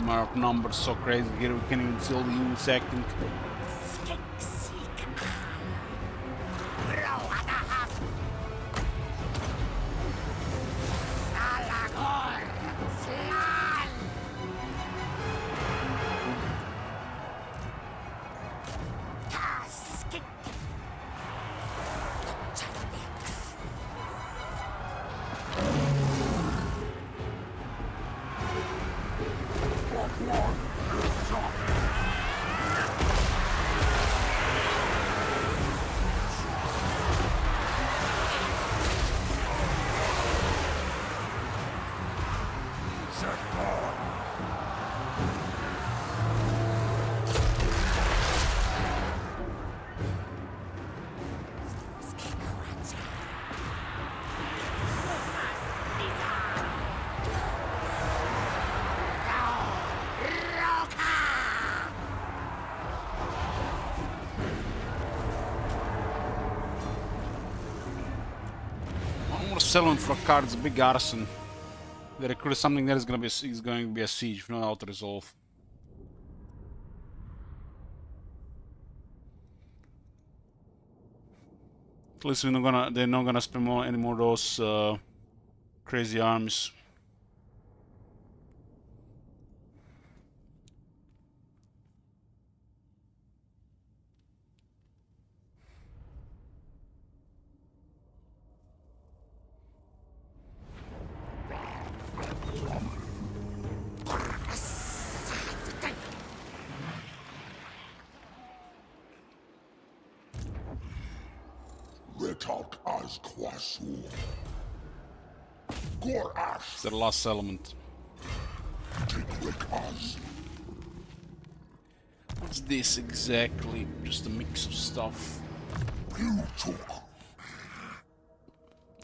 Speaker 1: Our numbers so crazy here, we can even see all the units acting. settlement for cards, big arson. They recruit something that is going to be a siege, no auto resolve. At least they're not gonna spend any more of those crazy armies.
Speaker 4: Retalk as Kwasur. Gorash.
Speaker 1: It's the last settlement. What's this exactly? Just a mix of stuff.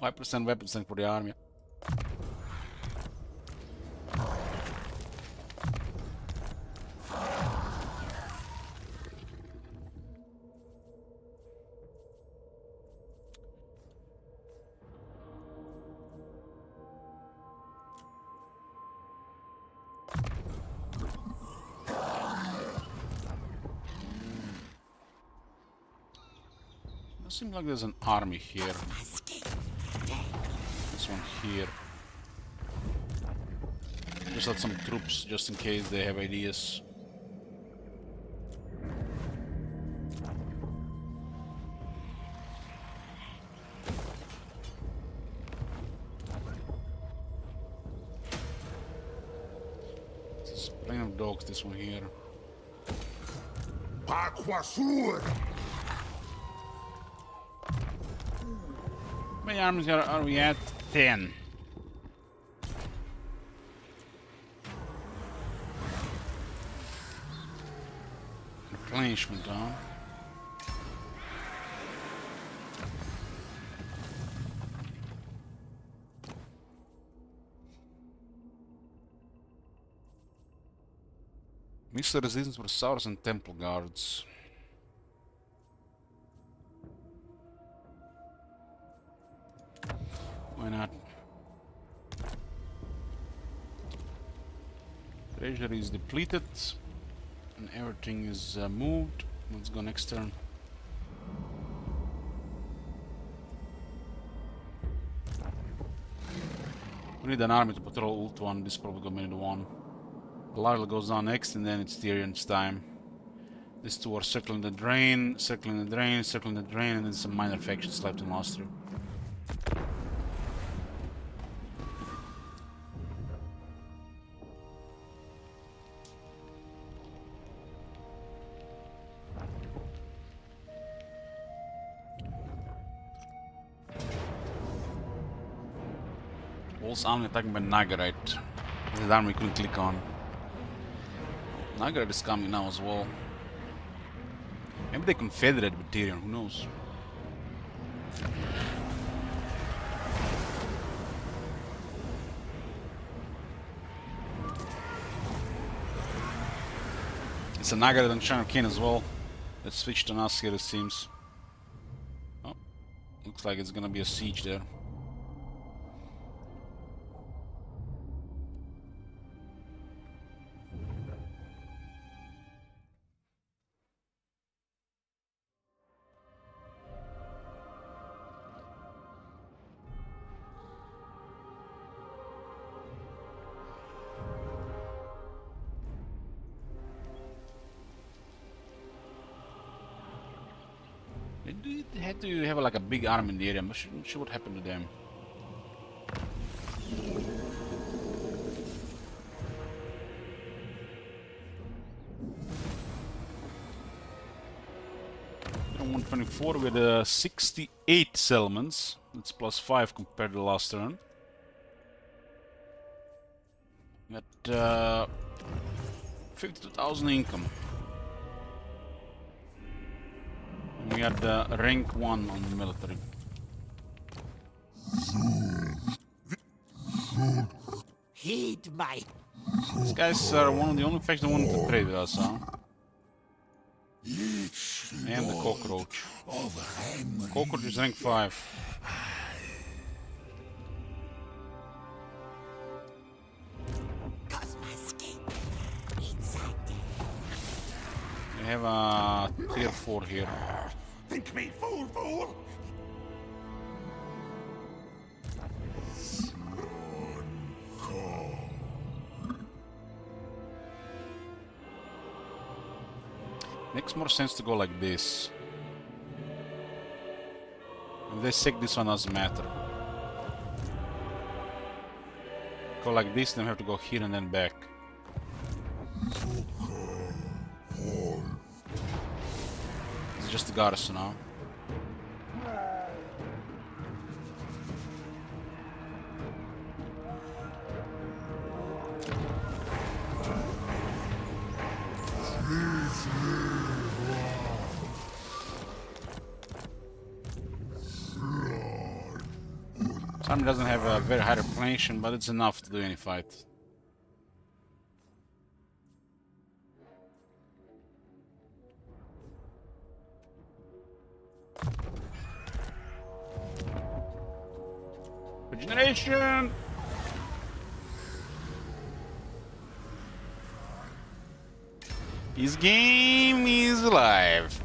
Speaker 1: 5% weapon strength for the army. Seems like there's an army here. This one here. Just add some troops just in case they have ideas. There's plenty of dogs, this one here.
Speaker 4: Kwasur.
Speaker 1: How many armies are we at? 10. Replenishment, huh? Mix the resistance for Saurs and Temple Guards. Why not? Treasury is depleted and everything is moved. Let's go next turn. We need an army to patrol Ult 1. This is probably gonna be the one. Lyle goes down next and then it's Tyrion's time. These two are circling the drain, circling the drain, circling the drain, and then some minor factions left to master. Wolf's army attacking by Nagarite. This is the army we couldn't click on. Nagarite is coming now as well. Maybe they confederate with Tyrion, who knows? It's a Nagarite and Shan of King as well. Let's switch to us here, it seems. Oh, looks like it's gonna be a siege there. They had to have like a big army in the area. I'm not sure what happened to them. On 124 with 68 settlements. That's +5 compared to the last turn. Got 52,000 income. We had rank 1 on the military.
Speaker 6: Heed my.
Speaker 1: These guys are one of the only factions that wanted to trade with us, huh? And the cockroach. The cockroach is rank 5. We have a tier 4 here.
Speaker 6: Think me fool, fool?
Speaker 1: Makes more sense to go like this. If they sick, this one doesn't matter. Go like this, then we have to go here and then back. It's just the garrison now. Army doesn't have a very high replenishment, but it's enough to do any fight. Regeneration! His game is alive.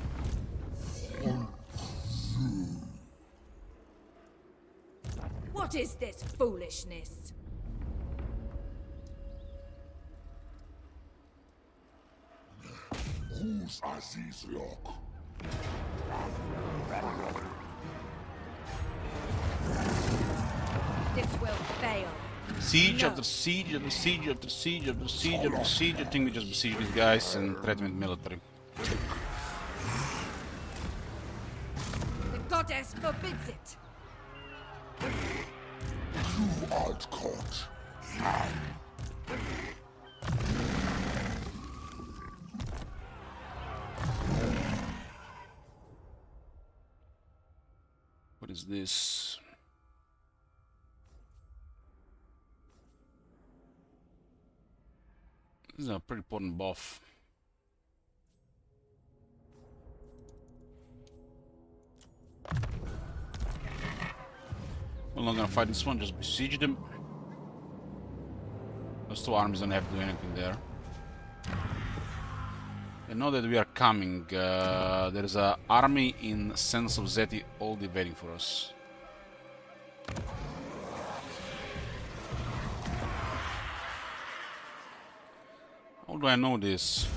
Speaker 5: What is this foolishness?
Speaker 4: Whose Aziz lock?
Speaker 5: This will fail.
Speaker 1: Siege
Speaker 5: No.
Speaker 1: after siege after siege after siege after siege after siege. I think we just besiege these guys and threaten with military.
Speaker 5: The goddess forbids it.
Speaker 4: You art caught.
Speaker 1: What is this? This is a pretty potent buff. We're not gonna fight this one, just besiege them. Those two armies don't have to do anything there. They know that we are coming. There's an army in Sense of Zeti already waiting for us. How do I know this?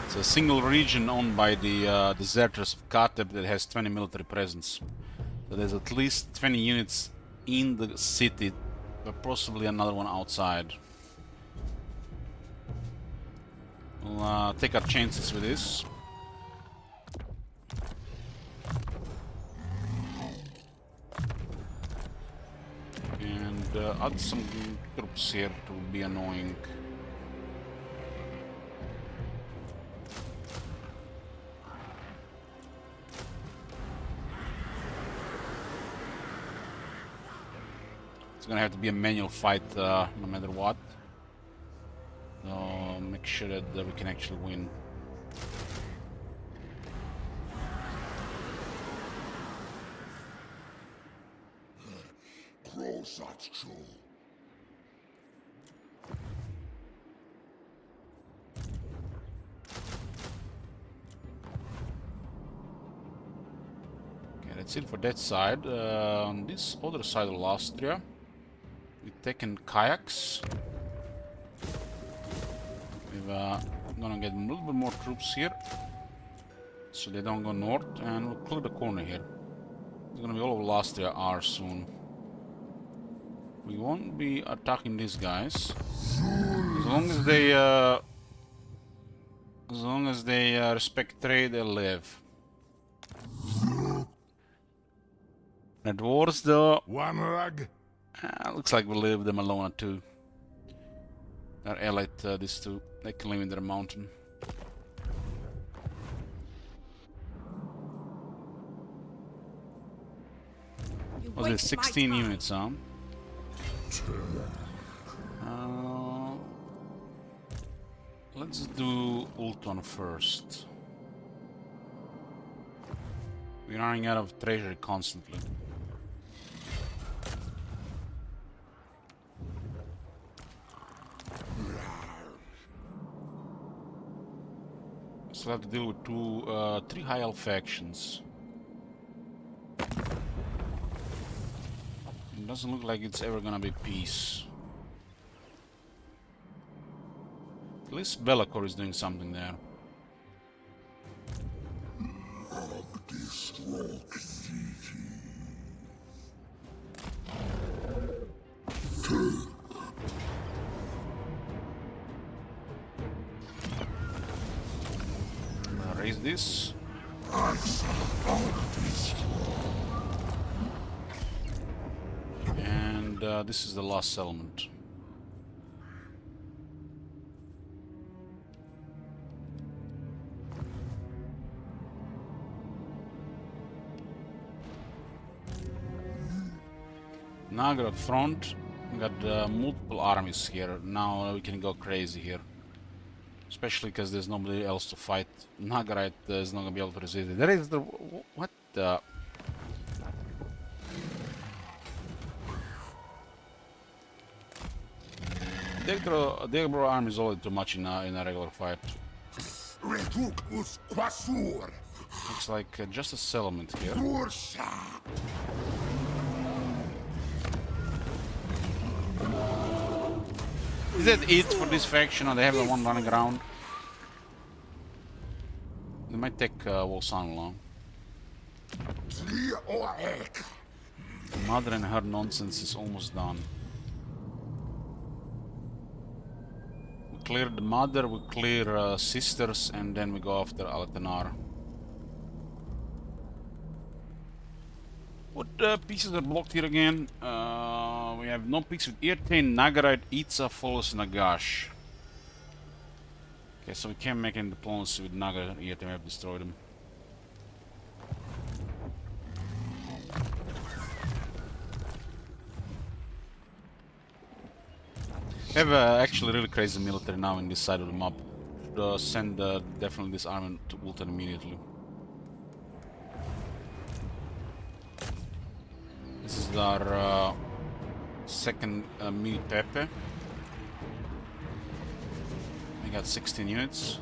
Speaker 1: It's a single region owned by the deserters of Kateb that has 20 military presence. So there's at least 20 units in the city, but possibly another one outside. We'll take our chances with this. And add some troops here to be annoying. It's gonna have to be a manual fight no matter what. So make sure that we can actually win.
Speaker 4: Crosatcho.
Speaker 1: Okay, that's it for that side. On this other side of Austria, we've taken kayaks. We're gonna get a little bit more troops here, so they don't go north, and we'll clear the corner here. It's gonna be all over Austria R soon. We won't be attacking these guys as long as they respect trade. They'll live. The dwarves, though,
Speaker 4: One rug.
Speaker 1: looks like we'll leave them alone too. They're allied, these two. They can live in their mountain.
Speaker 5: You
Speaker 1: Was it
Speaker 5: waste my
Speaker 1: 16
Speaker 5: time.
Speaker 1: units, huh? Let's do Ulton first. We're running out of treasury constantly. Still have to deal with three high elf factions. It doesn't look like it's ever gonna be peace. At least Be'lakor is doing something there. Raise this. And this is the last settlement. Nagrad front. We got multiple armies here. Now we can go crazy here. Especially because there's nobody else to fight. Nagarite is not gonna be able to resist it. There is the... what the... Degro army is already too much in a regular fight. Looks like just a settlement here. Is that it for this faction, or they have the one running around? They might take Wolsan along. Mother and her nonsense is almost done. We clear the mother, we clear sisters, and then we go after Alatanar. What pieces are blocked here again? We have no peaks with Irtain, Nagarite, Itza, Folus, Nagash. Okay, so we can't make any diplomacy with Nagarite and Irtain, we have destroyed them. We have actually really crazy military now in this side of the map. Should send definitely this army to Ultan immediately. This is our second mini Pepe. We got 16 units.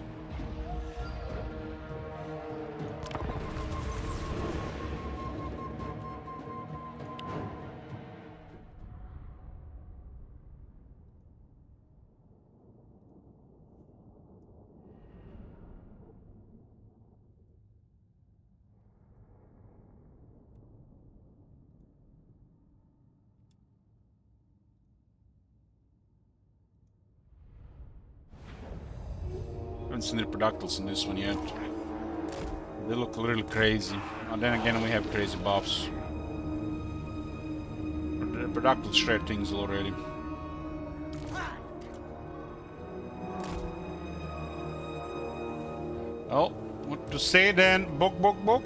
Speaker 1: Haven't seen the Productals in this one yet. They look really crazy. And then again, we have crazy buffs. The Productals shred things already. Oh, what to say then? Bok, bok, bok.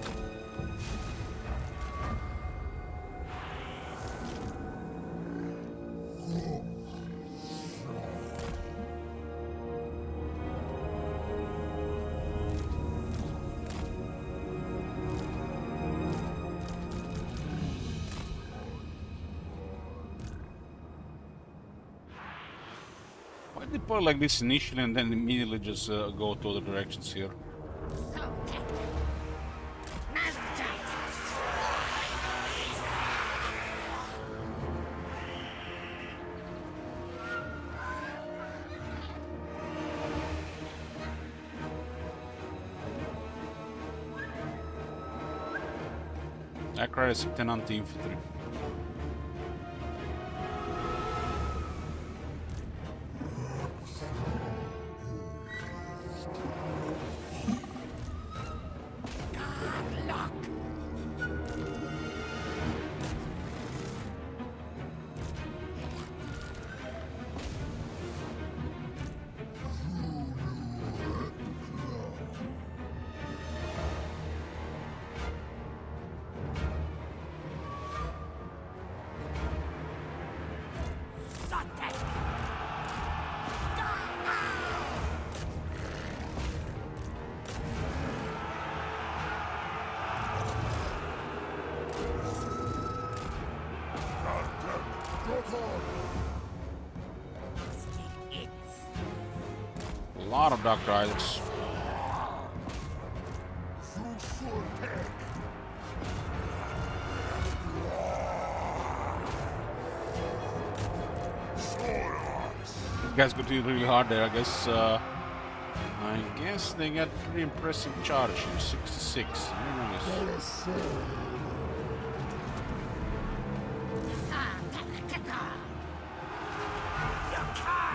Speaker 1: Why did they put it like this initially and then immediately just go to other directions here? Acrobatic Lieutenant Infantry. A lot of Dark Riders. Guys got hit really hard there, I guess. I guess they got pretty impressive charge here, 66. Very nice.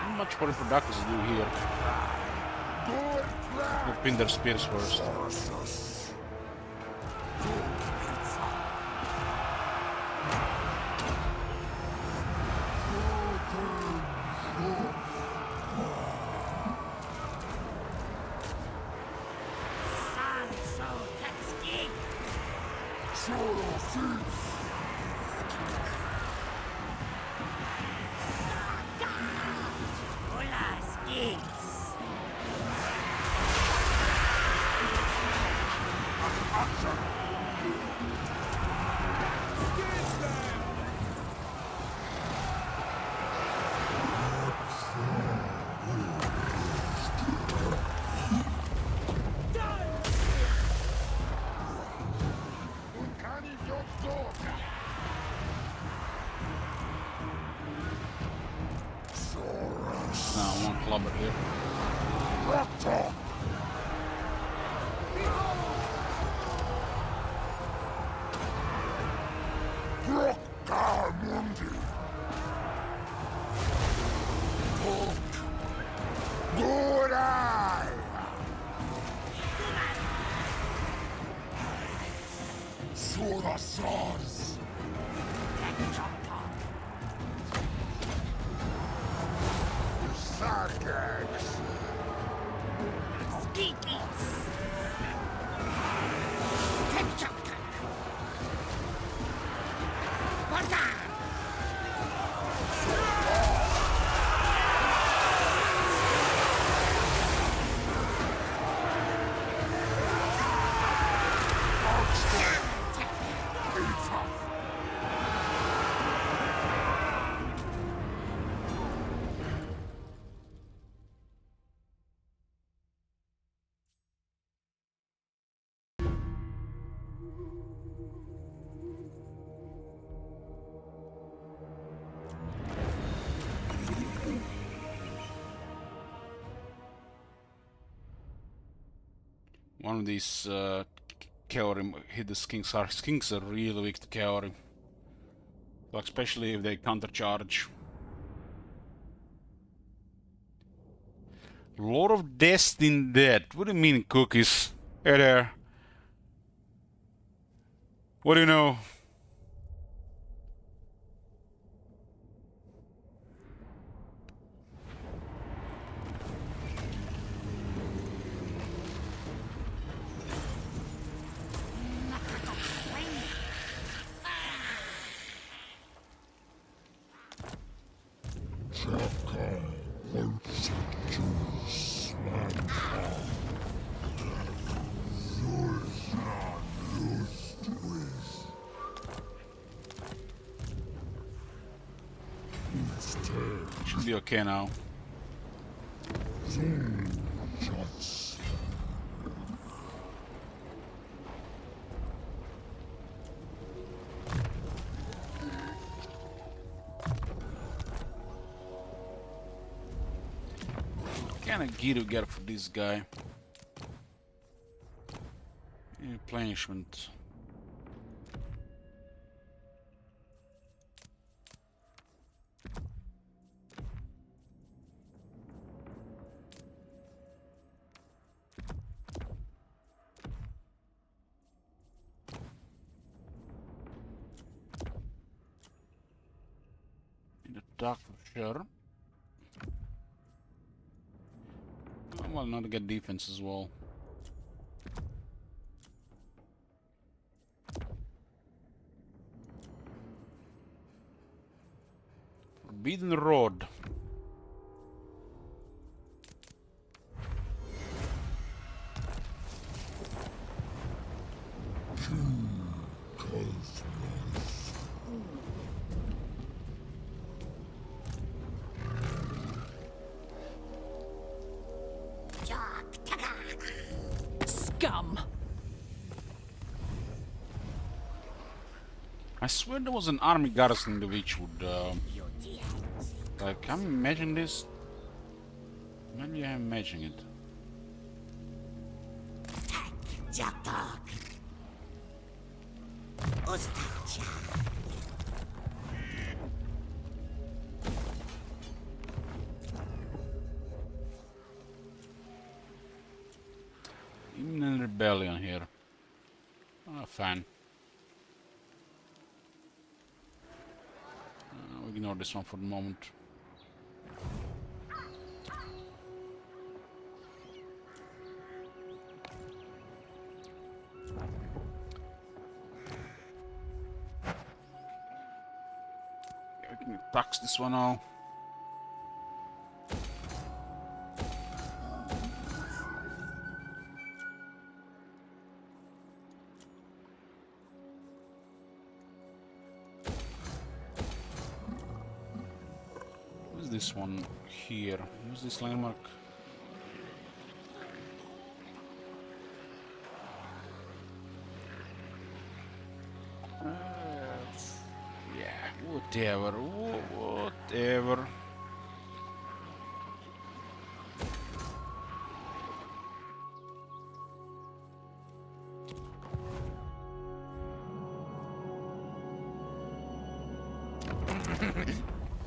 Speaker 1: Not much for the productors to do here. We'll pin their spears first. Clubber here.
Speaker 4: Good eye! Sorasars! Sargax!
Speaker 1: One of these Kaori hit the skinks. Skinks are really weak to Kaori. So especially if they countercharge. Lord of Destin dead. What do you mean, cookies? Hey there. What do you know? Should be okay now. What kind of gear to get for this guy? Replenishment. Dark for sure. Well, not to get defense as well. Forbidden Road.
Speaker 7: Scum!
Speaker 1: I swear there was an army garrison which would like, can you imagine this? Maybe I'm imagining it.
Speaker 6: Dziadok. Ustalcia.
Speaker 1: Imminent rebellion here. Not a fan. We'll ignore this one for the moment. We can tax this one now. This one here. Use this landmark. Yeah, whatever. Whatever.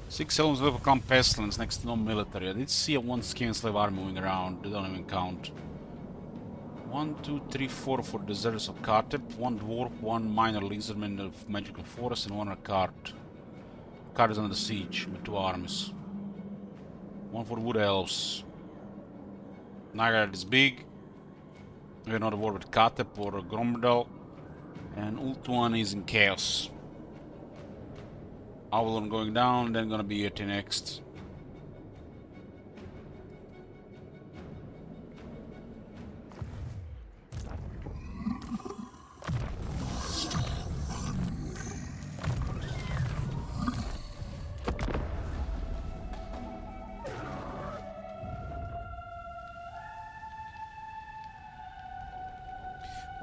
Speaker 1: Six elements will become pestilence next to no military. I did see a one skin slave army moving around. They don't even count. 1, 2, 3, 4 for deserters of Katep, 1 dwarf, 1 minor lizardman of magical forest, and 1 cart. Cart is under siege with 2 armies. 1 for wood elves. Nagar is big. We are not a war with Katep or Gromdal. And Ultuan is in chaos. Avalon going down, then gonna be Yeti next.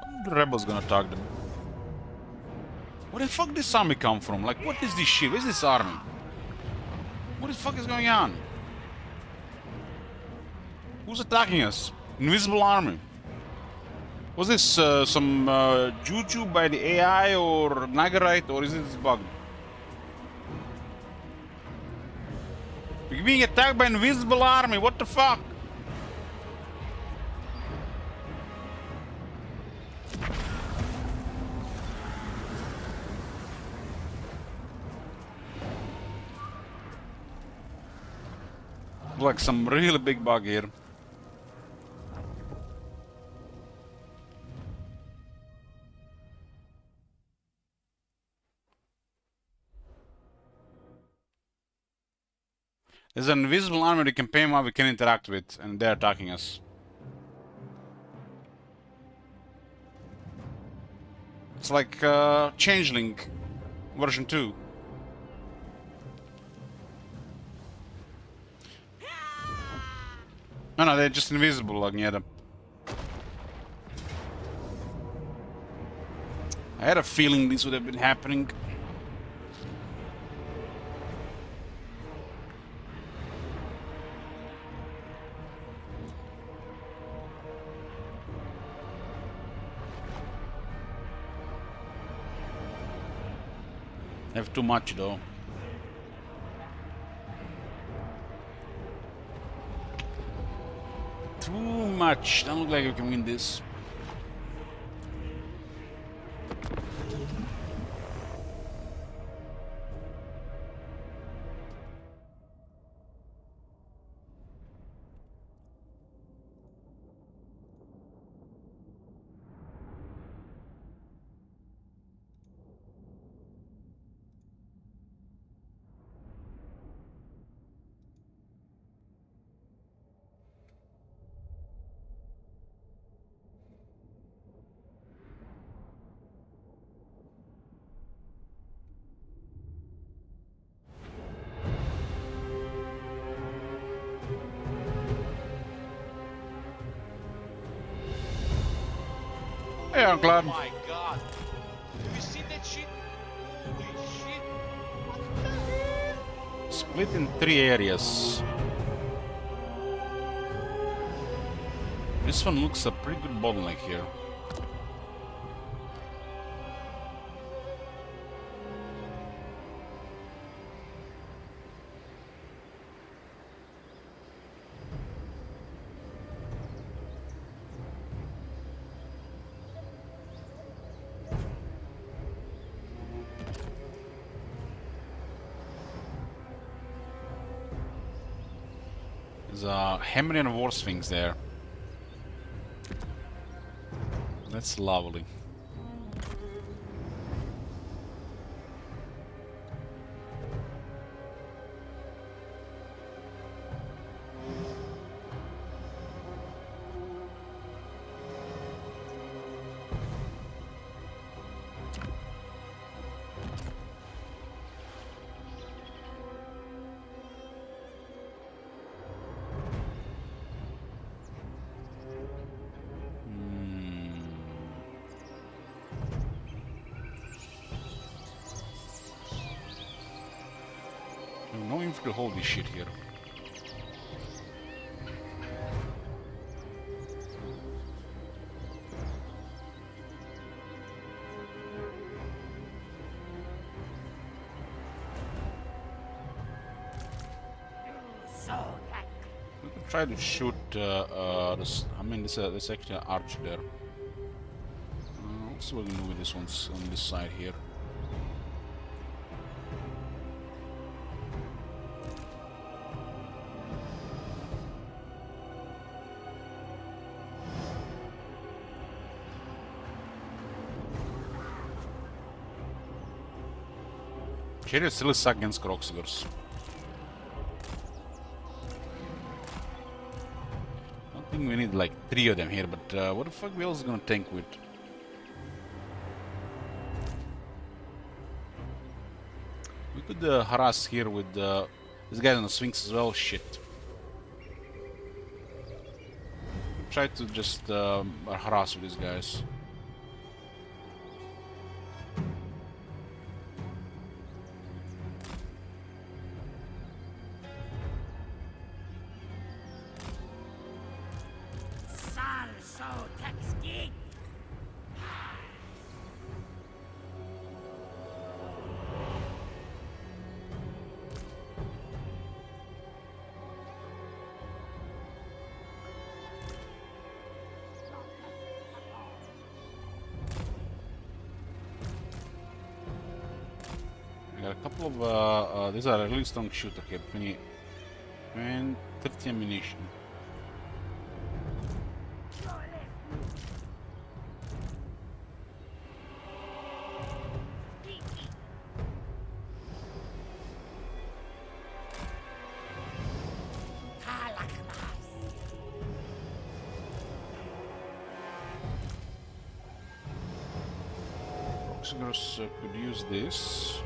Speaker 1: When the rebels gonna attack them? Where the fuck did this army come from? Like, what is this shit? Where's this army? What the fuck is going on? Who's attacking us? Invisible army. Was this some juju by the AI or Nagarite, or is it this bug? We're being attacked by invisible army, what the fuck? Like some really big bug here. There's an invisible army the campaign map we can interact with, and they're attacking us. It's like Changeling version 2. No, they're just invisible, Agneta. I had a feeling this would have been happening. I have too much though. Too much. Doesn't look like we can win this. Yeah, I'm glad.
Speaker 2: Oh my god. Have you seen that shit? Holy shit. What the hell?
Speaker 1: Split in 3 areas. This one looks a pretty good bottleneck here. There's a Hemmerian War Sphinx there. That's lovely. No info to hold this shit here. We could try to shoot this. I mean, there's actually an archer there. Let's see what we can do with this one's on this side here. Chariots still suck against Croxigors. I don't think we need like 3 of them here, but what the fuck we else gonna tank with? We could harass here with this guy on the Sphinx as well. Shit. Try to just harass with these guys. A couple of these are a really strong shooter here. 20 and 30 ammunition. Oxygors could use this.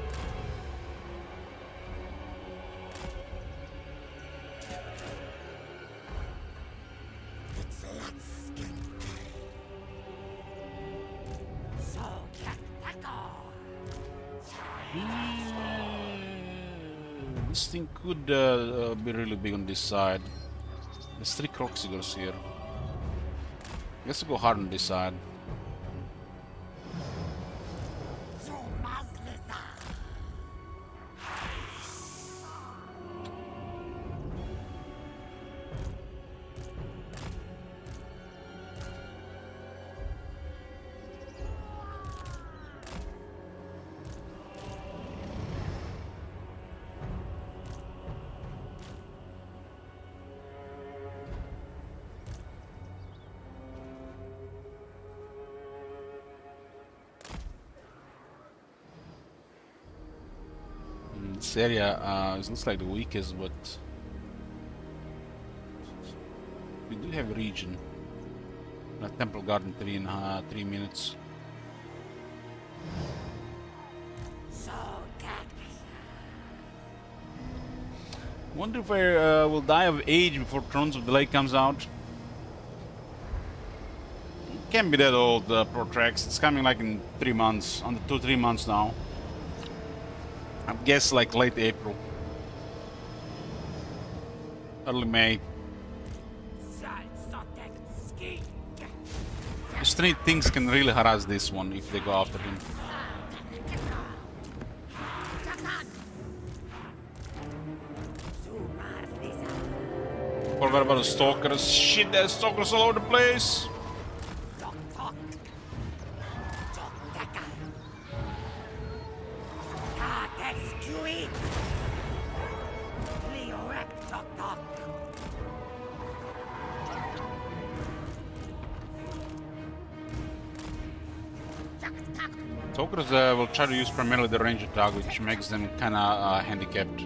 Speaker 1: This thing could be really big on this side. There's 3 Croxigors here. I guess we'll go hard on this side. This area it looks like the weakest, but we do have a region. Temple Garden 3 in 3 minutes. Wonder if I will die of age before Thrones of the Lake comes out. Can't be that old, Protrax. It's coming like in 3 months, under 2-3 months now. I guess like late April, early May.
Speaker 6: Ski.
Speaker 1: Just three things can really harass this one if they go after him. Forgot about the stalkers. Shit, there's stalkers all over the place. Stalkers will try to use primarily the range attack, which makes them kinda handicapped.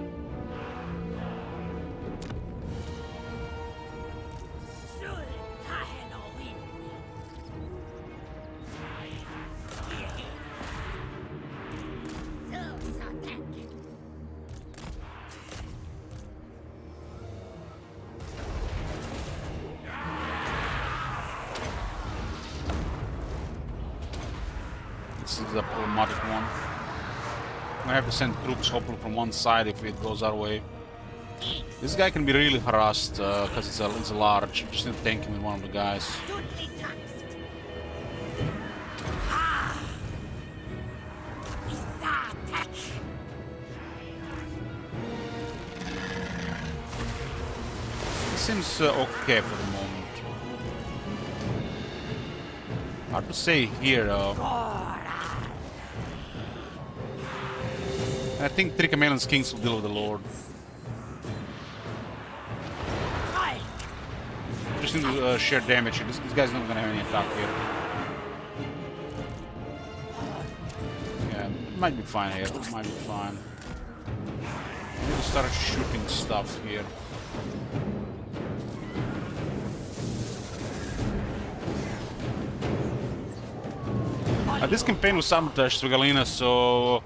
Speaker 1: This is a problematic one. I'm gonna have to send troops hopefully from one side if it goes our way. This guy can be really harassed because it's a large. Just need to tank him with one of the guys. It seems okay for the moment. Hard to say here. I think three Chameleon's Kings will deal with the Lord. Just need to share damage. This guy's not gonna have any attack here. Yeah, it might be fine here. It might be fine. I need to start shooting stuff here. This campaign was sabotaged to Galena, so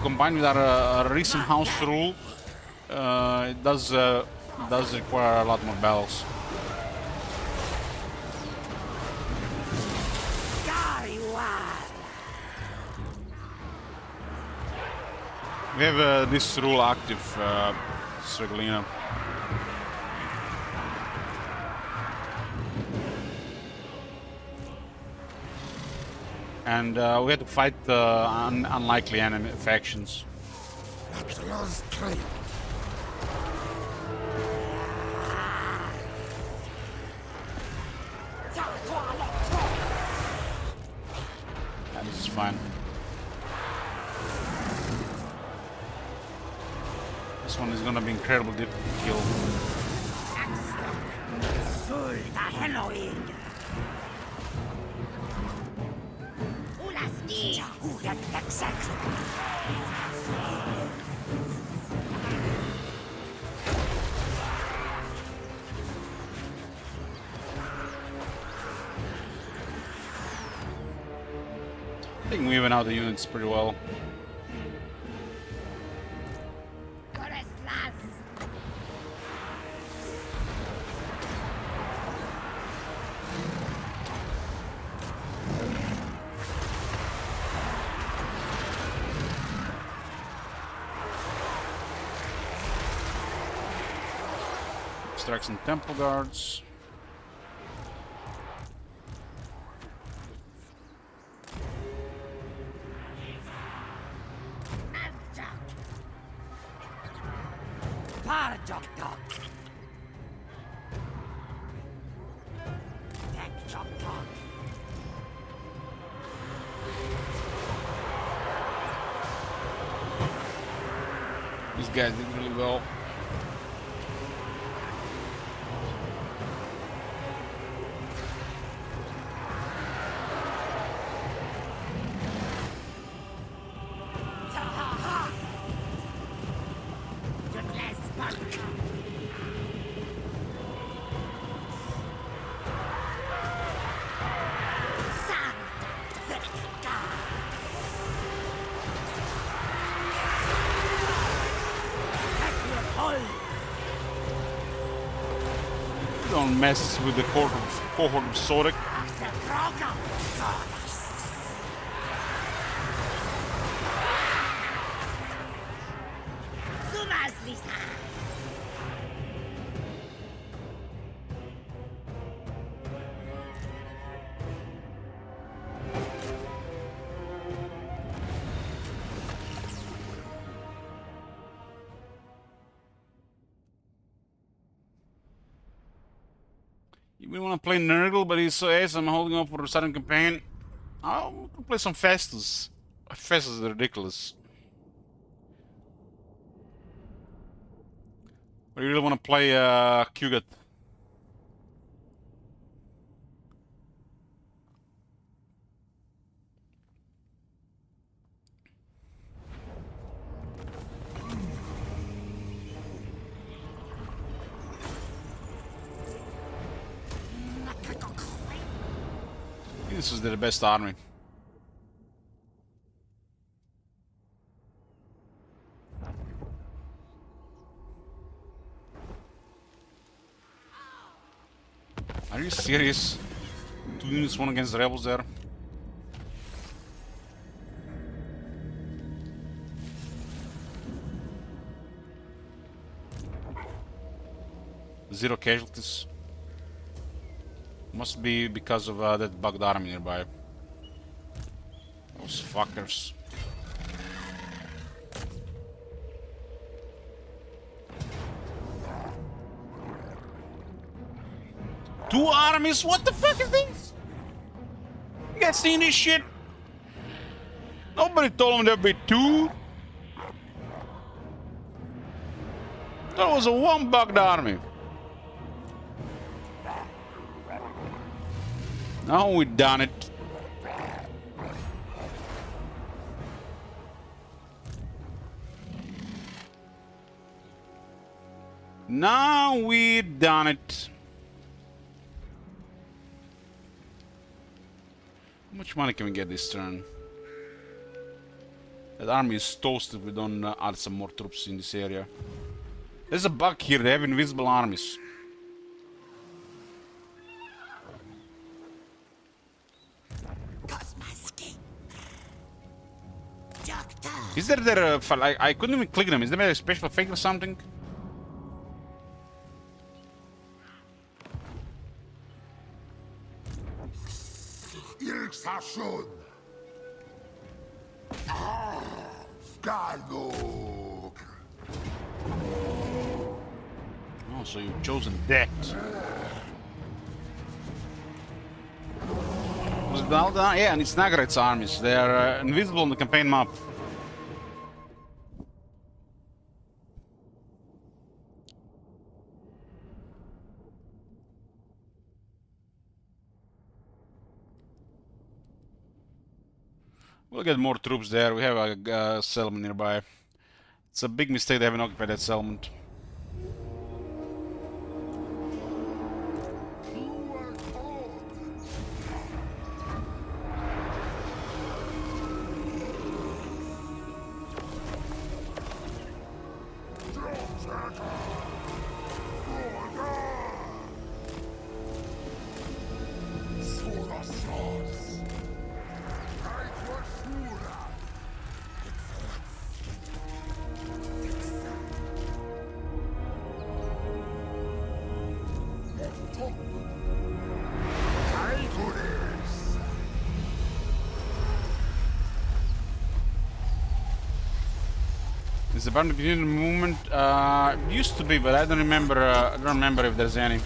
Speaker 1: combined with our recent house rule, it does require a lot more battles. We have this rule active, Svetlina. And we had to fight unlikely enemy factions. Yeah, this is fine. This one is gonna be incredibly difficult to kill. I think we even out the units pretty well. Extract some temple guards. These guys did really well. Don't mess with the cohort of Sodic. We want to play Nurgle, but he's so ace. I'm holding off for the Southern campaign. Oh, we can play some Festus. Festus is ridiculous. But you really want to play Kugat. This is the best army. Are you serious? 2 units, 1 against the rebels there. Zero casualties. Must be because of that bugged army nearby. Those fuckers. Two armies? What the fuck is this? You guys seen this shit? Nobody told them there'd be 2. That was a 1 bugged army. Now we done it. Now we done it. How much money can we get this turn? That army is toasted if we don't add some more troops in this area. There's a bug here, they have invisible armies. Is there I couldn't even click them. Is there a special effect or something?
Speaker 4: Irksashun. Galug.
Speaker 1: Oh, so you've chosen that. Was it Dalda? Yeah, and it's Nagaret's armies. They are invisible on the campaign map. We'll get more troops there. We have a settlement nearby. It's a big mistake they haven't occupied that settlement. Is the bound to continue the movement? It used to be, but I don't remember. I don't remember if there's any.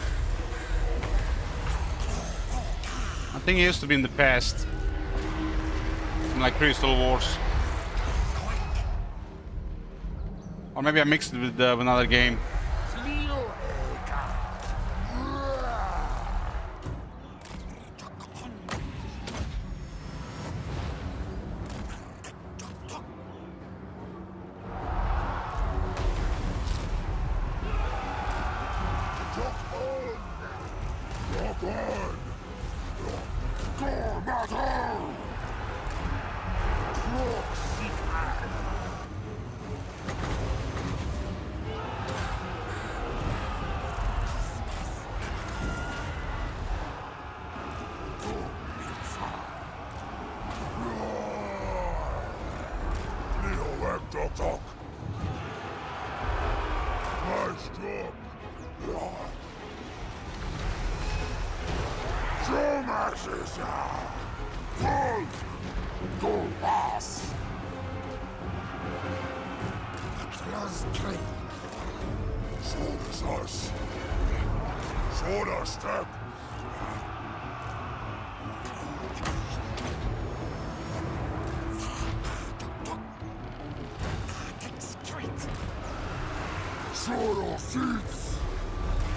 Speaker 1: I think it used to be in the past, in like Crystal Wars, or maybe I mixed it with another game.
Speaker 4: Solo seats.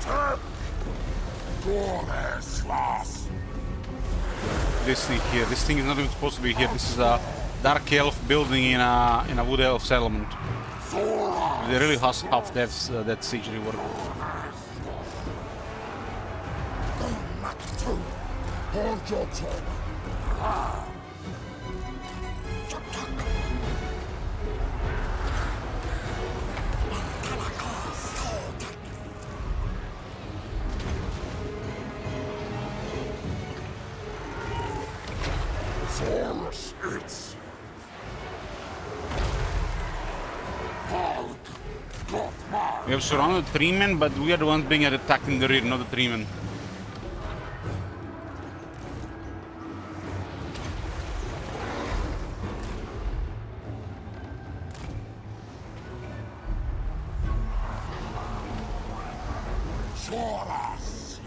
Speaker 4: Tap. Goles was.
Speaker 1: This thing here. This thing is not even supposed to be here. This is a dark elf building in a wood elf settlement. They really half that siege reward.
Speaker 4: It's
Speaker 1: We have surrounded the 3 men, but we are the ones being attacked in the rear, not the 3 men.
Speaker 4: Soras.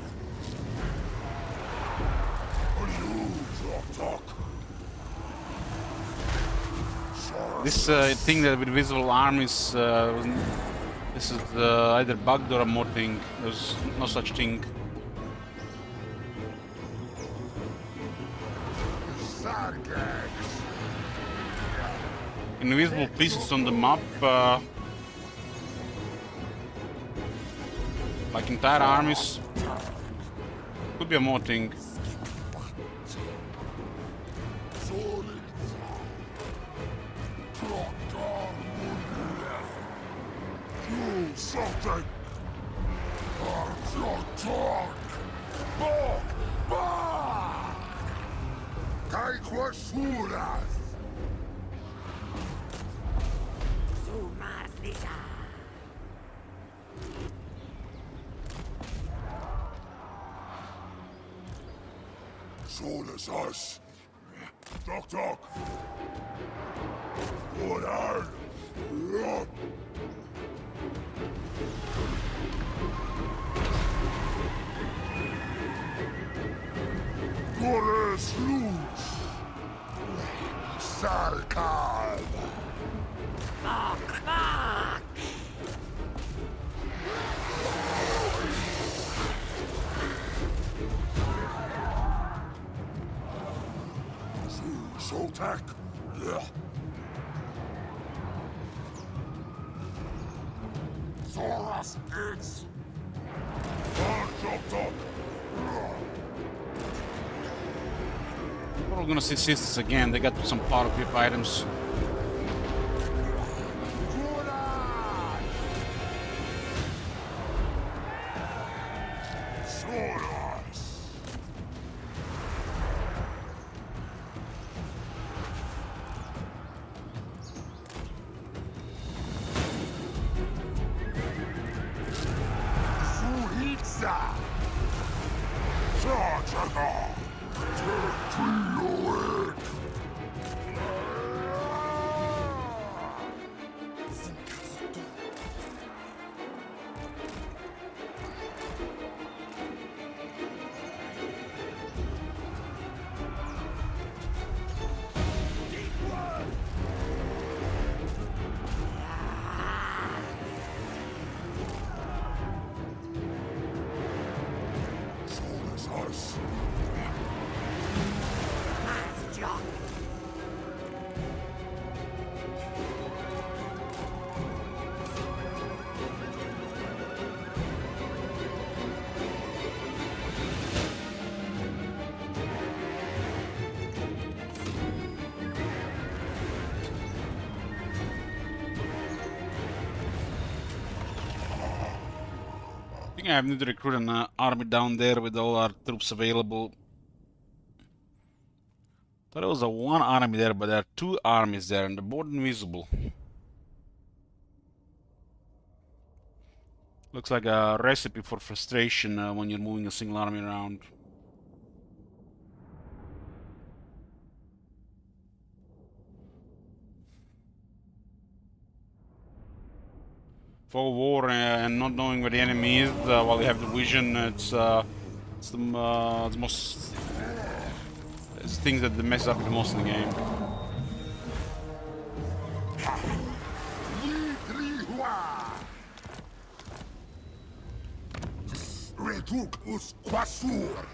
Speaker 1: This thing that with visible armies, this is either bugged or a more thing. There's no such thing. Invisible pieces on the map, like entire armies. Could be a more thing.
Speaker 4: Something. Your tongue. Bog. Bog. Kaikwasuras. Solas us. Doc Doc. Good eye. Goles luz. Salkal. Soltak. Thoras it's.
Speaker 1: We're gonna see sisters again. They got some power equip items. I think I need to recruit an army down there with all our troops available. Thought there was a one army there, but there are 2 armies there, and they're both invisible. Looks like a recipe for frustration when you're moving a single army around. For war and not knowing where the enemy is while you have the vision, it's the most. It's things that mess up the most in the game.
Speaker 4: Tuk us quasur.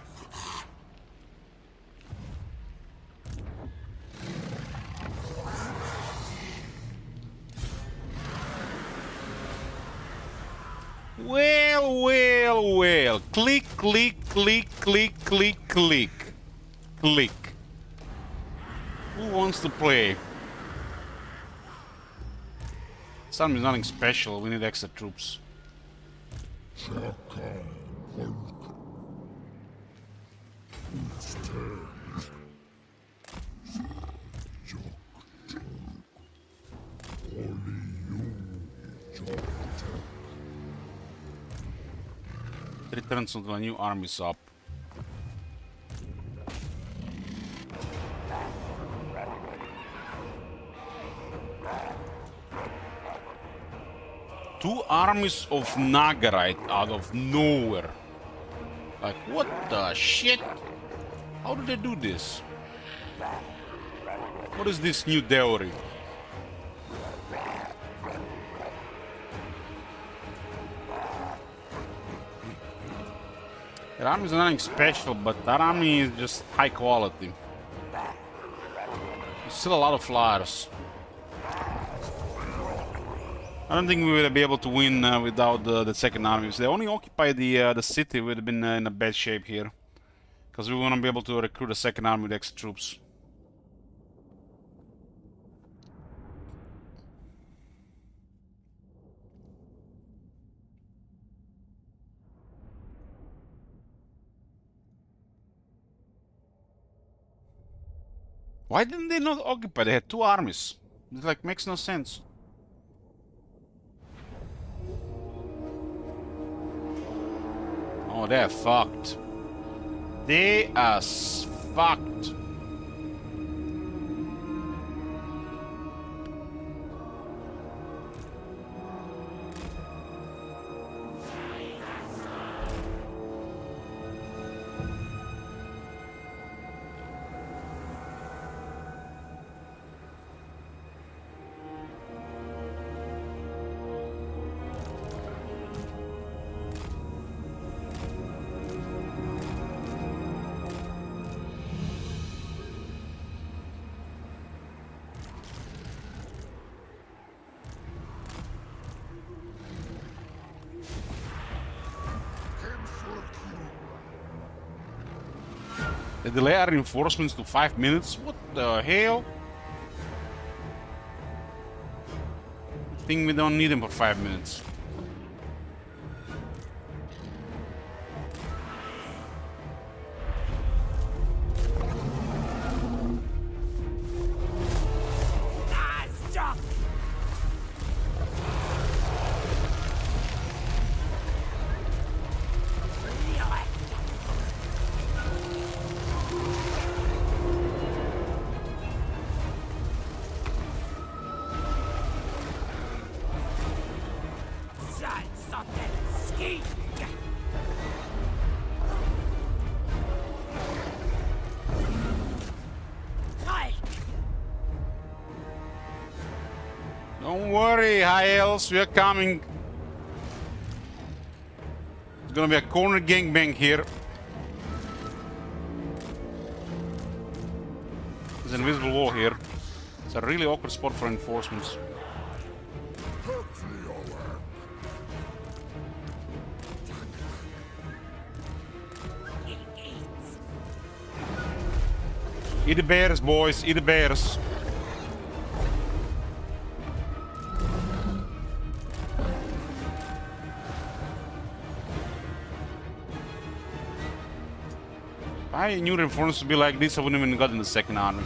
Speaker 1: Well, well, well. Click, click, click, click, click, click. Click. Who wants to play? This army is nothing special. We need extra troops. Returns until a new army is up. Two armies of Nagarite out of nowhere. Like, what the shit? How did they do this? What is this new theory? That army is nothing special, but that army is just high quality. There's still a lot of flyers. I don't think we would be able to win without the second army. If they only occupy the city, we would have been in a bad shape here. Because we want to be able to recruit a second army with extra troops. Why didn't they not occupy? They had two armies. It like makes no sense. Oh, they're fucked. They are fucked. They delay our reinforcements to 5 minutes? What the hell? I think we don't need them for 5 minutes. Don't worry, high elves, we are coming. It's gonna be a corner gangbang here. There's an invisible wall here. It's a really awkward spot for reinforcements. Eat the bears, boys, eat the bears. I knew reinforcements would be like this, I wouldn't even gotten the second army.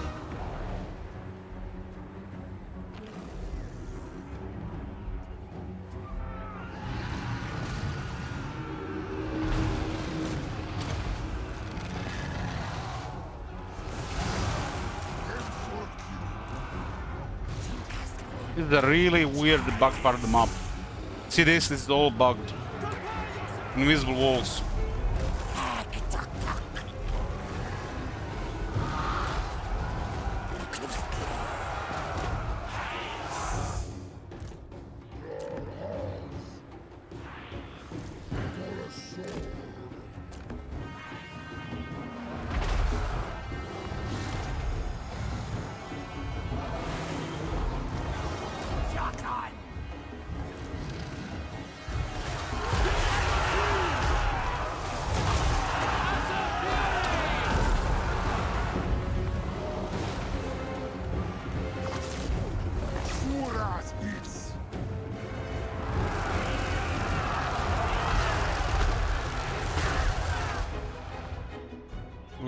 Speaker 1: This is a really weird bug part of the map. See this is all bugged. Invisible walls.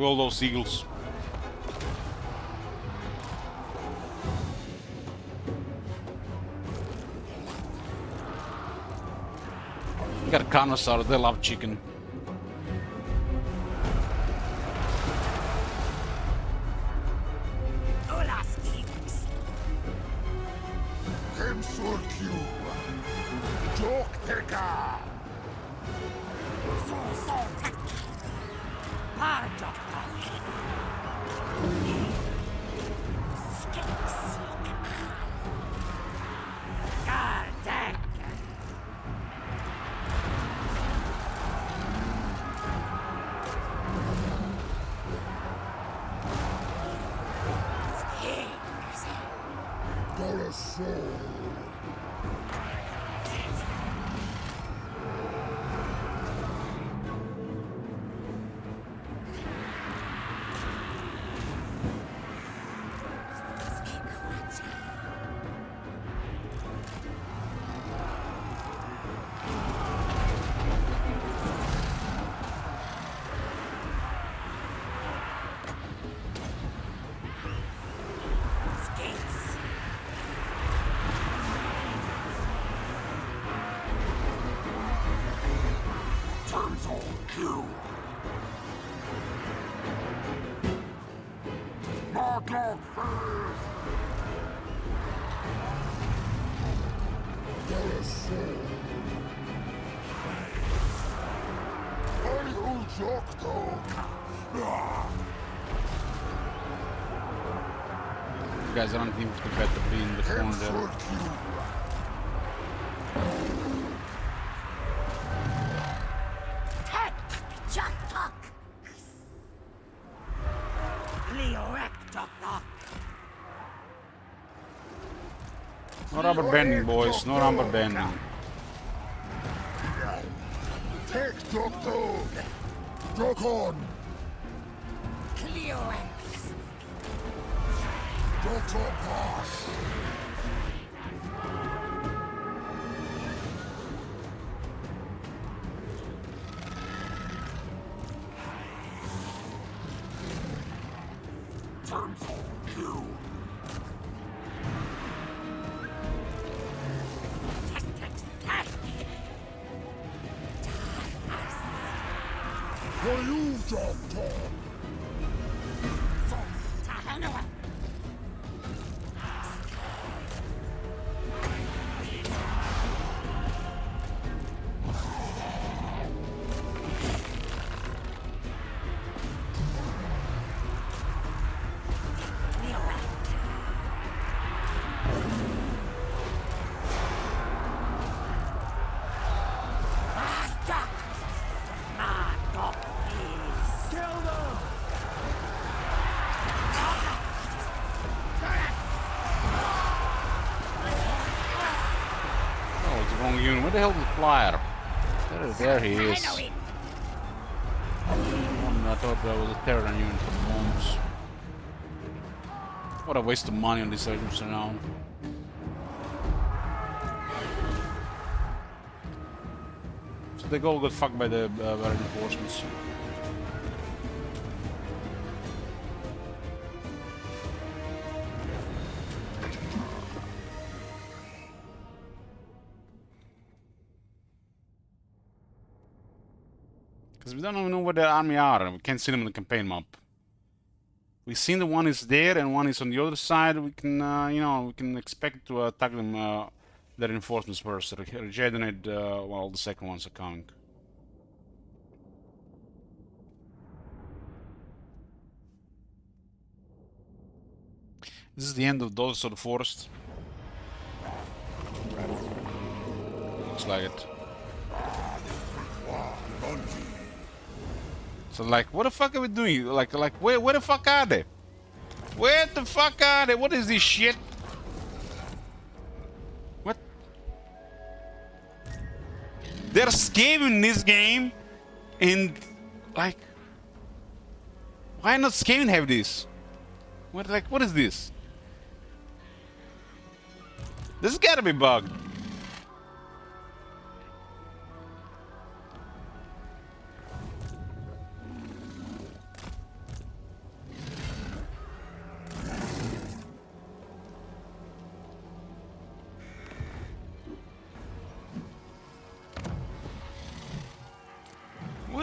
Speaker 1: with all those eagles. We got a Carnosaur, they love chicken. You guys aren't even better be in the corner there. No rubber banding, boys. No rubber banding.
Speaker 4: Take Doctor! Dokon! Doctor Pass! For you, Doctor!
Speaker 1: Where the hell is the flyer? There he is. I thought that was a Terran unit for bombs. What a waste of money on these items now. So they all got fucked by the reinforcements. Because we don't even know where the army are. We can't see them in the campaign map. We've seen the one is there and one is on the other side. We can, you know, we can expect to attack them, their reinforcements first. Regenerate while the second ones are coming. This is the end of Daughters of the Forest. Looks like it. So like, what the fuck are we doing? Like where the fuck are they? Where the fuck are they? What is this shit? What? They're scaling this game, and like, why not Skaven have this? What, like, what is this? This has gotta be bugged.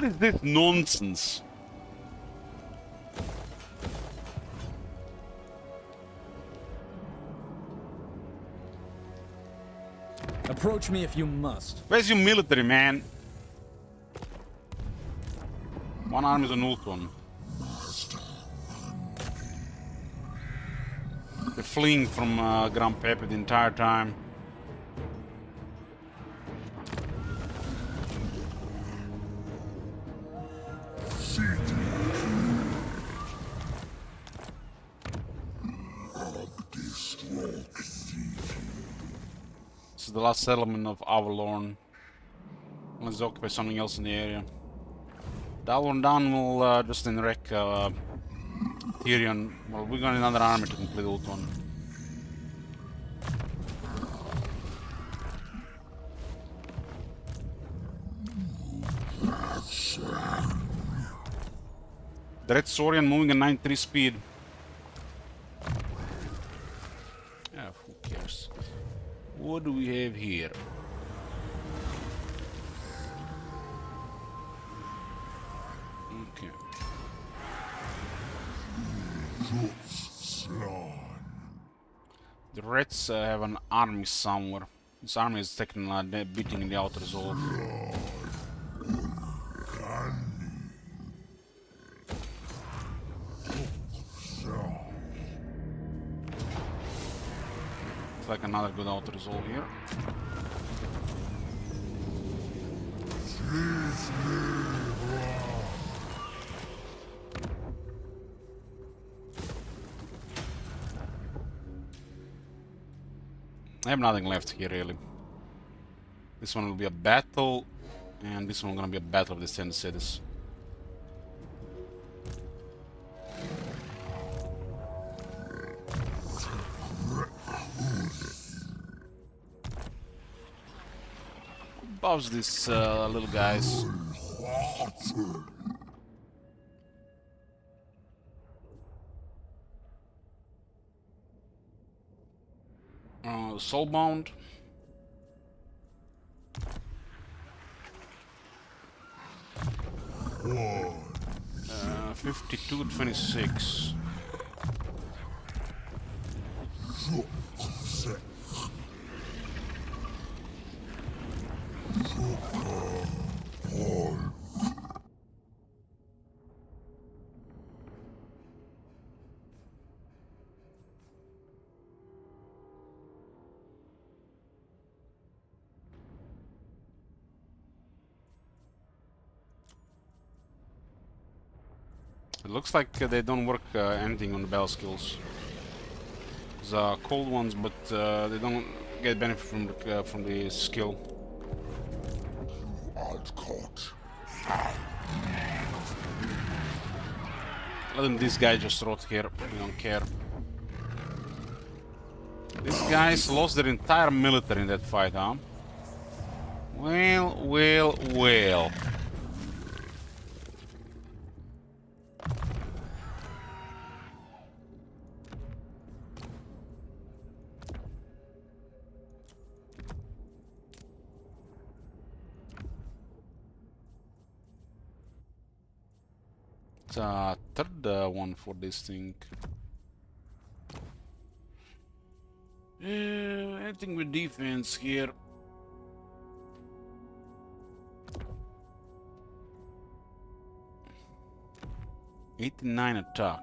Speaker 1: What is this nonsense?
Speaker 8: Approach me if you must.
Speaker 1: Where's your military, man? One arm is an Ultron. They're fleeing from Grand Pepe the entire time. This is the last settlement of Avalorn. Let's occupy something else in the area. The Avalorn down will just wreck Tyrion. Well, we got another army to complete Ultron. The Red Saurian moving at 93 speed. Yeah, who cares? What do we have here? Okay. The Reds have an army somewhere. This army is taking a beating in the outer zone. It's like another good outer zone here. I have nothing left here really. This one will be a battle, and this one gonna be a battle of the 10 cities. Above these little guys. Soulbound. 52-26. It looks like they don't work anything on the battle skills. The cold ones, but they don't get benefit from the skill. Let them, this guy just rot here. We don't care. These guys lost their entire military in that fight, huh? Well, well, well. It's a third one for this thing. Anything with defense here. '89 attack.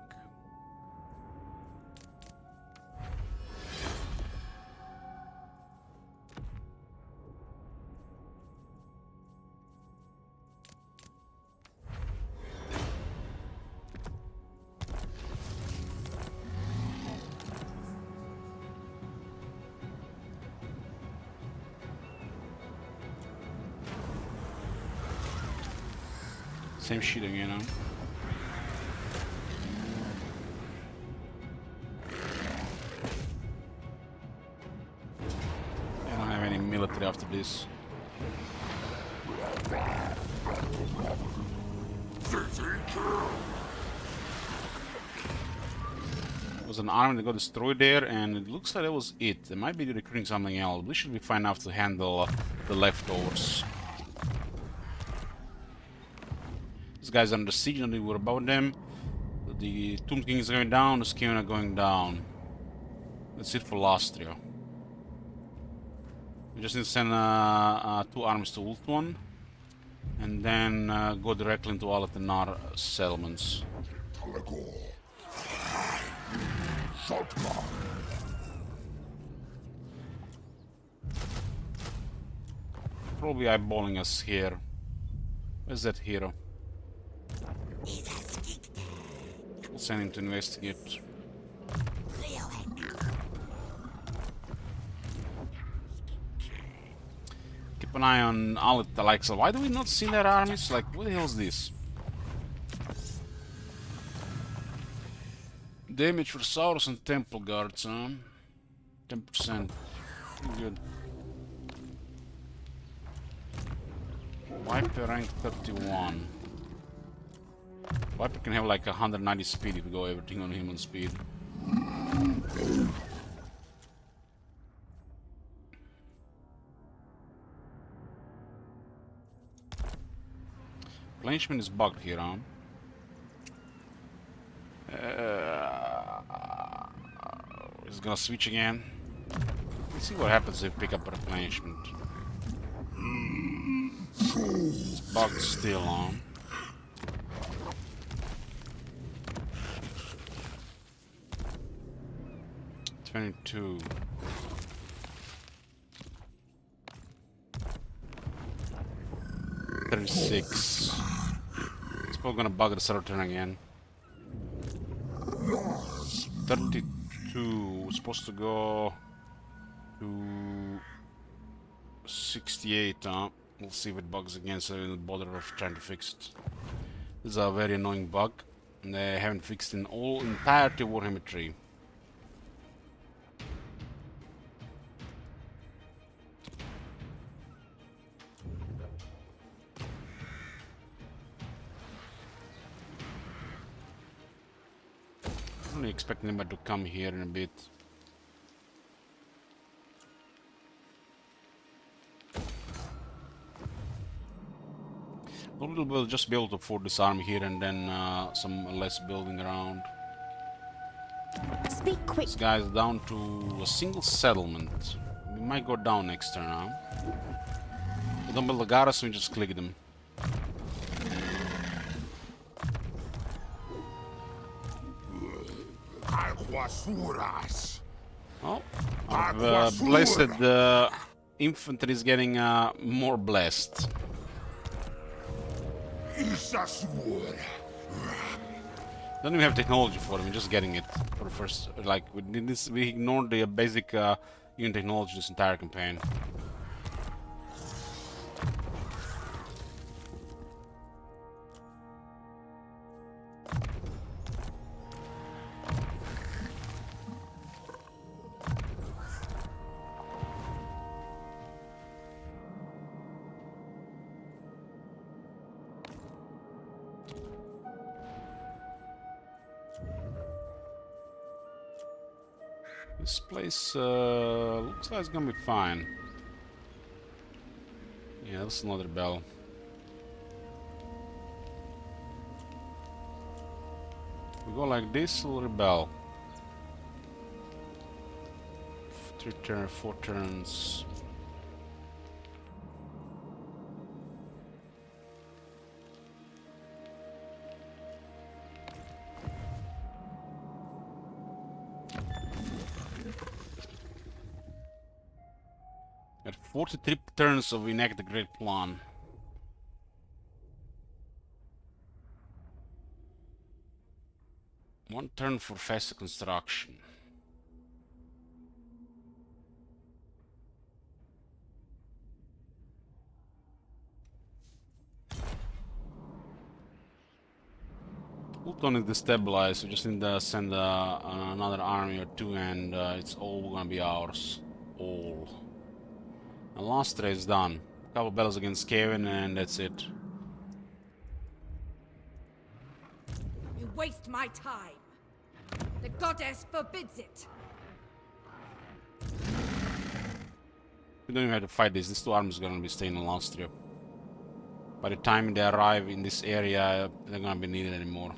Speaker 1: Same shit again, huh? I don't have any military after this. There was an army that got destroyed there, and it looks like that was it. They might be recruiting something else. We should be fine enough to handle the leftovers. These guys are under siege, don't worry about them. The Tomb King is going down, the Skaven are going down. That's it for Lastria. We just need to send 2 armies to Ult one. And then go directly into all of the Nar settlements. Probably eyeballing us here. Where's that hero? We'll send him to investigate. Keep an eye on all of the likes of. Why do we not see their armies? Like, what the hell is this? Damage for Saurus and Temple Guards, huh? 10%. Good. Viper rank 31. Viper can have like 190 speed if we go everything on human speed. Replenishment is bugged here, huh? It's gonna switch again. Let's see what happens if we pick up replenishment. It's bugged still, huh? $22. $36. It's probably gonna bug the server turn again. 32. We're supposed to go to 68, huh? We'll see if it bugs again, so we don't bother of trying to fix it. This is a very annoying bug, and they haven't fixed in all entirety of Warhammer 3. I'm only expecting them to come here in a bit. Probably we'll just be able to afford this army here and then some less building around.
Speaker 9: Speak quick.
Speaker 1: This guy's down to a single settlement. We might go down next turn now. We don't build a garrison, we just click them. Oh, our blessed infantry is getting more blessed. Don't even have technology for them, we're just getting it for the first. Like, we ignored the basic unit technology this entire campaign. This place looks like it's gonna be fine. Yeah, that's another bell. We go like this, we'll rebel. 3 turns, 4 turns. At 43 turns of enact the great plan. One turn for faster construction. Ulton is destabilized, we just need to send another army or 2 and it's all gonna be ours. All. And last race done. Couple battles against Skaven and that's it.
Speaker 5: You waste my time. The goddess forbids it.
Speaker 1: We don't even have to fight this. These 2 armies are gonna be staying in Austria. by the time they arrive in this area, they're gonna be needed anymore.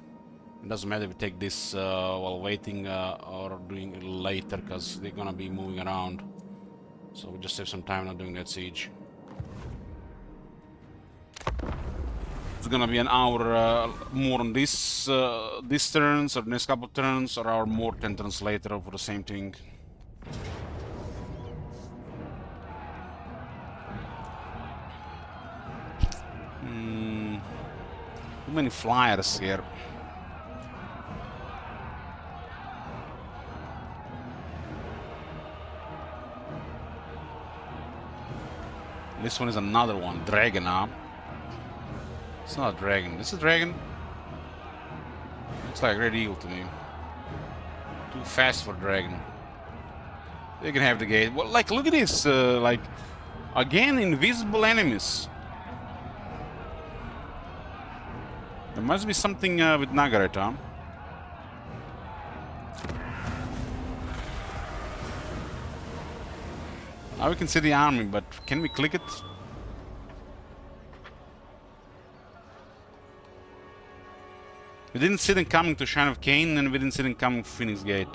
Speaker 1: It doesn't matter if we take this while waiting or doing it later, because they're gonna be moving around. So we just save some time not doing that siege. It's gonna be an hour more on this turns, or next couple of turns, or hour more 10 turns later for the same thing. Too many flyers here. This one is another one, dragon, huh? It's not a dragon. This is a dragon. Looks like a red eagle to me. Too fast for a dragon. They can have the gate. Well, like, look at this. Like, again, invisible enemies. There must be something with Nagaret, huh? Now we can see the army, but can we click it? We didn't see them coming to Shrine of Cain, and we didn't see them coming to Phoenix Gate.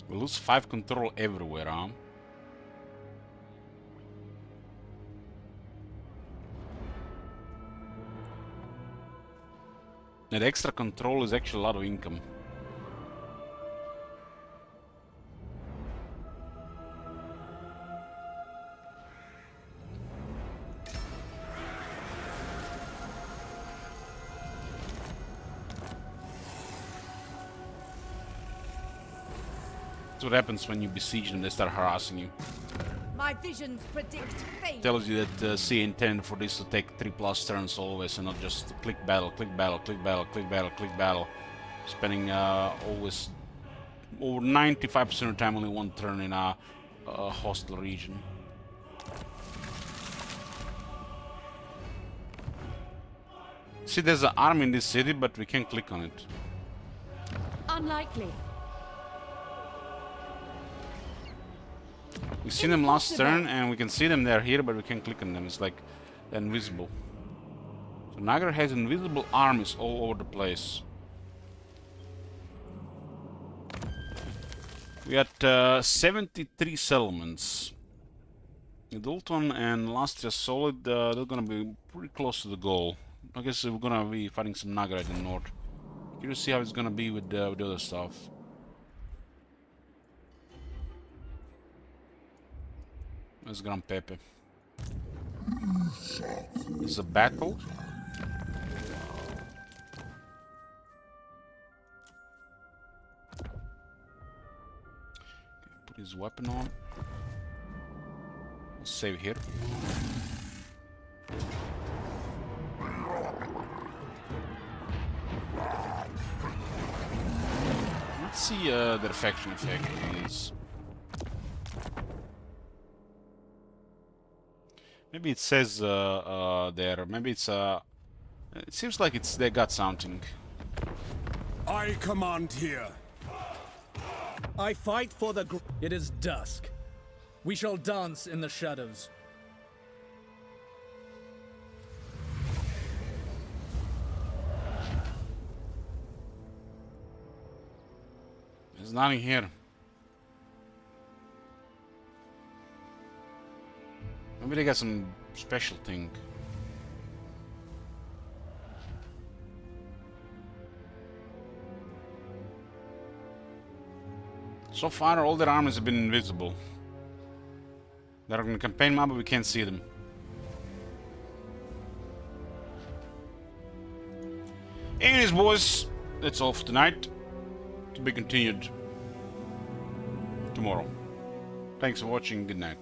Speaker 1: We lose 5 control everywhere, huh? That extra control is actually a lot of income. That's what happens when you besiege them, they start harassing you.
Speaker 5: My visions predict fate.
Speaker 1: Tells you that C intended for this to take 3+ turns always, and not just click battle, click battle, click battle, click battle, click battle. Spending always over 95% of the time only one turn in a hostile region. See, there's an army in this city, but we can't click on it.
Speaker 7: Unlikely.
Speaker 1: We seen them last turn, and we can see them, they're here, but we can't click on them. It's like they're invisible. So Nagar has invisible armies all over the place. We got 73 settlements. Adulton and Lastria Solid, they're gonna be pretty close to the goal. I guess we're gonna be fighting some Nagarite in the north. Curious to see how it's gonna be with the other stuff. There's Gran Pepe. It's a battle. Put his weapon on. We'll save here. Let's see the reflection effect on this. Maybe it says there. Maybe it's it seems like it's they got something.
Speaker 9: I command here.
Speaker 8: I fight for the It is dusk. We shall dance in the shadows.
Speaker 1: There's nothing here. Maybe they got some special thing. So far, all their armies have been invisible. They're on the campaign map, but we can't see them. Anyways, boys, that's all for tonight. To be continued tomorrow. Thanks for watching. Good night.